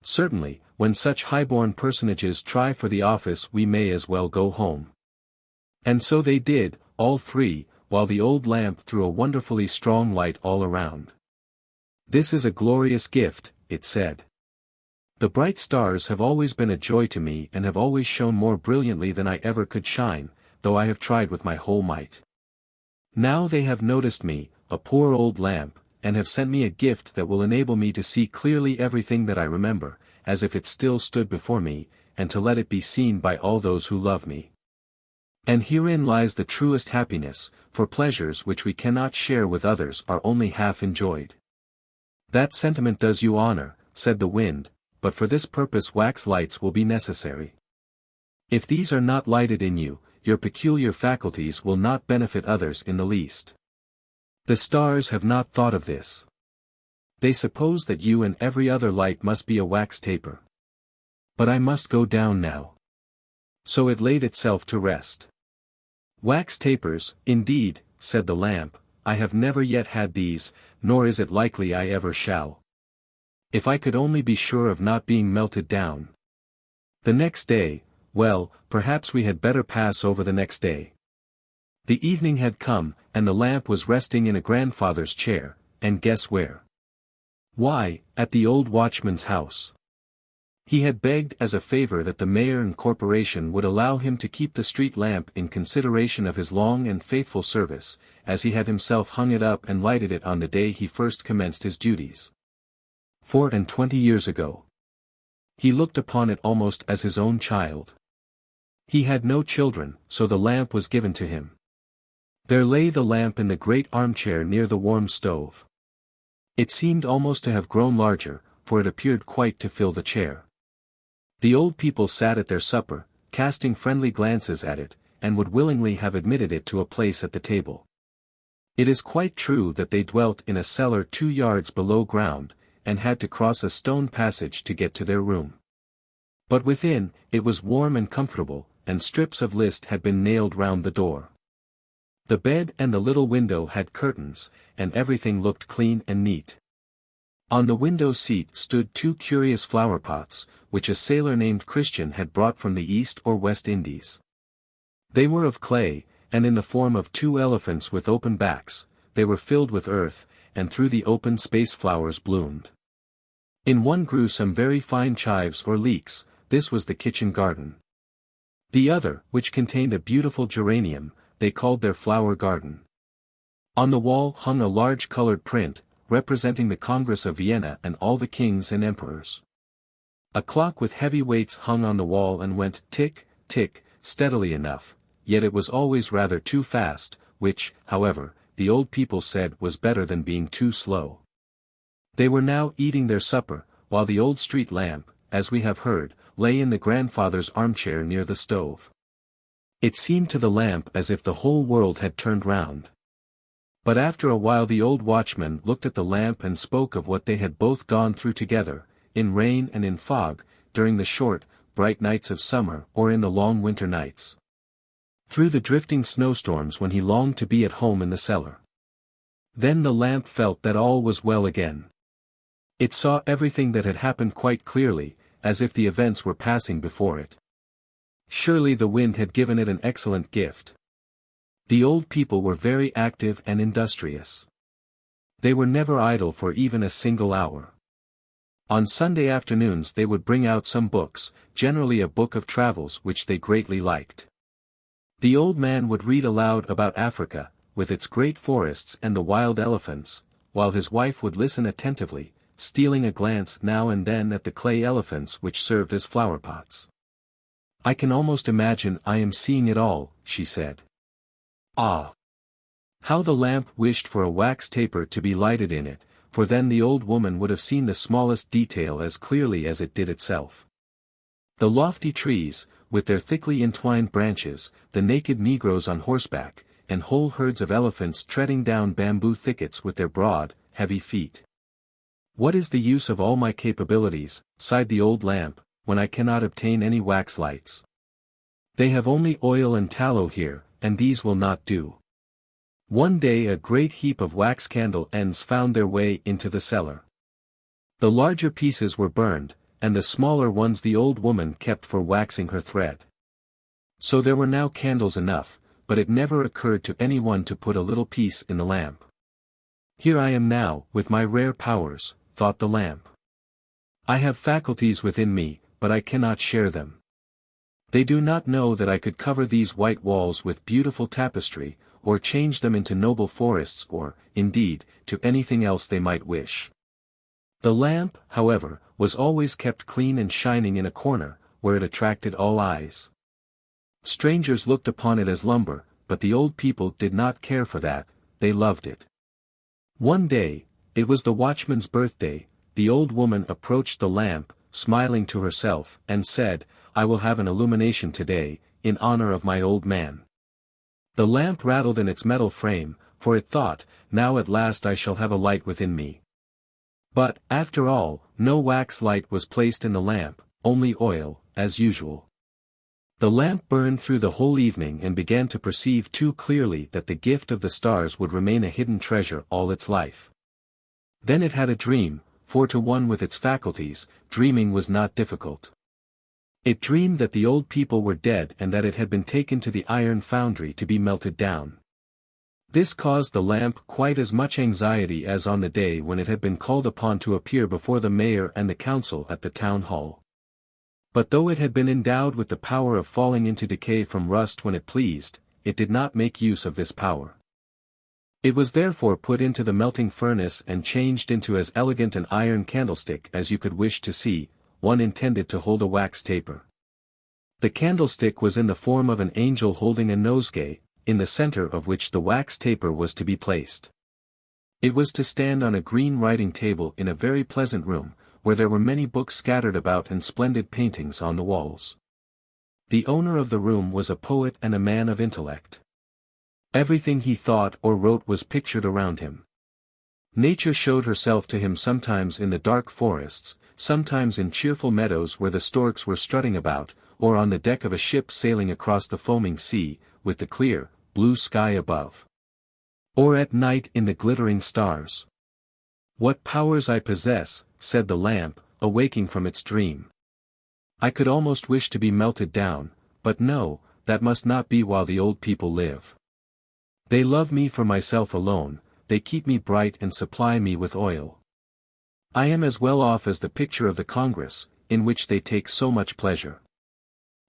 Speaker 1: Certainly, when such high-born personages try for the office we may as well go home. And so they did, all three, while the old lamp threw a wonderfully strong light all around. This is a glorious gift, it said. The bright stars have always been a joy to me and have always shone more brilliantly than I ever could shine, though I have tried with my whole might. Now they have noticed me, a poor old lamp, and have sent me a gift that will enable me to see clearly everything that I remember, as if it still stood before me, and to let it be seen by all those who love me. And herein lies the truest happiness, for pleasures which we cannot share with others are only half enjoyed. That sentiment does you honor, said the wind, but for this purpose wax lights will be necessary. If these are not lighted in you, your peculiar faculties will not benefit others in the least. The stars have not thought of this. They suppose that you and every other light must be a wax taper. But I must go down now. So it laid itself to rest. Wax tapers, indeed, said the lamp, I have never yet had these, nor is it likely I ever shall. If I could only be sure of not being melted down. The next day, well, perhaps we had better pass over the next day. The evening had come, and the lamp was resting in a grandfather's chair, and guess where? Why, at the old watchman's house. He had begged as a favor that the mayor and corporation would allow him to keep the street lamp in consideration of his long and faithful service, as he had himself hung it up and lighted it on the day he first commenced his duties. 24 years ago. He looked upon it almost as his own child. He had no children, so the lamp was given to him. There lay the lamp in the great armchair near the warm stove. It seemed almost to have grown larger, for it appeared quite to fill the chair. The old people sat at their supper, casting friendly glances at it, and would willingly have admitted it to a place at the table. It is quite true that they dwelt in a cellar 2 yards below ground, and had to cross a stone passage to get to their room. But within, it was warm and comfortable, and strips of list had been nailed round the door. The bed and the little window had curtains, and everything looked clean and neat. On the window seat stood 2 curious flower pots, which a sailor named Christian had brought from the East or West Indies. They were of clay, and in the form of 2 elephants with open backs, they were filled with earth, and through the open space flowers bloomed. In one grew some very fine chives or leeks, this was the kitchen garden. The other, which contained a beautiful geranium, they called their flower garden. On the wall hung a large colored print, representing the Congress of Vienna and all the kings and emperors. A clock with heavy weights hung on the wall and went tick, tick, steadily enough, yet it was always rather too fast, which, however, the old people said was better than being too slow. They were now eating their supper, while the old street lamp, as we have heard, lay in the grandfather's armchair near the stove. It seemed to the lamp as if the whole world had turned round. But after a while the old watchman looked at the lamp and spoke of what they had both gone through together, in rain and in fog, during the short, bright nights of summer or in the long winter nights. Through the drifting snowstorms when he longed to be at home in the cellar. Then the lamp felt that all was well again. It saw everything that had happened quite clearly, as if the events were passing before it. Surely the wind had given it an excellent gift. The old people were very active and industrious. They were never idle for even a single hour. On Sunday afternoons they would bring out some books, generally a book of travels which they greatly liked. The old man would read aloud about Africa, with its great forests and the wild elephants, while his wife would listen attentively, stealing a glance now and then at the clay elephants which served as flowerpots. "I can almost imagine I am seeing it all," she said. Ah! How the lamp wished for a wax taper to be lighted in it, for then the old woman would have seen the smallest detail as clearly as it did itself. The lofty trees, with their thickly entwined branches, the naked negroes on horseback, and whole herds of elephants treading down bamboo thickets with their broad, heavy feet. "What is the use of all my capabilities," sighed the old lamp, "when I cannot obtain any wax lights? They have only oil and tallow here, and these will not do." One day a great heap of wax candle ends found their way into the cellar. The larger pieces were burned, and the smaller ones the old woman kept for waxing her thread. So there were now candles enough, but it never occurred to anyone to put a little piece in the lamp. "Here I am now, with my rare powers," thought the lamp. "I have faculties within me, but I cannot share them. They do not know that I could cover these white walls with beautiful tapestry, or change them into noble forests or, indeed, to anything else they might wish." The lamp, however, was always kept clean and shining in a corner, where it attracted all eyes. Strangers looked upon it as lumber, but the old people did not care for that, they loved it. One day, it was the watchman's birthday, the old woman approached the lamp, smiling to herself, and said, "I will have an illumination today, in honor of my old man." The lamp rattled in its metal frame, for it thought, "Now at last I shall have a light within me." But, after all, no wax light was placed in the lamp, only oil, as usual. The lamp burned through the whole evening and began to perceive too clearly that the gift of the stars would remain a hidden treasure all its life. Then it had a dream, for to one with its faculties, dreaming was not difficult. It dreamed that the old people were dead and that it had been taken to the iron foundry to be melted down. This caused the lamp quite as much anxiety as on the day when it had been called upon to appear before the mayor and the council at the town hall. But though it had been endowed with the power of falling into decay from rust when it pleased, it did not make use of this power. It was therefore put into the melting furnace and changed into as elegant an iron candlestick as you could wish to see, one intended to hold a wax taper. The candlestick was in the form of an angel holding a nosegay, in the center of which the wax taper was to be placed. It was to stand on a green writing table in a very pleasant room, where there were many books scattered about and splendid paintings on the walls. The owner of the room was a poet and a man of intellect. Everything he thought or wrote was pictured around him. Nature showed herself to him sometimes in the dark forests, sometimes in cheerful meadows where the storks were strutting about, or on the deck of a ship sailing across the foaming sea, with the clear, blue sky above. Or at night in the glittering stars. "What powers I possess," said the lamp, awaking from its dream. "I could almost wish to be melted down, but no, that must not be while the old people live. They love me for myself alone, they keep me bright and supply me with oil. I am as well off as the picture of the Congress, in which they take so much pleasure."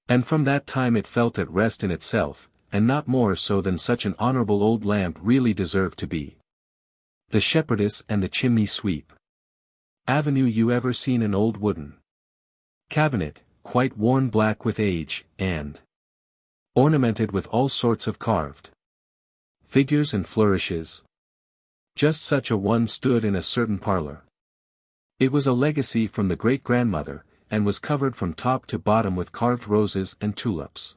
Speaker 1: And from that time it felt at rest in itself, and not more so than such an honorable old lamp really deserved to be. The Shepherdess and the Chimney Sweep. Avenue. You ever seen an old wooden cabinet, quite worn black with age, and ornamented with all sorts of carved figures and flourishes? Just such a one stood in a certain parlor. It was a legacy from the great-grandmother, and was covered from top to bottom with carved roses and tulips.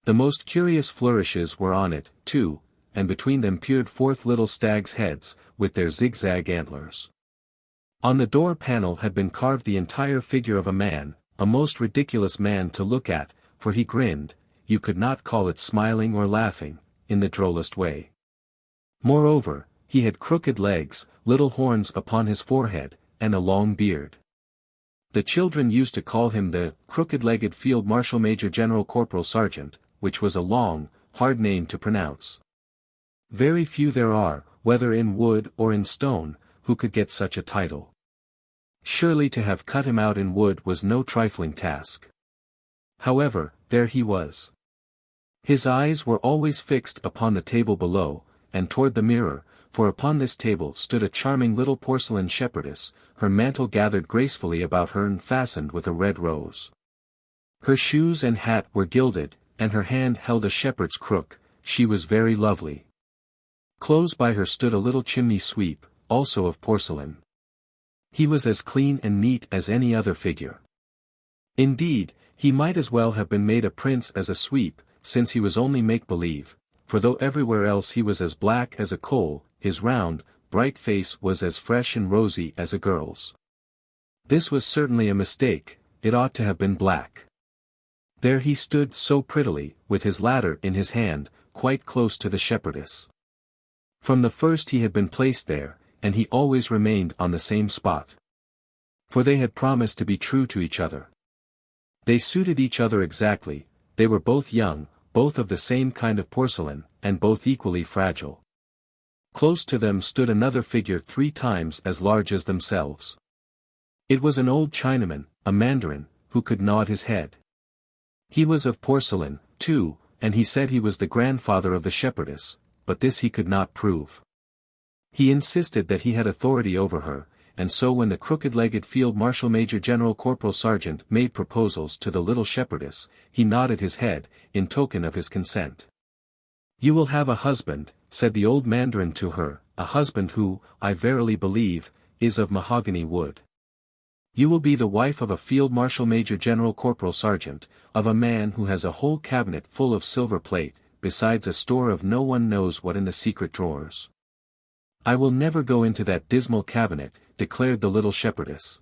Speaker 1: The most curious flourishes were on it, too, and between them peered forth little stags' heads, with their zigzag antlers. On the door panel had been carved the entire figure of a man, a most ridiculous man to look at, for he grinned, you could not call it smiling or laughing, in the drollest way. Moreover, he had crooked legs, little horns upon his forehead, and a long beard. The children used to call him the crooked-legged Field Marshal Major General Corporal Sergeant, which was a long, hard name to pronounce. Very few there are, whether in wood or in stone, who could get such a title. Surely to have cut him out in wood was no trifling task. However, there he was. His eyes were always fixed upon the table below, and toward the mirror, for upon this table stood a charming little porcelain shepherdess, her mantle gathered gracefully about her and fastened with a red rose. Her shoes and hat were gilded, and her hand held a shepherd's crook. She was very lovely. Close by her stood a little chimney sweep, also of porcelain. He was as clean and neat as any other figure. Indeed, he might as well have been made a prince as a sweep, since he was only make-believe, for though everywhere else he was as black as a coal, his round, bright face was as fresh and rosy as a girl's. This was certainly a mistake, it ought to have been black. There he stood so prettily, with his ladder in his hand, quite close to the shepherdess. From the first he had been placed there, and he always remained on the same spot. For they had promised to be true to each other. They suited each other exactly, they were both young, both of the same kind of porcelain, and both equally fragile. Close to them stood another figure 3 times as large as themselves. It was an old Chinaman, a mandarin, who could nod his head. He was of porcelain, too, and he said he was the grandfather of the shepherdess, but this he could not prove. He insisted that he had authority over her, and so when the crooked-legged Field Marshal Major General Corporal Sergeant made proposals to the little shepherdess, he nodded his head, in token of his consent. "You will have a husband," said the old mandarin to her, "a husband who, I verily believe, is of mahogany wood. You will be the wife of a Field Marshal Major General Corporal Sergeant, of a man who has a whole cabinet full of silver plate, besides a store of no one knows what in the secret drawers." "I will never go into that dismal cabinet," declared the little shepherdess.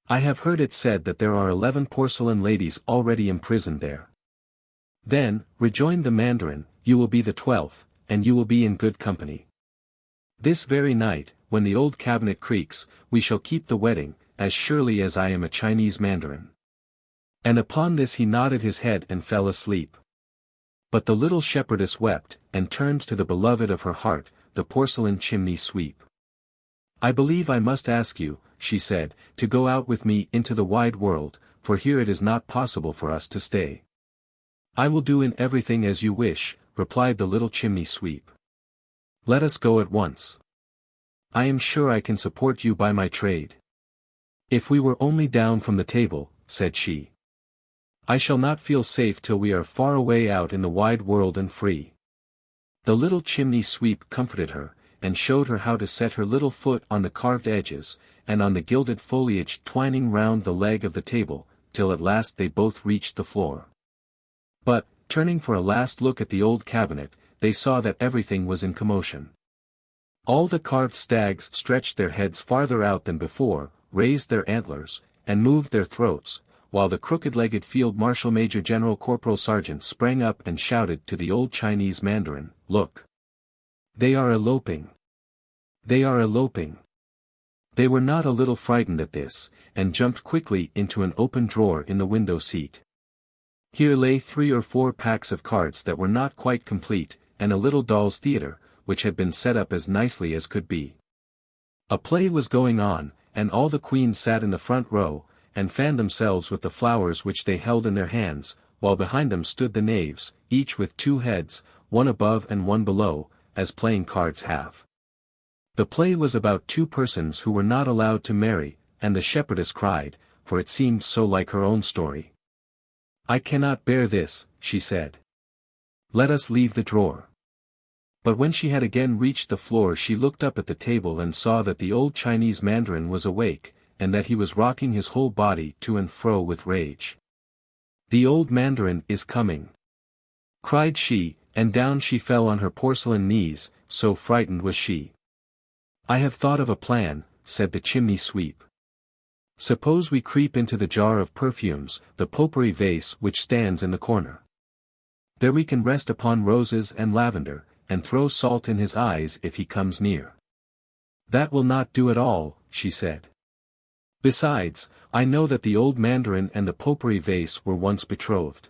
Speaker 1: "I have heard it said that there are 11 porcelain ladies already imprisoned there." "Then," rejoined the mandarin, "you will be the 12th, and you will be in good company. This very night, when the old cabinet creaks, we shall keep the wedding, as surely as I am a Chinese mandarin." And upon this he nodded his head and fell asleep. But the little shepherdess wept, and turned to the beloved of her heart, the porcelain chimney sweep. "I believe I must ask you," she said, "to go out with me into the wide world, for here it is not possible for us to stay." "I will do in everything as you wish," replied the little chimney sweep. "Let us go at once. I am sure I can support you by my trade." "If we were only down from the table," said she. "I shall not feel safe till we are far away out in the wide world and free." The little chimney sweep comforted her, and showed her how to set her little foot on the carved edges, and on the gilded foliage twining round the leg of the table, till at last they both reached the floor. But, turning for a last look at the old cabinet, they saw that everything was in commotion. All the carved stags stretched their heads farther out than before, raised their antlers, and moved their throats, while the crooked-legged Field Marshal Major General Corporal Sergeant sprang up and shouted to the old Chinese mandarin, "Look! They are eloping! They are eloping!" They were not a little frightened at this, and jumped quickly into an open drawer in the window seat. Here lay 3 or 4 packs of cards that were not quite complete, and a little doll's theatre, which had been set up as nicely as could be. A play was going on, and all the queens sat in the front row, and fanned themselves with the flowers which they held in their hands, while behind them stood the knaves, each with 2 heads, one above and one below, as playing cards have. The play was about 2 persons who were not allowed to marry, and the shepherdess cried, for it seemed so like her own story. "I cannot bear this," she said. "Let us leave the drawer." But when she had again reached the floor she looked up at the table and saw that the old Chinese mandarin was awake, and that he was rocking his whole body to and fro with rage. "The old mandarin is coming!" cried she, and down she fell on her porcelain knees, so frightened was she. "I have thought of a plan," said the chimney sweep. Suppose we creep into the jar of perfumes, the potpourri vase which stands in the corner. There we can rest upon roses and lavender, and throw salt in his eyes if he comes near. That will not do at all, she said. Besides, I know that the old mandarin and the potpourri vase were once betrothed.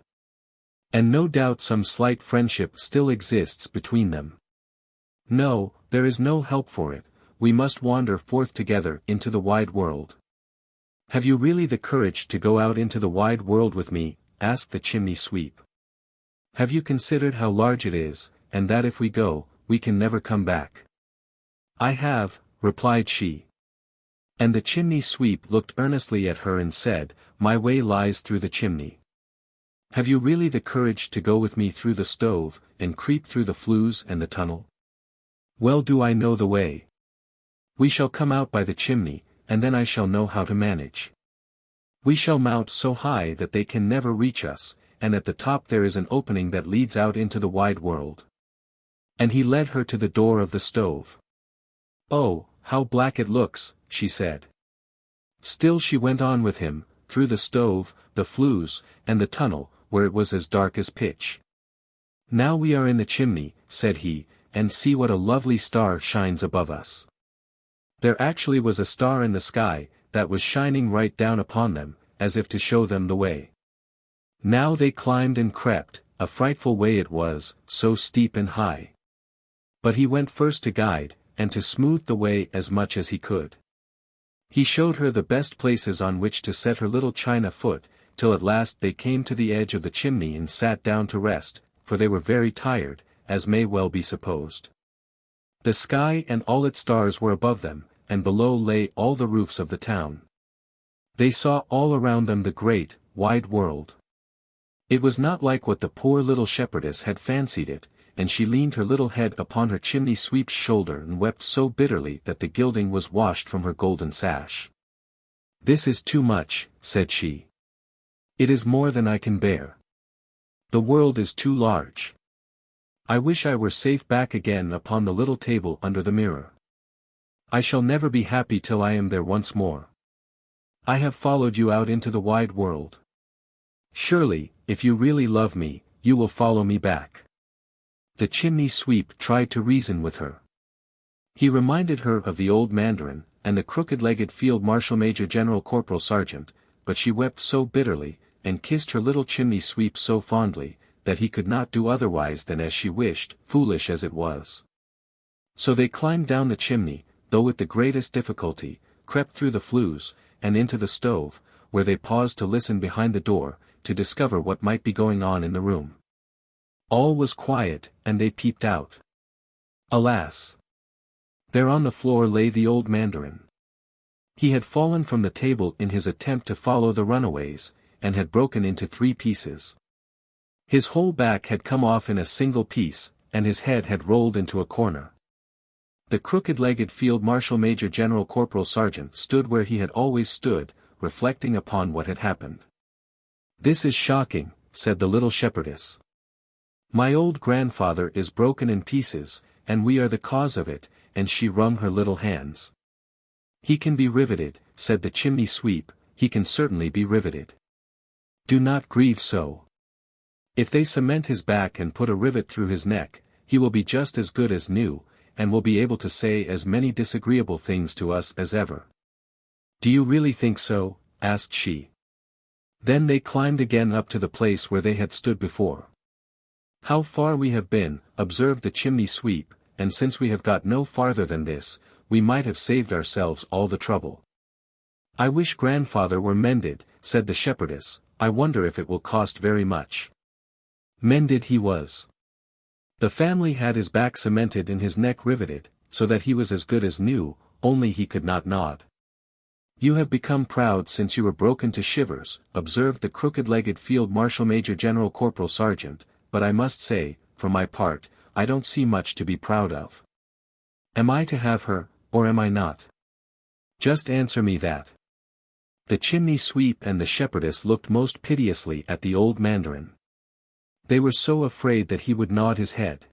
Speaker 1: And no doubt some slight friendship still exists between them. No, there is no help for it, we must wander forth together into the wide world. Have you really the courage to go out into the wide world with me? Asked the chimney sweep. Have you considered how large it is, and that if we go, we can never come back? I have, replied she. And the chimney sweep looked earnestly at her and said, My way lies through the chimney. Have you really the courage to go with me through the stove, and creep through the flues and the tunnel? Well, do I know the way? We shall come out by the chimney, and then I shall know how to manage. We shall mount so high that they can never reach us, and at the top there is an opening that leads out into the wide world. And he led her to the door of the stove. Oh, how black it looks, she said. Still she went on with him, through the stove, the flues, and the tunnel, where it was as dark as pitch. Now we are in the chimney, said he, and see what a lovely star shines above us. There actually was a star in the sky, that was shining right down upon them, as if to show them the way. Now they climbed and crept, a frightful way it was, so steep and high. But he went first to guide, and to smooth the way as much as he could. He showed her the best places on which to set her little china foot, till at last they came to the edge of the chimney and sat down to rest, for they were very tired, as may well be supposed. The sky and all its stars were above them, and below lay all the roofs of the town. They saw all around them the great, wide world. It was not like what the poor little shepherdess had fancied it, and she leaned her little head upon her chimney sweep's shoulder and wept so bitterly that the gilding was washed from her golden sash. This is too much, said she. It is more than I can bear. The world is too large. I wish I were safe back again upon the little table under the mirror. I shall never be happy till I am there once more. I have followed you out into the wide world. Surely, if you really love me, you will follow me back. The chimney sweep tried to reason with her. He reminded her of the old mandarin, and the crooked-legged field marshal major general corporal sergeant, but she wept so bitterly, and kissed her little chimney sweep so fondly, that he could not do otherwise than as she wished, foolish as it was. So they climbed down the chimney, though with the greatest difficulty, crept through the flues, and into the stove, where they paused to listen behind the door, to discover what might be going on in the room. All was quiet, and they peeped out. Alas! There on the floor lay the old mandarin. He had fallen from the table in his attempt to follow the runaways, and had broken into 3 pieces. His whole back had come off in a single piece, and his head had rolled into a corner. The crooked-legged field marshal major general corporal sergeant stood where he had always stood, reflecting upon what had happened. This is shocking, said the little shepherdess. My old grandfather is broken in pieces, and we are the cause of it, and she wrung her little hands. He can be riveted, said the chimney sweep, he can certainly be riveted. Do not grieve so. If they cement his back and put a rivet through his neck, he will be just as good as new, and will be able to say as many disagreeable things to us as ever. Do you really think so? Asked she. Then they climbed again up to the place where they had stood before. How far we have been, observed the chimney sweep, and since we have got no farther than this, we might have saved ourselves all the trouble. I wish grandfather were mended, said the shepherdess, I wonder if it will cost very much. Mended he was. The family had his back cemented and his neck riveted, so that he was as good as new, only he could not nod. You have become proud since you were broken to shivers, observed the crooked-legged field marshal major general corporal sergeant, but I must say, for my part, I don't see much to be proud of. Am I to have her, or am I not? Just answer me that. The chimney sweep and the shepherdess looked most piteously at the old mandarin. They were so afraid that he would nod his head.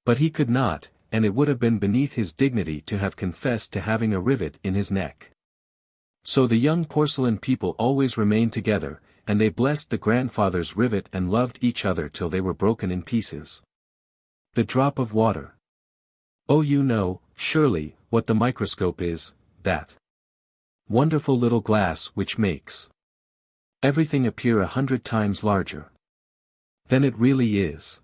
Speaker 1: But he could not, and it would have been beneath his dignity to have confessed to having a rivet in his neck. So the young porcelain people always remained together, and they blessed the grandfather's rivet and loved each other till they were broken in pieces. The drop of water. Oh, you know, surely, what the microscope is, that wonderful little glass which makes everything appear 100 times larger than it really is.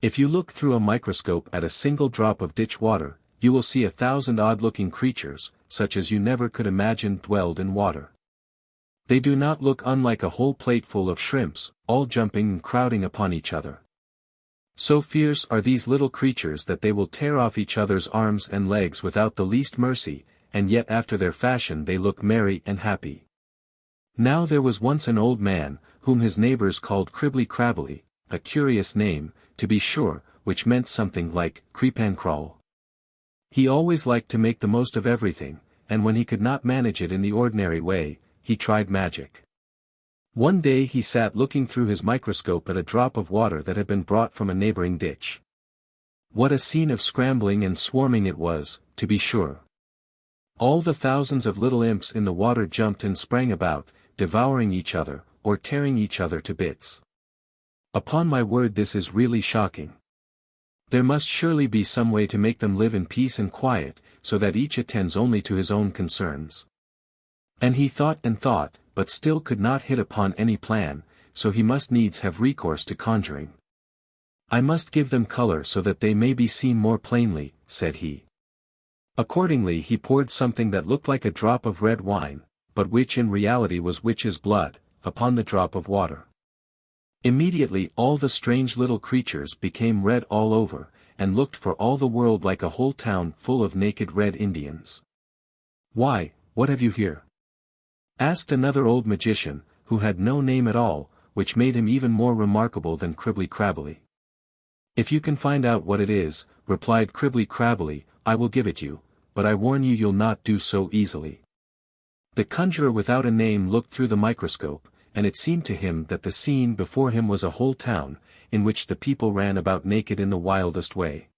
Speaker 1: If you look through a microscope at a single drop of ditch water, you will see 1,000 odd-looking creatures, such as you never could imagine dwelled in water. They do not look unlike a whole plateful of shrimps, all jumping and crowding upon each other. So fierce are these little creatures that they will tear off each other's arms and legs without the least mercy, and yet after their fashion they look merry and happy. Now there was once an old man, whom his neighbors called Cribbly Crabbly, a curious name, to be sure, which meant something like creep and crawl. He always liked to make the most of everything, and when he could not manage it in the ordinary way, he tried magic. One day he sat looking through his microscope at a drop of water that had been brought from a neighboring ditch. What a scene of scrambling and swarming it was, to be sure. All the thousands of little imps in the water jumped and sprang about, devouring each other, or tearing each other to bits. Upon my word, this is really shocking. There must surely be some way to make them live in peace and quiet, so that each attends only to his own concerns. And he thought and thought, but still could not hit upon any plan, so he must needs have recourse to conjuring. I must give them color so that they may be seen more plainly, said he. Accordingly he poured something that looked like a drop of red wine, but which in reality was witch's blood, upon the drop of water. Immediately all the strange little creatures became red all over, and looked for all the world like a whole town full of naked red Indians. Why, what have you here? Asked another old magician, who had no name at all, which made him even more remarkable than Cribbly Crabbly. If you can find out what it is, replied Cribbly Crabbly, I will give it you, but I warn you you'll not do so easily. The conjurer without a name looked through the microscope, and it seemed to him that the scene before him was a whole town, in which the people ran about naked in the wildest way.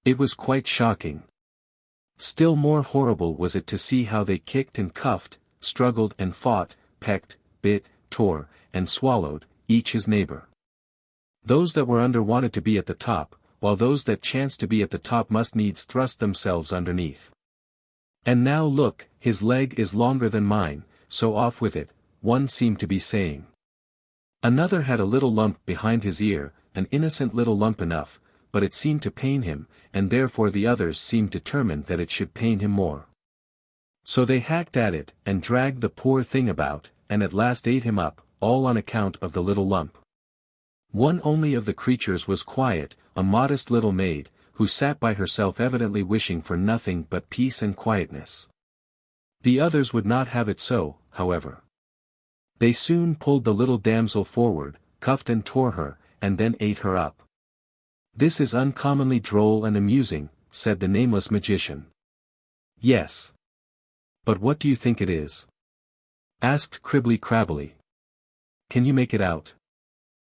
Speaker 1: It was quite shocking. Still more horrible was it to see how they kicked and cuffed, struggled and fought, pecked, bit, tore, and swallowed, each his neighbor. Those that were under wanted to be at the top, while those that chanced to be at the top must needs thrust themselves underneath. And now look, his leg is longer than mine, so off with it, one seemed to be saying. Another had a little lump behind his ear, an innocent little lump enough, but it seemed to pain him, and therefore the others seemed determined that it should pain him more. So they hacked at it, and dragged the poor thing about, and at last ate him up, all on account of the little lump. One only of the creatures was quiet, a modest little maid, who sat by herself evidently wishing for nothing but peace and quietness. The others would not have it so, however. They soon pulled the little damsel forward, cuffed and tore her, and then ate her up. This is uncommonly droll and amusing, said the nameless magician. Yes. But what do you think it is? Asked Cribbly Crabbly. Can you make it out?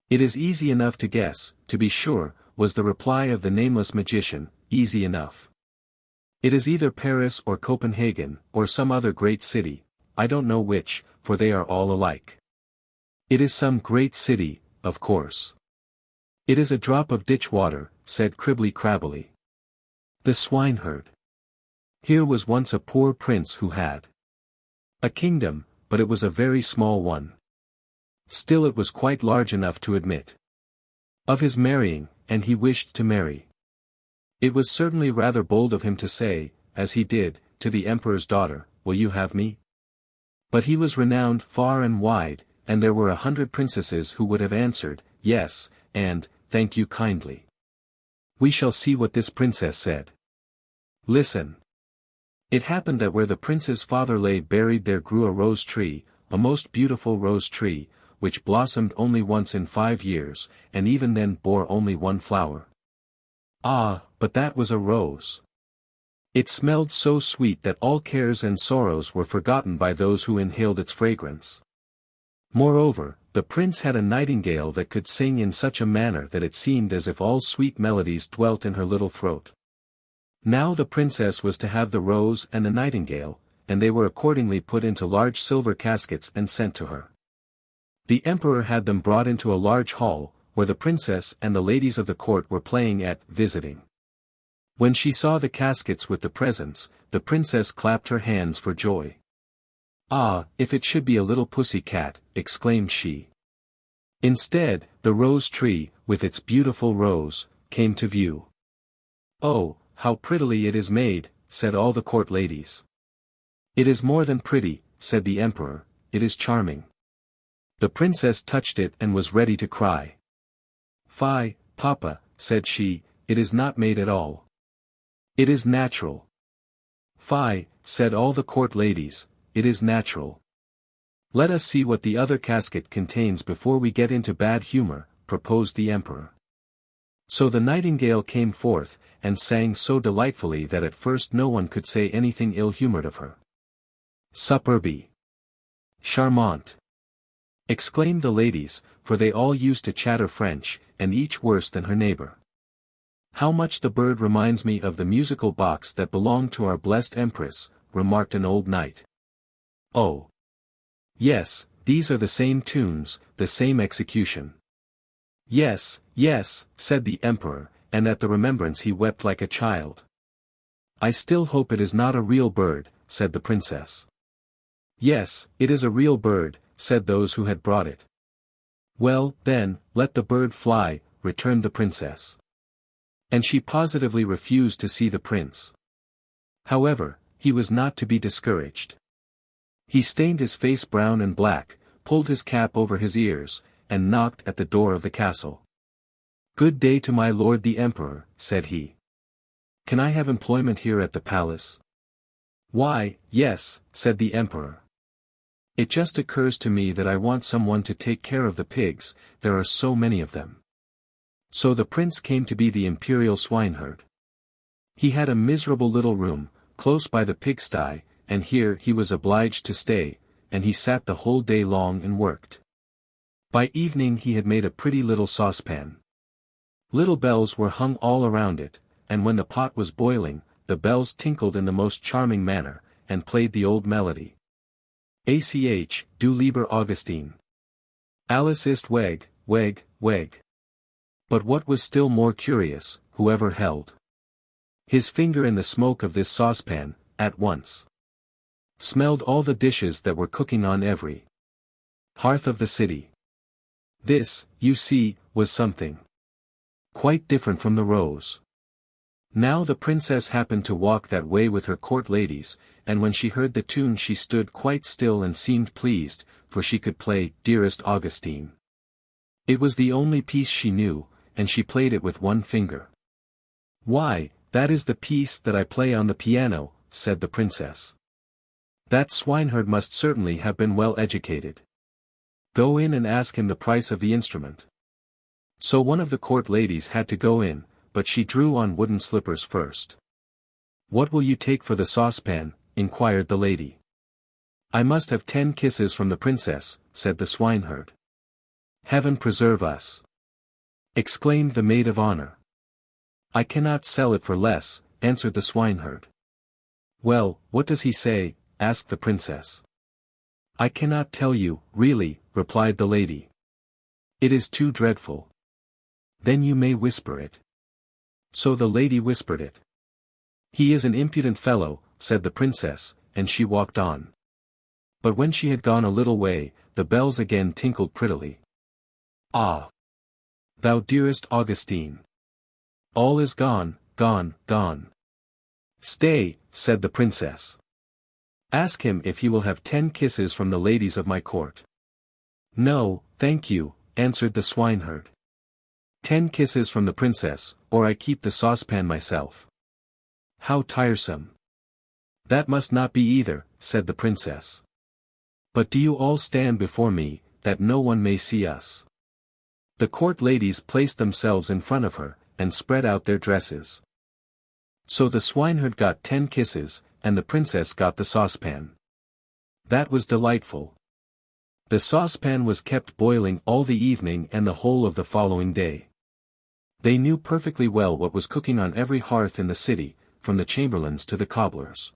Speaker 1: It is easy enough to guess, to be sure, was the reply of the nameless magician, easy enough. It is either Paris or Copenhagen, or some other great city, I don't know which, for they are all alike. It is some great city, of course. It is a drop of ditch water, said Cribbly Crabbly. The swineherd. Here was once a poor prince who had a kingdom, but it was a very small one. Still it was quite large enough to admit of his marrying, and he wished to marry. It was certainly rather bold of him to say, as he did, to the emperor's daughter, will you have me? But he was renowned far and wide, and there were 100 princesses who would have answered, yes, and, thank you kindly. We shall see what this princess said. Listen. It happened that where the prince's father lay buried there grew a rose tree, a most beautiful rose tree, which blossomed only once in 5 years, and even then bore only one flower. Ah, but that was a rose. It smelled so sweet that all cares and sorrows were forgotten by those who inhaled its fragrance. Moreover, the prince had a nightingale that could sing in such a manner that it seemed as if all sweet melodies dwelt in her little throat. Now the princess was to have the rose and the nightingale, and they were accordingly put into large silver caskets and sent to her. The emperor had them brought into a large hall, where the princess and the ladies of the court were playing at visiting. When she saw the caskets with the presents, the princess clapped her hands for joy. "Ah, if it should be a little pussy cat," exclaimed she. Instead, the rose tree, with its beautiful rose, came to view. "Oh, how prettily it is made," said all the court ladies. "It is more than pretty," said the emperor, "it is charming." The princess touched it and was ready to cry. "Fie, papa," said she, "it is not made at all. It is natural." "Fie," said all the court ladies, "it is natural." "Let us see what the other casket contains before we get into bad humor," proposed the emperor. So the nightingale came forth, and sang so delightfully that at first no one could say anything ill-humored of her. "Superbe! Charmante!" exclaimed the ladies, for they all used to chatter French, and each worse than her neighbor. "How much the bird reminds me of the musical box that belonged to our blessed empress," remarked an old knight. "Oh! Yes, these are the same tunes, the same execution." "Yes, yes," said the emperor, and at the remembrance he wept like a child. "I still hope it is not a real bird," said the princess. "Yes, it is a real bird," said those who had brought it. "Well, then, let the bird fly," returned the princess. And she positively refused to see the prince. However, he was not to be discouraged. He stained his face brown and black, pulled his cap over his ears, and knocked at the door of the castle. "Good day to my lord the emperor," said he. "Can I have employment here at the palace?" "Why, yes," said the emperor. "It just occurs to me that I want someone to take care of the pigs, there are so many of them." So the prince came to be the imperial swineherd. He had a miserable little room, close by the pigsty, and here he was obliged to stay, and he sat the whole day long and worked. By evening he had made a pretty little saucepan. Little bells were hung all around it, and when the pot was boiling, the bells tinkled in the most charming manner, and played the old melody. "Ach, du lieber Augustin. Alles ist weg, weg, weg." But what was still more curious, whoever held his finger in the smoke of this saucepan, at once smelled all the dishes that were cooking on every hearth of the city. This, you see, was something quite different from the rose. Now the princess happened to walk that way with her court ladies, and when she heard the tune she stood quite still and seemed pleased, for she could play "Dearest Augustine." It was the only piece she knew, and she played it with one finger. "Why, that is the piece that I play on the piano," said the princess. "That swineherd must certainly have been well educated. Go in and ask him the price of the instrument." So one of the court ladies had to go in, but she drew on wooden slippers first. "What will you take for the saucepan?" inquired the lady. "I must have 10 kisses from the princess," said the swineherd. "Heaven preserve us!" exclaimed the maid of honor. "I cannot sell it for less," answered the swineherd. "Well, what does he say?" asked the princess. "I cannot tell you, really," replied the lady. "It is too dreadful." "Then you may whisper it." So the lady whispered it. "He is an impudent fellow," said the princess, and she walked on. But when she had gone a little way, the bells again tinkled prettily. "Ah! Thou dearest Augustine! All is gone, gone, gone." "Stay," said the princess. "Ask him if he will have 10 kisses from the ladies of my court." "No, thank you," answered the swineherd. 10 kisses from the princess, or I keep the saucepan myself." "How tiresome." "That must not be either," said the princess. "But do you all stand before me, that no one may see us." The court ladies placed themselves in front of her, and spread out their dresses. So the swineherd got 10 kisses, and the princess got the saucepan. That was delightful. The saucepan was kept boiling all the evening and the whole of the following day. They knew perfectly well what was cooking on every hearth in the city, from the chamberlains to the cobblers.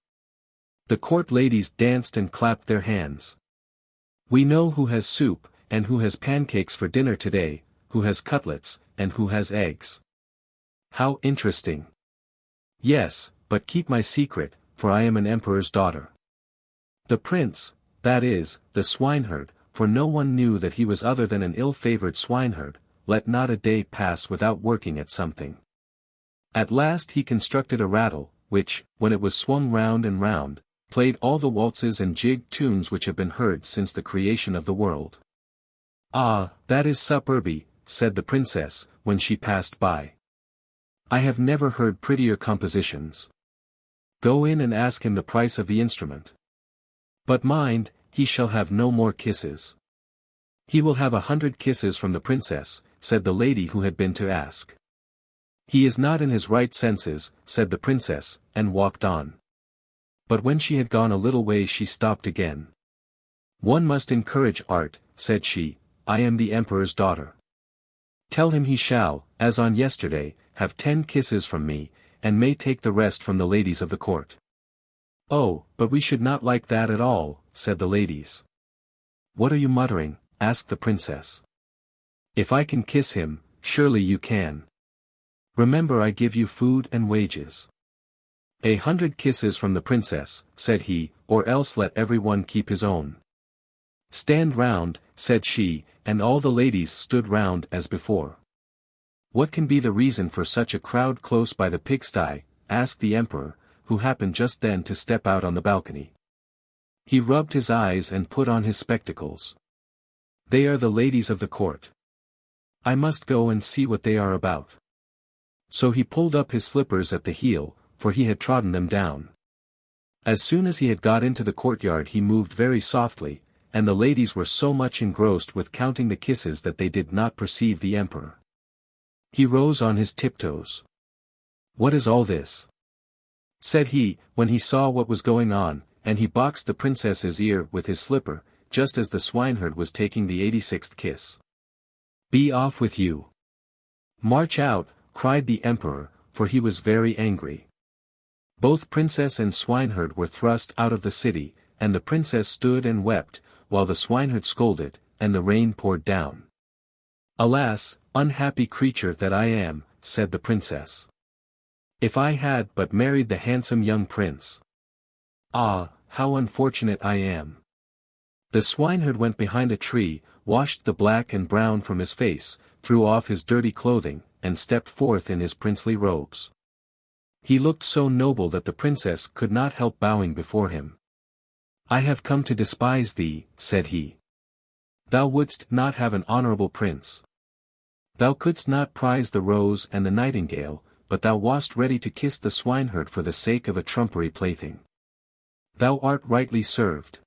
Speaker 1: The court ladies danced and clapped their hands. "We know who has soup, and who has pancakes for dinner today, who has cutlets, and who has eggs. How interesting! Yes, but keep my secret, for I am an emperor's daughter." The prince, that is, the swineherd, for no one knew that he was other than an ill-favored swineherd, let not a day pass without working at something. At last he constructed a rattle, which, when it was swung round and round, played all the waltzes and jig tunes which have been heard since the creation of the world. "Ah, that is superbe," said the princess, when she passed by. "I have never heard prettier compositions. Go in and ask him the price of the instrument. But mind, he shall have no more kisses." "He will have 100 kisses from the princess," said the lady who had been to ask. "He is not in his right senses," said the princess, and walked on. But when she had gone a little way she stopped again. "One must encourage art," said she. "I am the emperor's daughter. Tell him he shall, as on yesterday, have 10 kisses from me, and may take the rest from the ladies of the court." "Oh, but we should not like that at all," said the ladies. "What are you muttering?" asked the princess. "If I can kiss him, surely you can. Remember I give you food and wages." 100 kisses from the princess," said he, "or else let every one keep his own." "Stand round," said she, and all the ladies stood round as before. "What can be the reason for such a crowd close by the pigsty?" asked the emperor, who happened just then to step out on the balcony. He rubbed his eyes and put on his spectacles. "They are the ladies of the court. I must go and see what they are about." So he pulled up his slippers at the heel, for he had trodden them down. As soon as he had got into the courtyard he moved very softly, and the ladies were so much engrossed with counting the kisses that they did not perceive the emperor. He rose on his tiptoes. "What is all this?" said he, when he saw what was going on, and he boxed the princess's ear with his slipper, just as the swineherd was taking the 86th kiss. "Be off with you! March out!" cried the emperor, for he was very angry. Both princess and swineherd were thrust out of the city, and the princess stood and wept, while the swineherd scolded, and the rain poured down. "Alas, unhappy creature that I am," said the princess. "If I had but married the handsome young prince. Ah, how unfortunate I am." The swineherd went behind a tree, washed the black and brown from his face, threw off his dirty clothing, and stepped forth in his princely robes. He looked so noble that the princess could not help bowing before him. "I have come to despise thee," said he. "Thou wouldst not have an honorable prince. Thou couldst not prize the rose and the nightingale, but thou wast ready to kiss the swineherd for the sake of a trumpery plaything. Thou art rightly served."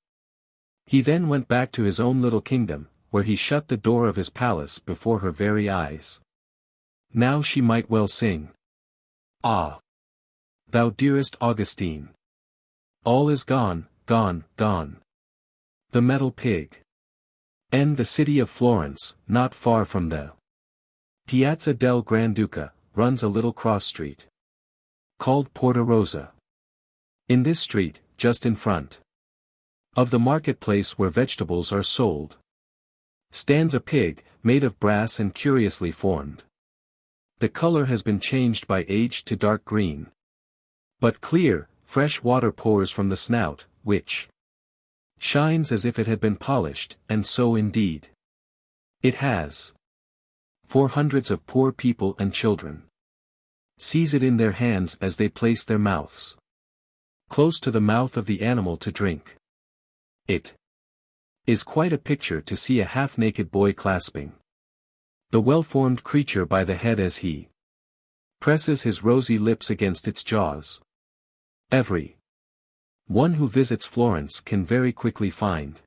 Speaker 1: He then went back to his own little kingdom, where he shut the door of his palace before her very eyes. Now she might well sing. "Ah! Thou dearest Augustine! All is gone, gone, gone. The metal pig. And the city of Florence, not far from the Piazza del Granduca, runs a little cross street, called Porta Rosa. In this street, just in front of the marketplace where vegetables are sold, stands a pig, made of brass and curiously formed. The color has been changed by age to dark green. But clear, fresh water pours from the snout, which shines as if it had been polished, and so indeed it has. 400 of poor people and children seize it in their hands as they place their mouths close to the mouth of the animal to drink. It is quite a picture to see a half-naked boy clasping the well-formed creature by the head as he presses his rosy lips against its jaws. Every one who visits Florence can very quickly find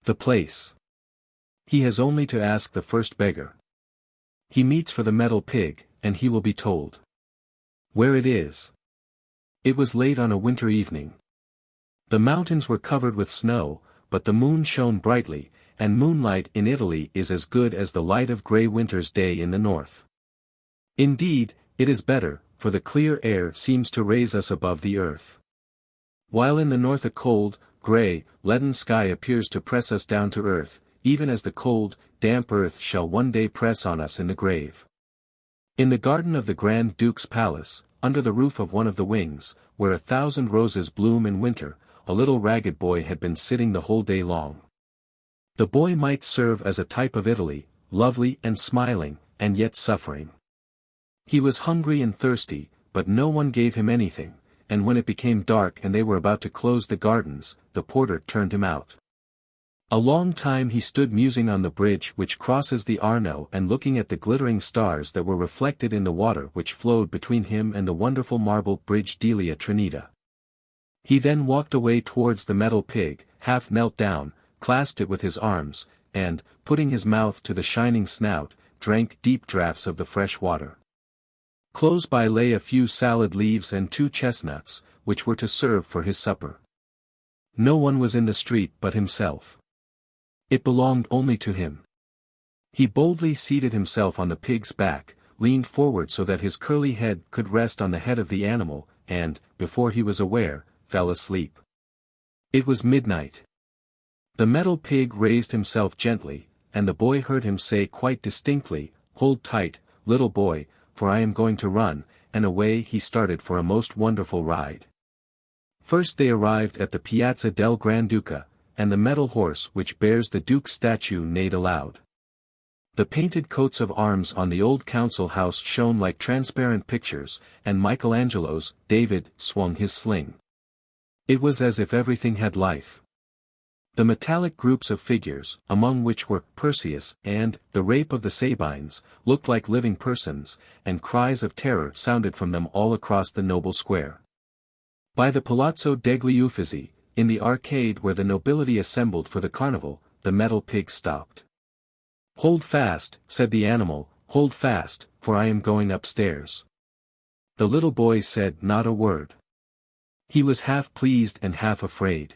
Speaker 1: the place. He has only to ask the first beggar he meets for the metal pig, and he will be told where it is. It was late on a winter evening. The mountains were covered with snow, but the moon shone brightly, and moonlight in Italy is as good as the light of grey winter's day in the north. Indeed, it is better, for the clear air seems to raise us above the earth. While in the north a cold, grey, leaden sky appears to press us down to earth, even as the cold, damp earth shall one day press on us in the grave. In the garden of the Grand Duke's palace, under the roof of one of the wings, where 1,000 roses bloom in winter, a little ragged boy had been sitting the whole day long. The boy might serve as a type of Italy, lovely and smiling, and yet suffering. He was hungry and thirsty, but no one gave him anything, and when it became dark and they were about to close the gardens, the porter turned him out. A long time he stood musing on the bridge which crosses the Arno and looking at the glittering stars that were reflected in the water which flowed between him and the wonderful marble bridge Delia Trinita. He then walked away towards the metal pig, half knelt down, clasped it with his arms, and, putting his mouth to the shining snout, drank deep draughts of the fresh water. Close by lay a few salad leaves and 2 chestnuts, which were to serve for his supper. No one was in the street but himself. It belonged only to him. He boldly seated himself on the pig's back, leaned forward so that his curly head could rest on the head of the animal, and, before he was aware, fell asleep. It was midnight. The metal pig raised himself gently, and the boy heard him say quite distinctly, "Hold tight, little boy, for I am going to run," and away he started for a most wonderful ride. First they arrived at the Piazza del Granduca, and the metal horse which bears the Duke's statue neighed aloud. The painted coats of arms on the old council house shone like transparent pictures, and Michelangelo's David swung his sling. It was as if everything had life. The metallic groups of figures, among which were Perseus and the Rape of the Sabines, looked like living persons, and cries of terror sounded from them all across the noble square. By the Palazzo degli Uffizi, in the arcade where the nobility assembled for the carnival, the metal pig stopped. "Hold fast," said the animal, "hold fast, for I am going upstairs." The little boy said not a word. He was half pleased and half afraid.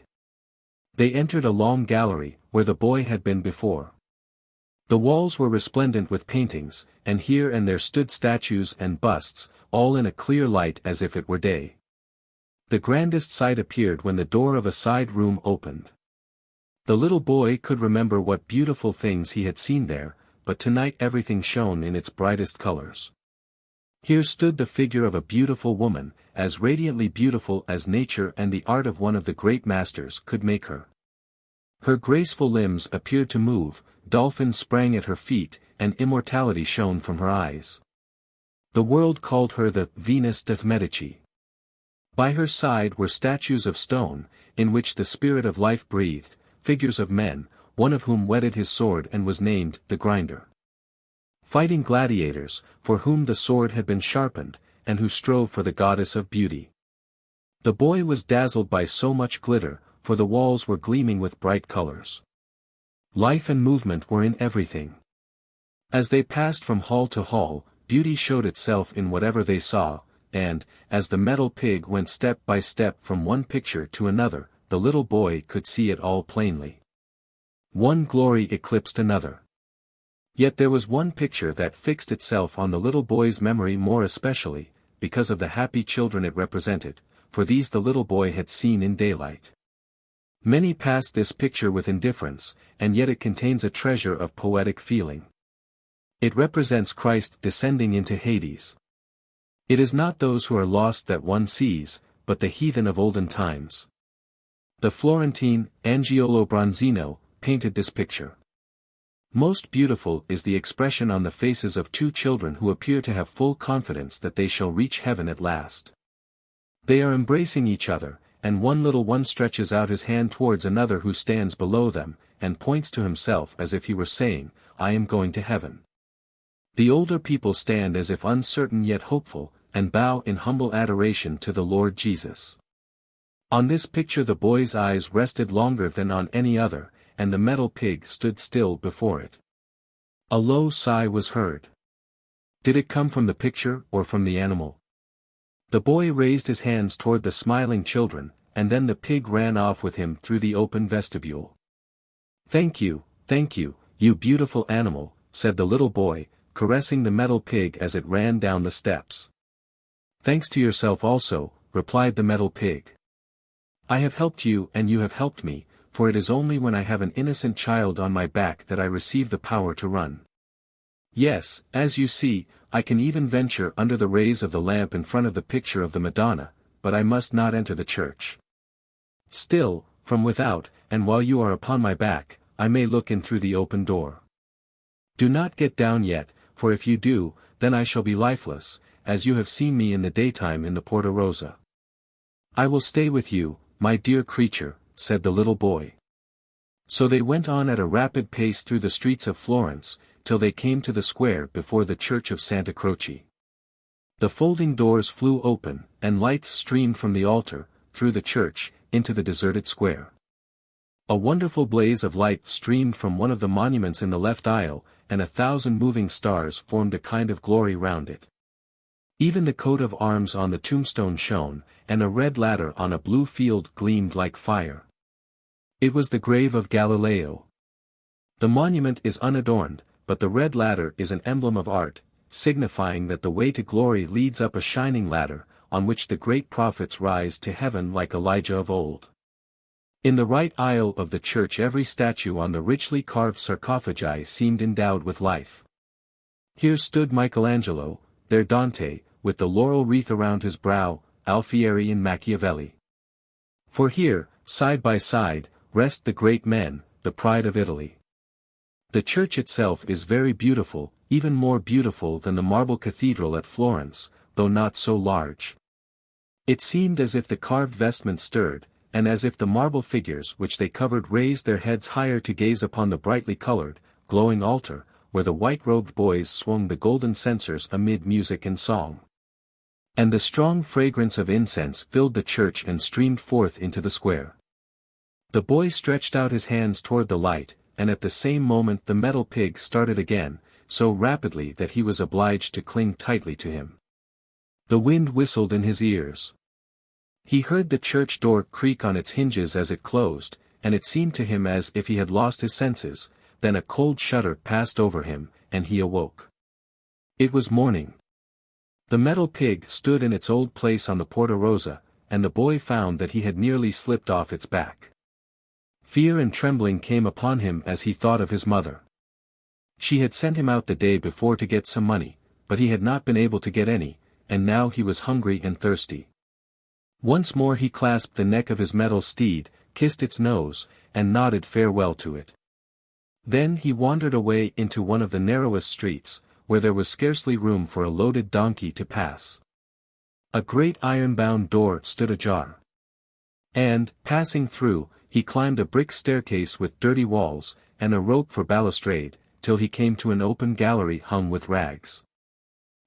Speaker 1: They entered a long gallery, where the boy had been before. The walls were resplendent with paintings, and here and there stood statues and busts, all in a clear light as if it were day. The grandest sight appeared when the door of a side room opened. The little boy could remember what beautiful things he had seen there, but tonight everything shone in its brightest colors. Here stood the figure of a beautiful woman, as radiantly beautiful as nature and the art of one of the great masters could make her. Her graceful limbs appeared to move, dolphins sprang at her feet, and immortality shone from her eyes. The world called her the Venus de Medici. By her side were statues of stone, in which the spirit of life breathed, figures of men, one of whom whetted his sword and was named the Grinder. Fighting gladiators, for whom the sword had been sharpened, and who strove for the goddess of beauty. The boy was dazzled by so much glitter, for the walls were gleaming with bright colors. Life and movement were in everything. As they passed from hall to hall, beauty showed itself in whatever they saw, and, as the metal pig went step by step from one picture to another, the little boy could see it all plainly. One glory eclipsed another. Yet there was one picture that fixed itself on the little boy's memory more especially, because of the happy children it represented, for these the little boy had seen in daylight. Many passed this picture with indifference, and yet it contains a treasure of poetic feeling. It represents Christ descending into Hades. It is not those who are lost that one sees, but the heathen of olden times. The Florentine, Angiolo Bronzino, painted this picture. Most beautiful is the expression on the faces of 2 children who appear to have full confidence that they shall reach heaven at last. They are embracing each other, and one little one stretches out his hand towards another who stands below them, and points to himself as if he were saying, "I am going to heaven." The older people stand as if uncertain yet hopeful, and bow in humble adoration to the Lord Jesus. On this picture the boy's eyes rested longer than on any other, and the metal pig stood still before it. A low sigh was heard. Did it come from the picture or from the animal? The boy raised his hands toward the smiling children, and then the pig ran off with him through the open vestibule. "Thank you, "Thank you, you beautiful animal," said the little boy, caressing the metal pig as it ran down the steps. "Thanks to yourself also," replied the metal pig. "I have helped you and you have helped me, for it is only when I have an innocent child on my back that I receive the power to run. Yes, as you see, I can even venture under the rays of the lamp in front of the picture of the Madonna, but I must not enter the church. Still, from without, and while you are upon my back, I may look in through the open door. Do not get down yet, for if you do, then I shall be lifeless, as you have seen me in the daytime in the Porta Rosa." "I will stay with you, my dear creature," said the little boy. So they went on at a rapid pace through the streets of Florence, till they came to the square before the church of Santa Croce. The folding doors flew open, and lights streamed from the altar, through the church, into the deserted square. A wonderful blaze of light streamed from one of the monuments in the left aisle, and 1,000 moving stars formed a kind of glory round it. Even the coat of arms on the tombstone shone, and a red ladder on a blue field gleamed like fire. It was the grave of Galileo. The monument is unadorned, but the red ladder is an emblem of art, signifying that the way to glory leads up a shining ladder, on which the great prophets rise to heaven like Elijah of old. In the right aisle of the church every statue on the richly carved sarcophagi seemed endowed with life. Here stood Michelangelo, there Dante, with the laurel wreath around his brow, Alfieri and Machiavelli. For here, side by side, rest the great men, the pride of Italy. The church itself is very beautiful, even more beautiful than the marble cathedral at Florence, though not so large. It seemed as if the carved vestments stirred, and as if the marble figures which they covered raised their heads higher to gaze upon the brightly colored, glowing altar, where the white-robed boys swung the golden censers amid music and song. And the strong fragrance of incense filled the church and streamed forth into the square. The boy stretched out his hands toward the light, and at the same moment the metal pig started again, so rapidly that he was obliged to cling tightly to him. The wind whistled in his ears. He heard the church door creak on its hinges as it closed, and it seemed to him as if he had lost his senses. Then a cold shudder passed over him, and he awoke. It was morning. The metal pig stood in its old place on the Porta Rosa, and the boy found that he had nearly slipped off its back. Fear and trembling came upon him as he thought of his mother. She had sent him out the day before to get some money, but he had not been able to get any, and now he was hungry and thirsty. Once more he clasped the neck of his metal steed, kissed its nose, and nodded farewell to it. Then he wandered away into one of the narrowest streets, where there was scarcely room for a loaded donkey to pass. A great iron-bound door stood ajar. And, passing through, he climbed a brick staircase with dirty walls, and a rope for balustrade, till he came to an open gallery hung with rags.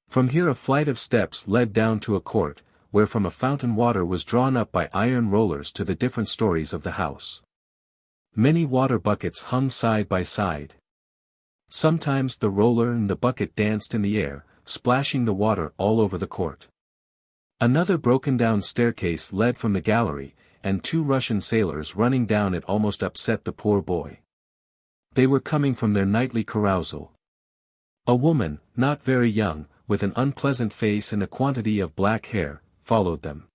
Speaker 1: From here a flight of steps led down to a court, where from a fountain water was drawn up by iron rollers to the different stories of the house. Many water buckets hung side by side. Sometimes the roller and the bucket danced in the air, splashing the water all over the court. Another broken-down staircase led from the gallery, and 2 Russian sailors running down it almost upset the poor boy. They were coming from their nightly carousal. A woman, not very young, with an unpleasant face and a quantity of black hair, followed them.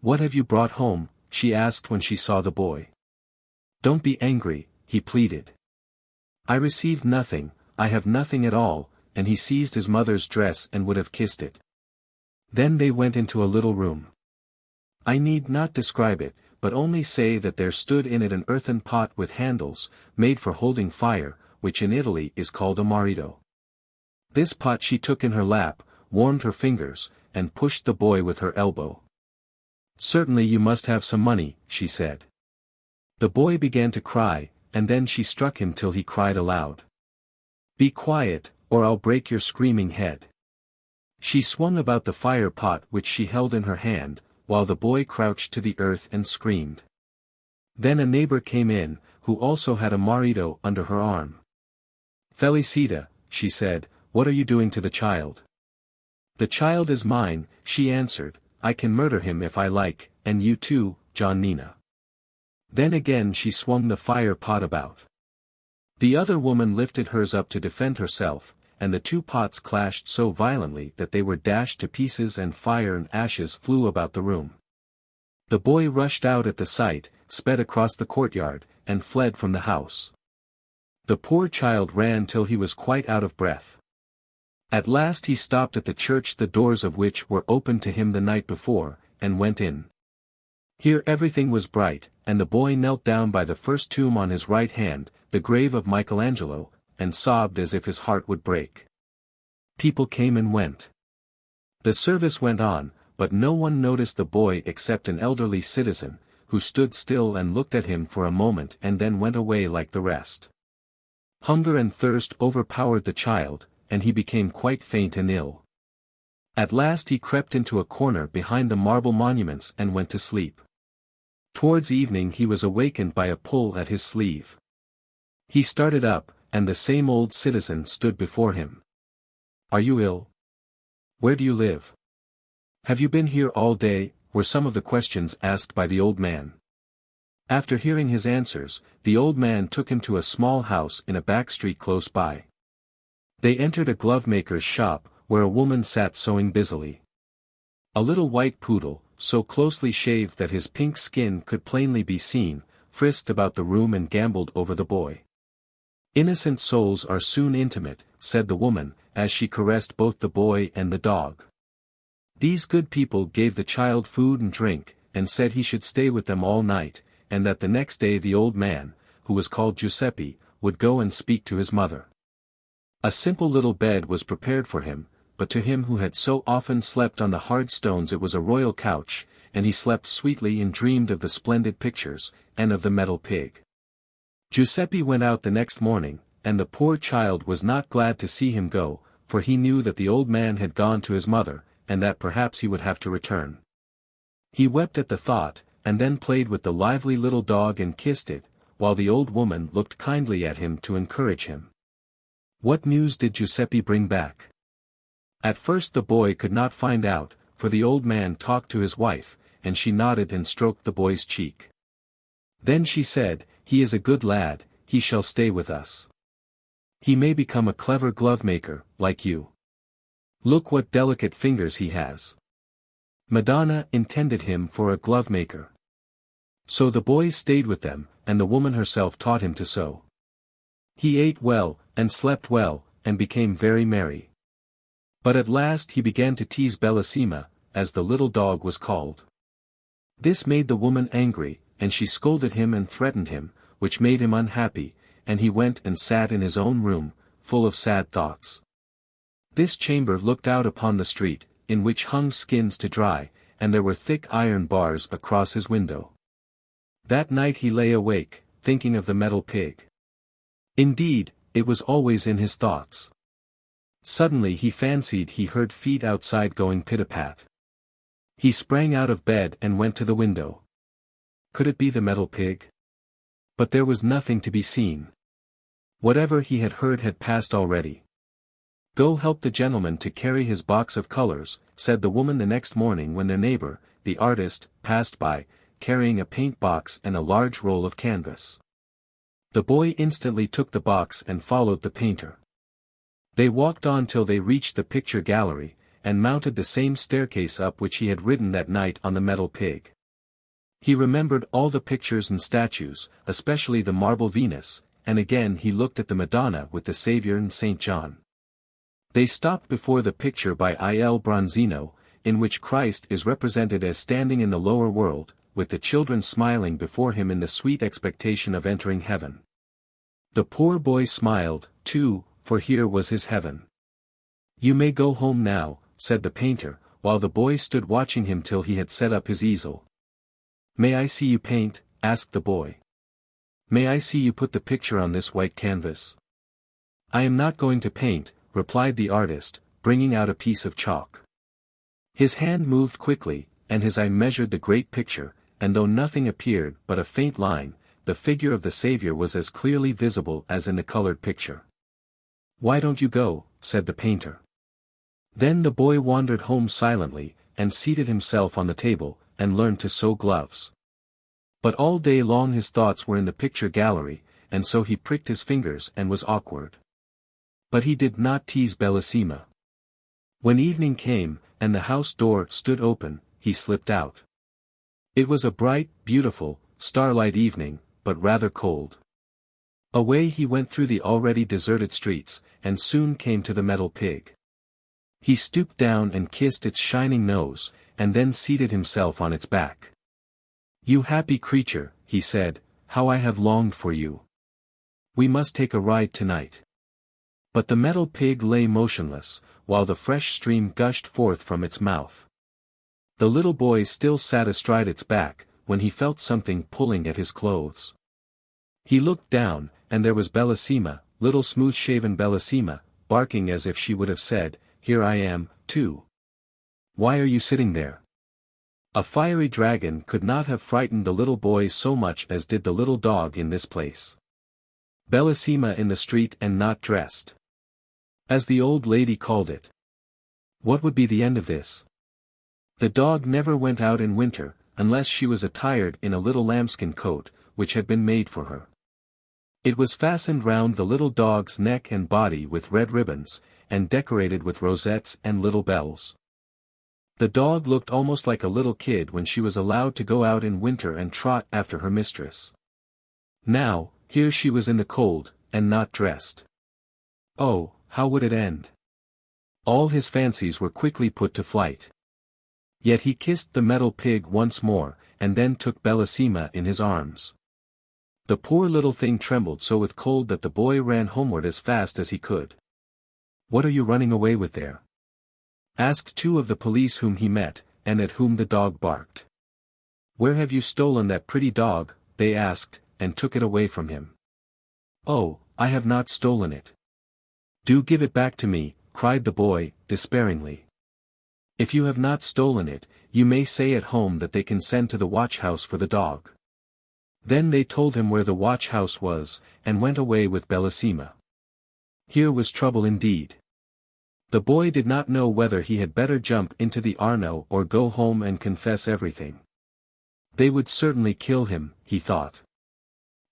Speaker 1: "What have you brought home?" she asked when she saw the boy. "Don't be angry," he pleaded. "I received nothing, I have nothing at all," and he seized his mother's dress and would have kissed it. Then they went into a little room. I need not describe it, but only say that there stood in it an earthen pot with handles, made for holding fire, which in Italy is called a marito. This pot she took in her lap, warmed her fingers, and pushed the boy with her elbow. "Certainly you must have some money," she said. The boy began to cry, and then she struck him till he cried aloud. "Be quiet, or I'll break your screaming head." She swung about the fire pot which she held in her hand, while the boy crouched to the earth and screamed. Then a neighbor came in, who also had a marito under her arm. "Felicita," she said, "what are you doing to the child?" "The child is mine," she answered, "I can murder him if I like, and you too, John Nina." Then again she swung the fire pot about. The other woman lifted hers up to defend herself, and the two pots clashed so violently that they were dashed to pieces and fire and ashes flew about the room. The boy rushed out at the sight, sped across the courtyard, and fled from the house. The poor child ran till he was quite out of breath. At last he stopped at the church, the doors of which were opened to him the night before, and went in. Here everything was bright, and the boy knelt down by the first tomb on his right hand, the grave of Michelangelo, and sobbed as if his heart would break. People came and went. The service went on, but no one noticed the boy except an elderly citizen, who stood still and looked at him for a moment and then went away like the rest. Hunger and thirst overpowered the child, and he became quite faint and ill. At last he crept into a corner behind the marble monuments and went to sleep. Towards evening he was awakened by a pull at his sleeve. He started up, and the same old citizen stood before him. "Are you ill? Where do you live? Have you been here all day?" were some of the questions asked by the old man. After hearing his answers, the old man took him to a small house in a back street close by. They entered a glovemaker's shop, where a woman sat sewing busily. A little white poodle, so closely shaved that his pink skin could plainly be seen, frisked about the room and gamboled over the boy. "Innocent souls are soon intimate," said the woman, as she caressed both the boy and the dog. These good people gave the child food and drink, and said he should stay with them all night, and that the next day the old man, who was called Giuseppe, would go and speak to his mother. A simple little bed was prepared for him, but to him who had so often slept on the hard stones it was a royal couch, and he slept sweetly and dreamed of the splendid pictures, and of the metal pig. Giuseppe went out the next morning, and the poor child was not glad to see him go, for he knew that the old man had gone to his mother, and that perhaps he would have to return. He wept at the thought, and then played with the lively little dog and kissed it, while the old woman looked kindly at him to encourage him. What news did Giuseppe bring back? At first the boy could not find out, for the old man talked to his wife, and she nodded and stroked the boy's cheek. Then she said, "He is a good lad, he shall stay with us. He may become a clever glovemaker, like you. Look what delicate fingers he has." Madonna intended him for a glovemaker. So the boy stayed with them, and the woman herself taught him to sew. He ate well, and slept well, and became very merry. But at last he began to tease Bellissima, as the little dog was called. This made the woman angry, and she scolded him and threatened him, which made him unhappy, and he went and sat in his own room, full of sad thoughts. This chamber looked out upon the street, in which hung skins to dry, and there were thick iron bars across his window. That night he lay awake, thinking of the metal pig. Indeed, it was always in his thoughts. Suddenly he fancied he heard feet outside going pit-a-pat. He sprang out of bed and went to the window. Could it be the metal pig? But there was nothing to be seen. Whatever he had heard had passed already. "Go help the gentleman to carry his box of colors," said the woman the next morning when their neighbor, the artist, passed by, carrying a paint box and a large roll of canvas. The boy instantly took the box and followed the painter. They walked on till they reached the picture gallery, and mounted the same staircase up which he had ridden that night on the metal pig. He remembered all the pictures and statues, especially the marble Venus, and again he looked at the Madonna with the Saviour and St. John. They stopped before the picture by Il Bronzino, in which Christ is represented as standing in the lower world, with the children smiling before him in the sweet expectation of entering heaven. The poor boy smiled, too, for here was his heaven. "You may go home now," said the painter, while the boy stood watching him till he had set up his easel. "May I see you paint?" asked the boy. "May I see you put the picture on this white canvas?" "I am not going to paint," replied the artist, bringing out a piece of chalk. His hand moved quickly, and his eye measured the great picture, and though nothing appeared but a faint line, the figure of the Saviour was as clearly visible as in the colored picture. "Why don't you go?" said the painter. Then the boy wandered home silently, and seated himself on the table, and learned to sew gloves. But all day long his thoughts were in the picture gallery, and so he pricked his fingers and was awkward. But he did not tease Bellissima. When evening came, and the house door stood open, he slipped out. It was a bright, beautiful, starlight evening, but rather cold. Away he went through the already deserted streets, and soon came to the metal pig. He stooped down and kissed its shining nose, and then seated himself on its back. "You happy creature," he said, "how I have longed for you. We must take a ride tonight." But the metal pig lay motionless, while the fresh stream gushed forth from its mouth. The little boy still sat astride its back, when he felt something pulling at his clothes. He looked down, and there was Bellissima, little smooth-shaven Bellissima, barking as if she would have said, "Here I am, too. Why are you sitting there?" A fiery dragon could not have frightened the little boy so much as did the little dog in this place. Bellissima in the street and not dressed, as the old lady called it. What would be the end of this? The dog never went out in winter, unless she was attired in a little lambskin coat, which had been made for her. It was fastened round the little dog's neck and body with red ribbons, and decorated with rosettes and little bells. The dog looked almost like a little kid when she was allowed to go out in winter and trot after her mistress. Now, here she was in the cold, and not dressed. Oh, how would it end? All his fancies were quickly put to flight. Yet he kissed the metal pig once more, and then took Bellissima in his arms. The poor little thing trembled so with cold that the boy ran homeward as fast as he could. "What are you running away with there?" asked two of the police whom he met, and at whom the dog barked. "Where have you stolen that pretty dog?" they asked, and took it away from him. "Oh, I have not stolen it." "Do give it back to me," cried the boy, despairingly. "If you have not stolen it, you may say at home that they can send to the watch-house for the dog." Then they told him where the watch-house was, and went away with Bellissima. Here was trouble indeed. The boy did not know whether he had better jump into the Arno or go home and confess everything. They would certainly kill him, he thought.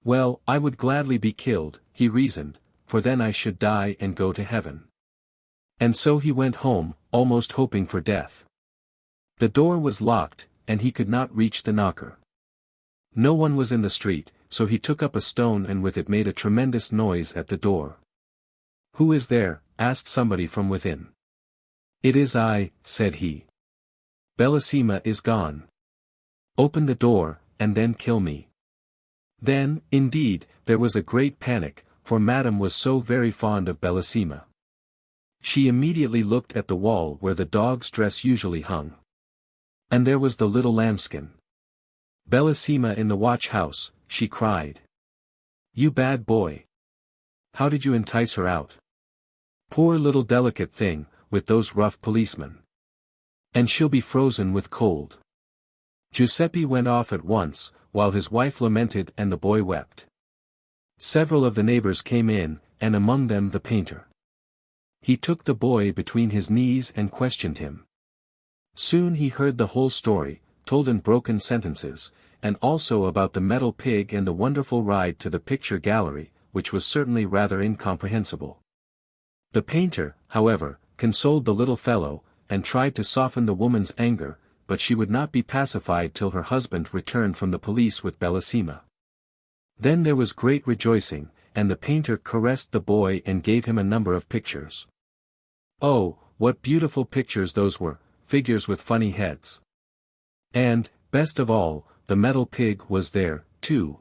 Speaker 1: Well, I would gladly be killed, he reasoned, for then I should die and go to heaven. And so he went home, almost hoping for death. The door was locked, and he could not reach the knocker. No one was in the street, so he took up a stone and with it made a tremendous noise at the door. "Who is there?" asked somebody from within. "It is I," said he. "Bellissima is gone. Open the door, and then kill me." Then, indeed, there was a great panic, for Madame was so very fond of Bellissima. She immediately looked at the wall where the dog's dress usually hung. And there was the little lambskin. "Bellissima in the watch-house," she cried. "You bad boy! How did you entice her out? Poor little delicate thing, with those rough policemen. And she'll be frozen with cold." Giuseppe went off at once, while his wife lamented and the boy wept. Several of the neighbors came in, and among them the painter. He took the boy between his knees and questioned him. Soon he heard the whole story, told in broken sentences, and also about the metal pig and the wonderful ride to the picture gallery, which was certainly rather incomprehensible. The painter, however, consoled the little fellow, and tried to soften the woman's anger, but she would not be pacified till her husband returned from the police with Bellissima. Then there was great rejoicing, and the painter caressed the boy and gave him a number of pictures. Oh, what beautiful pictures those were, figures with funny heads. And, best of all, the metal pig was there, too.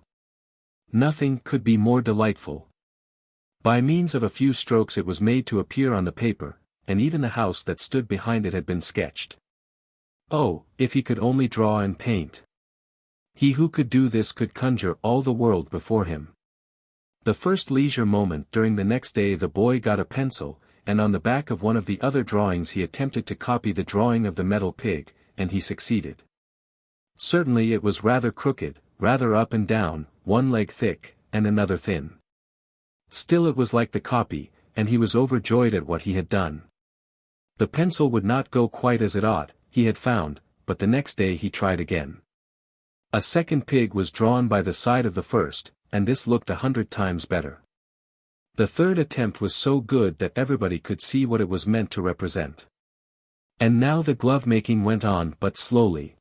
Speaker 1: Nothing could be more delightful. By means of a few strokes it was made to appear on the paper, and even the house that stood behind it had been sketched. Oh, if he could only draw and paint! He who could do this could conjure all the world before him. The first leisure moment during the next day the boy got a pencil, and on the back of one of the other drawings he attempted to copy the drawing of the metal pig, and he succeeded. Certainly it was rather crooked, rather up and down, one leg thick, and another thin. Still it was like the copy, and he was overjoyed at what he had done. The pencil would not go quite as it ought, he had found, but the next day he tried again. A second pig was drawn by the side of the first, and this looked 100 times better. The third attempt was so good that everybody could see what it was meant to represent. And now the glove-making went on but slowly.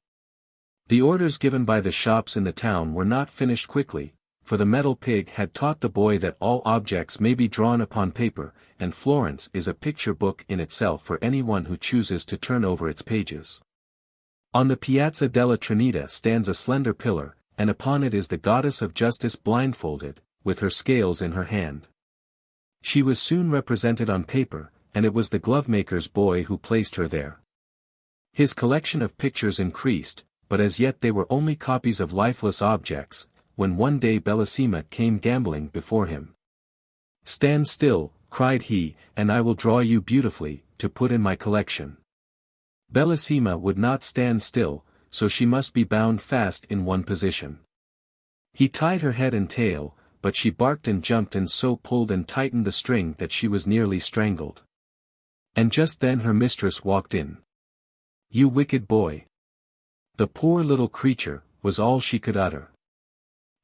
Speaker 1: The orders given by the shops in the town were not finished quickly, for the metal pig had taught the boy that all objects may be drawn upon paper, and Florence is a picture book in itself for anyone who chooses to turn over its pages. On the Piazza della Trinita stands a slender pillar, and upon it is the goddess of justice blindfolded, with her scales in her hand. She was soon represented on paper, and it was the glovemaker's boy who placed her there. His collection of pictures increased, but as yet they were only copies of lifeless objects, when one day Bellissima came gambolling before him. "Stand still," cried he, "and I will draw you beautifully, to put in my collection." Bellissima would not stand still, so she must be bound fast in one position. He tied her head and tail, but she barked and jumped and so pulled and tightened the string that she was nearly strangled. And just then her mistress walked in. "You wicked boy!" "The poor little creature," was all she could utter.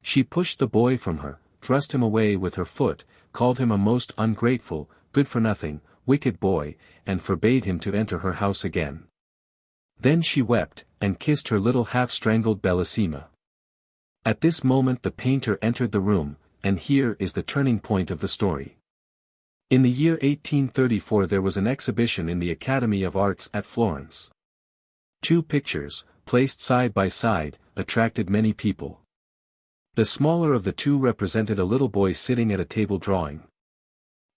Speaker 1: She pushed the boy from her, thrust him away with her foot, called him a most ungrateful, good-for-nothing, wicked boy, and forbade him to enter her house again. Then she wept, and kissed her little half-strangled Bellissima. At this moment the painter entered the room, and here is the turning point of the story. In the year 1834 there was an exhibition in the Academy of Arts at Florence. 2 pictures, placed side by side, attracted many people. The smaller of the 2 represented a little boy sitting at a table drawing.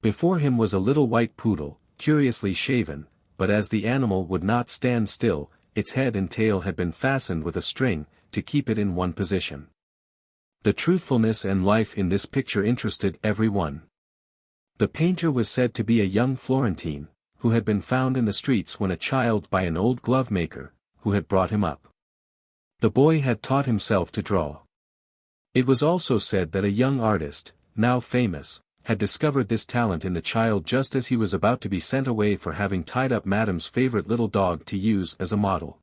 Speaker 1: Before him was a little white poodle, curiously shaven, but as the animal would not stand still, its head and tail had been fastened with a string, to keep it in one position. The truthfulness and life in this picture interested every one. The painter was said to be a young Florentine, who had been found in the streets when a child by an old glove-maker, who had brought him up. The boy had taught himself to draw. It was also said that a young artist, now famous, had discovered this talent in the child just as he was about to be sent away for having tied up Madame's favorite little dog to use as a model.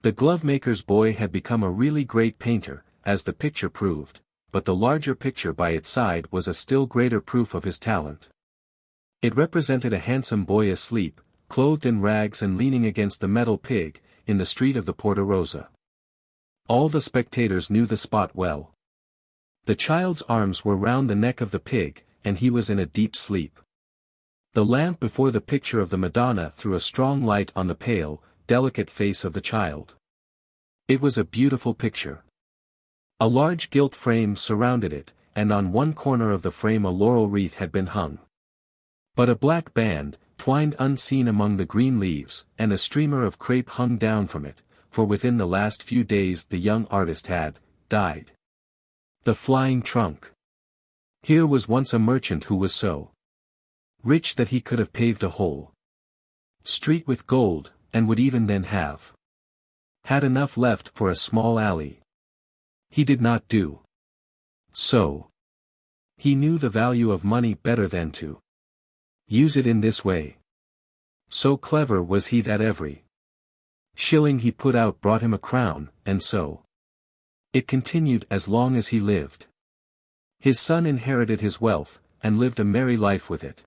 Speaker 1: The glove-maker's boy had become a really great painter, as the picture proved, but the larger picture by its side was a still greater proof of his talent. It represented a handsome boy asleep, clothed in rags and leaning against the metal pig, in the street of the Porta Rosa. All the spectators knew the spot well. The child's arms were round the neck of the pig, and he was in a deep sleep. The lamp before the picture of the Madonna threw a strong light on the pale, delicate face of the child. It was a beautiful picture. A large gilt frame surrounded it, and on one corner of the frame a laurel wreath had been hung. But a black band, twined unseen among the green leaves, and a streamer of crape hung down from it, for within the last few days the young artist had died. The flying trunk. Here was once a merchant who was so rich that he could have paved a whole street with gold, and would even then have had enough left for a small alley. He did not do so. He knew the value of money better than to use it in this way. So clever was he that every shilling he put out brought him a crown, and so it continued as long as he lived. His son inherited his wealth, and lived a merry life with it.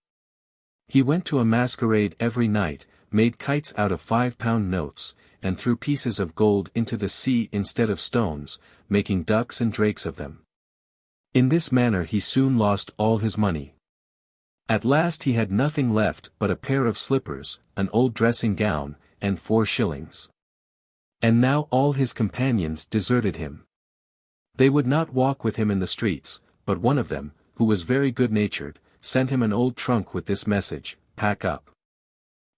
Speaker 1: He went to a masquerade every night, made kites out of 5-pound notes, and threw pieces of gold into the sea instead of stones, making ducks and drakes of them. In this manner he soon lost all his money. At last he had nothing left but a pair of slippers, an old dressing gown, and 4 shillings. And now all his companions deserted him. They would not walk with him in the streets, but one of them, who was very good-natured, sent him an old trunk with this message: "Pack up."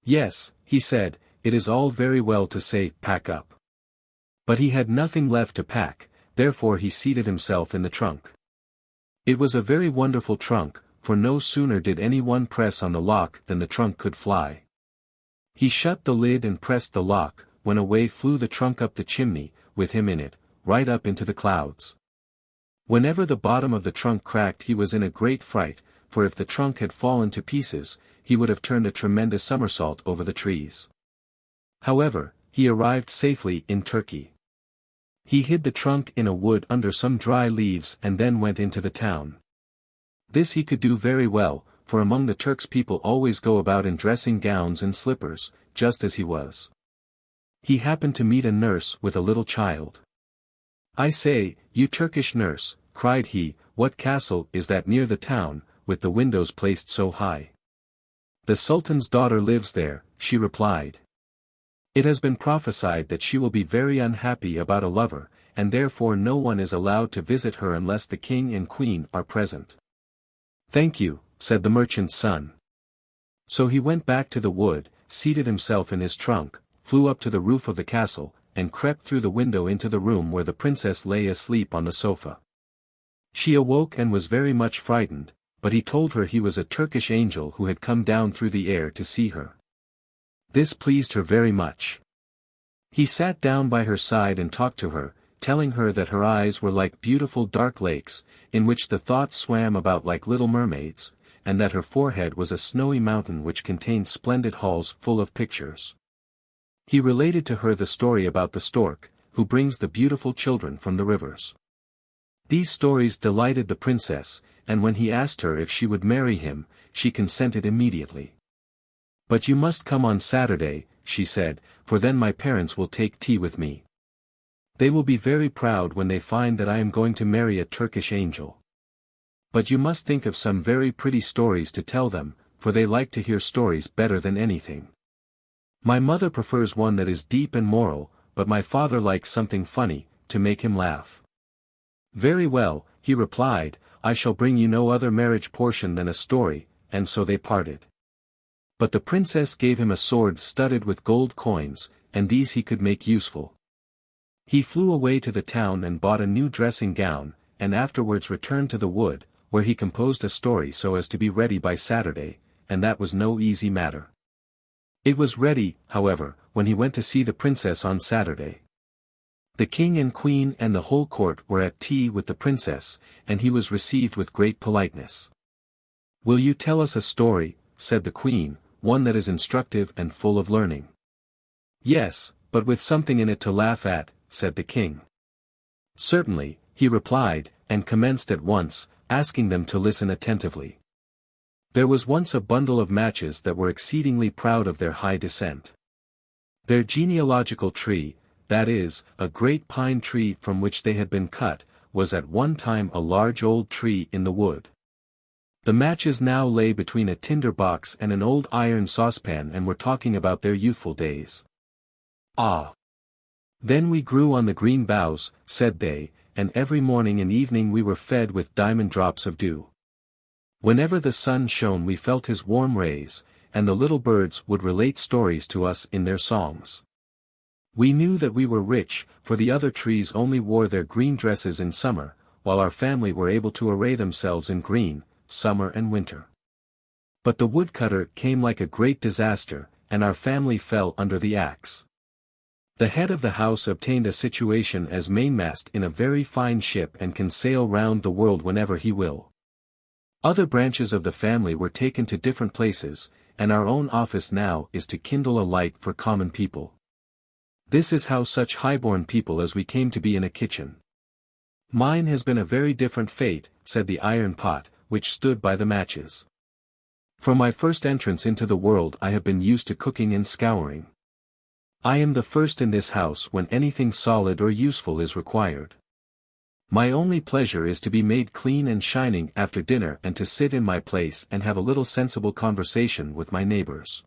Speaker 1: "Yes," he said, "it is all very well to say, pack up." But he had nothing left to pack, therefore he seated himself in the trunk. It was a very wonderful trunk, for no sooner did any one press on the lock than the trunk could fly. He shut the lid and pressed the lock, when away flew the trunk up the chimney, with him in it, right up into the clouds. Whenever the bottom of the trunk cracked he was in a great fright, for if the trunk had fallen to pieces, he would have turned a tremendous somersault over the trees. However, he arrived safely in Turkey. He hid the trunk in a wood under some dry leaves and then went into the town. This he could do very well, for among the Turks people always go about in dressing gowns and slippers, just as he was. He happened to meet a nurse with a little child. "I say, you Turkish nurse," cried he, "what castle is that near the town, with the windows placed so high?" "The Sultan's daughter lives there," she replied. "It has been prophesied that she will be very unhappy about a lover, and therefore no one is allowed to visit her unless the king and queen are present." "Thank you," said the merchant's son. So he went back to the wood, seated himself in his trunk, flew up to the roof of the castle, and crept through the window into the room where the princess lay asleep on the sofa. She awoke and was very much frightened, but he told her he was a Turkish angel who had come down through the air to see her. This pleased her very much. He sat down by her side and talked to her, telling her that her eyes were like beautiful dark lakes, in which the thoughts swam about like little mermaids, and that her forehead was a snowy mountain which contained splendid halls full of pictures. He related to her the story about the stork, who brings the beautiful children from the rivers. These stories delighted the princess, and when he asked her if she would marry him, she consented immediately. "But you must come on Saturday," she said, "for then my parents will take tea with me. They will be very proud when they find that I am going to marry a Turkish angel. But you must think of some very pretty stories to tell them, for they like to hear stories better than anything. My mother prefers one that is deep and moral, but my father likes something funny, to make him laugh." "Very well," he replied, "I shall bring you no other marriage portion than a story," and so they parted. But the princess gave him a sword studded with gold coins, and these he could make useful. He flew away to the town and bought a new dressing gown, and afterwards returned to the wood, where he composed a story so as to be ready by Saturday, and that was no easy matter. It was ready, however, when he went to see the princess on Saturday. The king and queen and the whole court were at tea with the princess, and he was received with great politeness. "Will you tell us a story," said the queen, "one that is instructive and full of learning?" "Yes, but with something in it to laugh at," said the king. "Certainly," he replied, and commenced at once, asking them to listen attentively. There was once a bundle of matches that were exceedingly proud of their high descent. Their genealogical tree, that is, a great pine tree from which they had been cut, was at one time a large old tree in the wood. The matches now lay between a tinder box and an old iron saucepan and were talking about their youthful days. "Ah! Then we grew on the green boughs," said they, "and every morning and evening we were fed with diamond drops of dew. Whenever the sun shone we felt his warm rays, and the little birds would relate stories to us in their songs. We knew that we were rich, for the other trees only wore their green dresses in summer, while our family were able to array themselves in green, summer and winter. But the woodcutter came like a great disaster, and our family fell under the axe. The head of the house obtained a situation as mainmast in a very fine ship and can sail round the world whenever he will. Other branches of the family were taken to different places, and our own office now is to kindle a light for common people. This is how such highborn people as we came to be in a kitchen. Mine has been a very different fate," said the iron pot, which stood by the matches. "From my first entrance into the world I have been used to cooking and scouring. I am the first in this house when anything solid or useful is required. My only pleasure is to be made clean and shining after dinner and to sit in my place and have a little sensible conversation with my neighbors.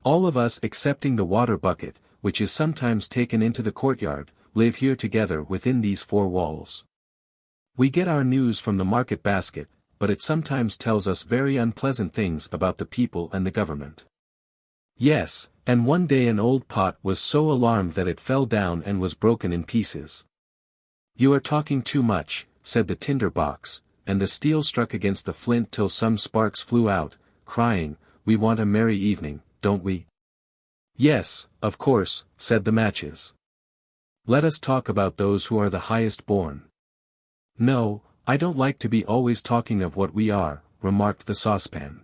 Speaker 1: All of us excepting the water bucket, which is sometimes taken into the courtyard, live here together within these four walls. We get our news from the market basket, but it sometimes tells us very unpleasant things about the people and the government. Yes, and one day an old pot was so alarmed that it fell down and was broken in pieces. You are talking too much, said the tinder box, and the steel struck against the flint till some sparks flew out, crying, we want a merry evening, don't we? Yes, of course, said the matches. Let us talk about those who are the highest born. No, I don't like to be always talking of what we are, remarked the saucepan.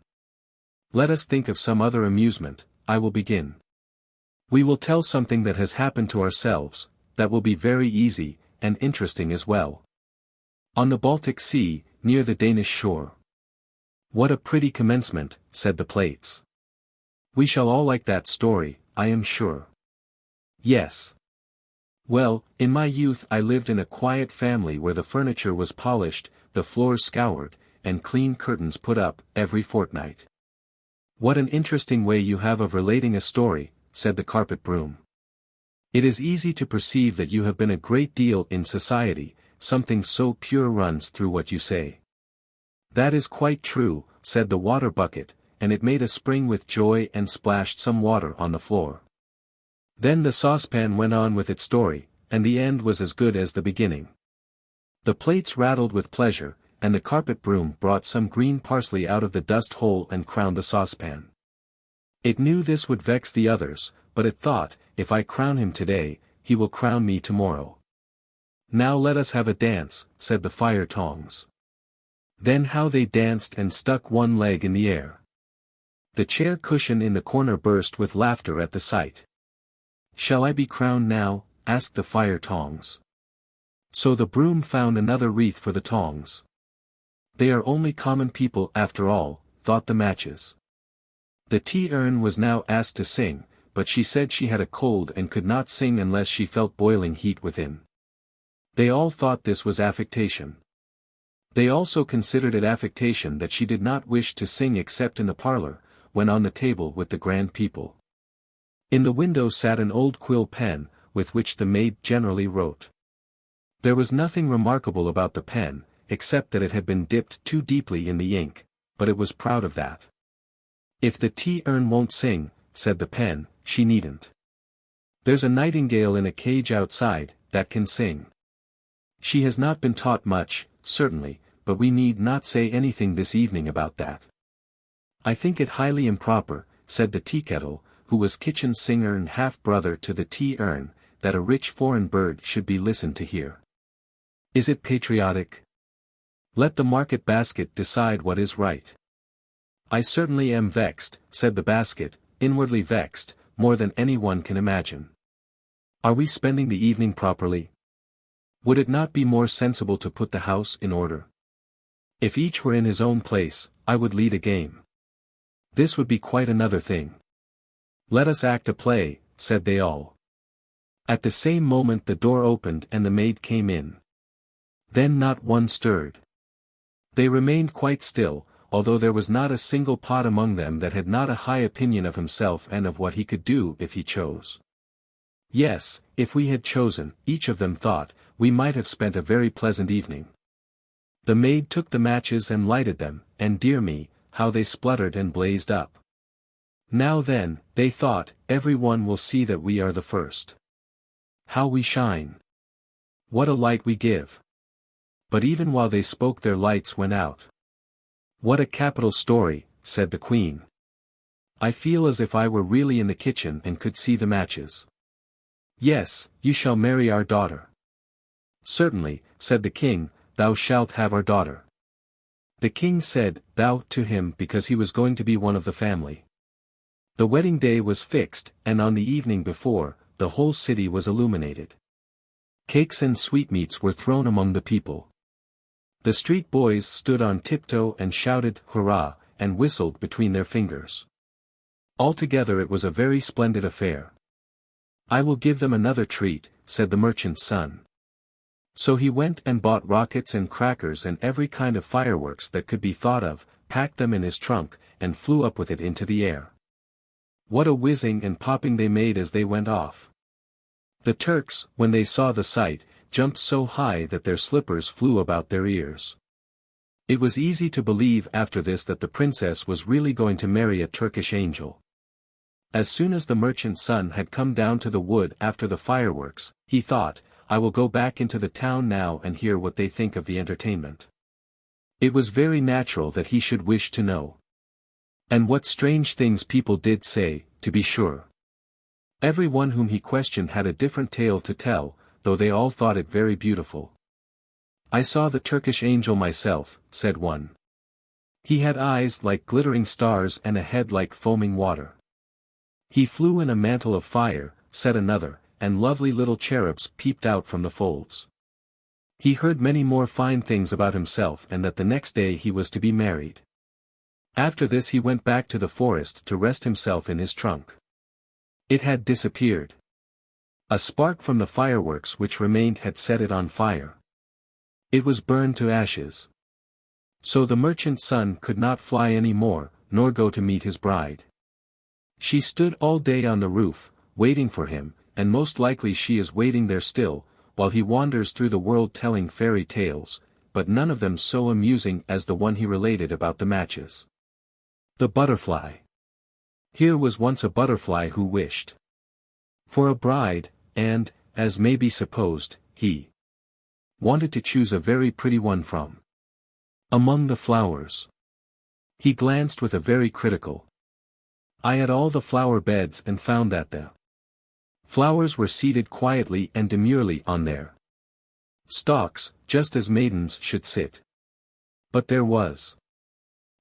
Speaker 1: Let us think of some other amusement, I will begin. We will tell something that has happened to ourselves, that will be very easy, and interesting as well. On the Baltic Sea, near the Danish shore. What a pretty commencement, said the plates. We shall all like that story, I am sure. Yes. Well, in my youth I lived in a quiet family where the furniture was polished, the floors scoured, and clean curtains put up, every fortnight. What an interesting way you have of relating a story, said the carpet broom. It is easy to perceive that you have been a great deal in society, something so pure runs through what you say. That is quite true, said the water bucket, and it made a spring with joy and splashed some water on the floor. Then the saucepan went on with its story, and the end was as good as the beginning. The plates rattled with pleasure, and the carpet broom brought some green parsley out of the dust hole and crowned the saucepan. It knew this would vex the others, but it thought, if I crown him today, he will crown me tomorrow. Now let us have a dance, said the fire tongs. Then how they danced and stuck one leg in the air. The chair cushion in the corner burst with laughter at the sight. Shall I be crowned now? Asked the fire tongs. So the broom found another wreath for the tongs. They are only common people after all, thought the matches. The tea urn was now asked to sing, but she said she had a cold and could not sing unless she felt boiling heat within. They all thought this was affectation. They also considered it affectation that she did not wish to sing except in the parlor, when on the table with the grand people. In the window sat an old quill pen, with which the maid generally wrote. There was nothing remarkable about the pen, except that it had been dipped too deeply in the ink, but it was proud of that. If the tea urn won't sing, said the pen, she needn't. There's a nightingale in a cage outside, that can sing. She has not been taught much, certainly, but we need not say anything this evening about that. I think it highly improper, said the teakettle, who was kitchen singer and half-brother to the tea urn, that a rich foreign bird should be listened to here. Is it patriotic? Let the market basket decide what is right. I certainly am vexed, said the basket, inwardly vexed, more than anyone can imagine. Are we spending the evening properly? Would it not be more sensible to put the house in order? If each were in his own place, I would lead a game. This would be quite another thing. Let us act a play, said they all. At the same moment the door opened and the maid came in. Then not one stirred. They remained quite still, although there was not a single pot among them that had not a high opinion of himself and of what he could do if he chose. Yes, if we had chosen, each of them thought, we might have spent a very pleasant evening. The maid took the matches and lighted them, and dear me, how they spluttered and blazed up. Now then, they thought, every one will see that we are the first. How we shine! What a light we give! But even while they spoke their lights went out. What a capital story, said the Queen. I feel as if I were really in the kitchen and could see the matches. Yes, you shall marry our daughter. Certainly, said the King, thou shalt have our daughter. The King said, thou, to him because he was going to be one of the family. The wedding day was fixed, and on the evening before, the whole city was illuminated. Cakes and sweetmeats were thrown among the people. The street boys stood on tiptoe and shouted, hurrah, and whistled between their fingers. Altogether it was a very splendid affair. I will give them another treat, said the merchant's son. So he went and bought rockets and crackers and every kind of fireworks that could be thought of, packed them in his trunk, and flew up with it into the air. What a whizzing and popping they made as they went off. The Turks, when they saw the sight, jumped so high that their slippers flew about their ears. It was easy to believe after this that the princess was really going to marry a Turkish angel. As soon as the merchant's son had come down to the wood after the fireworks, he thought, I will go back into the town now and hear what they think of the entertainment. It was very natural that he should wish to know. And what strange things people did say, to be sure. Every one whom he questioned had a different tale to tell, though they all thought it very beautiful. I saw the Turkish angel myself, said one. He had eyes like glittering stars and a head like foaming water. He flew in a mantle of fire, said another, and lovely little cherubs peeped out from the folds. He heard many more fine things about himself and that the next day he was to be married. After this he went back to the forest to rest himself in his trunk. It had disappeared. A spark from the fireworks which remained had set it on fire. It was burned to ashes. So the merchant's son could not fly any more, nor go to meet his bride. She stood all day on the roof, waiting for him, and most likely she is waiting there still, while he wanders through the world telling fairy tales, but none of them so amusing as the one he related about the matches. The butterfly. Here was once a butterfly who wished for a bride, and, as may be supposed, he wanted to choose a very pretty one from among the flowers. He glanced with a very critical eye at all the flower beds and found that the flowers were seated quietly and demurely on their stalks, just as maidens should sit. But there was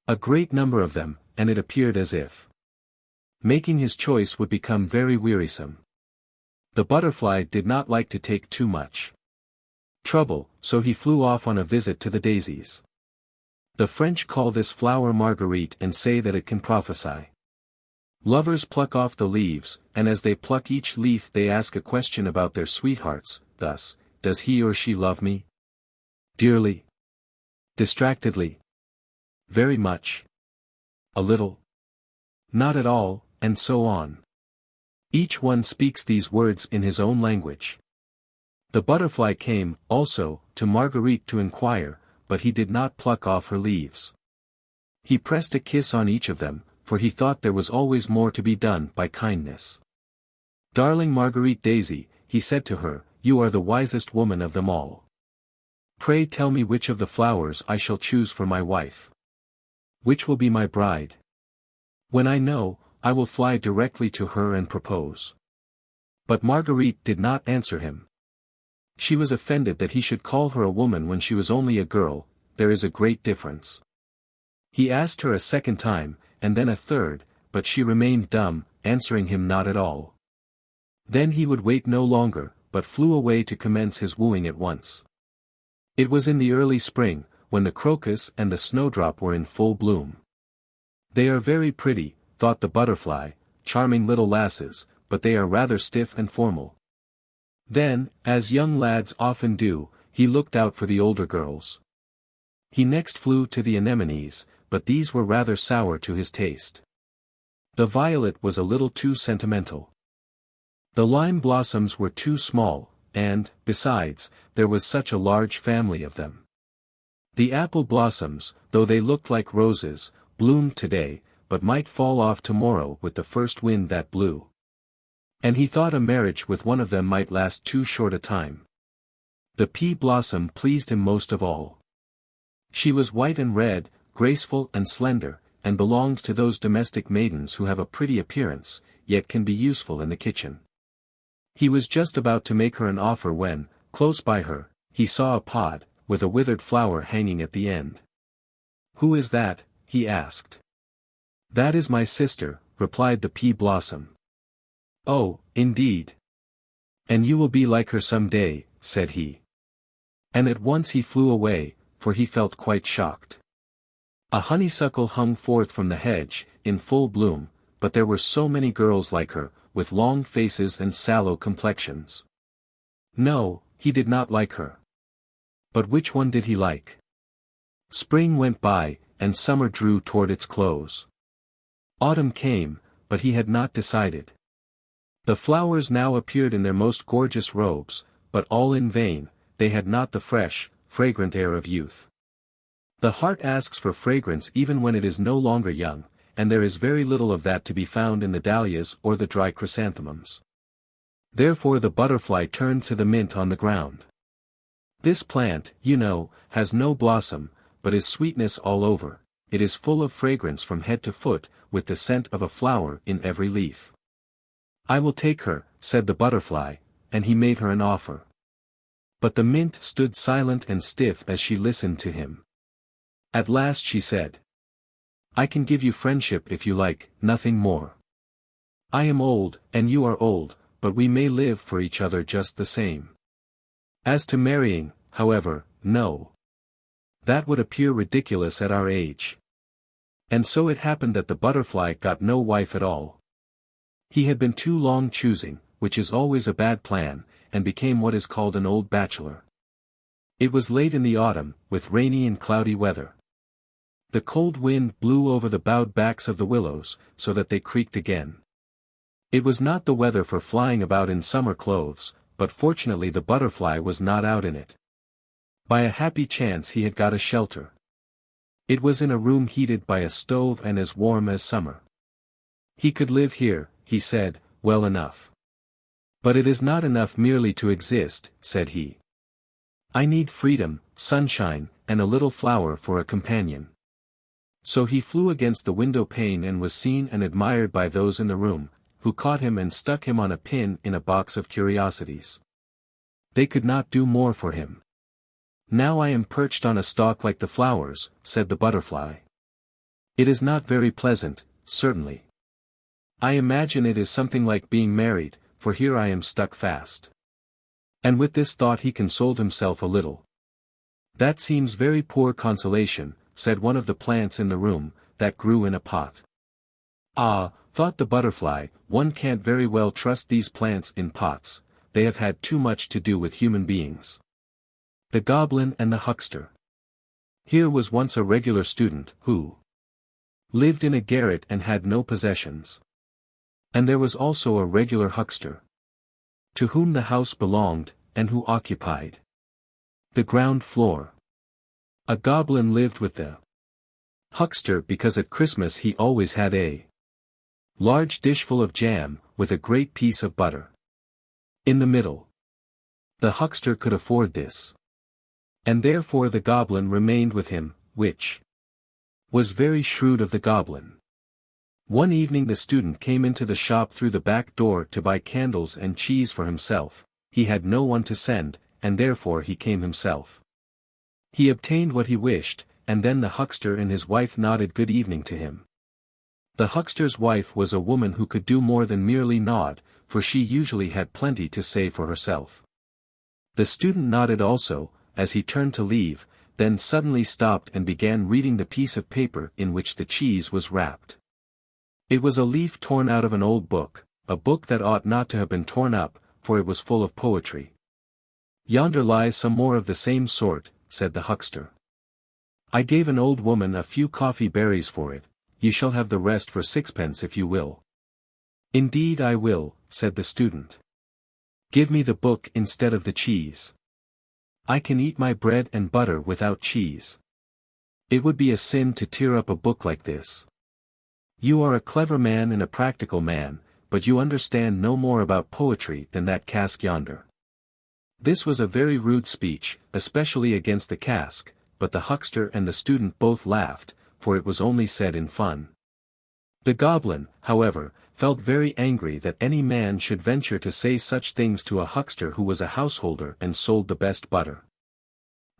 Speaker 1: a great number of them, and it appeared as if making his choice would become very wearisome. The butterfly did not like to take too much trouble, so he flew off on a visit to the daisies. The French call this flower marguerite and say that it can prophesy. Lovers pluck off the leaves, and as they pluck each leaf they ask a question about their sweethearts, thus, does he or she love me? Dearly? Distractedly? Very much? A little? Not at all, and so on. Each one speaks these words in his own language. The butterfly came, also, to Marguerite to inquire, but he did not pluck off her leaves. He pressed a kiss on each of them, for he thought there was always more to be done by kindness. Darling Marguerite Daisy, he said to her, you are the wisest woman of them all. Pray tell me which of the flowers I shall choose for my wife. Which will be my bride? When I know, I will fly directly to her and propose. But Marguerite did not answer him. She was offended that he should call her a woman when she was only a girl. There is a great difference. He asked her a second time, and then a third, but she remained dumb, answering him not at all. Then he would wait no longer, but flew away to commence his wooing at once. It was in the early spring, when the crocus and the snowdrop were in full bloom. They are very pretty, thought the butterfly, charming little lasses, but they are rather stiff and formal. Then, as young lads often do, he looked out for the older girls. He next flew to the anemones, but these were rather sour to his taste. The violet was a little too sentimental. The lime blossoms were too small, and, besides, there was such a large family of them. The apple blossoms, though they looked like roses, bloomed today, but might fall off tomorrow with the first wind that blew. And he thought a marriage with one of them might last too short a time. The pea blossom pleased him most of all. She was white and red, graceful and slender, and belonged to those domestic maidens who have a pretty appearance, yet can be useful in the kitchen. He was just about to make her an offer when, close by her, he saw a pod, with a withered flower hanging at the end. Who is that? He asked. That is my sister, replied the pea blossom. Oh, indeed. And you will be like her some day, said he. And at once he flew away, for he felt quite shocked. A honeysuckle hung forth from the hedge, in full bloom, but there were so many girls like her, with long faces and sallow complexions. No, he did not like her. But which one did he like? Spring went by, and summer drew toward its close. Autumn came, but he had not decided. The flowers now appeared in their most gorgeous robes, but all in vain, they had not the fresh, fragrant air of youth. The heart asks for fragrance even when it is no longer young, and there is very little of that to be found in the dahlias or the dry chrysanthemums. Therefore the butterfly turned to the mint on the ground. This plant, you know, has no blossom, but is sweetness all over. It is full of fragrance from head to foot, with the scent of a flower in every leaf. I will take her, said the butterfly, and he made her an offer. But the mint stood silent and stiff as she listened to him. At last she said, I can give you friendship if you like, nothing more. I am old, and you are old, but we may live for each other just the same. As to marrying, however, no. That would appear ridiculous at our age. And so it happened that the butterfly got no wife at all. He had been too long choosing, which is always a bad plan, and became what is called an old bachelor. It was late in the autumn, with rainy and cloudy weather. The cold wind blew over the bowed backs of the willows, so that they creaked again. It was not the weather for flying about in summer clothes, but fortunately the butterfly was not out in it. By a happy chance he had got a shelter. It was in a room heated by a stove and as warm as summer. He could live here, he said, well enough. But it is not enough merely to exist, said he. I need freedom, sunshine, and a little flower for a companion. So he flew against the window pane and was seen and admired by those in the room, who caught him and stuck him on a pin in a box of curiosities. They could not do more for him. Now I am perched on a stalk like the flowers, said the butterfly. It is not very pleasant, certainly. I imagine it is something like being married, for here I am stuck fast. And with this thought he consoled himself a little. That seems very poor consolation, said one of the plants in the room, that grew in a pot. Ah, thought the butterfly, one can't very well trust these plants in pots, they have had too much to do with human beings. The Goblin and the Huckster. Here was once a regular student, who lived in a garret and had no possessions. And there was also a regular huckster, to whom the house belonged, and who occupied the ground floor. A goblin lived with the huckster because at Christmas he always had a large dish full of jam, with a great piece of butter in the middle. The huckster could afford this. And therefore the goblin remained with him, which was very shrewd of the goblin. One evening the student came into the shop through the back door to buy candles and cheese for himself. He had no one to send, and therefore he came himself. He obtained what he wished, and then the huckster and his wife nodded good evening to him. The huckster's wife was a woman who could do more than merely nod, for she usually had plenty to say for herself. The student nodded also, as he turned to leave, then suddenly stopped and began reading the piece of paper in which the cheese was wrapped. It was a leaf torn out of an old book, a book that ought not to have been torn up, for it was full of poetry. Yonder lies some more of the same sort, said the huckster. I gave an old woman a few coffee berries for it, you shall have the rest for 6pence if you will. Indeed I will, said the student. Give me the book instead of the cheese. I can eat my bread and butter without cheese. It would be a sin to tear up a book like this. You are a clever man and a practical man, but you understand no more about poetry than that cask yonder. This was a very rude speech, especially against the cask, but the huckster and the student both laughed, for it was only said in fun. The goblin, however, felt very angry that any man should venture to say such things to a huckster who was a householder and sold the best butter.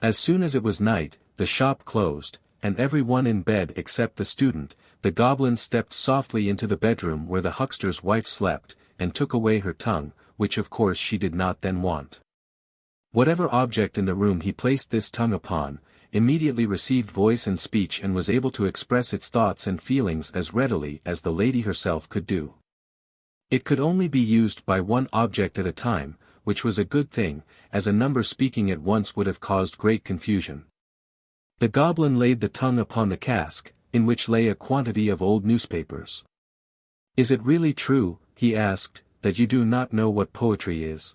Speaker 1: As soon as it was night, the shop closed, and every one in bed except the student. The goblin stepped softly into the bedroom where the huckster's wife slept, and took away her tongue, which of course she did not then want. Whatever object in the room he placed this tongue upon, immediately received voice and speech and was able to express its thoughts and feelings as readily as the lady herself could do. It could only be used by one object at a time, which was a good thing, as a number speaking at once would have caused great confusion. The goblin laid the tongue upon the cask, in which lay a quantity of old newspapers. Is it really true, he asked, that you do not know what poetry is?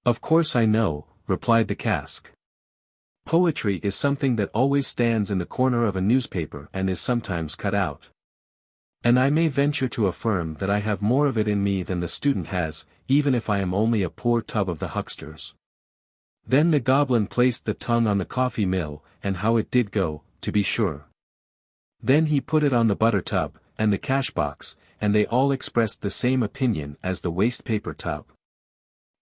Speaker 1: Of course I know, replied the cask. Poetry is something that always stands in the corner of a newspaper and is sometimes cut out. And I may venture to affirm that I have more of it in me than the student has, even if I am only a poor tub of the huckster's. Then the goblin placed the tongue on the coffee mill, and how it did go, to be sure. Then he put it on the butter tub, and the cash box, and they all expressed the same opinion as the waste paper tub.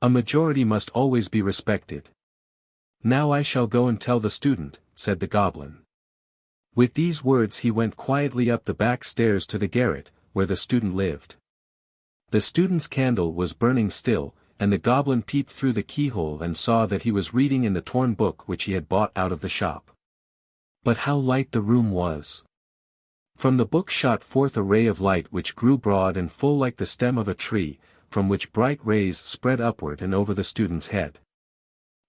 Speaker 1: A majority must always be respected. Now I shall go and tell the student, said the goblin. With these words he went quietly up the back stairs to the garret, where the student lived. The student's candle was burning still, and the goblin peeped through the keyhole and saw that he was reading in the torn book which he had bought out of the shop. But how light the room was! From the book shot forth a ray of light which grew broad and full like the stem of a tree, from which bright rays spread upward and over the student's head.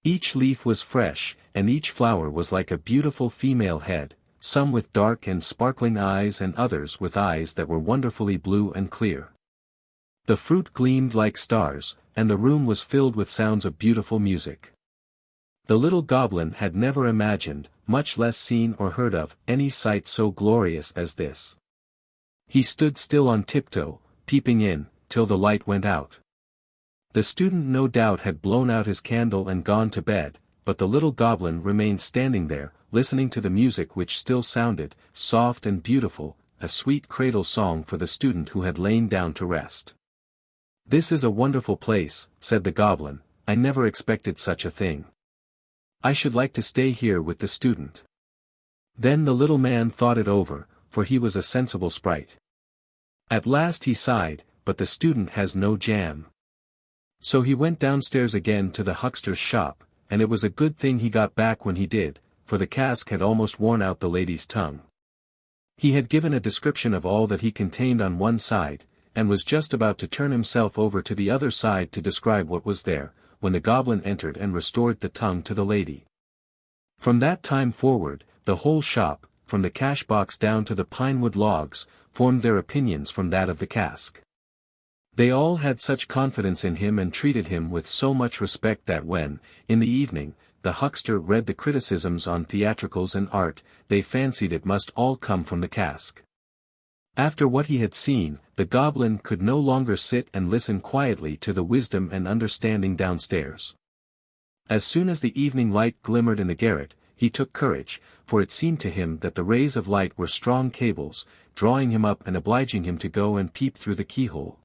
Speaker 1: Each leaf was fresh, and each flower was like a beautiful female head, some with dark and sparkling eyes and others with eyes that were wonderfully blue and clear. The fruit gleamed like stars, and the room was filled with sounds of beautiful music. The little goblin had never imagined, much less seen or heard of, any sight so glorious as this. He stood still on tiptoe, peeping in, till the light went out. The student no doubt had blown out his candle and gone to bed, but the little goblin remained standing there, listening to the music which still sounded, soft and beautiful, a sweet cradle song for the student who had lain down to rest. "This is a wonderful place," said the goblin, "I never expected such a thing. I should like to stay here with the student." Then the little man thought it over, for he was a sensible sprite. At last he sighed, "But the student has no jam." So he went downstairs again to the huckster's shop, and it was a good thing he got back when he did, for the cask had almost worn out the lady's tongue. He had given a description of all that he contained on one side, and was just about to turn himself over to the other side to describe what was there, when the goblin entered and restored the tongue to the lady. From that time forward, the whole shop, from the cash box down to the pinewood logs, formed their opinions from that of the cask. They all had such confidence in him and treated him with so much respect that when, in the evening, the huckster read the criticisms on theatricals and art, they fancied it must all come from the cask. After what he had seen, the goblin could no longer sit and listen quietly to the wisdom and understanding downstairs. As soon as the evening light glimmered in the garret, he took courage, for it seemed to him that the rays of light were strong cables, drawing him up and obliging him to go and peep through the keyhole.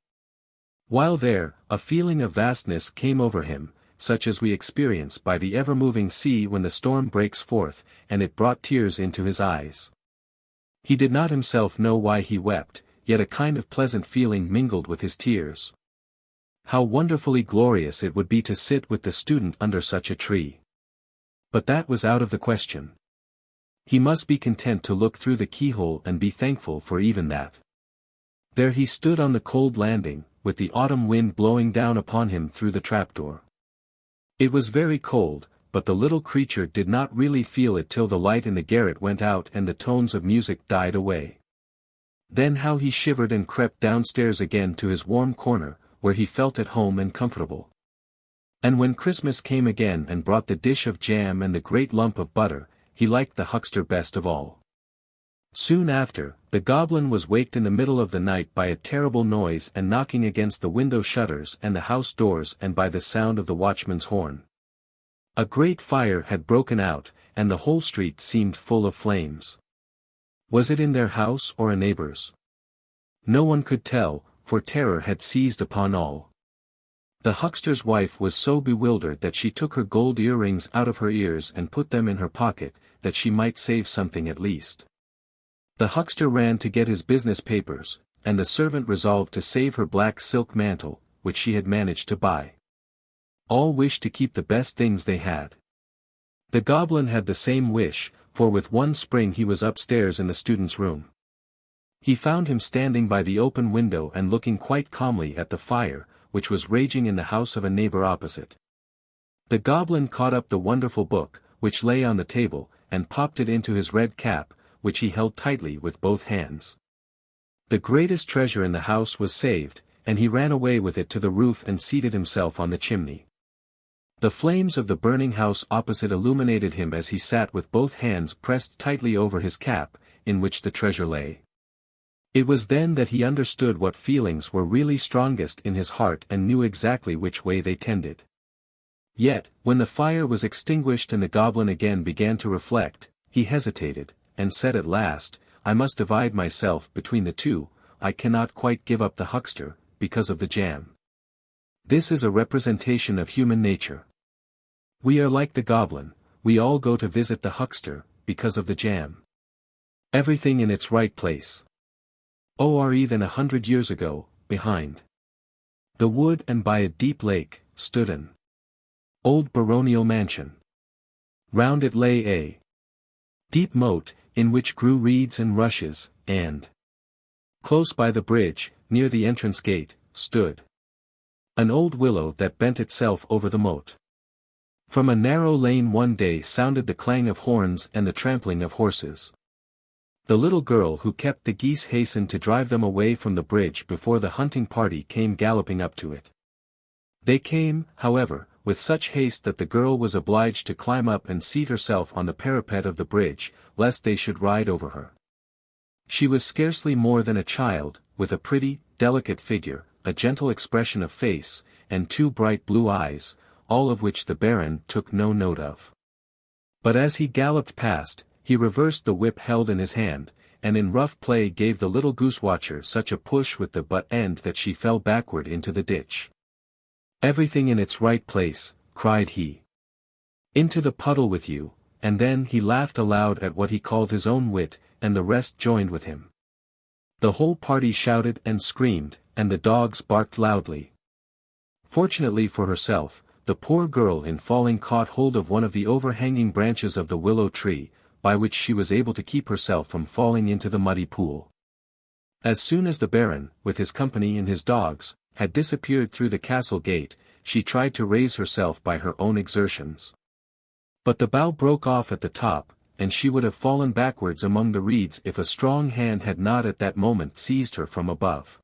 Speaker 1: While there, a feeling of vastness came over him, such as we experience by the ever-moving sea when the storm breaks forth, and it brought tears into his eyes. He did not himself know why he wept, yet a kind of pleasant feeling mingled with his tears. How wonderfully glorious it would be to sit with the student under such a tree. But that was out of the question. He must be content to look through the keyhole and be thankful for even that. There he stood on the cold landing, with the autumn wind blowing down upon him through the trapdoor. It was very cold, but the little creature did not really feel it till the light in the garret went out and the tones of music died away. Then how he shivered and crept downstairs again to his warm corner, where he felt at home and comfortable. And when Christmas came again and brought the dish of jam and the great lump of butter, he liked the huckster best of all. Soon after, the goblin was waked in the middle of the night by a terrible noise and knocking against the window shutters and the house doors and by the sound of the watchman's horn. A great fire had broken out, and the whole street seemed full of flames. Was it in their house or a neighbor's? No one could tell, for terror had seized upon all. The huckster's wife was so bewildered that she took her gold earrings out of her ears and put them in her pocket, that she might save something at least. The huckster ran to get his business papers, and the servant resolved to save her black silk mantle, which she had managed to buy. All wished to keep the best things they had. The goblin had the same wish, for with one spring he was upstairs in the student's room. He found him standing by the open window and looking quite calmly at the fire, which was raging in the house of a neighbor opposite. The goblin caught up the wonderful book, which lay on the table, and popped it into his red cap, which he held tightly with both hands. The greatest treasure in the house was saved, and he ran away with it to the roof and seated himself on the chimney. The flames of the burning house opposite illuminated him as he sat with both hands pressed tightly over his cap, in which the treasure lay. It was then that he understood what feelings were really strongest in his heart and knew exactly which way they tended. Yet, when the fire was extinguished and the goblin again began to reflect, he hesitated, and said at last, "I must divide myself between the two, I cannot quite give up the huckster, because of the jam. This is a representation of human nature. We are like the goblin, we all go to visit the huckster, because of the jam. Everything in its right place. Or even 100 years ago, behind. The wood, and by a deep lake, stood an old baronial mansion. Round it lay a deep moat, in which grew reeds and rushes, and close by the bridge, near the entrance gate, stood an old willow that bent itself over the moat. From a narrow lane one day sounded the clang of horns and the trampling of horses. The little girl who kept the geese hastened to drive them away from the bridge before the hunting party came galloping up to it. They came, however, with such haste that the girl was obliged to climb up and seat herself on the parapet of the bridge, lest they should ride over her. She was scarcely more than a child, with a pretty, delicate figure, a gentle expression of face, and 2 bright blue eyes, all of which the Baron took no note of. But as he galloped past, he reversed the whip held in his hand, and in rough play gave the little goose-watcher such a push with the butt end that she fell backward into the ditch. "Everything in its right place," cried he. "Into the puddle with you," and then he laughed aloud at what he called his own wit, and the rest joined with him. The whole party shouted and screamed, and the dogs barked loudly. Fortunately for herself, the poor girl in falling caught hold of one of the overhanging branches of the willow tree, by which she was able to keep herself from falling into the muddy pool. As soon as the Baron, with his company and his dogs, had disappeared through the castle gate, she tried to raise herself by her own exertions. But the bough broke off at the top, and she would have fallen backwards among the reeds if a strong hand had not at that moment seized her from above.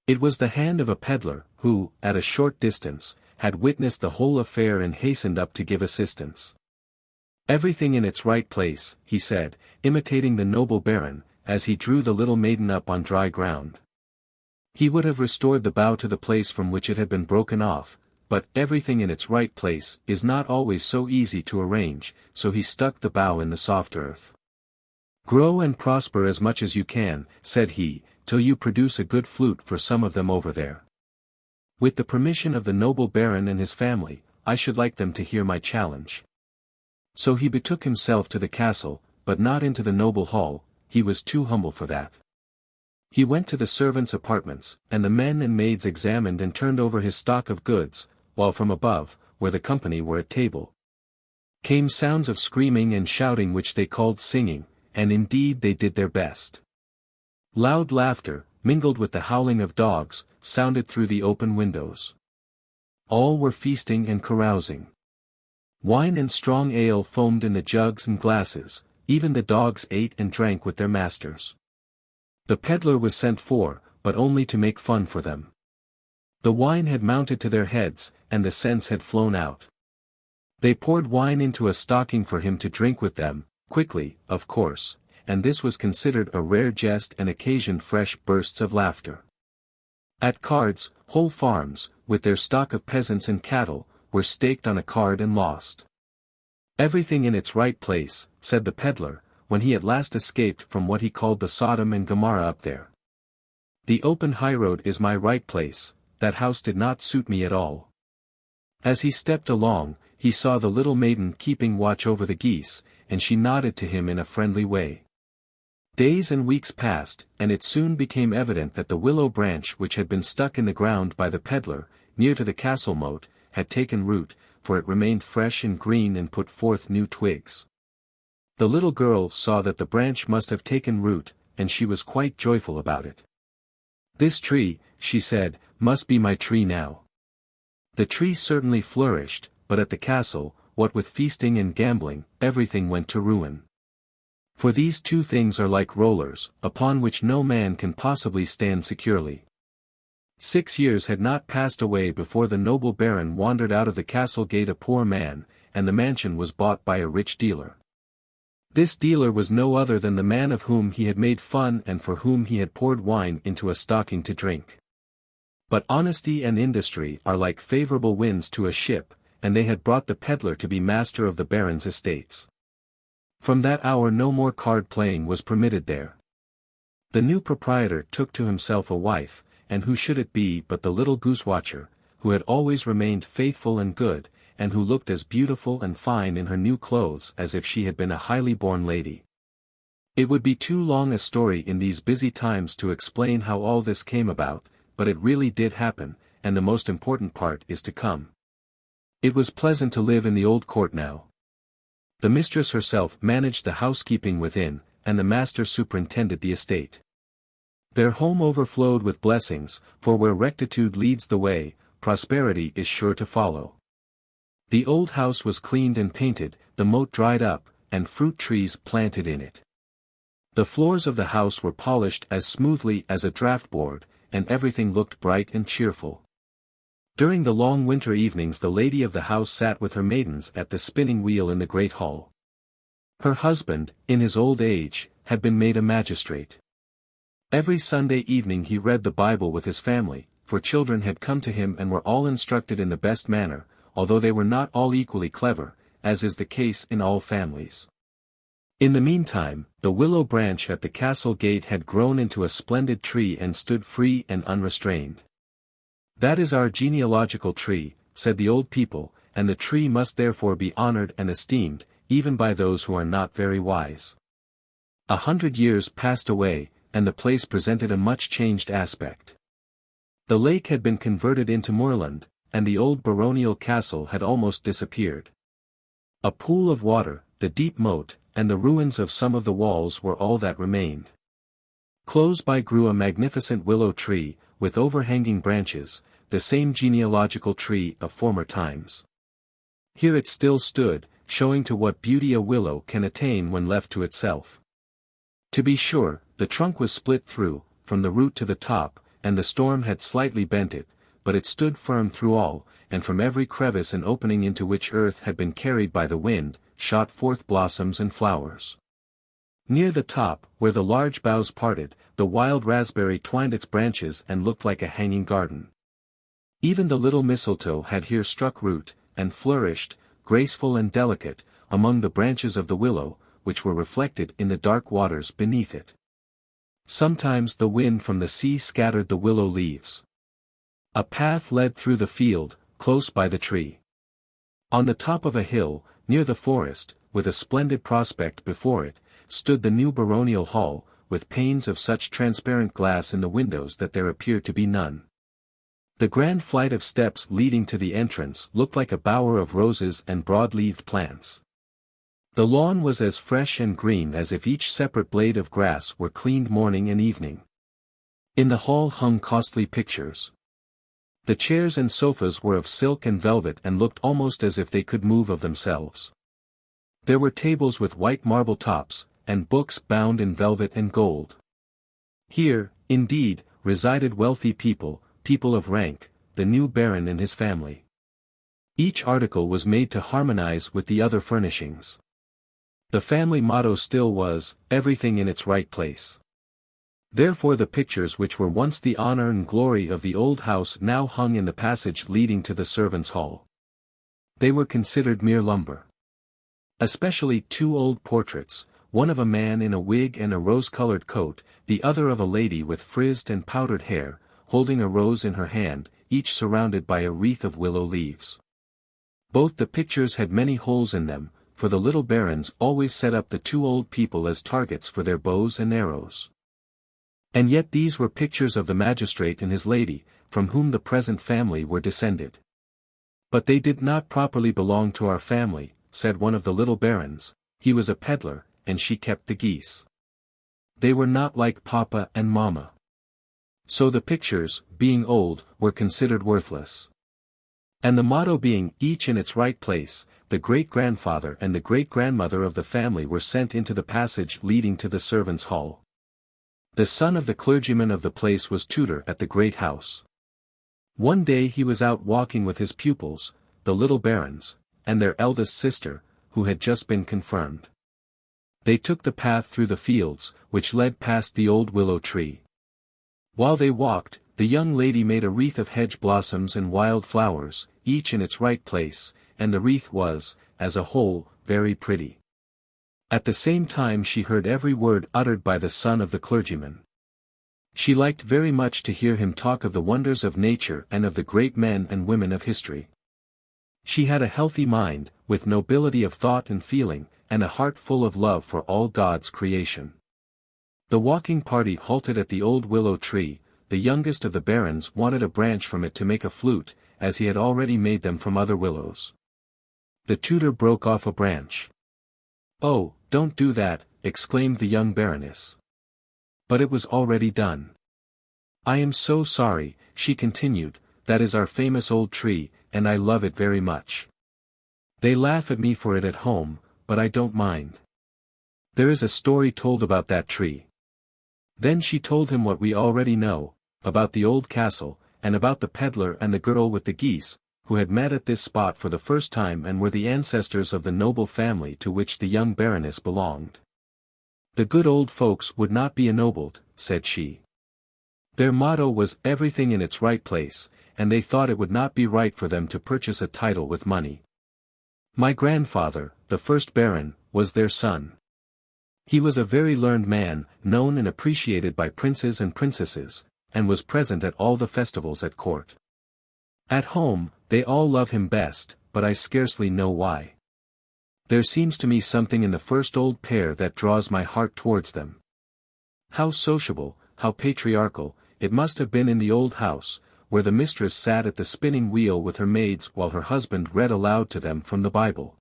Speaker 1: It was the hand of a peddler, who, at a short distance, had witnessed the whole affair and hastened up to give assistance. "Everything in its right place," he said, imitating the noble Baron, as he drew the little maiden up on dry ground. He would have restored the bough to the place from which it had been broken off, but "everything in its right place" is not always so easy to arrange, so he stuck the bough in the soft earth. "Grow and prosper as much as you can," said he, "till you produce a good flute for some of them over there. With the permission of the noble Baron and his family, I should like them to hear my challenge." So he betook himself to the castle, but not into the noble hall, he was too humble for that. He went to the servants' apartments, and the men and maids examined and turned over his stock of goods, while from above, where the company were at table, came sounds of screaming and shouting which they called singing, and indeed they did their best. Loud laughter, mingled with the howling of dogs, sounded through the open windows. All were feasting and carousing. Wine and strong ale foamed in the jugs and glasses, even the dogs ate and drank with their masters. The peddler was sent for, but only to make fun for them. The wine had mounted to their heads, and the sense had flown out. They poured wine into a stocking for him to drink with them, quickly, of course, and this was considered a rare jest and occasioned fresh bursts of laughter. At cards, whole farms, with their stock of peasants and cattle, were staked on a card and lost. "Everything in its right place," said the peddler, when he at last escaped from what he called the Sodom and Gomorrah up there. "The open highroad is my right place, that house did not suit me at all." As he stepped along, he saw the little maiden keeping watch over the geese, and she nodded to him in a friendly way. Days and weeks passed, and it soon became evident that the willow branch which had been stuck in the ground by the peddler, near to the castle moat, had taken root, for it remained fresh and green and put forth new twigs. The little girl saw that the branch must have taken root, and she was quite joyful about it. "This tree," she said, "must be my tree now." The tree certainly flourished, but at the castle, what with feasting and gambling, everything went to ruin. For these two things are like rollers, upon which no man can possibly stand securely. 6 years had not passed away before the noble Baron wandered out of the castle gate a poor man, and the mansion was bought by a rich dealer. This dealer was no other than the man of whom he had made fun and for whom he had poured wine into a stocking to drink. But honesty and industry are like favorable winds to a ship, and they had brought the peddler to be master of the Baron's estates. From that hour no more card playing was permitted there. The new proprietor took to himself a wife, and who should it be but the little goose-watcher, who had always remained faithful and good, and who looked as beautiful and fine in her new clothes as if she had been a highly born lady. It would be too long a story in these busy times to explain how all this came about, but it really did happen, and the most important part is to come. It was pleasant to live in the old court now. The mistress herself managed the housekeeping within, and the master superintended the estate. Their home overflowed with blessings, for where rectitude leads the way, prosperity is sure to follow. The old house was cleaned and painted, the moat dried up, and fruit trees planted in it. The floors of the house were polished as smoothly as a draught board, and everything looked bright and cheerful. During the long winter evenings the lady of the house sat with her maidens at the spinning wheel in the great hall. Her husband, in his old age, had been made a magistrate. Every Sunday evening he read the Bible with his family, for children had come to him and were all instructed in the best manner, although they were not all equally clever, as is the case in all families. In the meantime, the willow branch at the castle gate had grown into a splendid tree and stood free and unrestrained. "That is our genealogical tree," said the old people, "and the tree must therefore be honored and esteemed, even by those who are not very wise." 100 years passed away, and the place presented a much changed aspect. The lake had been converted into moorland, and the old baronial castle had almost disappeared. A pool of water, the deep moat, and the ruins of some of the walls were all that remained. Close by grew a magnificent willow tree, with overhanging branches, the same genealogical tree of former times. Here it still stood, showing to what beauty a willow can attain when left to itself. To be sure, the trunk was split through, from the root to the top, and the storm had slightly bent it, but it stood firm through all, and from every crevice and opening into which earth had been carried by the wind, shot forth blossoms and flowers. Near the top, where the large boughs parted, the wild raspberry twined its branches and looked like a hanging garden. Even the little mistletoe had here struck root, and flourished, graceful and delicate, among the branches of the willow, which were reflected in the dark waters beneath it. Sometimes the wind from the sea scattered the willow leaves. A path led through the field, close by the tree. On the top of a hill, near the forest, with a splendid prospect before it, stood the new baronial hall, with panes of such transparent glass in the windows that there appeared to be none. The grand flight of steps leading to the entrance looked like a bower of roses and broad-leaved plants. The lawn was as fresh and green as if each separate blade of grass were cleaned morning and evening. In the hall hung costly pictures. The chairs and sofas were of silk and velvet and looked almost as if they could move of themselves. There were tables with white marble tops, and books bound in velvet and gold. Here, indeed, resided wealthy people, people of rank, the new baron and his family. Each article was made to harmonize with the other furnishings. The family motto still was, "Everything in its right place." Therefore the pictures which were once the honor and glory of the old house now hung in the passage leading to the servants' hall. They were considered mere lumber. Especially two old portraits, one of a man in a wig and a rose-colored coat, the other of a lady with frizzed and powdered hair, holding a rose in her hand, each surrounded by a wreath of willow leaves. Both the pictures had many holes in them, for the little barons always set up the two old people as targets for their bows and arrows. And yet these were pictures of the magistrate and his lady, from whom the present family were descended. "But they did not properly belong to our family," said one of the little barons. "He was a peddler, and she kept the geese. They were not like Papa and Mama." So the pictures, being old, were considered worthless. And the motto being, "Each in its right place," the great-grandfather and the great-grandmother of the family were sent into the passage leading to the servants' hall. The son of the clergyman of the place was tutor at the great house. One day he was out walking with his pupils, the little barons, and their eldest sister, who had just been confirmed. They took the path through the fields, which led past the old willow tree. While they walked, the young lady made a wreath of hedge blossoms and wild flowers, each in its right place, and the wreath was, as a whole, very pretty. At the same time she heard every word uttered by the son of the clergyman. She liked very much to hear him talk of the wonders of nature and of the great men and women of history. She had a healthy mind, with nobility of thought and feeling, and a heart full of love for all God's creation. The walking party halted at the old willow tree, the youngest of the barons wanted a branch from it to make a flute, as he had already made them from other willows. The tutor broke off a branch. "Oh, don't do that," exclaimed the young baroness. But it was already done. "I am so sorry," she continued, "that is our famous old tree, and I love it very much. They laugh at me for it at home, but I don't mind. There is a story told about that tree." Then she told him what we already know, about the old castle, and about the peddler and the girl with the geese, who had met at this spot for the first time and were the ancestors of the noble family to which the young baroness belonged. "The good old folks would not be ennobled," said she. "Their motto was everything in its right place, and they thought it would not be right for them to purchase a title with money. My grandfather, the first baron, was their son. He was a very learned man, known and appreciated by princes and princesses, and was present at all the festivals at court. At home, they all love him best, but I scarcely know why. There seems to me something in the first old pair that draws my heart towards them. How sociable, how patriarchal, it must have been in the old house, where the mistress sat at the spinning wheel with her maids while her husband read aloud to them from the Bible.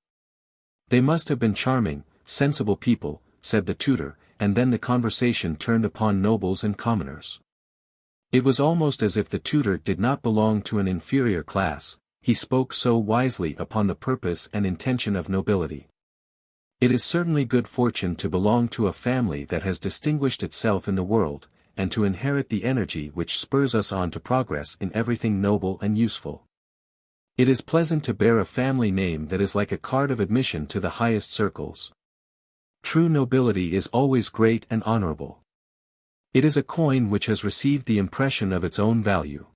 Speaker 1: They must have been charming, sensible people," said the tutor, and then the conversation turned upon nobles and commoners. It was almost as if the tutor did not belong to an inferior class, he spoke so wisely upon the purpose and intention of nobility. It is certainly good fortune to belong to a family that has distinguished itself in the world, and to inherit the energy which spurs us on to progress in everything noble and useful. It is pleasant to bear a family name that is like a card of admission to the highest circles. True nobility is always great and honorable. It is a coin which has received the impression of its own value.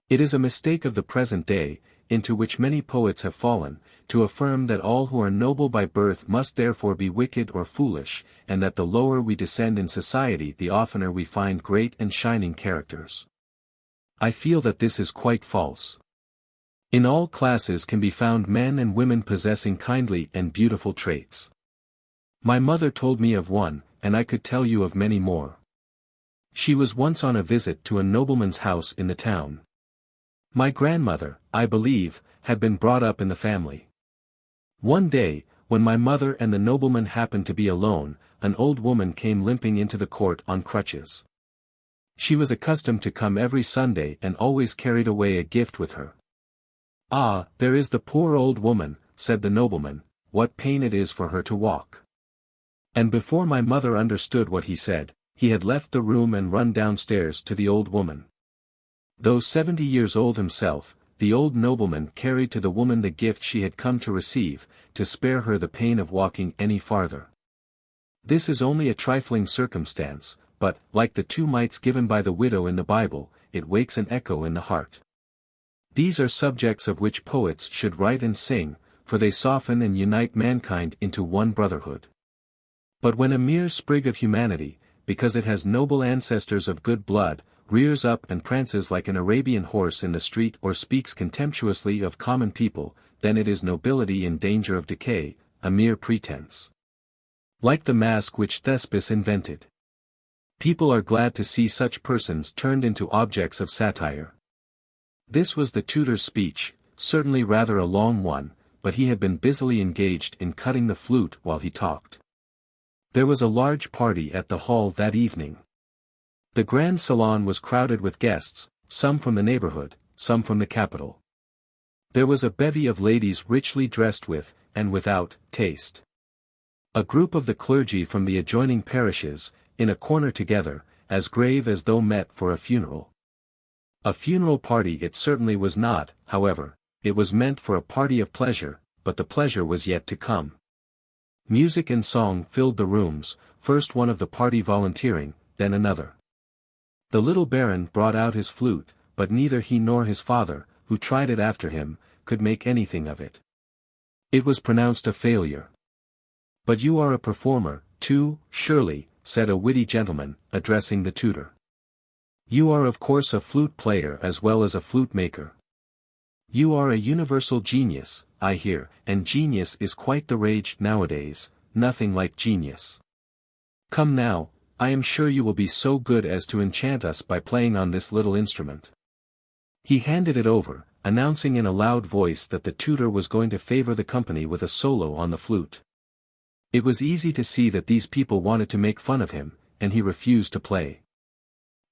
Speaker 1: It is a mistake of the present day, into which many poets have fallen, to affirm that all who are noble by birth must therefore be wicked or foolish, and that the lower we descend in society the oftener we find great and shining characters. I feel that this is quite false. In all classes can be found men and women possessing kindly and beautiful traits. My mother told me of one, and I could tell you of many more. She was once on a visit to a nobleman's house in the town. My grandmother, I believe, had been brought up in the family. One day, when my mother and the nobleman happened to be alone, an old woman came limping into the court on crutches. She was accustomed to come every Sunday and always carried away a gift with her. "Ah, there is the poor old woman," said the nobleman, "what pain it is for her to walk." And before my mother understood what he said, he had left the room and run downstairs to the old woman. Though 70 years old himself, the old nobleman carried to the woman the gift she had come to receive, to spare her the pain of walking any farther. This is only a trifling circumstance, but, like the 2 mites given by the widow in the Bible, it wakes an echo in the heart. These are subjects of which poets should write and sing, for they soften and unite mankind into one brotherhood. But when a mere sprig of humanity, because it has noble ancestors of good blood, rears up and prances like an Arabian horse in the street or speaks contemptuously of common people, then it is nobility in danger of decay, a mere pretense. Like the mask which Thespis invented. People are glad to see such persons turned into objects of satire. This was the tutor's speech, certainly rather a long one, but he had been busily engaged in cutting the flute while he talked. There was a large party at the hall that evening. The grand salon was crowded with guests, some from the neighborhood, some from the capital. There was a bevy of ladies richly dressed with, and without, taste. A group of the clergy from the adjoining parishes, in a corner together, as grave as though met for a funeral. A funeral party it certainly was not, however, it was meant for a party of pleasure, but the pleasure was yet to come. Music and song filled the rooms, first one of the party volunteering, then another. The little baron brought out his flute, but neither he nor his father, who tried it after him, could make anything of it. It was pronounced a failure. "But you are a performer, too, surely," said a witty gentleman, addressing the tutor. "You are of course a flute player as well as a flute maker. You are a universal genius, I hear, and genius is quite the rage nowadays, nothing like genius. Come now, I am sure you will be so good as to enchant us by playing on this little instrument. He handed it over, announcing in a loud voice that the tutor was going to favor the company with a solo on the flute. It was easy to see that these people wanted to make fun of him, and he refused to play.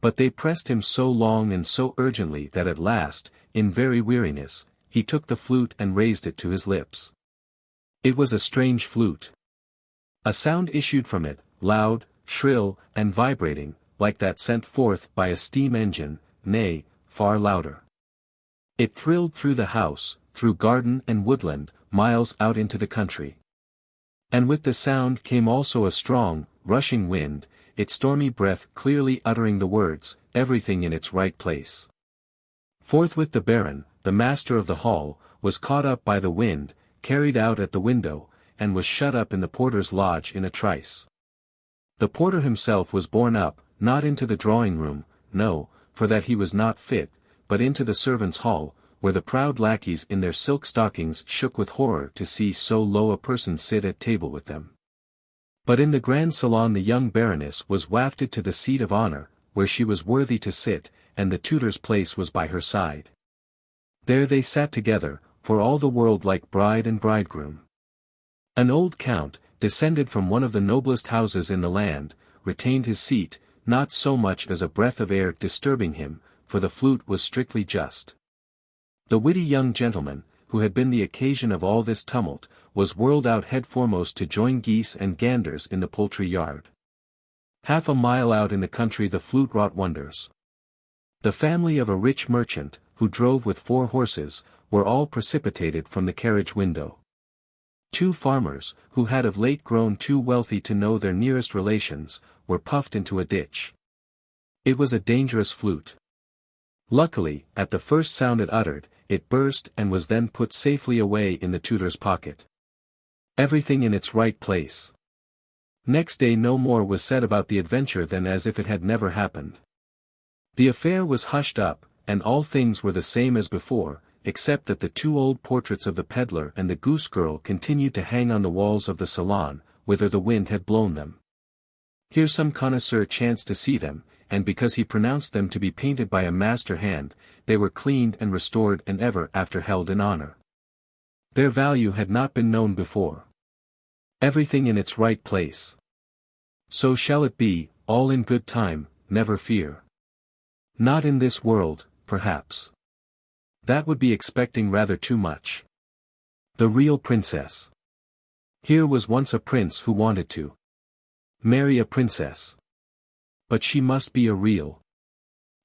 Speaker 1: But they pressed him so long and so urgently that at last, in very weariness, he took the flute and raised it to his lips. It was a strange flute. A sound issued from it, loud, shrill, and vibrating, like that sent forth by a steam engine, nay, far louder. It thrilled through the house, through garden and woodland, miles out into the country. And with the sound came also a strong, rushing wind, its stormy breath clearly uttering the words, everything in its right place. Forthwith the Baron, the master of the hall, was caught up by the wind, carried out at the window, and was shut up in the porter's lodge in a trice. The porter himself was borne up, not into the drawing-room, no, for that he was not fit, but into the servants' hall, where the proud lackeys in their silk stockings shook with horror to see so low a person sit at table with them. But in the grand salon the young Baroness was wafted to the seat of honor, where she was worthy to sit, and the tutor's place was by her side. There they sat together, for all the world like bride and bridegroom. An old count, descended from one of the noblest houses in the land, retained his seat, not so much as a breath of air disturbing him, for the flute was strictly just. The witty young gentleman, who had been the occasion of all this tumult, was whirled out head foremost to join geese and ganders in the poultry yard. Half a mile out in the country the flute wrought wonders. The family of a rich merchant, who drove with 4 horses, were all precipitated from the carriage window. 2 farmers, who had of late grown too wealthy to know their nearest relations, were puffed into a ditch. It was a dangerous flute. Luckily, at the first sound it uttered, it burst and was then put safely away in the tutor's pocket. Everything in its right place. Next day no more was said about the adventure than as if it had never happened. The affair was hushed up, and all things were the same as before, except that the 2 old portraits of the peddler and the goose girl continued to hang on the walls of the salon, whither the wind had blown them. Here some connoisseur chanced to see them, and because he pronounced them to be painted by a master hand, they were cleaned and restored and ever after held in honor. Their value had not been known before. Everything in its right place. So shall it be, all in good time, never fear. Not in this world, perhaps. That would be expecting rather too much. The real princess. Here was once a prince who wanted to marry a princess. But she must be a real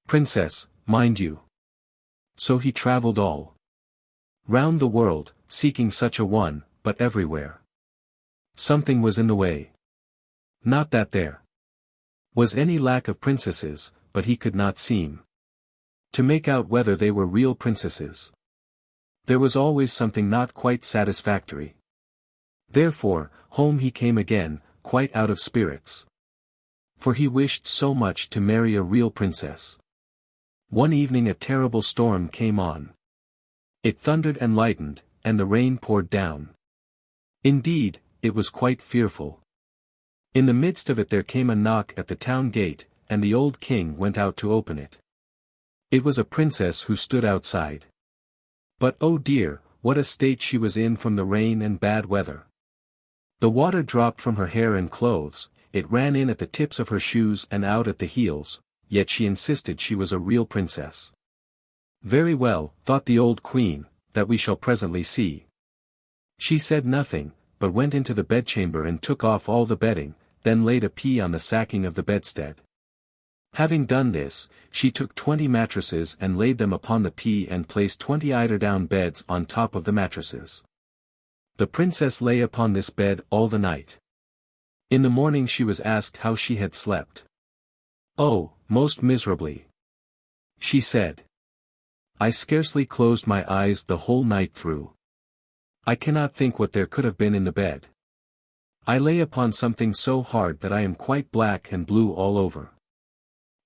Speaker 1: princess, mind you. So he traveled all round the world, seeking such a one, but everywhere something was in the way. Not that there was any lack of princesses, but he could not seem to make out whether they were real princesses. There was always something not quite satisfactory. Therefore, home he came again, quite out of spirits. For he wished so much to marry a real princess. One evening a terrible storm came on. It thundered and lightened, and the rain poured down. Indeed, it was quite fearful. In the midst of it there came a knock at the town gate, and the old king went out to open it. It was a princess who stood outside. But oh dear, what a state she was in from the rain and bad weather. The water dropped from her hair and clothes, it ran in at the tips of her shoes and out at the heels, yet she insisted she was a real princess. Very well, thought the old queen, that we shall presently see. She said nothing, but went into the bedchamber and took off all the bedding, then laid a pea on the sacking of the bedstead. Having done this, she took 20 mattresses and laid them upon the pea and placed 20 eiderdown beds on top of the mattresses. The princess lay upon this bed all the night. In the morning she was asked how she had slept. Oh, most miserably, she said. I scarcely closed my eyes the whole night through. I cannot think what there could have been in the bed. I lay upon something so hard that I am quite black and blue all over.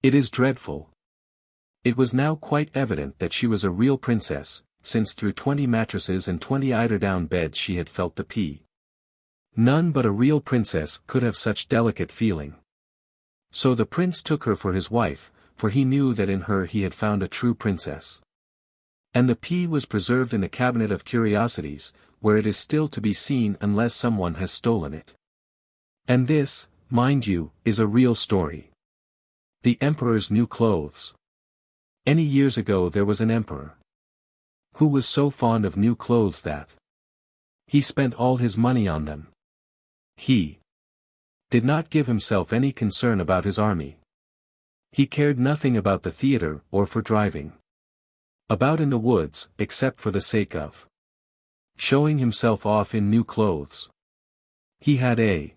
Speaker 1: It is dreadful. It was now quite evident that she was a real princess, since through 20 mattresses and 20 eiderdown beds she had felt the pea. None but a real princess could have such delicate feeling. So the prince took her for his wife, for he knew that in her he had found a true princess. And the pea was preserved in a cabinet of curiosities, where it is still to be seen unless someone has stolen it. And this, mind you, is a real story. The emperor's new clothes. Any years ago there was an emperor who was so fond of new clothes that he spent all his money on them. He did not give himself any concern about his army. He cared nothing about the theater or for driving about in the woods, except for the sake of showing himself off in new clothes. He had a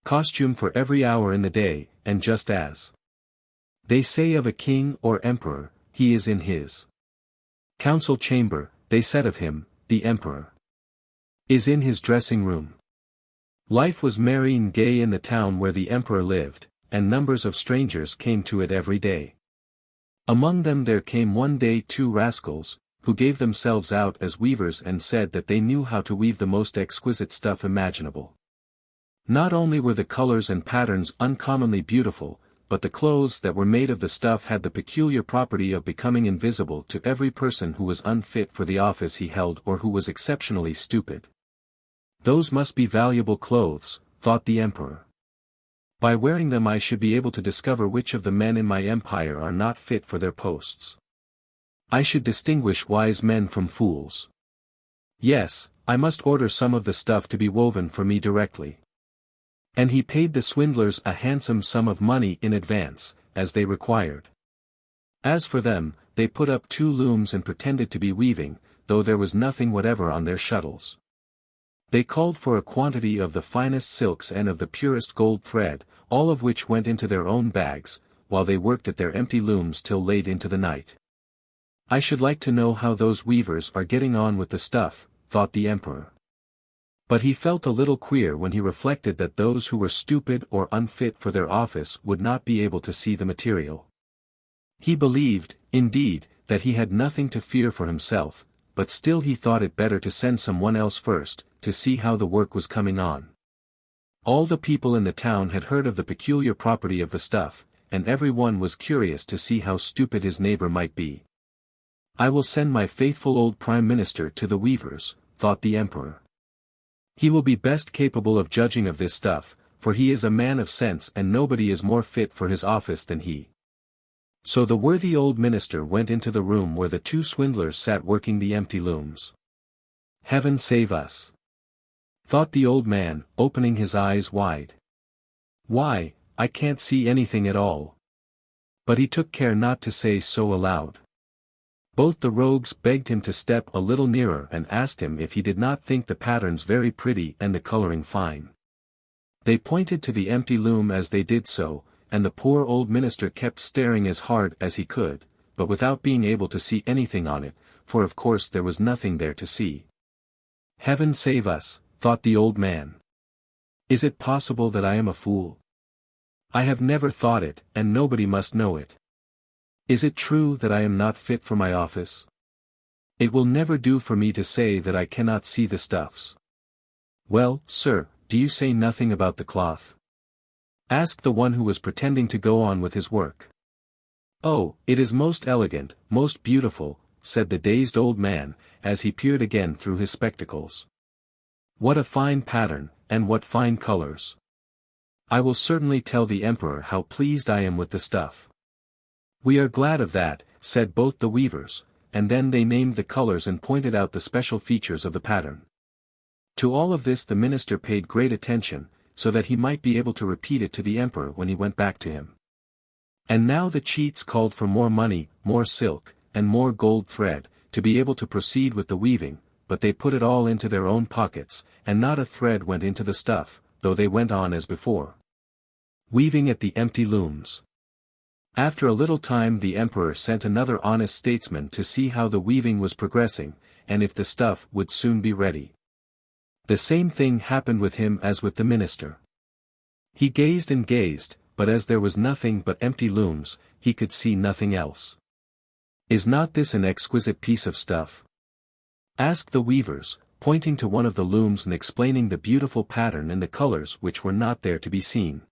Speaker 1: costume for every hour in the day, and just as they say of a king or emperor, he is in his council chamber, they said of him, the emperor is in his dressing room. Life was merry and gay in the town where the emperor lived, and numbers of strangers came to it every day. Among them there came one day 2 rascals, who gave themselves out as weavers and said that they knew how to weave the most exquisite stuff imaginable. Not only were the colors and patterns uncommonly beautiful, but the clothes that were made of the stuff had the peculiar property of becoming invisible to every person who was unfit for the office he held or who was exceptionally stupid. Those must be valuable clothes, thought the emperor. By wearing them I should be able to discover which of the men in my empire are not fit for their posts. I should distinguish wise men from fools. Yes, I must order some of the stuff to be woven for me directly. And he paid the swindlers a handsome sum of money in advance, as they required. As for them, they put up 2 looms and pretended to be weaving, though there was nothing whatever on their shuttles. They called for a quantity of the finest silks and of the purest gold thread, all of which went into their own bags, while they worked at their empty looms till late into the night. I should like to know how those weavers are getting on with the stuff, thought the emperor. But he felt a little queer when he reflected that those who were stupid or unfit for their office would not be able to see the material. He believed, indeed, that he had nothing to fear for himself, but still he thought it better to send someone else first, to see how the work was coming on. All the people in the town had heard of the peculiar property of the stuff, and every one was curious to see how stupid his neighbor might be. I will send my faithful old prime minister to the weavers, thought the emperor. He will be best capable of judging of this stuff, for he is a man of sense and nobody is more fit for his office than he. So the worthy old minister went into the room where the 2 swindlers sat working the empty looms. Heaven save us! Thought the old man, opening his eyes wide. Why, I can't see anything at all. But he took care not to say so aloud. Both the rogues begged him to step a little nearer and asked him if he did not think the patterns very pretty and the coloring fine. They pointed to the empty loom as they did so, and the poor old minister kept staring as hard as he could, but without being able to see anything on it, for of course there was nothing there to see. Heaven save us, thought the old man. Is it possible that I am a fool? I have never thought it, and nobody must know it. Is it true that I am not fit for my office? It will never do for me to say that I cannot see the stuffs. Well, sir, do you say nothing about the cloth? Asked the one who was pretending to go on with his work. Oh, it is most elegant, most beautiful, said the dazed old man, as he peered again through his spectacles. What a fine pattern, and what fine colors! I will certainly tell the emperor how pleased I am with the stuff. We are glad of that, said both the weavers, and then they named the colors and pointed out the special features of the pattern. To all of this the minister paid great attention, so that he might be able to repeat it to the emperor when he went back to him. And now the cheats called for more money, more silk, and more gold thread, to be able to proceed with the weaving, but they put it all into their own pockets, and not a thread went into the stuff, though they went on as before, weaving at the empty looms. After a little time the emperor sent another honest statesman to see how the weaving was progressing, and if the stuff would soon be ready. The same thing happened with him as with the minister. He gazed and gazed, but as there was nothing but empty looms, he could see nothing else. Is not this an exquisite piece of stuff? Asked the weavers, pointing to one of the looms and explaining the beautiful pattern and the colors which were not there to be seen.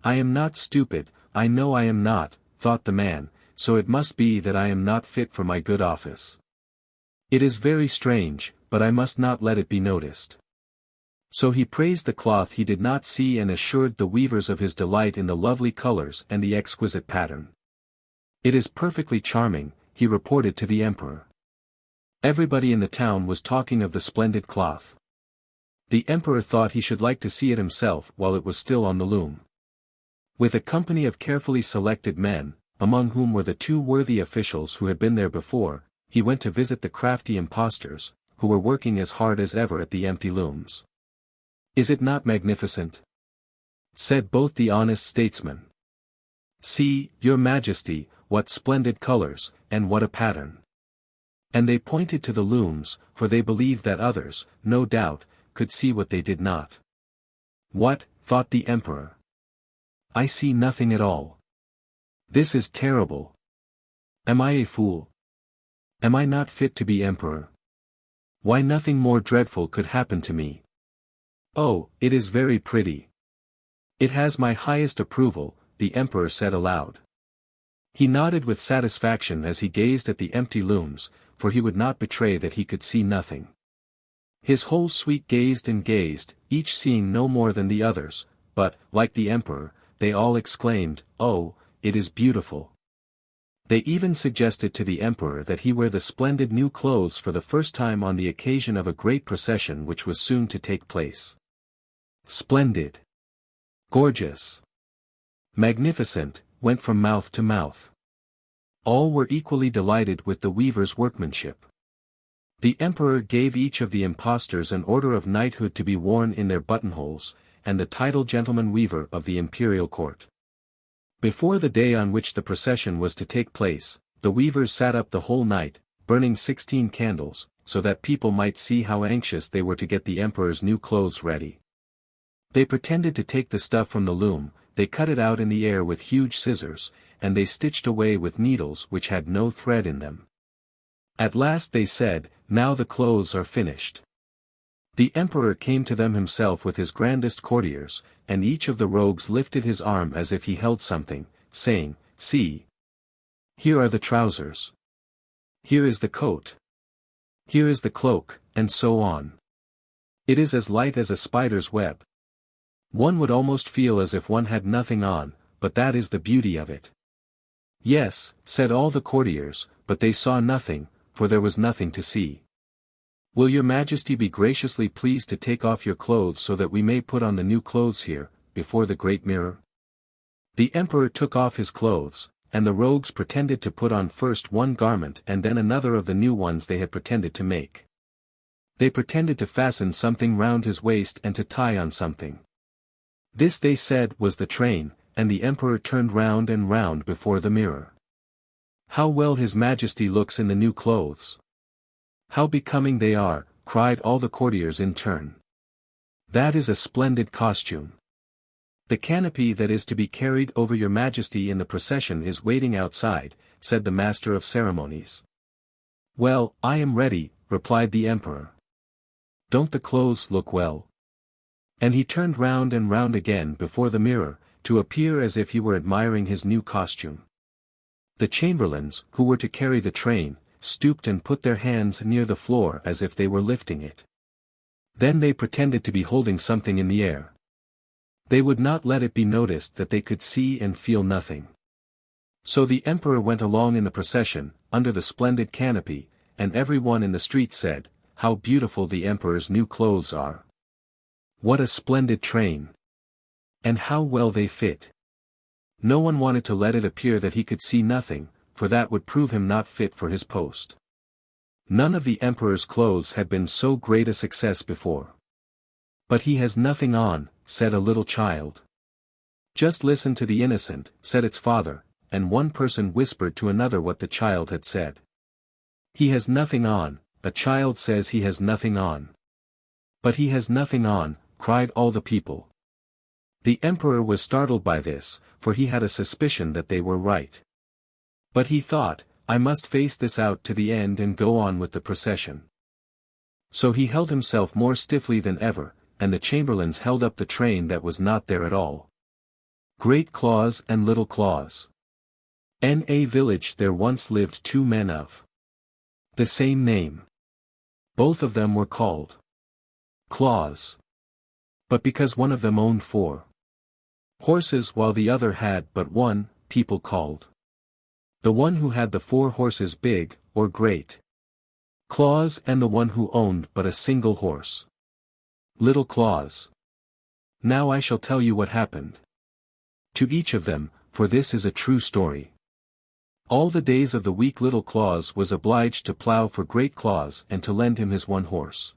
Speaker 1: I am not stupid, I know I am not, thought the man, so it must be that I am not fit for my good office. It is very strange, but I must not let it be noticed. So he praised the cloth he did not see and assured the weavers of his delight in the lovely colors and the exquisite pattern. It is perfectly charming, he reported to the emperor. Everybody in the town was talking of the splendid cloth. The emperor thought he should like to see it himself while it was still on the loom. With a company of carefully selected men, among whom were the two worthy officials who had been there before, he went to visit the crafty impostors, who were working as hard as ever at the empty looms. "Is it not magnificent?" said both the honest statesmen. "See, your majesty, what splendid colors, and what a pattern." And they pointed to the looms, for they believed that others, no doubt, could see what they did not. "What," thought the emperor. "I see nothing at all. This is terrible. Am I a fool? Am I not fit to be emperor? Why, nothing more dreadful could happen to me. Oh, it is very pretty. It has my highest approval," the emperor said aloud. He nodded with satisfaction as he gazed at the empty looms, for he would not betray that he could see nothing. His whole suite gazed and gazed, each seeing no more than the others, but, like the emperor, they all exclaimed, "Oh, it is beautiful." They even suggested to the emperor that he wear the splendid new clothes for the first time on the occasion of a great procession which was soon to take place. "Splendid! Gorgeous! Magnificent," went from mouth to mouth. All were equally delighted with the weaver's workmanship. The emperor gave each of the impostors an order of knighthood to be worn in their buttonholes, and the title gentleman weaver of the imperial court. Before the day on which the procession was to take place, the weavers sat up the whole night, burning 16 candles, so that people might see how anxious they were to get the emperor's new clothes ready. They pretended to take the stuff from the loom, they cut it out in the air with huge scissors, and they stitched away with needles which had no thread in them. At last they said, "Now the clothes are finished." The emperor came to them himself with his grandest courtiers, and each of the rogues lifted his arm as if he held something, saying, "See! Here are the trousers. Here is the coat. Here is the cloak," and so on. It is as light as a spider's web. One would almost feel as if one had nothing on, but that is the beauty of it. "Yes," said all the courtiers, but they saw nothing, for there was nothing to see. "Will your majesty be graciously pleased to take off your clothes so that we may put on the new clothes here, before the great mirror?" The emperor took off his clothes, and the rogues pretended to put on first one garment and then another of the new ones they had pretended to make. They pretended to fasten something round his waist and to tie on something. This, they said, was the train, and the emperor turned round and round before the mirror. "How well his majesty looks in the new clothes! How becoming they are," cried all the courtiers in turn. "That is a splendid costume. The canopy that is to be carried over your majesty in the procession is waiting outside," said the master of ceremonies. "Well, I am ready," replied the emperor. "Don't the clothes look well?" And he turned round and round again before the mirror, to appear as if he were admiring his new costume. The chamberlains, who were to carry the train, stooped and put their hands near the floor as if they were lifting it. Then they pretended to be holding something in the air. They would not let it be noticed that they could see and feel nothing. So the emperor went along in the procession, under the splendid canopy, and every one in the street said, "How beautiful the emperor's new clothes are! What a splendid train! And how well they fit!" No one wanted to let it appear that he could see nothing, for that would prove him not fit for his post. None of the emperor's clothes had been so great a success before. "But he has nothing on," said a little child. "Just listen to the innocent," said its father, and one person whispered to another what the child had said. "He has nothing on, a child says he has nothing on." "But he has nothing on," cried all the people. The emperor was startled by this, for he had a suspicion that they were right. But he thought, "I must face this out to the end and go on with the procession." So he held himself more stiffly than ever, and the chamberlains held up the train that was not there at all. Great Claus and Little Claus. In a village there once lived two men of the same name. Both of them were called Claus. But because one of them owned 4 horses while the other had but one, people called the one who had the 4 horses big, or great Claus, and the one who owned but a single horse Little Claus. Now I shall tell you what happened to each of them, for this is a true story. All the days of the week Little Claus was obliged to plough for Great Claus and to lend him his 1 horse.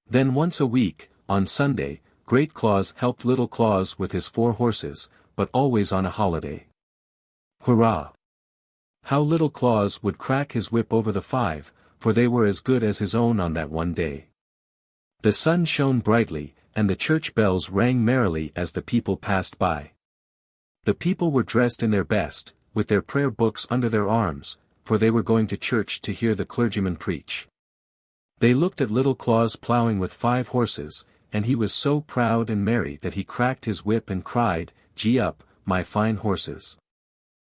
Speaker 1: Then once a week, on Sunday, Great Claus helped Little Claus with his 4 horses, but always on a holiday. Hurrah! How Little Claus would crack his whip over the 5, for they were as good as his own on that one day. The sun shone brightly, and the church bells rang merrily as the people passed by. The people were dressed in their best, with their prayer books under their arms, for they were going to church to hear the clergyman preach. They looked at Little Claus plowing with 5 horses, and he was so proud and merry that he cracked his whip and cried, "Gee up, my fine horses."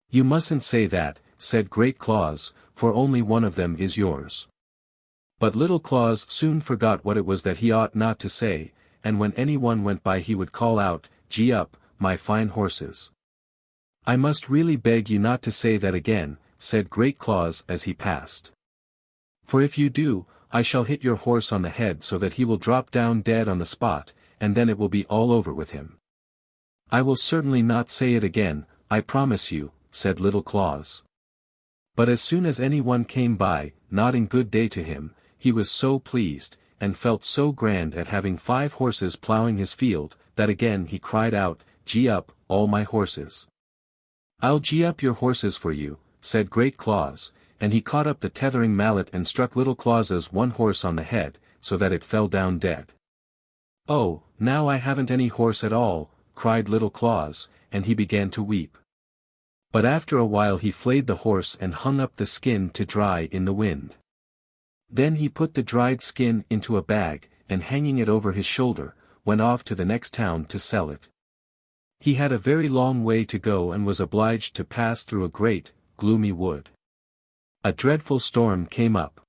Speaker 1: "You mustn't say that," said Great Claus, "for only one of them is yours." But Little Claus soon forgot what it was that he ought not to say, and when anyone went by he would call out, "Gee up, my fine horses." "I must really beg you not to say that again," said Great Claus as he passed. "For if you do, I shall hit your horse on the head so that he will drop down dead on the spot, and then it will be all over with him." "I will certainly not say it again, I promise you," said Little Claus. But as soon as anyone came by, nodding good day to him, he was so pleased, and felt so grand at having 5 horses plowing his field, that again he cried out, "Gee up, all my horses." "I'll gee up your horses for you," said Great Claus, and he caught up the tethering mallet and struck Little Claus's 1 horse on the head, so that it fell down dead. "Oh, now I haven't any horse at all," cried Little Claus, and he began to weep. But after a while he flayed the horse and hung up the skin to dry in the wind. Then he put the dried skin into a bag, and hanging it over his shoulder, went off to the next town to sell it. He had a very long way to go and was obliged to pass through a great, gloomy wood. A dreadful storm came up.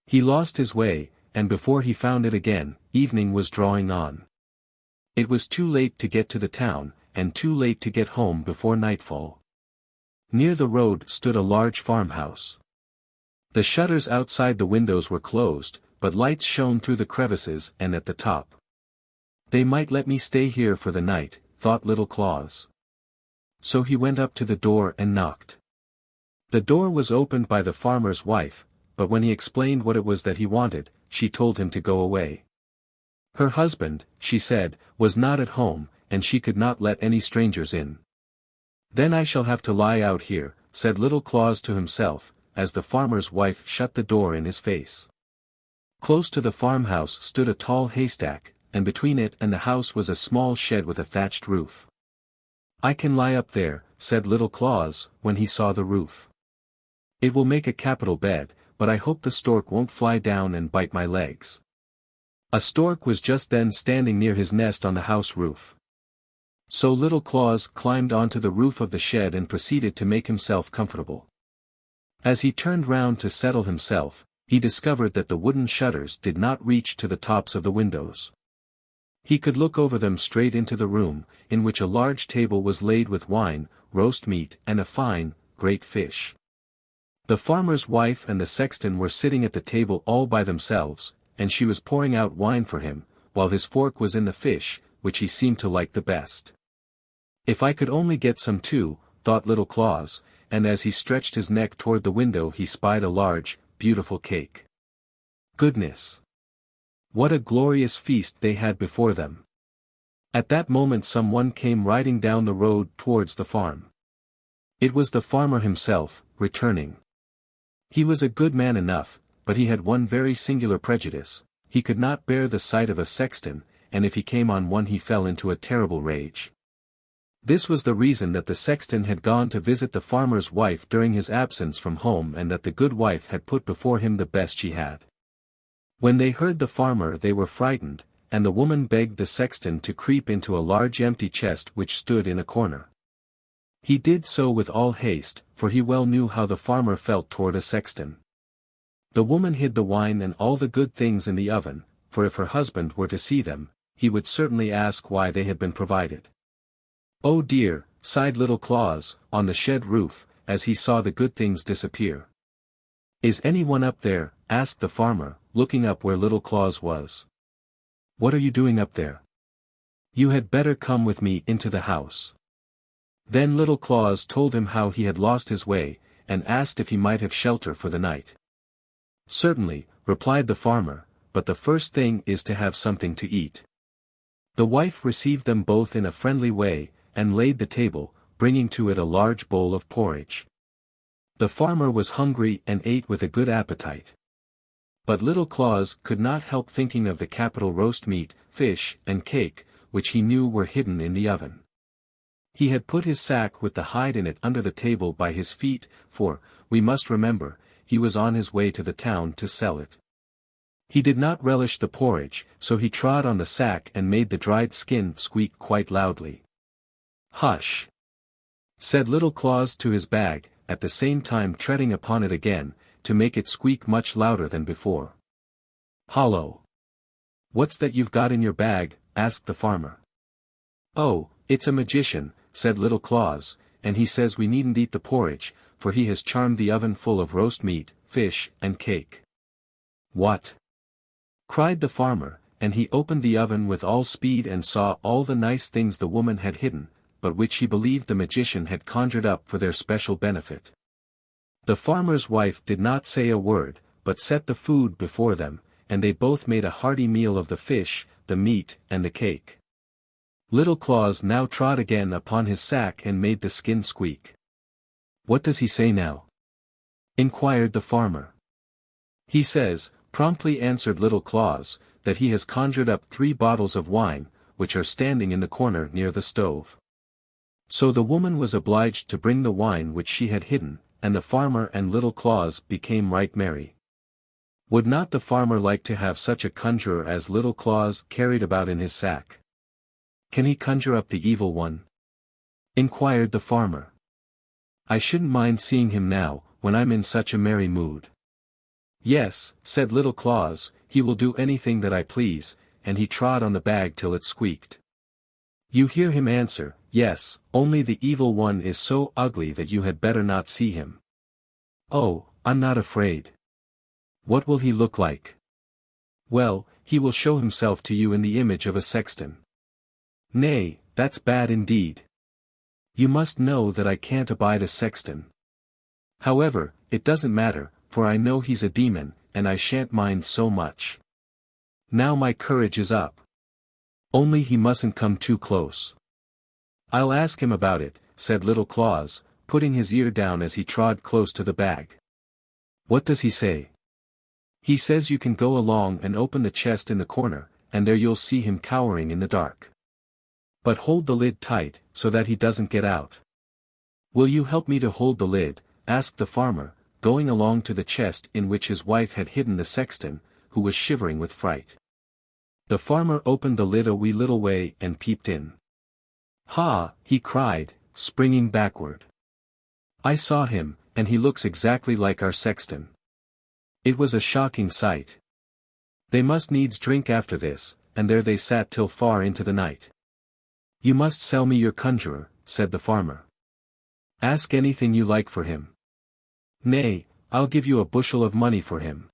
Speaker 1: He lost his way, and before he found it again, evening was drawing on. It was too late to get to the town, and too late to get home before nightfall. Near the road stood a large farmhouse. The shutters outside the windows were closed, but lights shone through the crevices and at the top. "They might let me stay here for the night," thought Little Claus. So he went up to the door and knocked. The door was opened by the farmer's wife, but when he explained what it was that he wanted, she told him to go away. Her husband, she said, was not at home, and she could not let any strangers in. "Then I shall have to lie out here," said Little Claus to himself, as the farmer's wife shut the door in his face. Close to the farmhouse stood a tall haystack, and between it and the house was a small shed with a thatched roof. "I can lie up there," said Little Claus, when he saw the roof. "It will make a capital bed, but I hope the stork won't fly down and bite my legs." A stork was just then standing near his nest on the house roof. So Little Claus climbed onto the roof of the shed and proceeded to make himself comfortable. As he turned round to settle himself, he discovered that the wooden shutters did not reach to the tops of the windows. He could look over them straight into the room, in which a large table was laid with wine, roast meat and a fine, great fish. The farmer's wife and the sexton were sitting at the table all by themselves, and she was pouring out wine for him, while his fork was in the fish, which he seemed to like the best. "If I could only get some too," thought Little Claus, and as he stretched his neck toward the window he spied a large, beautiful cake. Goodness! What a glorious feast they had before them! At that moment someone came riding down the road towards the farm. It was the farmer himself, returning. He was a good man enough, but he had one very singular prejudice: he could not bear the sight of a sexton, and if he came on one he fell into a terrible rage. This was the reason that the sexton had gone to visit the farmer's wife during his absence from home, and that the good wife had put before him the best she had. When they heard the farmer they were frightened, and the woman begged the sexton to creep into a large empty chest which stood in a corner. He did so with all haste, for he well knew how the farmer felt toward a sexton. The woman hid the wine and all the good things in the oven, for if her husband were to see them, he would certainly ask why they had been provided. "Oh dear," sighed little Claus, on the shed roof, as he saw the good things disappear. "Is anyone up there?" asked the farmer, looking up where little Claus was. "What are you doing up there? You had better come with me into the house." Then little Claus told him how he had lost his way, and asked if he might have shelter for the night. "Certainly," replied the farmer, "but the first thing is to have something to eat." The wife received them both in a friendly way, and laid the table, bringing to it a large bowl of porridge. The farmer was hungry and ate with a good appetite. But little Claus could not help thinking of the capital roast meat, fish, and cake, which he knew were hidden in the oven. He had put his sack with the hide in it under the table by his feet, for, we must remember, he was on his way to the town to sell it. He did not relish the porridge, so he trod on the sack and made the dried skin squeak quite loudly. "Hush!" said little Claus to his bag, at the same time treading upon it again, to make it squeak much louder than before. "Hollow! What's that you've got in your bag?" asked the farmer. "Oh, it's a magician," said little Claus, "and he says we needn't eat the porridge, for he has charmed the oven full of roast meat, fish, and cake." "What?" cried the farmer, and he opened the oven with all speed and saw all the nice things the woman had hidden, but which he believed the magician had conjured up for their special benefit. The farmer's wife did not say a word, but set the food before them, and they both made a hearty meal of the fish, the meat, and the cake. Little Claus now trod again upon his sack and made the skin squeak. "What does he say now?" inquired the farmer. "He says," promptly answered little Claus, "that he has conjured up 3 bottles of wine, which are standing in the corner near the stove." So the woman was obliged to bring the wine which she had hidden, and the farmer and little Claus became right merry. Would not the farmer like to have such a conjurer as little Claus carried about in his sack? "Can he conjure up the evil one?" inquired the farmer. "I shouldn't mind seeing him now, when I'm in such a merry mood." "Yes," said little Claus, "he will do anything that I please," and he trod on the bag till it squeaked. You hear him answer, "Yes, only the evil one is so ugly that you had better not see him." "Oh, I'm not afraid." "What will he look like?" "Well, he will show himself to you in the image of a sexton." "Nay, that's bad indeed. You must know that I can't abide a sexton. However, it doesn't matter, for I know he's a demon, and I shan't mind so much. Now my courage is up. Only he mustn't come too close." "I'll ask him about it," said little Claus, putting his ear down as he trod close to the bag. "What does he say?" "He says you can go along and open the chest in the corner, and there you'll see him cowering in the dark. But hold the lid tight, so that he doesn't get out." "Will you help me to hold the lid?" asked the farmer, going along to the chest in which his wife had hidden the sexton, who was shivering with fright. The farmer opened the lid a wee little way and peeped in. "Ha!" he cried, springing backward. "I saw him, and he looks exactly like our sexton." It was a shocking sight. They must needs drink after this, and there they sat till far into the night. "You must sell me your conjurer," said the farmer. "Ask anything you like for him." "Nay, I'll give you a bushel of money for him."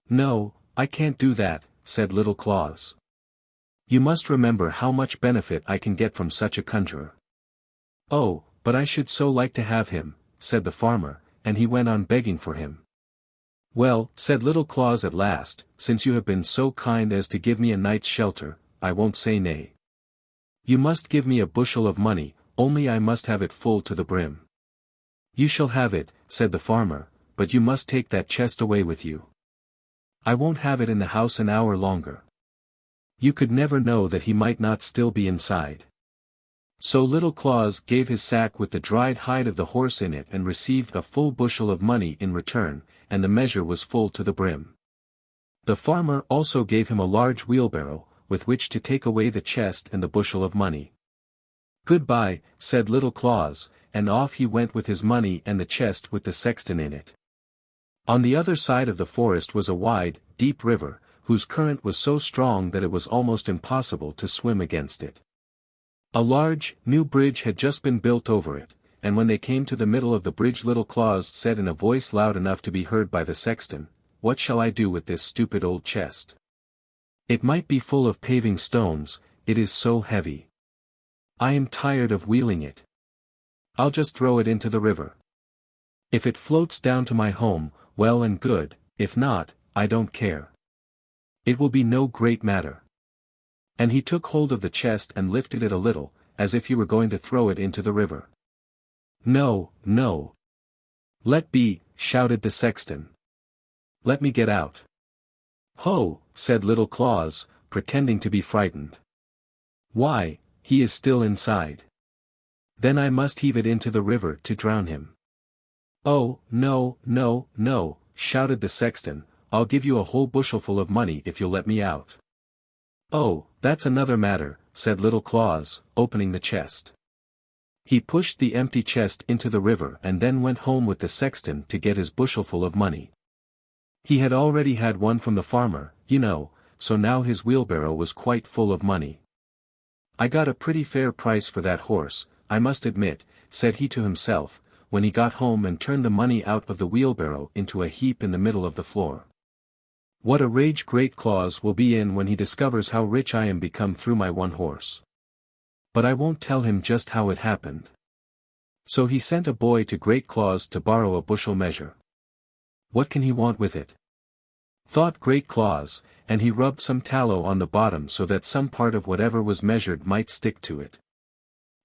Speaker 1: "No, I can't do that," said little Claus. "You must remember how much benefit I can get from such a conjurer." "Oh, but I should so like to have him," said the farmer, and he went on begging for him. "Well," said little Claus at last, "since you have been so kind as to give me a night's shelter, I won't say nay. You must give me a bushel of money, only I must have it full to the brim." "You shall have it," said the farmer, "but you must take that chest away with you. I won't have it in the house an hour longer. You could never know that he might not still be inside." So little Claus gave his sack with the dried hide of the horse in it and received a full bushel of money in return, and the measure was full to the brim. The farmer also gave him a large wheelbarrow, with which to take away the chest and the bushel of money. "Goodbye," said Little Claus, and off he went with his money and the chest with the sexton in it. On the other side of the forest was a wide, deep river, whose current was so strong that it was almost impossible to swim against it. A large, new bridge had just been built over it, and when they came to the middle of the bridge Little Claus said in a voice loud enough to be heard by the sexton, "What shall I do with this stupid old chest? It might be full of paving stones, it is so heavy. I am tired of wheeling it. I'll just throw it into the river. If it floats down to my home, well and good, if not, I don't care. It will be no great matter." And he took hold of the chest and lifted it a little, as if he were going to throw it into the river. "No, no. Let be," shouted the sexton. "Let me get out." "Ho," said Little Claus, pretending to be frightened. "Why, he is still inside. Then I must heave it into the river to drown him." "Oh, no, no, no," shouted the sexton, "I'll give you a whole bushelful of money if you'll let me out." "Oh, that's another matter," said Little Claus, opening the chest. He pushed the empty chest into the river and then went home with the sexton to get his bushelful of money. He had already had one from the farmer, you know, so now his wheelbarrow was quite full of money. "I got a pretty fair price for that horse, I must admit," said he to himself, when he got home and turned the money out of the wheelbarrow into a heap in the middle of the floor. "What a rage Great Claus will be in when he discovers how rich I am become through my one horse. But I won't tell him just how it happened." So he sent a boy to Great Claus to borrow a bushel measure. "What can he want with it?" thought Great Claus, and he rubbed some tallow on the bottom so that some part of whatever was measured might stick to it.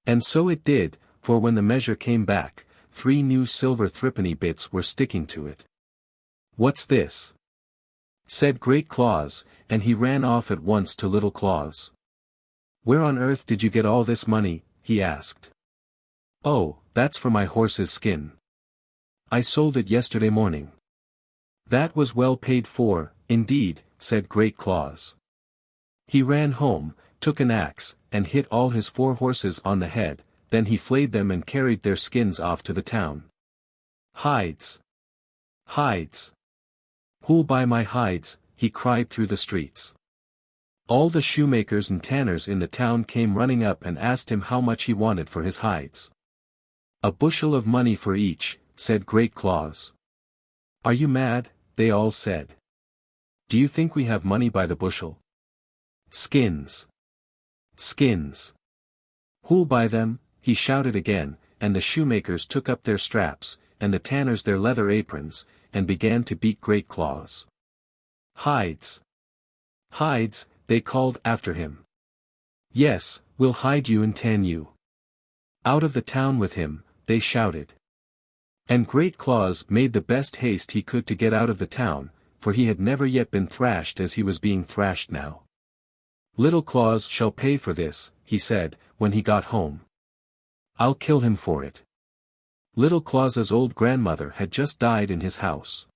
Speaker 1: And so it did, for when the measure came back, 3 new silver threepenny bits were sticking to it. "What's this?" said Great Claus, and he ran off at once to Little Claus. "Where on earth did you get all this money?" he asked. "Oh, that's for my horse's skin. I sold it yesterday morning." "That was well paid for, indeed," said Great Claus. He ran home, took an axe, and hit all his 4 horses on the head, then he flayed them and carried their skins off to the town. "Hides! Hides! Who'll buy my hides?" he cried through the streets. All the shoemakers and tanners in the town came running up and asked him how much he wanted for his hides. "A bushel of money for each," said Great Claus. "Are you mad?" they all said. "Do you think we have money by the bushel? Skins! Skins! Who'll buy them?" he shouted again, and the shoemakers took up their straps, and the tanners their leather aprons, and began to beat Great Claus. "Hides! Hides!" they called after him. "Yes, we'll hide you and tan you." "Out of the town with him," they shouted. And Great Claus made the best haste he could to get out of the town, for he had never yet been thrashed as he was being thrashed now. "Little Claus shall pay for this," he said, when he got home. "I'll kill him for it." Little Claus's old grandmother had just died in his house.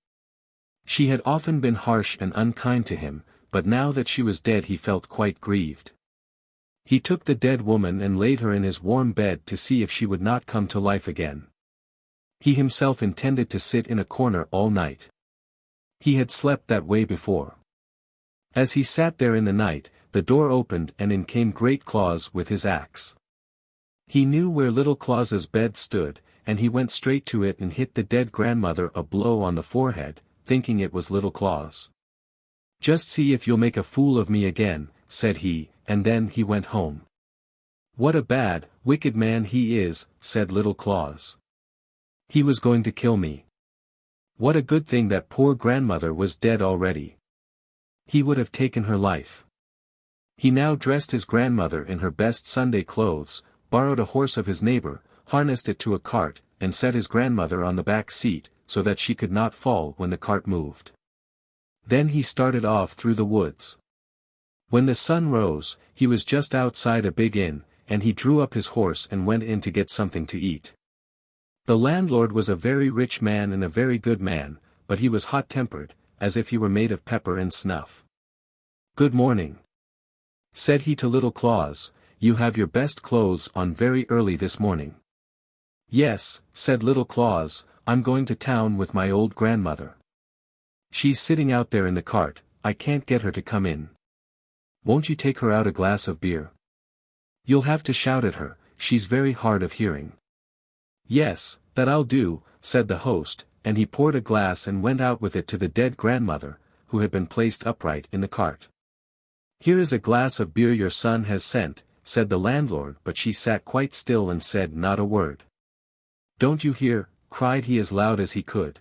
Speaker 1: She had often been harsh and unkind to him, but now that she was dead he felt quite grieved. He took the dead woman and laid her in his warm bed to see if she would not come to life again. He himself intended to sit in a corner all night. He had slept that way before. As he sat there in the night, the door opened and in came Great Claus with his axe. He knew where Little Claus's bed stood, and he went straight to it and hit the dead grandmother a blow on the forehead, thinking it was Little Claus. "Just see if you'll make a fool of me again," said he, and then he went home. "What a bad, wicked man he is," said Little Claus. "He was going to kill me. What a good thing that poor grandmother was dead already. He would have taken her life." He now dressed his grandmother in her best Sunday clothes, borrowed a horse of his neighbor, harnessed it to a cart, and set his grandmother on the back seat, so that she could not fall when the cart moved. Then he started off through the woods. When the sun rose, he was just outside a big inn, and he drew up his horse and went in to get something to eat. The landlord was a very rich man and a very good man, but he was hot-tempered, as if he were made of pepper and snuff. "Good morning." Said he to Little Claus, "You have your best clothes on very early this morning." "Yes," said Little Claus, "I'm going to town with my old grandmother. She's sitting out there in the cart, I can't get her to come in. Won't you take her out a glass of beer? You'll have to shout at her, she's very hard of hearing." "Yes, that I'll do," said the host, and he poured a glass and went out with it to the dead grandmother, who had been placed upright in the cart. "Here is a glass of beer your son has sent," said the landlord, but she sat quite still and said not a word. "Don't you hear?" cried he as loud as he could.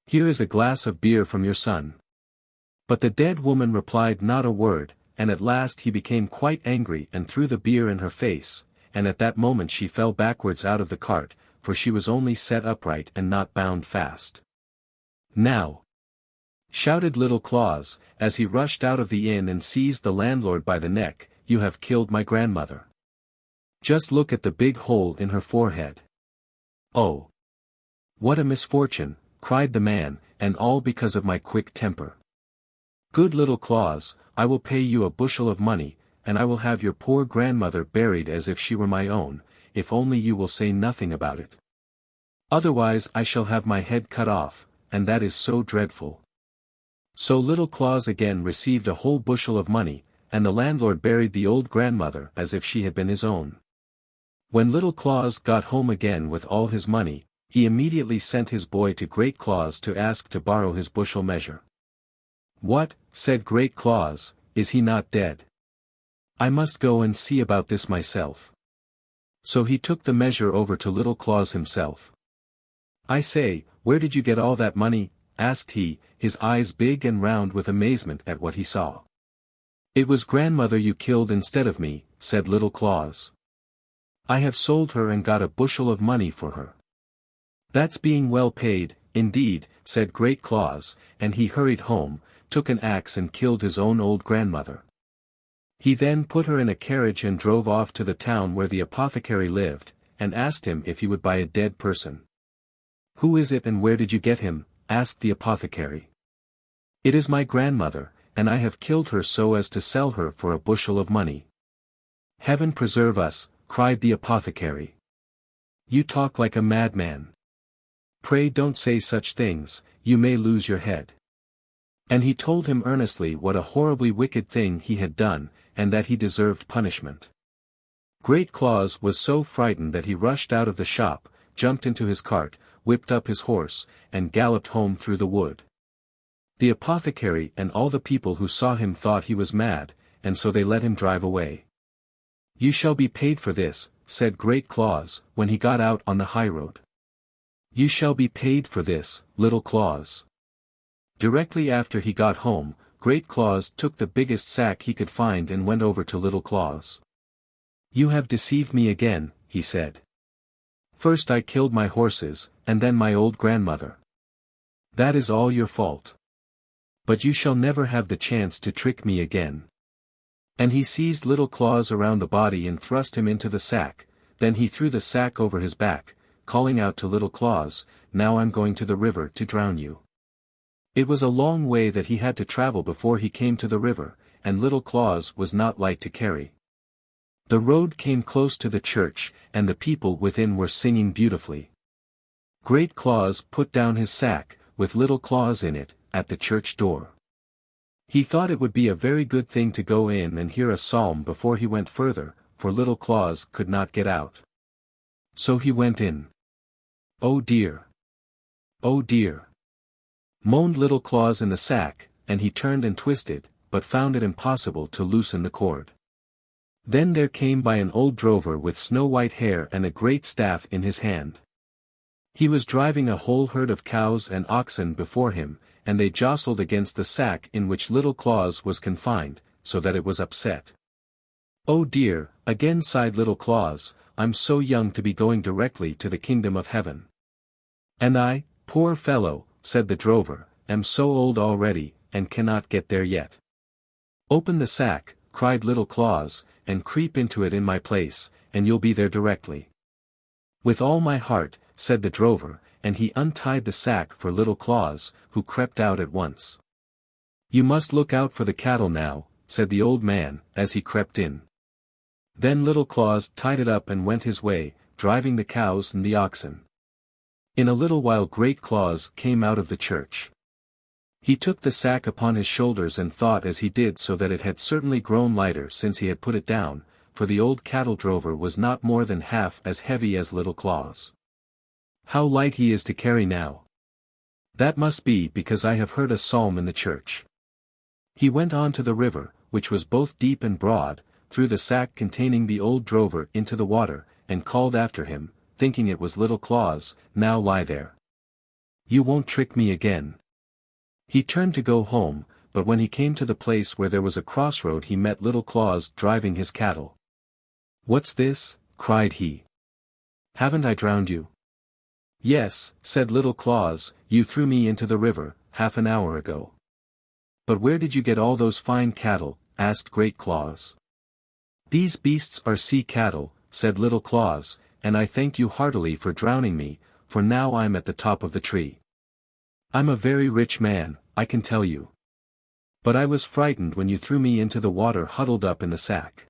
Speaker 1: "Here is a glass of beer from your son." But the dead woman replied not a word, and at last he became quite angry and threw the beer in her face, and at that moment she fell backwards out of the cart, for she was only set upright and not bound fast. "Now!" shouted Little Claus, as he rushed out of the inn and seized the landlord by the neck, "you have killed my grandmother. Just look at the big hole in her forehead. Oh! What a misfortune," cried the man, "and all because of my quick temper. Good Little Claus, I will pay you a bushel of money, and I will have your poor grandmother buried as if she were my own, if only you will say nothing about it. Otherwise I shall have my head cut off, and that is so dreadful." So Little Claus again received a whole bushel of money, and the landlord buried the old grandmother as if she had been his own. When Little Claus got home again with all his money, he immediately sent his boy to Great Claus to ask to borrow his bushel measure. "What," said Great Claus, "is he not dead? I must go and see about this myself." So he took the measure over to Little Claus himself. "I say, where did you get all that money?" asked he, his eyes big and round with amazement at what he saw. "It was grandmother you killed instead of me," said Little Claus. "I have sold her and got a bushel of money for her." "That's being well paid, indeed," said Great Claus, and he hurried home, took an axe and killed his own old grandmother. He then put her in a carriage and drove off to the town where the apothecary lived, and asked him if he would buy a dead person. "Who is it and where did you get him?" asked the apothecary. "It is my grandmother, and I have killed her so as to sell her for a bushel of money." "Heaven preserve us," cried the apothecary. "You talk like a madman. Pray don't say such things, you may lose your head." And he told him earnestly what a horribly wicked thing he had done, and that he deserved punishment. Great Claus was so frightened that he rushed out of the shop, jumped into his cart, whipped up his horse, and galloped home through the wood. The apothecary and all the people who saw him thought he was mad, and so they let him drive away. "You shall be paid for this," said Great Claus, when he got out on the highroad. "You shall be paid for this, Little Claus." Directly after he got home, Great Claus took the biggest sack he could find and went over to Little Claus. "You have deceived me again," he said. "First I killed my horses, and then my old grandmother. That is all your fault. But you shall never have the chance to trick me again." And he seized Little Claus around the body and thrust him into the sack, then he threw the sack over his back, calling out to Little Claus, "Now I'm going to the river to drown you." It was a long way that he had to travel before he came to the river, and Little Claus was not light to carry. The road came close to the church, and the people within were singing beautifully. Great Claus put down his sack, with Little Claus in it, at the church door. He thought it would be a very good thing to go in and hear a psalm before he went further, for Little Claus could not get out. So he went in. "Oh dear! Oh dear!" moaned Little Claus in the sack, and he turned and twisted, but found it impossible to loosen the cord. Then there came by an old drover with snow-white hair and a great staff in his hand. He was driving a whole herd of cows and oxen before him, and they jostled against the sack in which Little Claus was confined, so that it was upset. "Oh dear," again sighed Little Claus, "I'm so young to be going directly to the kingdom of heaven." "And I, poor fellow," said the drover, "am so old already, and cannot get there yet." "Open the sack," cried Little Claus, "and creep into it in my place, and you'll be there directly." "With all my heart," said the drover, and he untied the sack for Little Claus, who crept out at once. "You must look out for the cattle now," said the old man, as he crept in. Then Little Claus tied it up and went his way, driving the cows and the oxen. In a little while Great Claus came out of the church. He took the sack upon his shoulders and thought as he did so that it had certainly grown lighter since he had put it down, for the old cattle drover was not more than half as heavy as Little Claus. How light he is to carry now! That must be because I have heard a psalm in the church. He went on to the river, which was both deep and broad, threw the sack containing the old drover into the water, and called after him, thinking it was Little Claus, "Now lie there. You won't trick me again." He turned to go home, but when he came to the place where there was a crossroad he met Little Claus driving his cattle. "What's this?" cried he. "Haven't I drowned you?" "Yes," said Little Claus, "you threw me into the river, half an hour ago." "But where did you get all those fine cattle?" asked Great Claus. "These beasts are sea cattle," said Little Claus, "and I thank you heartily for drowning me, for now I'm at the top of the tree. I'm a very rich man, I can tell you. But I was frightened when you threw me into the water huddled up in the sack.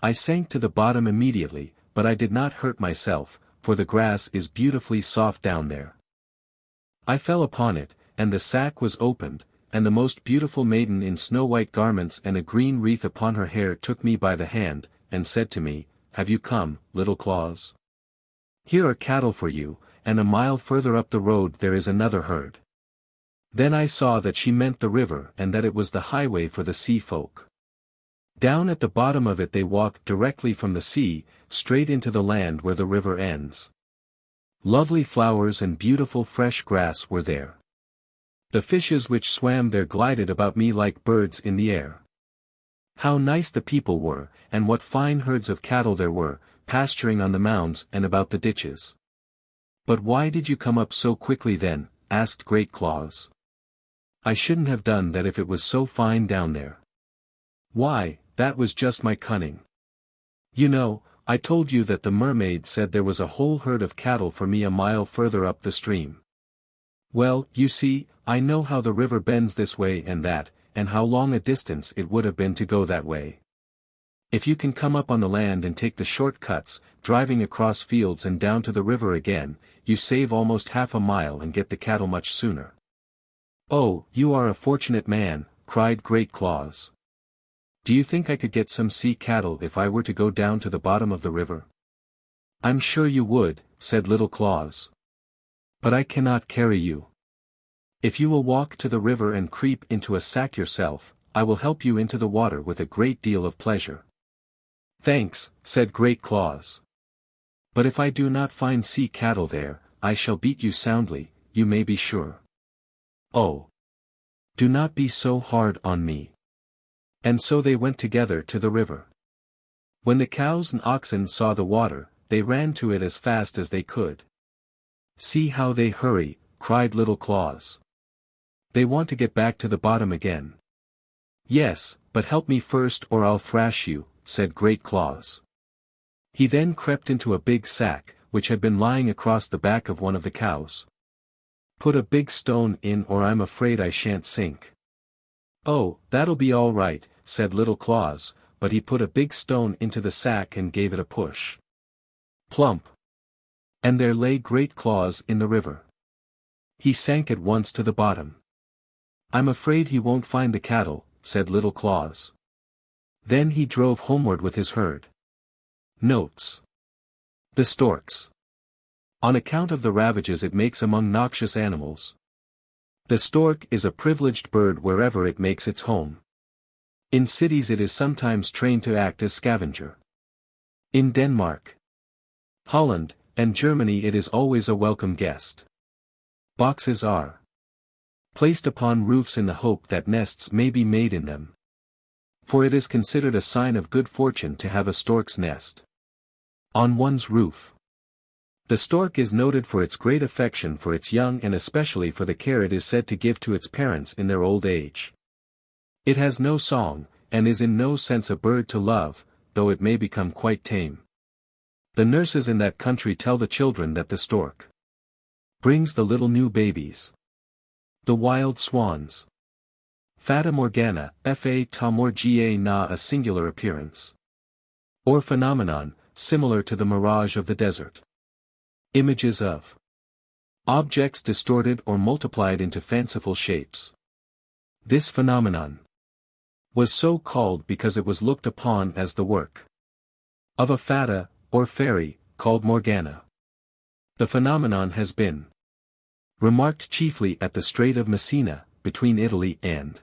Speaker 1: I sank to the bottom immediately, but I did not hurt myself, for the grass is beautifully soft down there. I fell upon it, and the sack was opened, and the most beautiful maiden in snow-white garments and a green wreath upon her hair took me by the hand, and said to me, 'Have you come, Little Claus? Here are cattle for you, and a mile further up the road there is another herd.' Then I saw that she meant the river and that it was the highway for the sea folk. Down at the bottom of it they walked directly from the sea, straight into the land where the river ends. Lovely flowers and beautiful fresh grass were there. The fishes which swam there glided about me like birds in the air. How nice the people were, and what fine herds of cattle there were, pasturing on the mounds and about the ditches." "But why did you come up so quickly then?" asked Great Claus. "I shouldn't have done that if it was so fine down there." "Why, that was just my cunning. You know, I told you that the mermaid said there was a whole herd of cattle for me a mile further up the stream. Well, you see, I know how the river bends this way and that, and how long a distance it would have been to go that way. If you can come up on the land and take the short cuts, driving across fields and down to the river again, you save almost half a mile and get the cattle much sooner." "Oh, you are a fortunate man," cried Great Claus. "Do you think I could get some sea cattle if I were to go down to the bottom of the river?" "I'm sure you would," said Little Claus. "But I cannot carry you. If you will walk to the river and creep into a sack yourself, I will help you into the water with a great deal of pleasure." "Thanks," said Great Claus. "But if I do not find sea cattle there, I shall beat you soundly, you may be sure." "Oh! Do not be so hard on me." And so they went together to the river. When the cows and oxen saw the water, they ran to it as fast as they could. "See how they hurry," cried Little Claus. "They want to get back to the bottom again." "Yes, but help me first or I'll thrash you," said Great Claus. He then crept into a big sack, which had been lying across the back of one of the cows. "Put a big stone in or I'm afraid I shan't sink." "Oh, that'll be all right," said Little Claus, but he put a big stone into the sack and gave it a push. Plump! And there lay Great Claus in the river. He sank at once to the bottom. "I'm afraid he won't find the cattle," said Little Claus. Then he drove homeward with his herd. Notes. The storks. On account of the ravages it makes among noxious animals. The stork is a privileged bird wherever it makes its home. In cities it is sometimes trained to act as scavenger. In Denmark, Holland, and Germany it is always a welcome guest. Boxes are placed upon roofs in the hope that nests may be made in them. For it is considered a sign of good fortune to have a stork's nest on one's roof. The stork is noted for its great affection for its young and especially for the care it is said to give to its parents in their old age. It has no song, and is in no sense a bird to love, though it may become quite tame. The nurses in that country tell the children that the stork brings the little new babies. The wild swans Fata Morgana, fa ta morgia na a singular appearance. Or phenomenon, similar to the mirage of the desert. Images of objects distorted or multiplied into fanciful shapes. This phenomenon was so called because it was looked upon as the work of a fata, or fairy, called Morgana. The phenomenon has been remarked chiefly at the Strait of Messina, between Italy and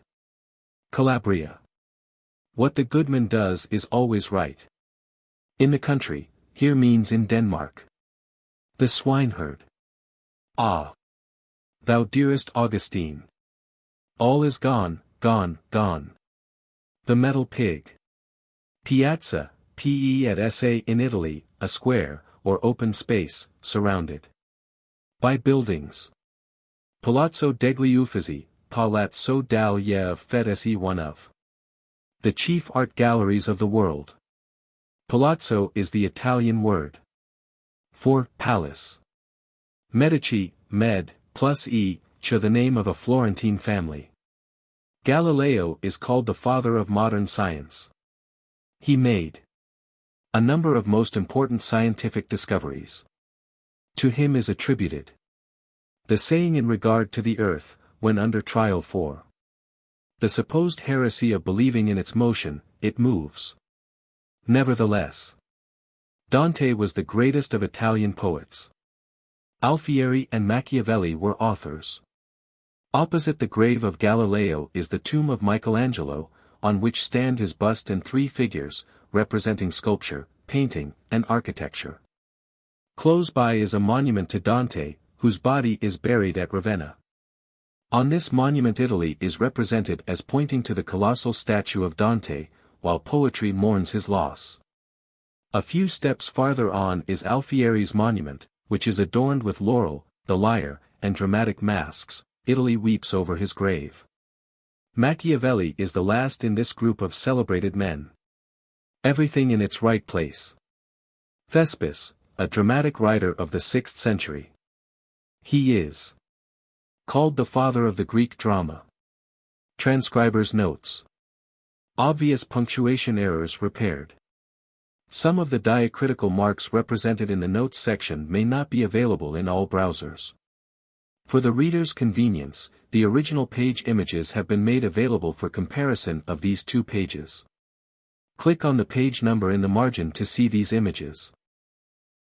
Speaker 1: Calabria. What the goodman does is always right. In the country, here means in Denmark. The swineherd. Ah! Thou dearest Augustine! All is gone, gone, gone. The metal pig. Piazza, P-E at S-A in Italy, a square, or open space, surrounded by buildings. Palazzo degli Uffizi, Palazzo degli Uffizi, one of the chief art galleries of the world. Palazzo is the Italian word for palace. Medici, med, plus e, ch the name of a Florentine family. Galileo is called the father of modern science. He made a number of most important scientific discoveries. To him is attributed the saying in regard to the earth, when under trial for the supposed heresy of believing in its motion, it moves. Nevertheless, Dante was the greatest of Italian poets. Alfieri and Machiavelli were authors. Opposite the grave of Galileo is the tomb of Michelangelo, on which stand his bust and 3 figures, representing sculpture, painting, and architecture. Close by is a monument to Dante, whose body is buried at Ravenna. On this monument Italy is represented as pointing to the colossal statue of Dante, while poetry mourns his loss. A few steps farther on is Alfieri's monument, which is adorned with laurel, the lyre, and dramatic masks. Italy weeps over his grave. Machiavelli is the last in this group of celebrated men. Everything in its right place. Thespis, a dramatic writer of the 6th century. He is called the father of the Greek drama. Transcriber's notes. Obvious punctuation errors repaired. Some of the diacritical marks represented in the notes section may not be available in all browsers. For the reader's convenience, the original page images have been made available for comparison of these 2 pages. Click on the page number in the margin to see these images.